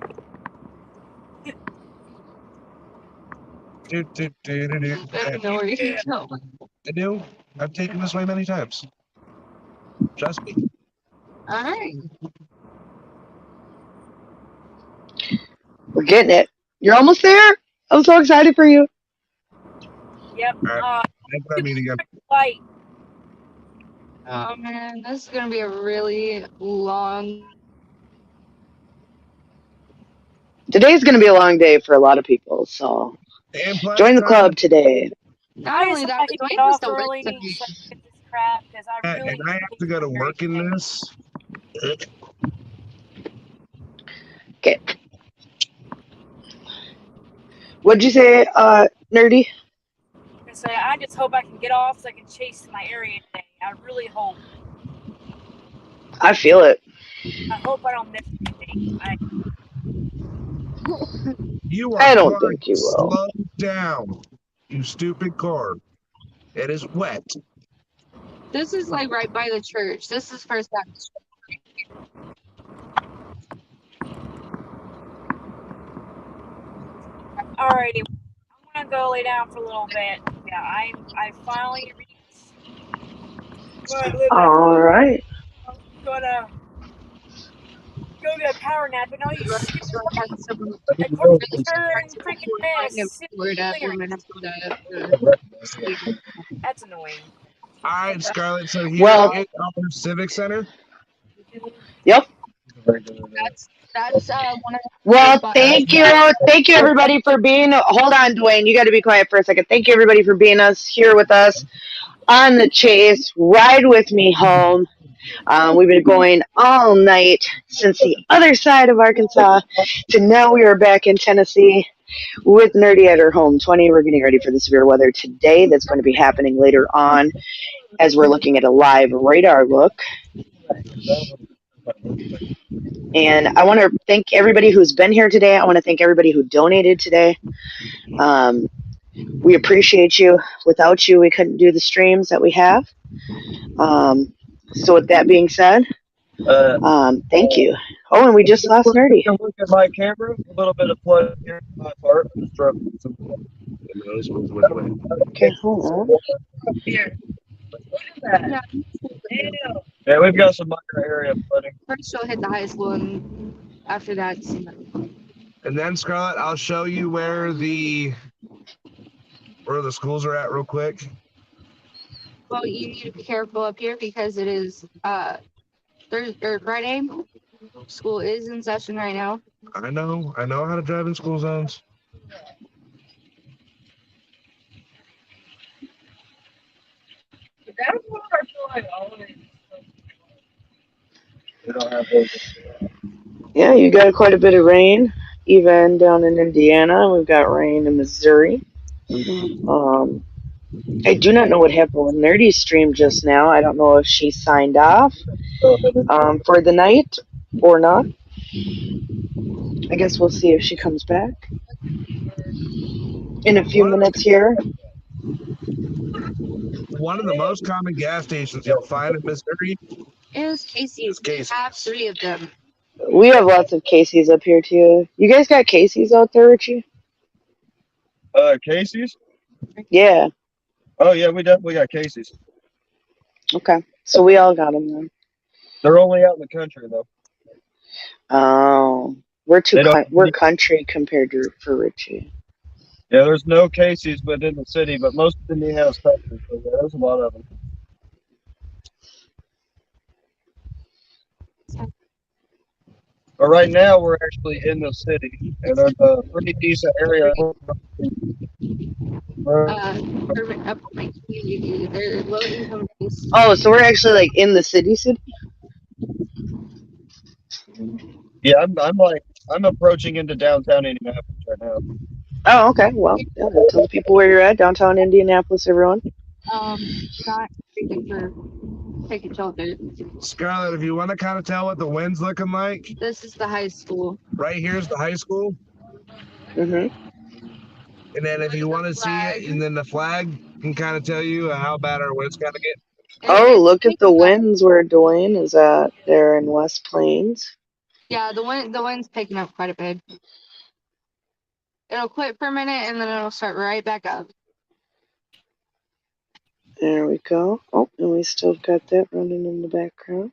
I know where you're going. I do. I've taken this way many times. Trust me. All right. We're getting it. You're almost there. I'm so excited for you. Yep. Thanks for meeting again. Light. Oh man, this is gonna be a really long. Today's going to be a long day for a lot of people, so join the club today. Not only that, I but get Dwayne was off the early worst. so I can get this crap because I really. And I have to go to work in this. Okay. What'd you say, Nerdy? So I just hope I can get off so I can chase my area today. I really hope. I feel it. I hope I don't miss anything. I don't think you will. Slow down, you stupid car. It is wet. This is like right by the church. This is First Baptist. Alrighty, I'm gonna go lay down for a little bit. Yeah, I finally reached where I live. All right. I'm gonna go get a power nap, but no, you That's annoying. All right, Scarlett. So here at our Civic Center. Yep. That's one of. Well, thank you everybody for being. Hold on, Dwayne, you got to be quiet for a second. Thank you everybody for being here with us on the chase. Ride with me home. We've been going all night since the other side of Arkansas to now we are back in Tennessee with Nerdy at her home 20. We're getting ready for the severe weather today that's going to be happening later on as we're looking at a live radar look. And I want to thank everybody who's been here today. I want to thank everybody who donated today. We appreciate you. Without you, we couldn't do the streams that we have. So with that being said, thank you. Oh, and we just lost Nerdy. Look at my camera. A little bit of flood here in my part. Okay, hold on. Yeah, we've got some minor area flooding. First, she'll hit the high school, and after that, And then Scarlett, I'll show you where the schools are at real quick. well, you need to be careful up here because it is Thursday or Friday. School is in session right now. I know how to drive in school zones. That's what I feel like all of it. We don't have those. Yeah, you got quite a bit of rain, even down in Indiana. We've got rain in Missouri. I do not know what happened with Nerdy's stream just now. I don't know if she signed off for the night or not. I guess we'll see if she comes back in a few minutes here. One of the most common gas stations you'll find in Missouri Is Casey's. We have 3 of them. We have lots of Casey's up here too. You guys got Casey's out there, Richie? Casey's? Yeah. Oh yeah, we definitely got Casey's. Okay. So we all got them then. They're only out in the country though. Oh, we're we're country compared to for Richie. Yeah, there's no Casey's within the city, but most of Indiana is country, so yeah, there's a lot of them. But right now, we're actually in the city, and there's a pretty decent area. Urban up my community. They're low income base. Oh, so we're actually like in the city? Yeah, I'm approaching into downtown Indianapolis right now. Oh, okay. Well, yeah, tell the people where you're at, downtown Indianapolis, everyone. Not thinking for taking shelter. Scarlett, if you want to kind of tell what the wind's looking like, This is the high school. right here's the high school. Mm-hmm. And then if you want to see it, and then the flag can kind of tell you how bad our wind's going to get. Oh, look at the winds where Dwayne is at there in West Plains. Yeah, the wind's picking up quite a bit. It'll quit for a minute and then it'll start right back up. There we go. Oh, and we still got that running in the background.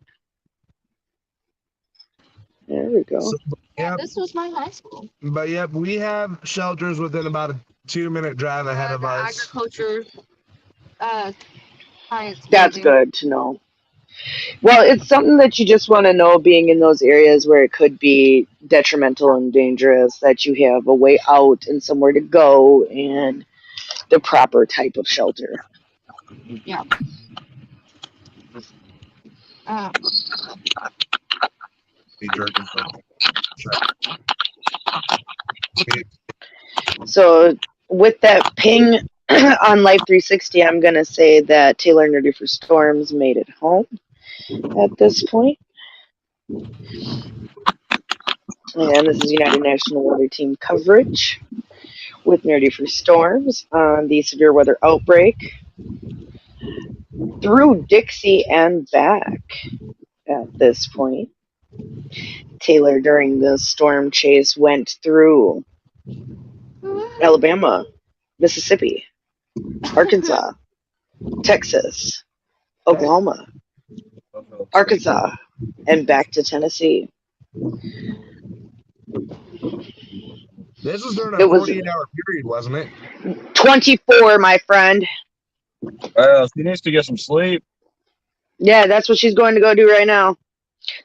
There we go. So, Yeah, this was my high school. But yep, we have shelters within about a 2-minute drive ahead of The us. agriculture science. That's building. good to know. Well, it's something that you just want to know, being in those areas where it could be detrimental and dangerous, that you have a way out and somewhere to go and the proper type of shelter. Yeah. Be jerking for So with that ping on Life 360, I'm going to say that Taylor Nerdy for Storms made it home at this point. And this is United National Weather Team coverage with Nerdy for Storms on the severe weather outbreak through Dixie and back at this point. Taylor, during the storm chase, went through Alabama, Mississippi, Arkansas, Texas, Oklahoma, Arkansas, and back to Tennessee. This was during a It was 48-hour period, wasn't it? 24, my friend. She needs to get some sleep. Yeah, that's what she's going to go do right now.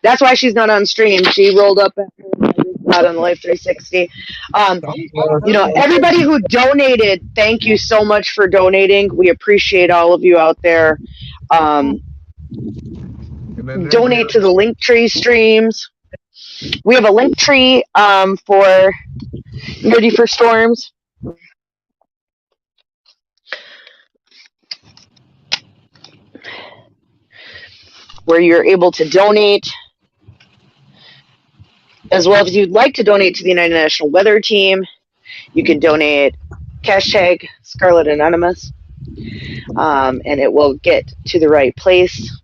That's why she's not on stream. She rolled up not on Life 360. You know, everybody who donated, thank you so much for donating. We appreciate all of you out there. Donate to the Linktree streams. We have a Linktree for Nerdy for Storms. Where you're able to donate As well, if you'd like to donate to the United National Weather Team, you can donate hashtag Scarlet Anonymous, and it will get to the right place.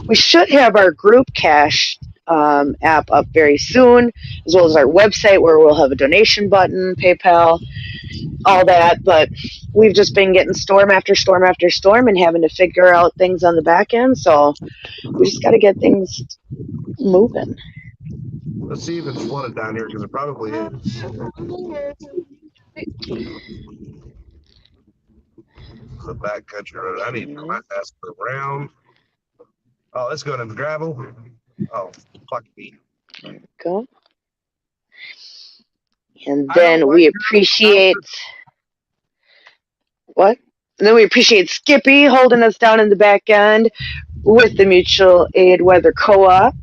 We should have our group cash app up very soon, as well as our website where we'll have a donation button, PayPal, all that. But we've just been getting storm after storm after storm and having to figure out things on the back end. So we just got to get things moving. Let's see if it's flooded down here, because it probably is. The back country road. I need to put my fast around. Oh, let's go to the gravel. Oh, fuck me. There we go. And then we appreciate what? And then we appreciate Skippy holding us down in the back end with the Mutual Aid Weather Co-op.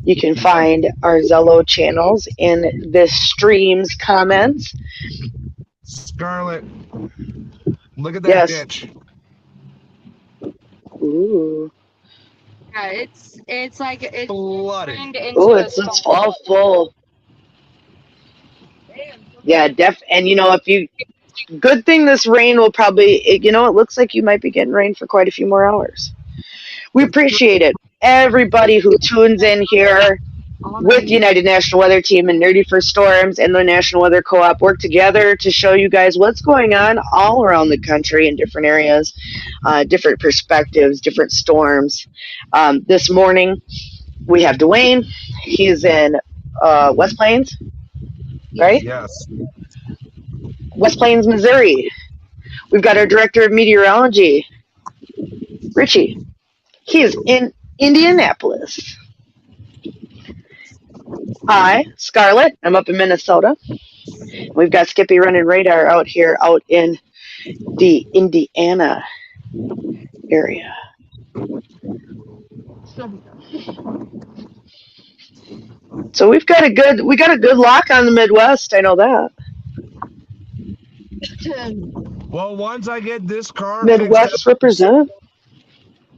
You can find our Zello channels in this stream's comments. Scarlet, look at that ditch. Ooh. Yeah, it's like it's Flooded. turned into Oh, a it's swamp. all full. Yeah, and you know, good thing this rain will probably, it looks like you might be getting rain for quite a few more hours. We appreciate it. Everybody who tunes in here with United National Weather Team and Nerdy for Storms and the National Weather Co-op work together to show you guys what's going on all around the country in different areas, different perspectives, different storms. This morning, we have Dwayne. He's in West Plains, right? Yes. West Plains, Missouri. We've got our Director of Meteorology, Richie. He is in Indianapolis. Hi, Scarlett. I'm up in Minnesota. We've got Skippy running radar out here out in the Indiana area. So we got a good lock on the Midwest. I know that. Well, once I get this car Midwest represent.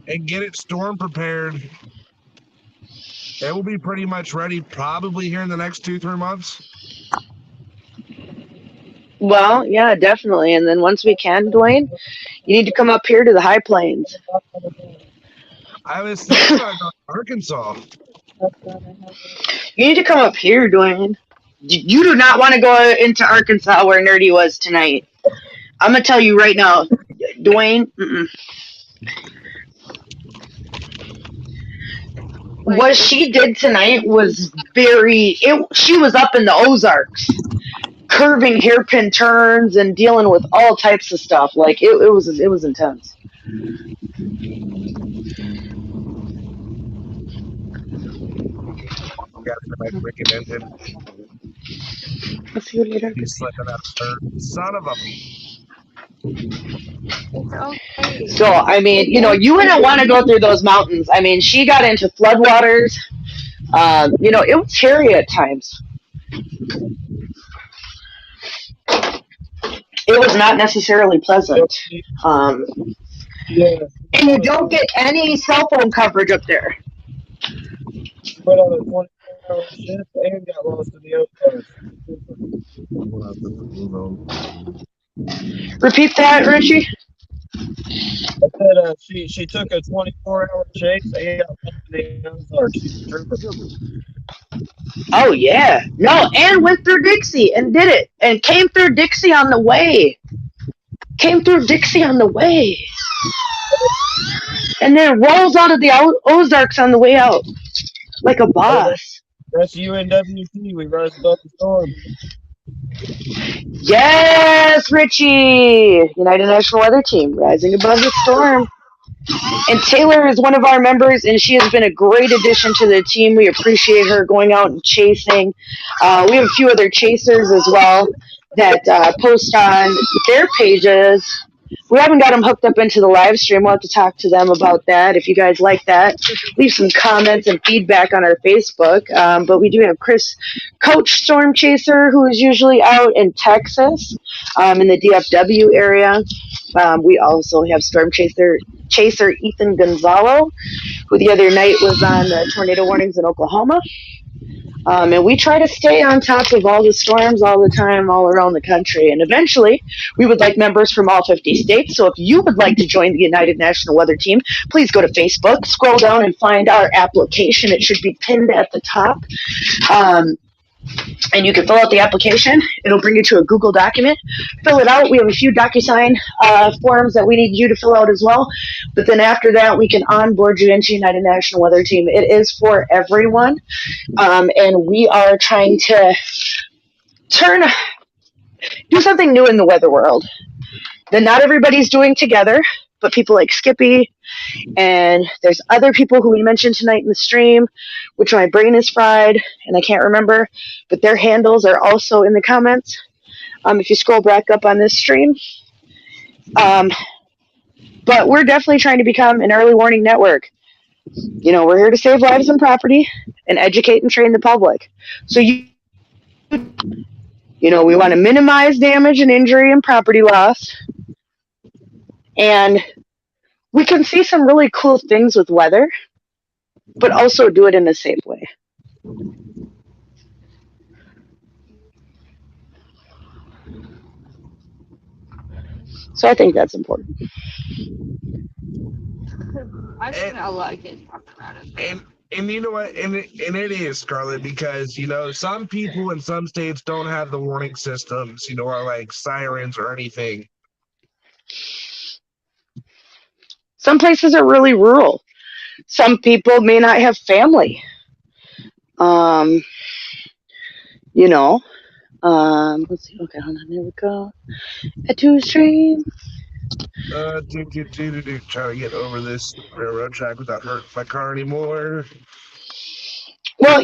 and get it storm prepared, it will be pretty much ready probably here in the next 2-3 months. Well, yeah, definitely. And then once we can, Dwayne, you need to come up here to the high plains. I was thinking about going to Arkansas. You need to come up here, Dwayne. You do not want to go into Arkansas where Nerdy was tonight. I'm going to tell you right now, Dwayne, what she did tonight was she was up in the Ozarks, curving hairpin turns and dealing with all types of stuff. Like, it was intense. Got my freaking engine. I'll see you later. He's slipping up, son of a. Okay. So, I mean, you wouldn't want to go through those mountains. I mean, she got into floodwaters. It was hairy at times. It was not necessarily pleasant. Yeah. And you don't get any cell phone coverage up there. Went on a 24-hour shift and got lost in the Ozarks. Repeat that, Richie. I said she took a 24-hour chase and got lost in the Ozarks. She's a trooper. Oh, yeah. No, and went through Dixie and did it. And came through Dixie on the way. And then rolls out of the Ozarks on the way out. Like a boss. That's UNWT. We rise above the storm. Yes, Richie! United National Weather Team, rising above the storm. And Taylor is one of our members, and she has been a great addition to the team. We appreciate her going out and chasing. We have a few other chasers as well that post on their pages. We haven't got them hooked up into the live stream. We'll have to talk to them about that. If you guys like that, leave some comments and feedback on our Facebook. But we do have Coach Storm Chaser, who is usually out in Texas, in the DFW area. We also have Storm Chaser Ethan Gonzalo, who the other night was on the tornado warnings in Oklahoma. And we try to stay on top of all the storms all the time, all around the country. And eventually, we would like members from all 50 states. So if you would like to join the United National Weather Team, please go to Facebook, scroll down, and find our application. It should be pinned at the top. And you can fill out the application. It'll bring you to a Google document. Fill it out. We have a few DocuSign forms that we need you to fill out as well. But then after that, we can onboard you into United National Weather Team. It is for everyone. And we are trying to do something new in the weather world that not everybody's doing together, but people like Skippy, and there's other people who we mentioned tonight in the stream, which my brain is fried and I can't remember, but their handles are also in the comments. If you scroll back up on this stream. But we're definitely trying to become an early warning network. You know, we're here to save lives and property and educate and train the public. So we want to minimize damage and injury and property loss. And we can see some really cool things with weather, but also do it in a safe way. So I think that's important. I've seen a lot of kids talk about it. And you know what? And it is, Scarlett, because, some people in some states don't have the warning systems, or like sirens or anything. Some places are really rural. Some people may not have family. Let's see. Okay, hold on. There we go. At two stream. Trying to get over this railroad track without hurting my car anymore. Well,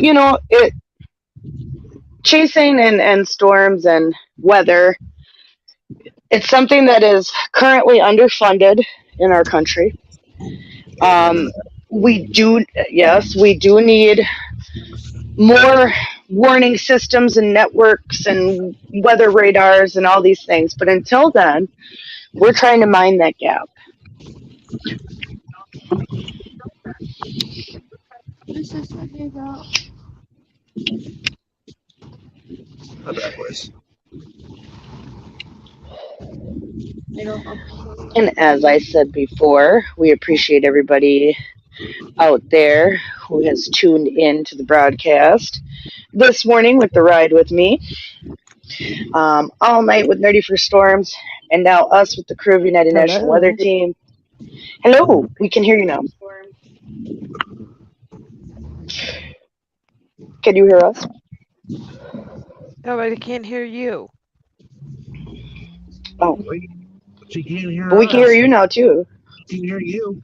chasing and storms and weather, it's something that is currently underfunded in our country. We do need more warning systems and networks and weather radars and all these things. But until then, we're trying to mine that gap. This is talking about. My bad, boys. And as I said before, we appreciate everybody out there who has tuned in to the broadcast this morning with the ride with me. All night with Nerdy for Storms, and now us with the crew of United National Weather Team. Hello, we can hear you now. Can you hear us? Nobody can hear you. Oh, She can't hear but we can us. hear you now too. She can hear you.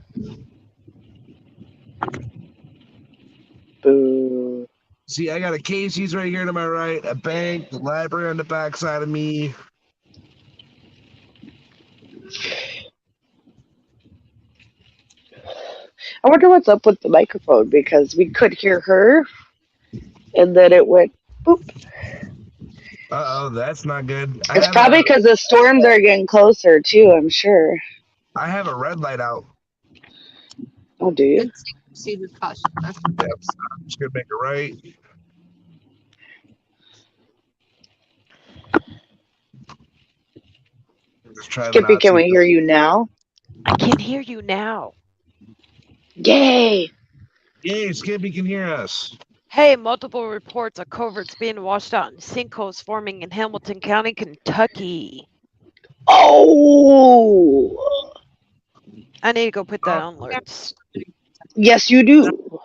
Boo. See, I got a Casey's right here to my right, a bank, the library on the back side of me. I wonder what's up with the microphone, because we could hear her and then it went boop. Uh-oh, that's not good. It's probably because the storms are getting closer too, I'm sure. I have a red light out. Oh, do you? See with caution. Yep, I'm just gonna make it right. Just try Skippy, can we hear you now? I can hear you now. Yay! Yay, Skippy can hear us. Hey, multiple reports of culverts being washed out and sinkholes forming in Hamilton County, Kentucky. Oh! I need to go put that on alerts. Yes, you do.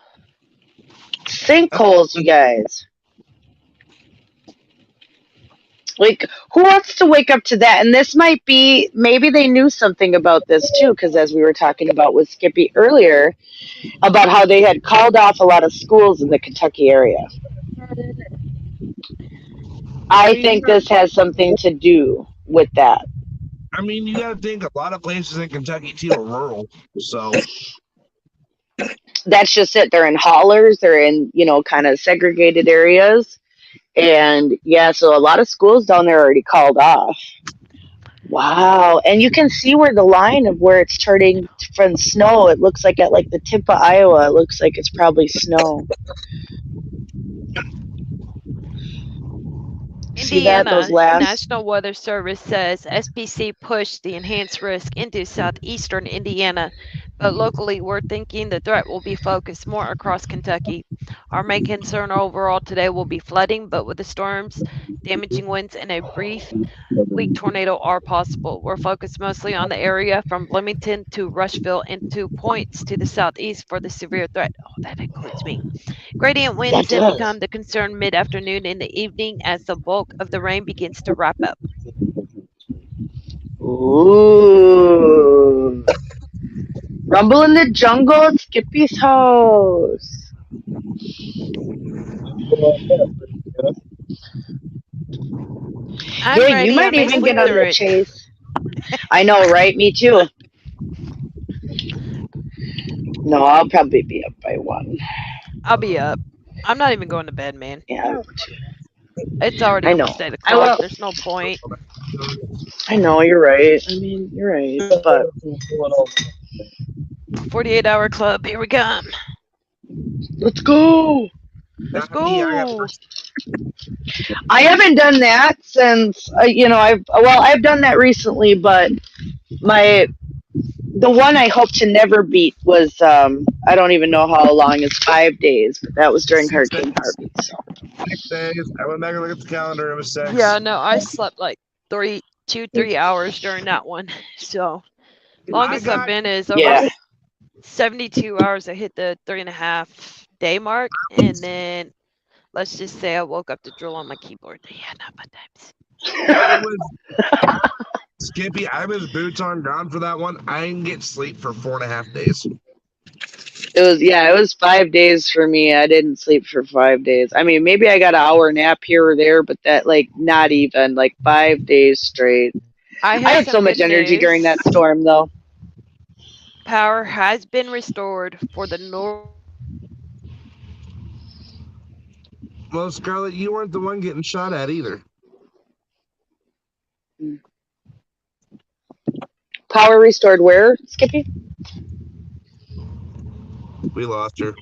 Sinkholes, you guys. Like, who wants to wake up to that? And this might be, maybe they knew something about this too, because as we were talking about with Skippy earlier, about how they had called off a lot of schools in the Kentucky area. I think this has something to do with that. I mean, you gotta think a lot of places in Kentucky too are rural, so. That's just it. They're in haulers. They're in, kind of segregated areas. And yeah, so a lot of schools down there are already called off. Wow. And you can see where the line of where it's turning from snow, it looks like at like the tip of Iowa, it looks like it's probably snow. See that? Those last. National Weather Service says SPC pushed the enhanced risk into southeastern Indiana, but locally we're thinking the threat will be focused more across Kentucky. Our main concern overall today will be flooding, but with the storms, damaging winds, and a brief weak tornado are possible. We're focused mostly on the area from Bloomington to Rushville and 2 points to the southeast for the severe threat. Oh, that includes me. Gradient winds then does. become the concern mid-afternoon and the evening as the bulk of the rain begins to wrap up. Ooh. Rumble in the jungle at Skippy's house. I'm Yeah, ready. you might I may even sleep get on through the it. chase. I know, right? Me too. No, I'll probably be up by 1. I'll be up. I'm not even going to bed, man. Yeah, It's already I know. almost 8 I o'clock. will. There's no point. I know, you're right. I mean, you're right. But 48-hour club. Here we come. let's go. Let's Not me, I got go. I haven't done that since I've done that recently, but the one I hope to never beat was I don't even know how long it's 5 days, but that was during 6 days. Hurricane Harvey. So 6 days. I went back and looked at the calendar. It was 6. Yeah, no, I slept like 3 hours during that one. So longest I've been is over yeah, 72 hours. I hit the 3.5 day mark, and then let's just say I woke up to drill on my keyboard. Yeah, not bad times. I was Skippy. I was boots on ground for that one. I didn't get sleep for 4.5 days. it was 5 days for me. I didn't sleep for 5 days. I mean, maybe I got an hour nap here or there, but that not even 5 days straight. I had so some much good energy during that news. storm, though. Power has been restored for the north. Well, Scarlett, you weren't the one getting shot at either. Power restored where, Skippy? We lost her.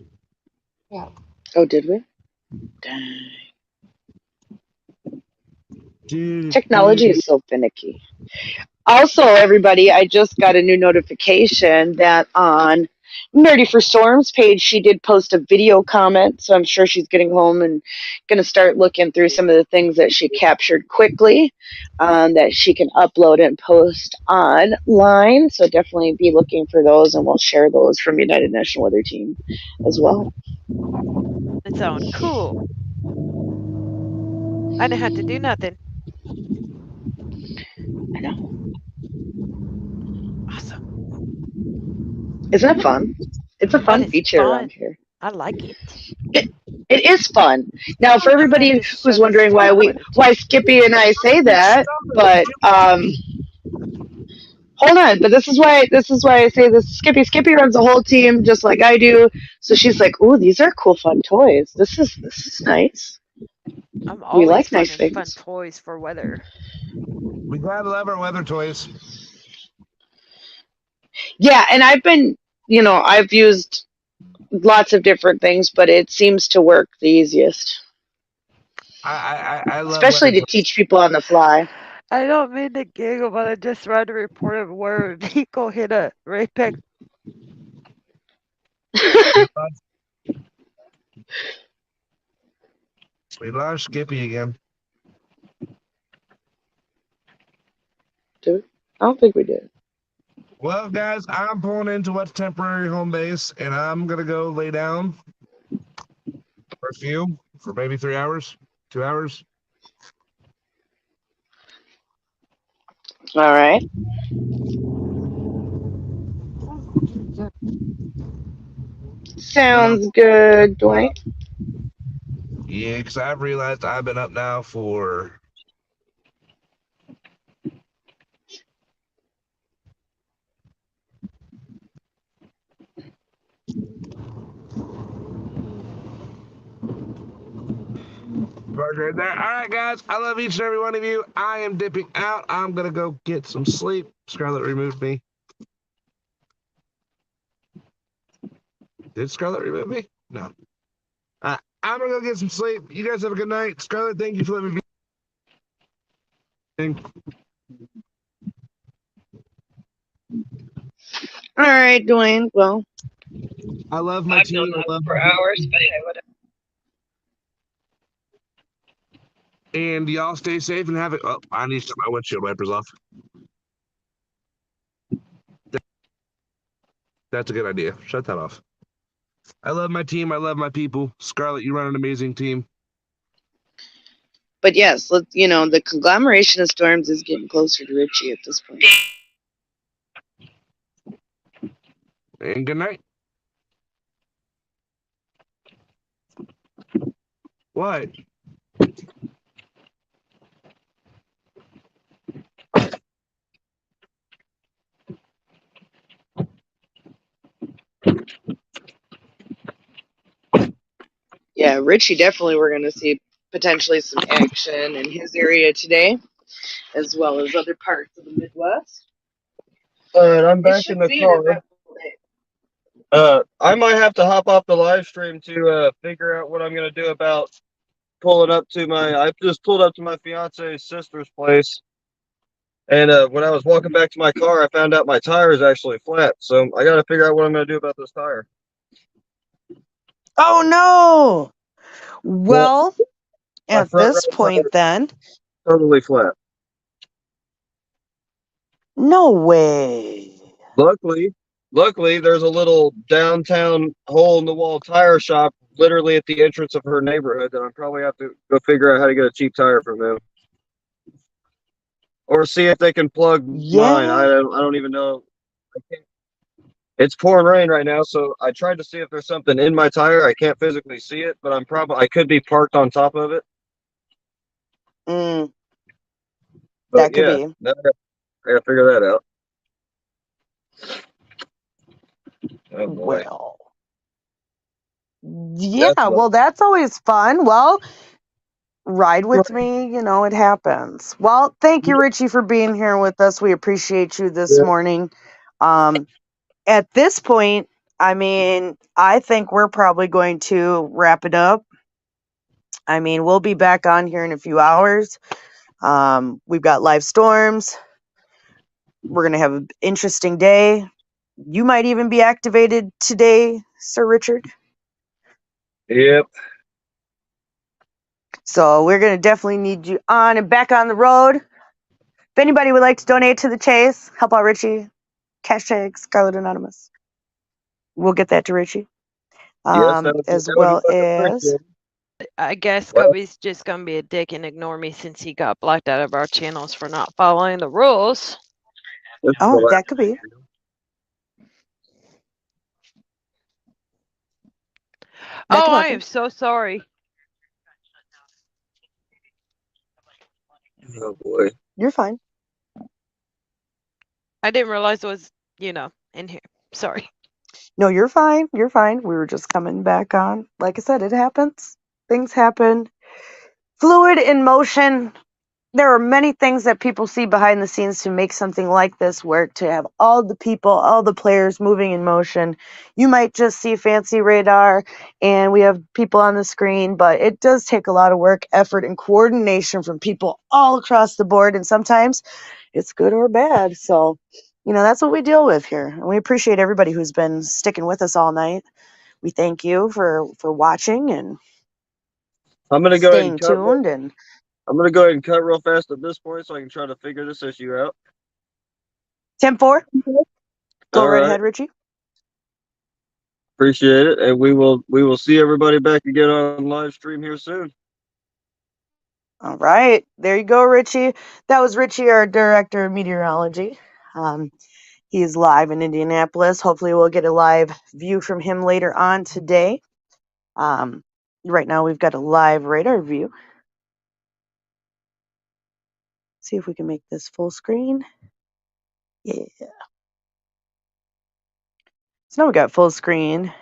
Oh, did we? Dang. Technology is so finicky. Also, everybody, I just got a new notification that on Nerdy for Storms page, she did post a video comment. So I'm sure she's getting home and going to start looking through some of the things that she captured quickly that she can upload and post online. So definitely be looking for those, and we'll share those from United National Weather Team as well. That sounds cool. I didn't have to do nothing. I know. Awesome. Isn't it fun? It's a fun That is feature fun. around here. I like it. It is fun. Now, for everybody to show who's this wondering to why Skippy and I say that, but hold on. But this is why I say this. Skippy runs the whole team just like I do. So she's like, "Ooh, these are cool, fun toys. This is nice. I'm always like nice finding things. fun toys for weather. We glad to love our weather toys. Yeah, and I've used lots of different things, but it seems to work the easiest, I love especially weather to teach people on the fly. I don't mean to giggle, but I just read a report of where a vehicle hit a apex. We lost Skippy again. Do we? I don't think we did. Well, guys, I'm pulling into what's temporary home base, and I'm gonna go lay down for maybe 3 hours, 2 hours. All right. Sounds good, Dwight. Yeah, because I've realized I've been up now for right there. All right, guys. I love each and every one of you. I am dipping out. I'm gonna go get some sleep. Scarlett removed me. Did Scarlett remove me? No. I'm gonna go get some sleep. You guys have a good night. Scarlett, thank you for letting me be. All right, Dwayne. Well, I love my team. I love my hours, but hey, whatever. and y'all stay safe and have it. Oh, I need to turn my windshield wipers off. That's a good idea. Shut that off. I love my team. I love my people. Scarlett, you run an amazing team. but yes, the conglomeration of storms is getting closer to Richie at this point. And good night. What? Yeah, Richie definitely we're going to see potentially some action in his area today, as well as other parts of the Midwest. All right, I'm It back should in the be an car. eventful day. I might have to hop off the live stream to figure out what I'm gonna do about pulling up to I just pulled up to my fiance's sister's place, and when I was walking back to my car, I found out my tire is actually flat. So I got to figure out what I'm gonna do about this tire. Oh no! Well, My at front this right point, then, totally flat. no way. Luckily, there's a little downtown hole in the wall tire shop literally at the entrance of her neighborhood that I probably have to go figure out how to get a cheap tire from them. Or see if they can plug mine. I don't even know. I can't. It's pouring rain right now, so I tried to see if there's something in my tire. I can't physically see it, but I could be parked on top of it. Mm, But that could yeah, be. I gotta figure that out. Oh boy. Well, yeah, well, that's always fun. Well, ride with me, it happens. Well, thank you, Richie, for being here with us. We appreciate you this morning. At this point, I think we're probably going to wrap it up. We'll be back on here in a few hours. We've got live storms. We're going to have an interesting day. You might even be activated today, Sir Richard. Yep. So we're going to definitely need you on and back on the road. If anybody would like to donate to the chase, help out Richie, hashtag Scarlet Anonymous. We'll get that to Richie. As well as... I guess Scubby's just gonna be a dick and ignore me since he got blocked out of our channels for not following the rules. Oh, that could be. Oh, I am so sorry. Oh boy. You're fine. I didn't realize it was, in here. Sorry. No, you're fine. You're fine. We were just coming back on. Like I said, it happens. Things happen. Fluid in motion. There are many things that people see behind the scenes to make something like this work, to have all the people, all the players moving in motion. You might just see fancy radar and we have people on the screen, but it does take a lot of work, effort, and coordination from people all across the board. And sometimes it's good or bad. So, that's what we deal with here. And we appreciate everybody who's been sticking with us all night. We thank you for watching and I'm gonna go staying tuned. And I'm gonna go ahead and cut real fast at this point so I can try to figure this issue out. 10-4. Go All right right. ahead, Richie. Appreciate it, and we will see everybody back again on live stream here soon. All right, there you go, Richie. That was Richie, our director of meteorology. He is live in Indianapolis. Hopefully, we'll get a live view from him later on today. Right now, we've got a live radar view. See if we can make this full screen. Yeah. So now we got full screen.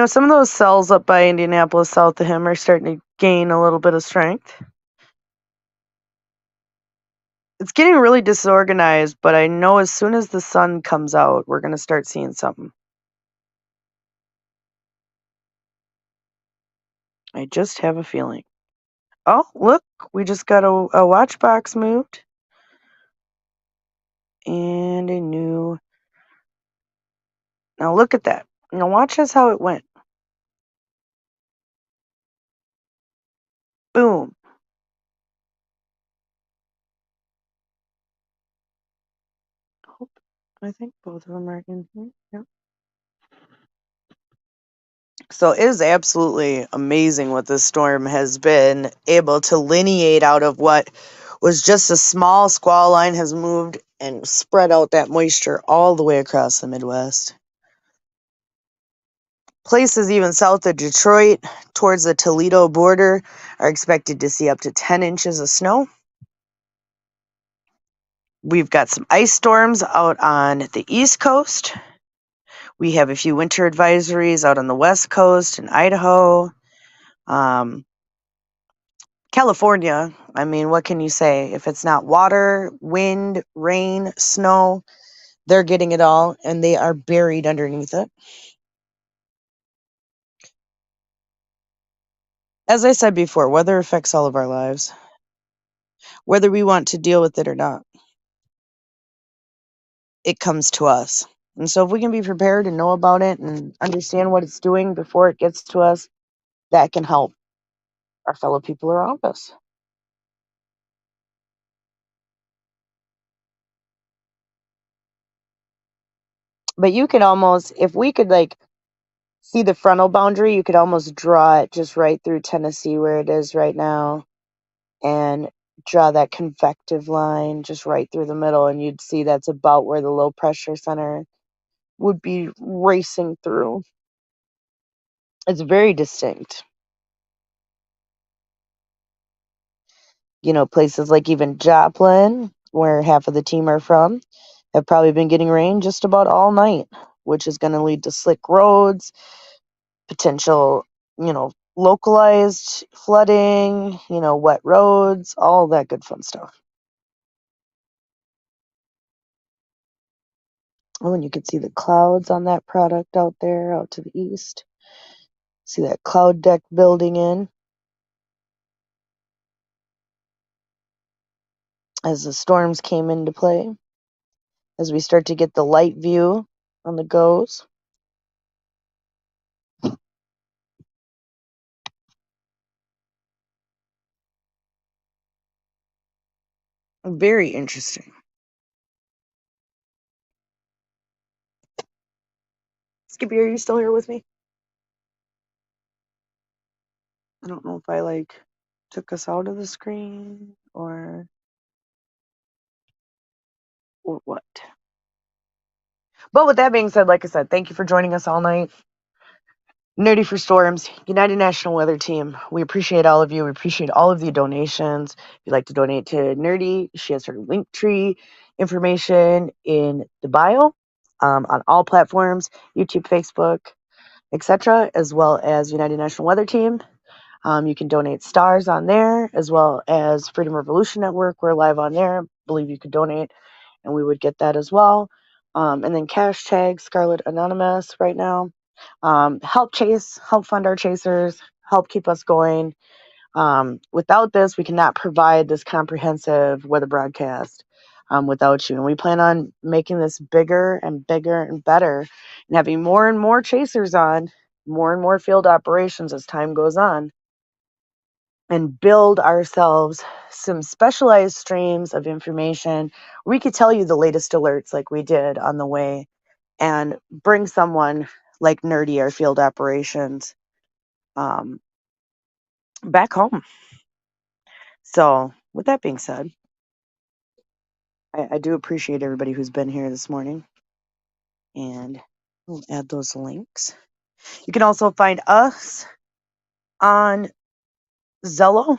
Some of those cells up by Indianapolis south of him are starting to gain a little bit of strength. It's getting really disorganized, but I know as soon as the sun comes out, we're going to start seeing something. I just have a feeling. Oh, look, we just got a watch box moved. And a new. Now look at that. Now watch us how it went. Boom. I think both of them are in here. Yep. So it is absolutely amazing what this storm has been able to lineate out of. What was just a small squall line has moved and spread out that moisture all the way across the Midwest. Places even south of Detroit towards the Toledo border are expected to see up to 10 inches of snow. We've got some ice storms out on the East Coast. We have a few winter advisories out on the West Coast in Idaho. California, I mean, what can you say? If it's not water, wind, rain, snow, they're getting it all, and they are buried underneath it. As I said before, weather affects all of our lives, whether we want to deal with it or not. It comes to us. And so if we can be prepared and know about it and understand what it's doing before it gets to us, that can help our fellow people around us. But you could almost, if we could like see the frontal boundary, you could almost draw it just right through Tennessee where it is right now, and draw that convective line just right through the middle, and you'd see that's about where the low pressure center would be racing through. It's very distinct. You know, places like even Joplin, where half of the team are from, have probably been getting rain just about all night, which is going to lead to slick roads, potential, localized flooding, wet roads, all that good fun stuff. Oh, and you can see the clouds on that product out there, out to the east. See that cloud deck building in as the storms came into play. As we start to get the light view on the GOES. Very interesting. Skippy, are you still here with me? I don't know if I took us out of the screen or what. But with that being said, like I said, thank you for joining us all night. Nerdy for Storms, United National Weather Team. We appreciate all of you. We appreciate all of the donations. If you'd like to donate to Nerdy, she has her Linktree information in the bio on all platforms, YouTube, Facebook, etc., as well as United National Weather Team. You can donate stars on there, as well as Freedom Revolution Network. We're live on there. I believe you could donate, and we would get that as well. And then # Scarlet Anonymous right now. Help fund our chasers, help keep us going. Without this, we cannot provide this comprehensive weather broadcast without you. And we plan on making this bigger and bigger and better, and having more and more chasers on, more and more field operations as time goes on, and build ourselves some specialized streams of information. We could tell you the latest alerts like we did on the way, and bring someone like Nerdy, our field operations, back home. So with that being said, I do appreciate everybody who's been here this morning, and we'll add those links. You can also find us on Zello,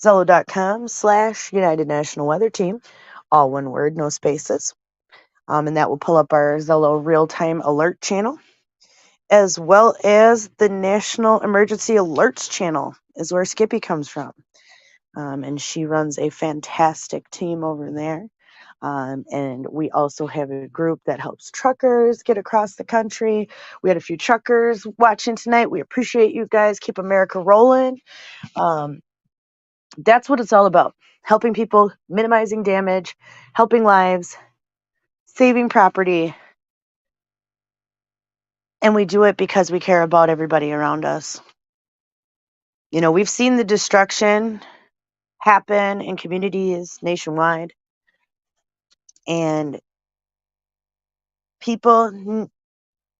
zello.com/United National Weather Team, all one word, no spaces. And that will pull up our Zello real-time alert channel, as well as the National Emergency Alerts channel is where Skippy comes from. And she runs a fantastic team over there. And we also have a group that helps truckers get across the country. We had a few truckers watching tonight. We appreciate you guys. Keep America rolling. That's what it's all about. Helping people, minimizing damage, helping lives, saving property. And we do it because we care about everybody around us. You know, we've seen the destruction happen in communities nationwide. And people,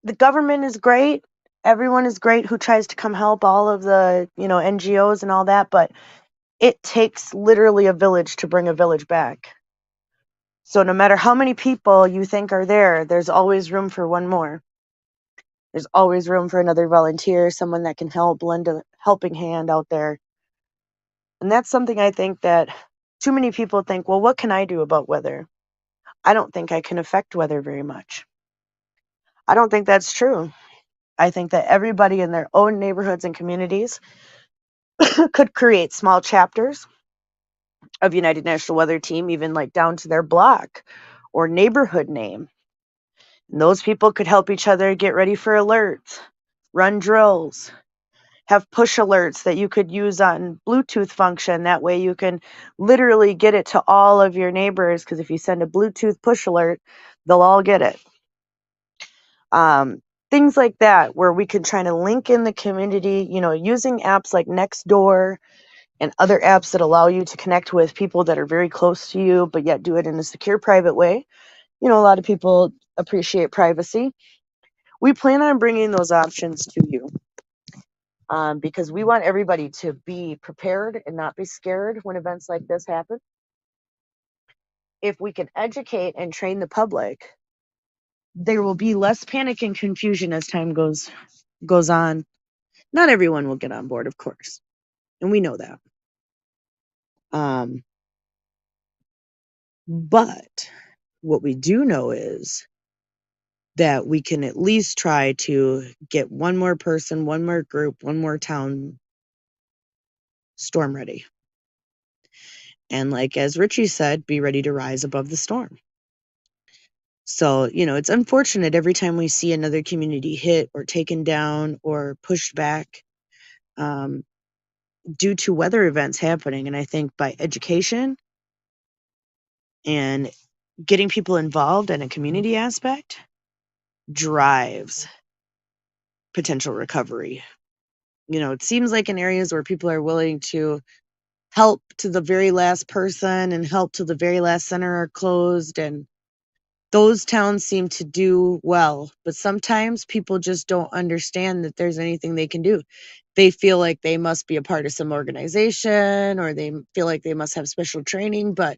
the government is great. Everyone is great who tries to come help, all of the, NGOs and all that. But it takes literally a village to bring a village back. So no matter how many people you think are there, there's always room for one more. There's always room for another volunteer, someone that can help, lend a helping hand out there. And that's something I think that too many people think, well, what can I do about weather? I don't think I can affect weather very much. I don't think that's true. I think that everybody in their own neighborhoods and communities could create small chapters of United National Weather Team, even like down to their block or neighborhood name. And those people could help each other get ready for alerts, run drills, have push alerts that you could use on Bluetooth function. That way you can literally get it to all of your neighbors, because if you send a Bluetooth push alert, they'll all get it. Things like that, where we could try to link in the community, using apps like Nextdoor and other apps that allow you to connect with people that are very close to you, but yet do it in a secure, private way. A lot of people appreciate privacy. We plan on bringing those options to you because we want everybody to be prepared and not be scared when events like this happen. If we can educate and train the public, there will be less panic and confusion as time goes on. Not everyone will get on board, of course, and we know that. But what we do know is that we can at least try to get one more person, one more group, one more town storm ready. And like as Richie said, be ready to rise above the storm. So, it's unfortunate every time we see another community hit or taken down or pushed back due to weather events happening. And I think by education and getting people involved in a community aspect drives potential recovery. It seems like in areas where people are willing to help to the very last person and help till the very last center are closed, and those towns seem to do well. But sometimes people just don't understand that there's anything they can do. They feel like they must be a part of some organization, or they feel like they must have special training. But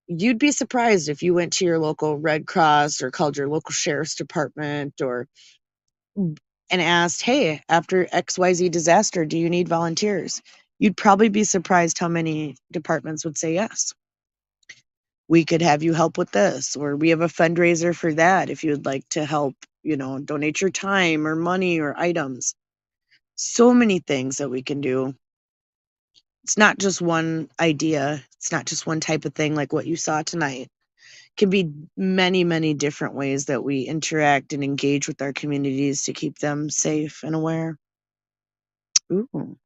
you'd be surprised if you went to your local Red Cross or called your local sheriff's department and asked, hey, after XYZ disaster, do you need volunteers? You'd probably be surprised how many departments would say yes. We could have you help with this, or we have a fundraiser for that if you'd like to help, donate your time or money or items. So many things that we can do. It's not just one idea. It's not just one type of thing like what you saw tonight. It can be many, many different ways that we interact and engage with our communities to keep them safe and aware. Ooh.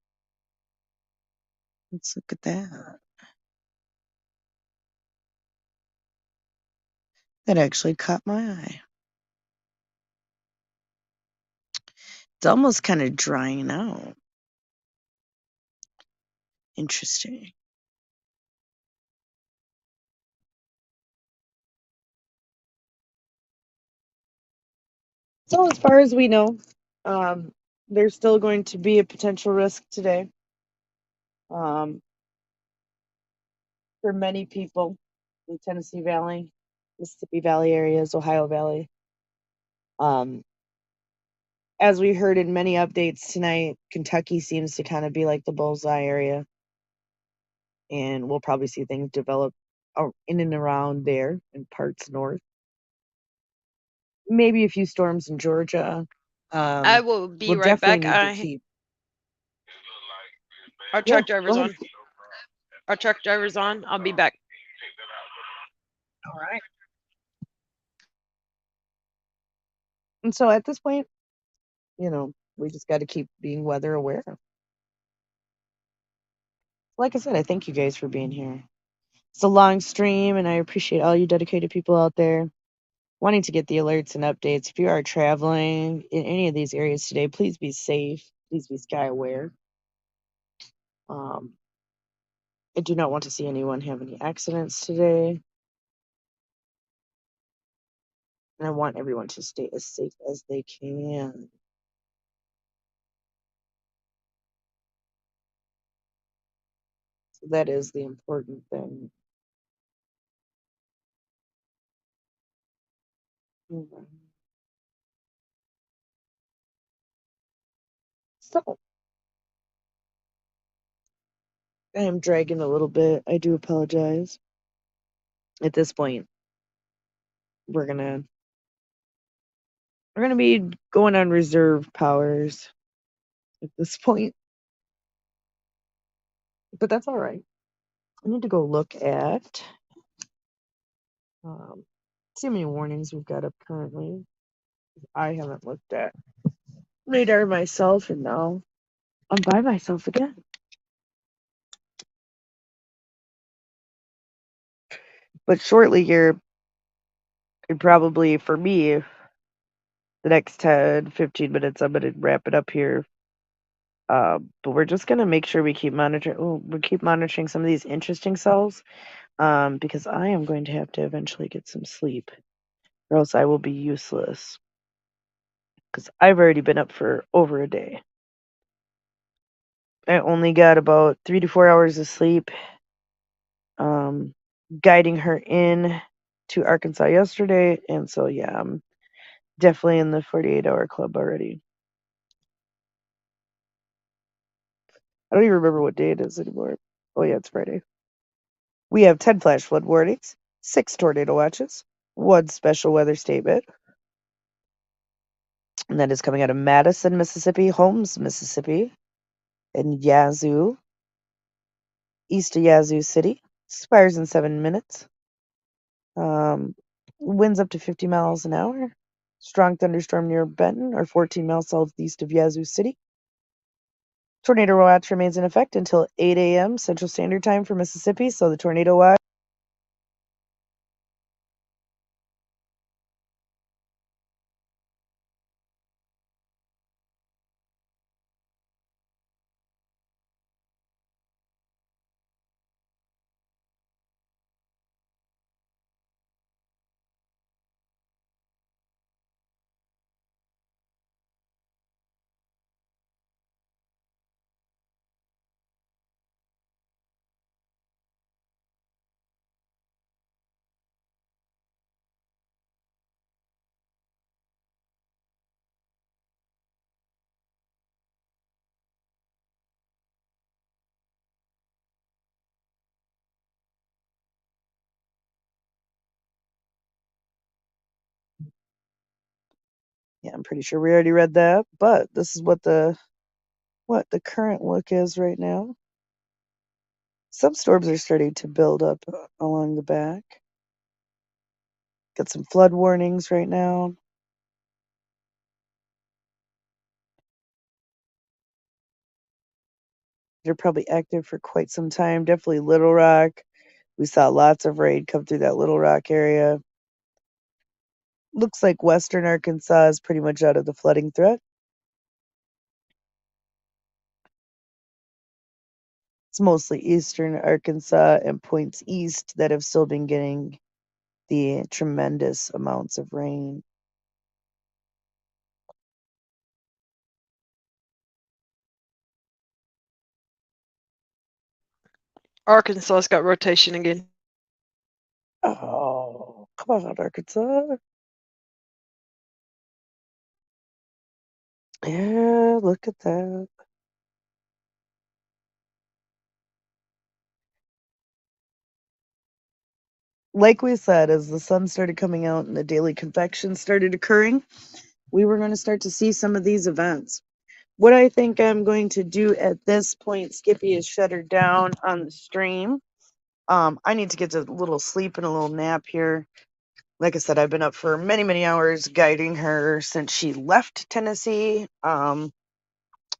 Let's look at that. That actually caught my eye. It's almost kind of drying out. Interesting. So as far as we know, there's still going to be a potential risk today for many people in Tennessee Valley, Mississippi Valley areas, Ohio Valley. As we heard in many updates tonight, Kentucky seems to kind of be like the bullseye area. And we'll probably see things develop in and around there in parts north. Maybe a few storms in Georgia. I will be We'll right back. definitely need to keep. Our Yeah, truck driver's go on. ahead. Our truck driver's on. I'll be back. All right. And so at this point, we just got to keep being weather aware. Like I said, I thank you guys for being here. It's a long stream, and I appreciate all you dedicated people out there wanting to get the alerts and updates. If you are traveling in any of these areas today, please be safe. Please be sky aware. I do not want to see anyone have any accidents today. And I want everyone to stay as safe as they can. So that is the important thing. So, I am dragging a little bit. I do apologize. At this point, we're gonna be going on reserve powers at this point. But that's all right. I need to go look at see how many warnings we've got up currently. I haven't looked at radar myself, and now I'm by myself again. But shortly here, and probably for me, the next 10, 15 minutes, I'm going to wrap it up here. But we're just going to make sure we keep monitoring some of these interesting cells, because I am going to have to eventually get some sleep, or else I will be useless. Because I've already been up for over a day. I only got about 3 to 4 hours of sleep, guiding her in to Arkansas yesterday, and so yeah, I'm definitely in the 48-hour club already. I don't even remember what day it is anymore. Oh yeah, it's Friday. We have 10 flash flood warnings, 6 tornado watches, 1 special weather statement, and that is coming out of Madison, Mississippi, Holmes, Mississippi, and Yazoo, east of Yazoo City. Expires in 7 minutes. Winds up to 50 miles an hour. Strong thunderstorm near Benton, or 14 miles southeast of Yazoo City. Tornado watch remains in effect until 8 a.m. Central Standard Time for Mississippi, so the tornado watch. Yeah, I'm pretty sure we already read that, but this is what the current look is right now. Some storms are starting to build up along the back. Got some flood warnings right now. They're probably active for quite some time. Definitely Little Rock. We saw lots of rain come through that Little Rock area. Looks like western Arkansas is pretty much out of the flooding threat. It's mostly eastern Arkansas and points east that have still been getting the tremendous amounts of rain. Arkansas's got rotation again. Oh, come on, Arkansas. Yeah, look at that. Like we said, as the sun started coming out and the daily convection started occurring, we were going to start to see some of these events. What I think I'm going to do at this point, Skippy, is shut her down on the stream. I need to get a little sleep and a little nap here. Like I said, I've been up for many, many hours guiding her since she left Tennessee.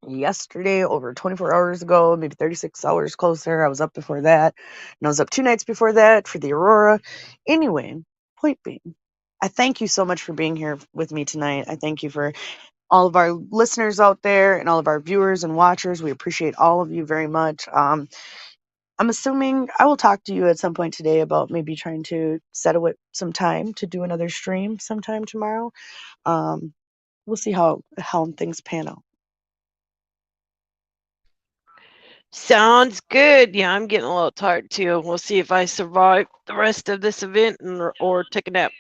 yesterday, over 24 hours ago, maybe 36 hours closer. I was up before that, and I was up 2 nights before that for the Aurora. Anyway, point being, I thank you so much for being here with me tonight. I thank you for all of our listeners out there and all of our viewers and watchers. We appreciate all of you very much. I'm assuming I will talk to you at some point today about maybe trying to set away some time to do another stream sometime tomorrow. We'll see how things pan out. Sounds good. Yeah, I'm getting a little tired too. We'll see if I survive the rest of this event or take a nap.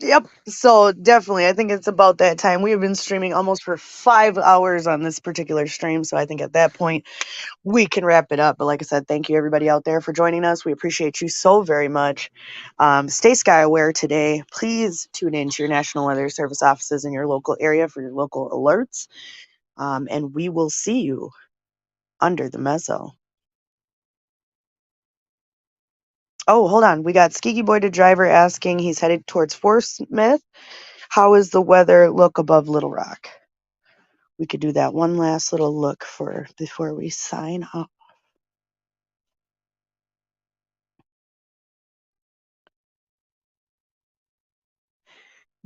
Yep. So definitely, I think it's about that time. We have been streaming almost for 5 hours on this particular stream. So I think at that point we can wrap it up. But like I said, thank you everybody out there for joining us. We appreciate you so very much. Stay sky aware today. Please tune in to your National Weather Service offices in your local area for your local alerts. And we will see you under the mezzo. Oh, hold on. We got Skeeky Boy the Driver asking, he's headed towards Fort Smith. How is the weather look above Little Rock? We could do that one last little look before we sign off.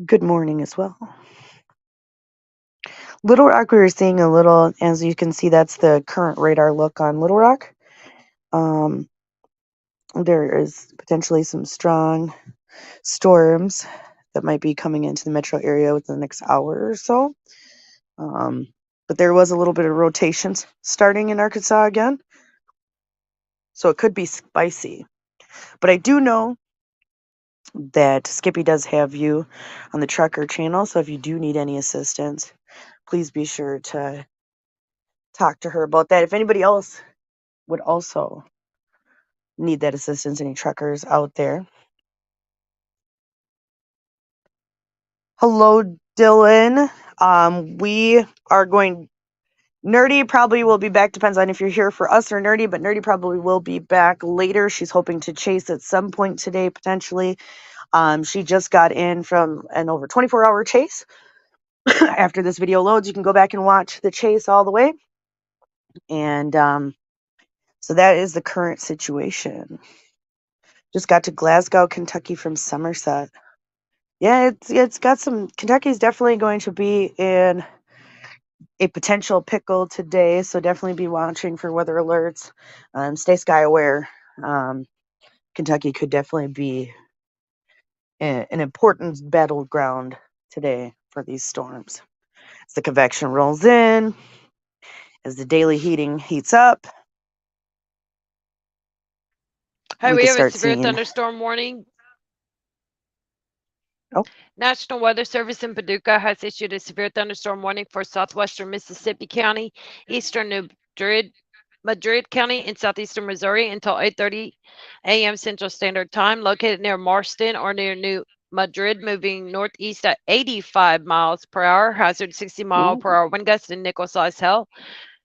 Good morning as well. Little Rock, we were seeing a little, as you can see, that's the current radar look on Little Rock. There is potentially some strong storms that might be coming into the metro area within the next hour or so. But there was a little bit of rotations starting in Arkansas again. So it could be spicy. But I do know that Skippy does have you on the Trucker channel. So if you do need any assistance, please be sure to talk to her about that. If anybody else would also need that assistance, any truckers out there. Hello, Dylan. We are going... Nerdy probably will be back. Depends on if you're here for us or Nerdy, but Nerdy probably will be back later. She's hoping to chase at some point today, potentially. She just got in from an over 24-hour chase. After this video loads, you can go back and watch the chase all the way. And so that is the current situation. Just got to Glasgow, Kentucky from Somerset. Yeah, it's got some... Kentucky's definitely going to be in a potential pickle today, so definitely be watching for weather alerts. Stay sky aware. Kentucky could definitely be an important battleground today for these storms. As the convection rolls in, as the daily heating heats up. Hey, we we can have a start severe seeing... thunderstorm warning. Oh. National Weather Service in Paducah has issued a severe thunderstorm warning for southwestern Mississippi County, eastern Madrid County, and southeastern Missouri until 8:30 a.m. Central Standard Time. Located near Marston or near New Madrid, moving northeast at 85 miles per hour. Hazard 60 mile per hour wind gust and nickel-sized hail.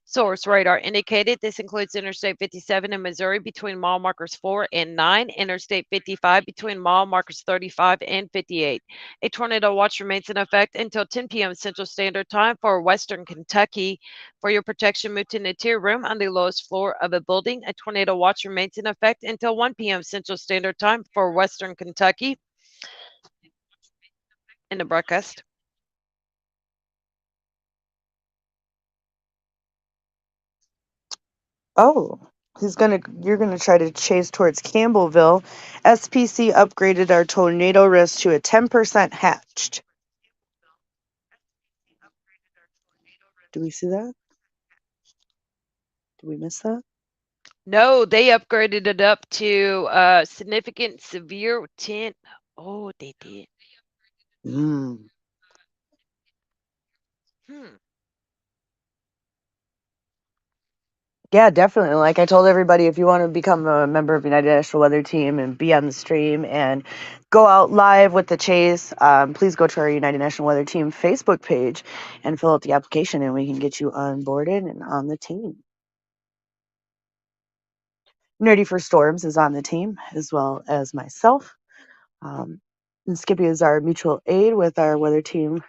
Source radar indicated. This includes Interstate 57 in Missouri between mile markers 4 and 9, Interstate 55 between mile markers 35 and 58. A tornado watch remains in effect until 10 p.m. Central Standard Time for Western Kentucky. For your protection, move to an interior room on the lowest floor of a building. A tornado watch remains in effect until 1 p.m. Central Standard Time for Western Kentucky. In the broadcast. Oh, you're gonna try to chase towards Campbellville. SPC upgraded our tornado risk to a 10% hatched. Do we see that? Did we miss that? No, they upgraded it up to significant severe 10. Oh, they did. Yeah, definitely. Like I told everybody, if you want to become a member of United National Weather Team and be on the stream and go out live with the chase, please go to our United National Weather Team Facebook page and fill out the application, and we can get you onboarded and on the team. Nerdy for Storms is on the team, as well as myself. And Skippy is our mutual aid with our weather team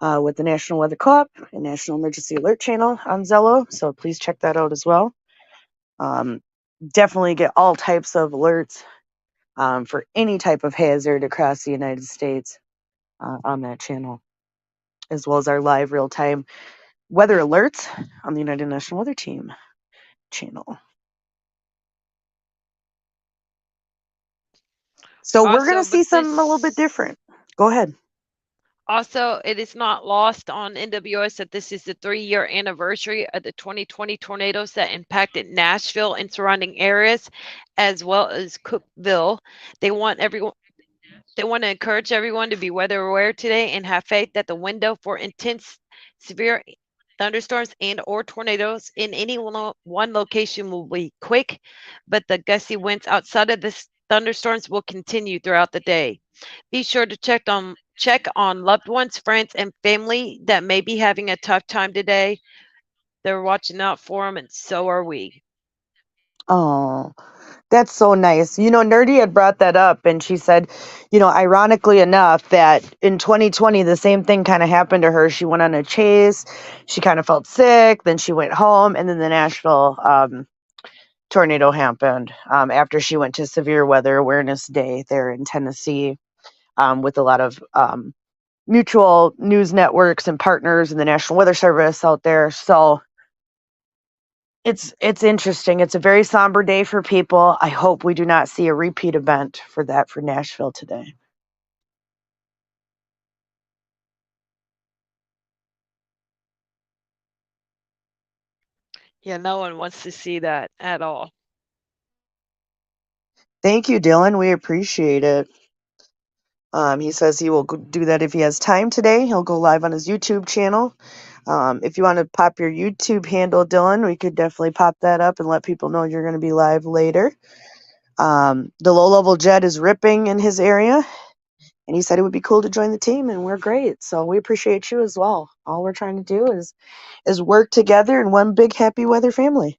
with the National Weather Co-op and National Emergency Alert channel on Zello. So please check that out as well. Definitely get all types of alerts for any type of hazard across the United States on that channel, as well as our live real-time weather alerts on the United National Weather Team channel. So we're going to see something a little bit different. Go ahead. Also, it is not lost on NWS that this is the 3-year anniversary of the 2020 tornadoes that impacted Nashville and surrounding areas, as well as Cookeville. They want to encourage everyone to be weather aware today and have faith that the window for intense, severe thunderstorms and or tornadoes in any one location will be quick, but the gusty winds outside of this thunderstorms will continue throughout the day. Be sure to check on loved ones, friends, and family that may be having a tough time today. They're watching out for them, and so are we. Oh, that's so nice. Nerdy had brought that up, and she said, ironically enough, that in 2020, the same thing kind of happened to her. She went on a chase. She kind of felt sick. Then she went home, and then the Nashville tornado happened after she went to Severe Weather Awareness Day there in Tennessee with a lot of mutual news networks and partners in the National Weather Service out there. So it's interesting. It's a very somber day for people. I hope we do not see a repeat event for Nashville today. Yeah, no one wants to see that at all. Thank you, Dylan. We appreciate it. He says he will do that if he has time today. He'll go live on his YouTube channel. If you want to pop your YouTube handle, Dylan, we could definitely pop that up and let people know you're going to be live later. The low-level jet is ripping in his area, and he said it would be cool to join the team, and we're great. So we appreciate you as well. All we're trying to do is work together in one big happy weather family.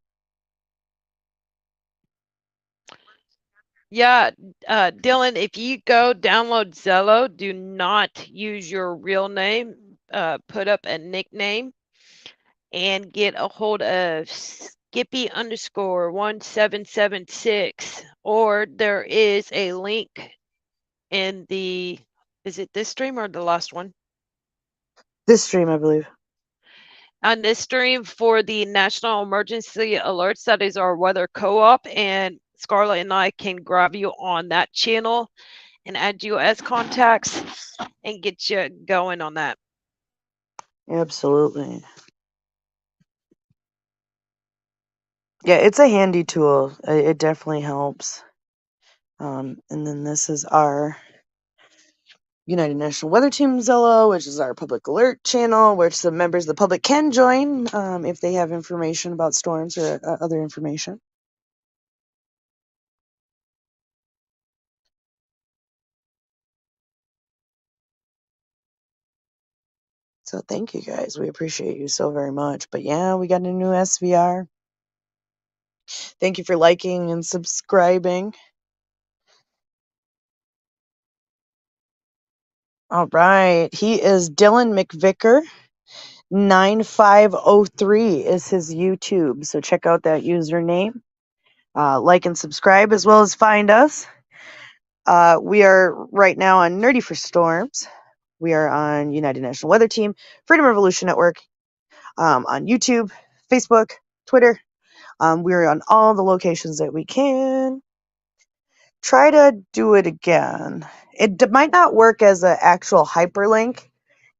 Yeah, Dylan, if you go download Zello, do not use your real name. Put up a nickname and get a hold of Skippy_1776, or there is a link in is it this stream or the last one? This stream, I believe. On this stream for the National Emergency Alerts, that is our weather co-op, and Scarlett and I can grab you on that channel and add you as contacts and get you going on that. Absolutely. Yeah, it's a handy tool. It definitely helps. And then this is our United National Weather Team Zello, which is our public alert channel, which the members of the public can join if they have information about storms or other information. So thank you guys. We appreciate you so very much. But yeah, we got a new SVR. Thank you for liking and subscribing. All right. He is Dylan McVicker. 9503 is his YouTube. So check out that username. Like and subscribe, as well as find us. We are right now on Nerdy for Storms. We are on United National Weather Team, Freedom Revolution Network, on YouTube, Facebook, Twitter. We're on all the locations that we can. Try to do it again. It might not work as an actual hyperlink.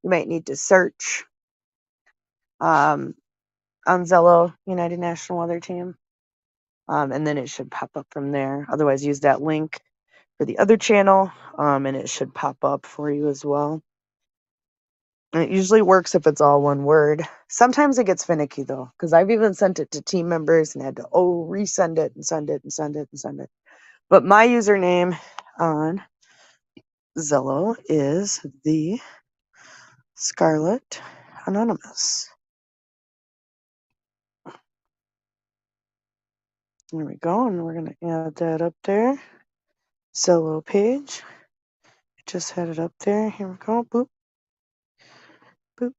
You might need to search on Zello, United National Weather Team, and then it should pop up from there. Otherwise, use that link for the other channel, and it should pop up for you as well. And it usually works if it's all one word. Sometimes it gets finicky though, because I've even sent it to team members and had to resend it and send it and send it and send it. But my username on Zello is the Scarlett Anonymous. There we go, and we're gonna add that up there. Zello page. Just had it up there. Here we go. Boop. Boop,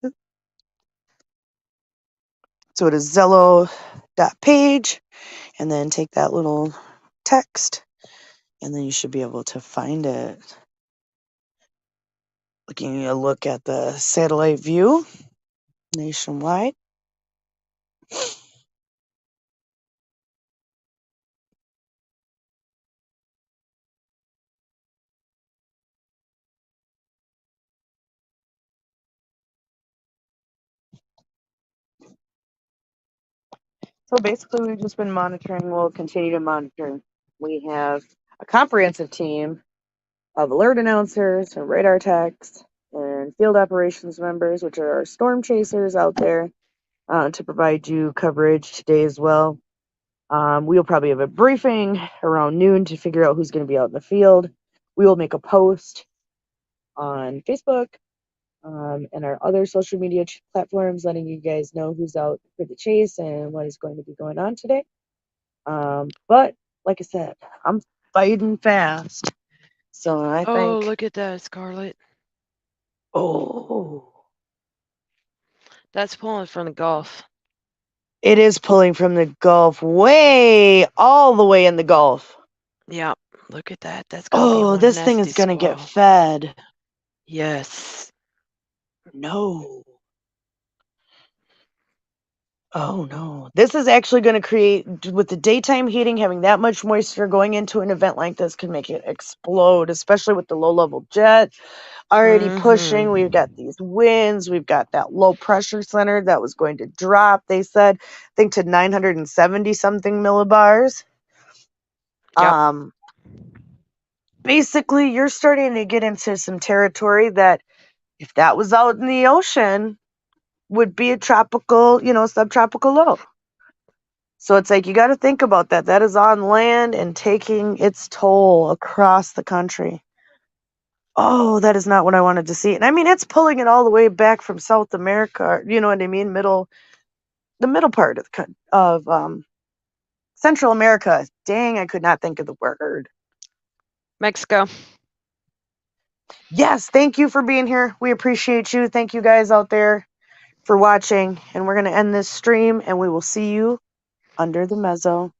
boop. So it is Zello.page, and then take that little text, and then you should be able to find it. Looking a look at the satellite view nationwide. So basically, we've just been monitoring. We'll continue to monitor. We have a comprehensive team of alert announcers and radar techs and field operations members, which are our storm chasers out there, to provide you coverage today as well. We'll probably have a briefing around noon to figure out who's going to be out in the field. We will make a post on Facebook and our other social media platforms, letting you guys know who's out for the chase and what is going to be going on today. But like I said, I'm fighting fast. So I Oh, think, look at that, Scarlet. oh, That's pulling from the Gulf. it is pulling from the Gulf, way, all the way in the Gulf. Yeah, look at that. That's gonna be Oh, one this thing nasty is going to get squall. fed. Yes. No. Oh, no. This is actually going to create, with the daytime heating, having that much moisture going into an event like this can make it explode, especially with the low-level jet already pushing. We've got these winds. We've got that low pressure center that was going to drop, they said, I think to 970 something millibars. Yep. Basically, you're starting to get into some territory that, if that was out in the ocean, would be a tropical, subtropical low. So it's like, you got to think about that. That is on land and taking its toll across the country. Oh, that is not what I wanted to see. And I mean, it's pulling it all the way back from South America, you know what I mean? The middle part of Central America. Dang, I could not think of the word. Mexico. Yes, thank you for being here. We appreciate you. Thank you guys out there for watching. And we're going to end this stream, and we will see you under the mezzo.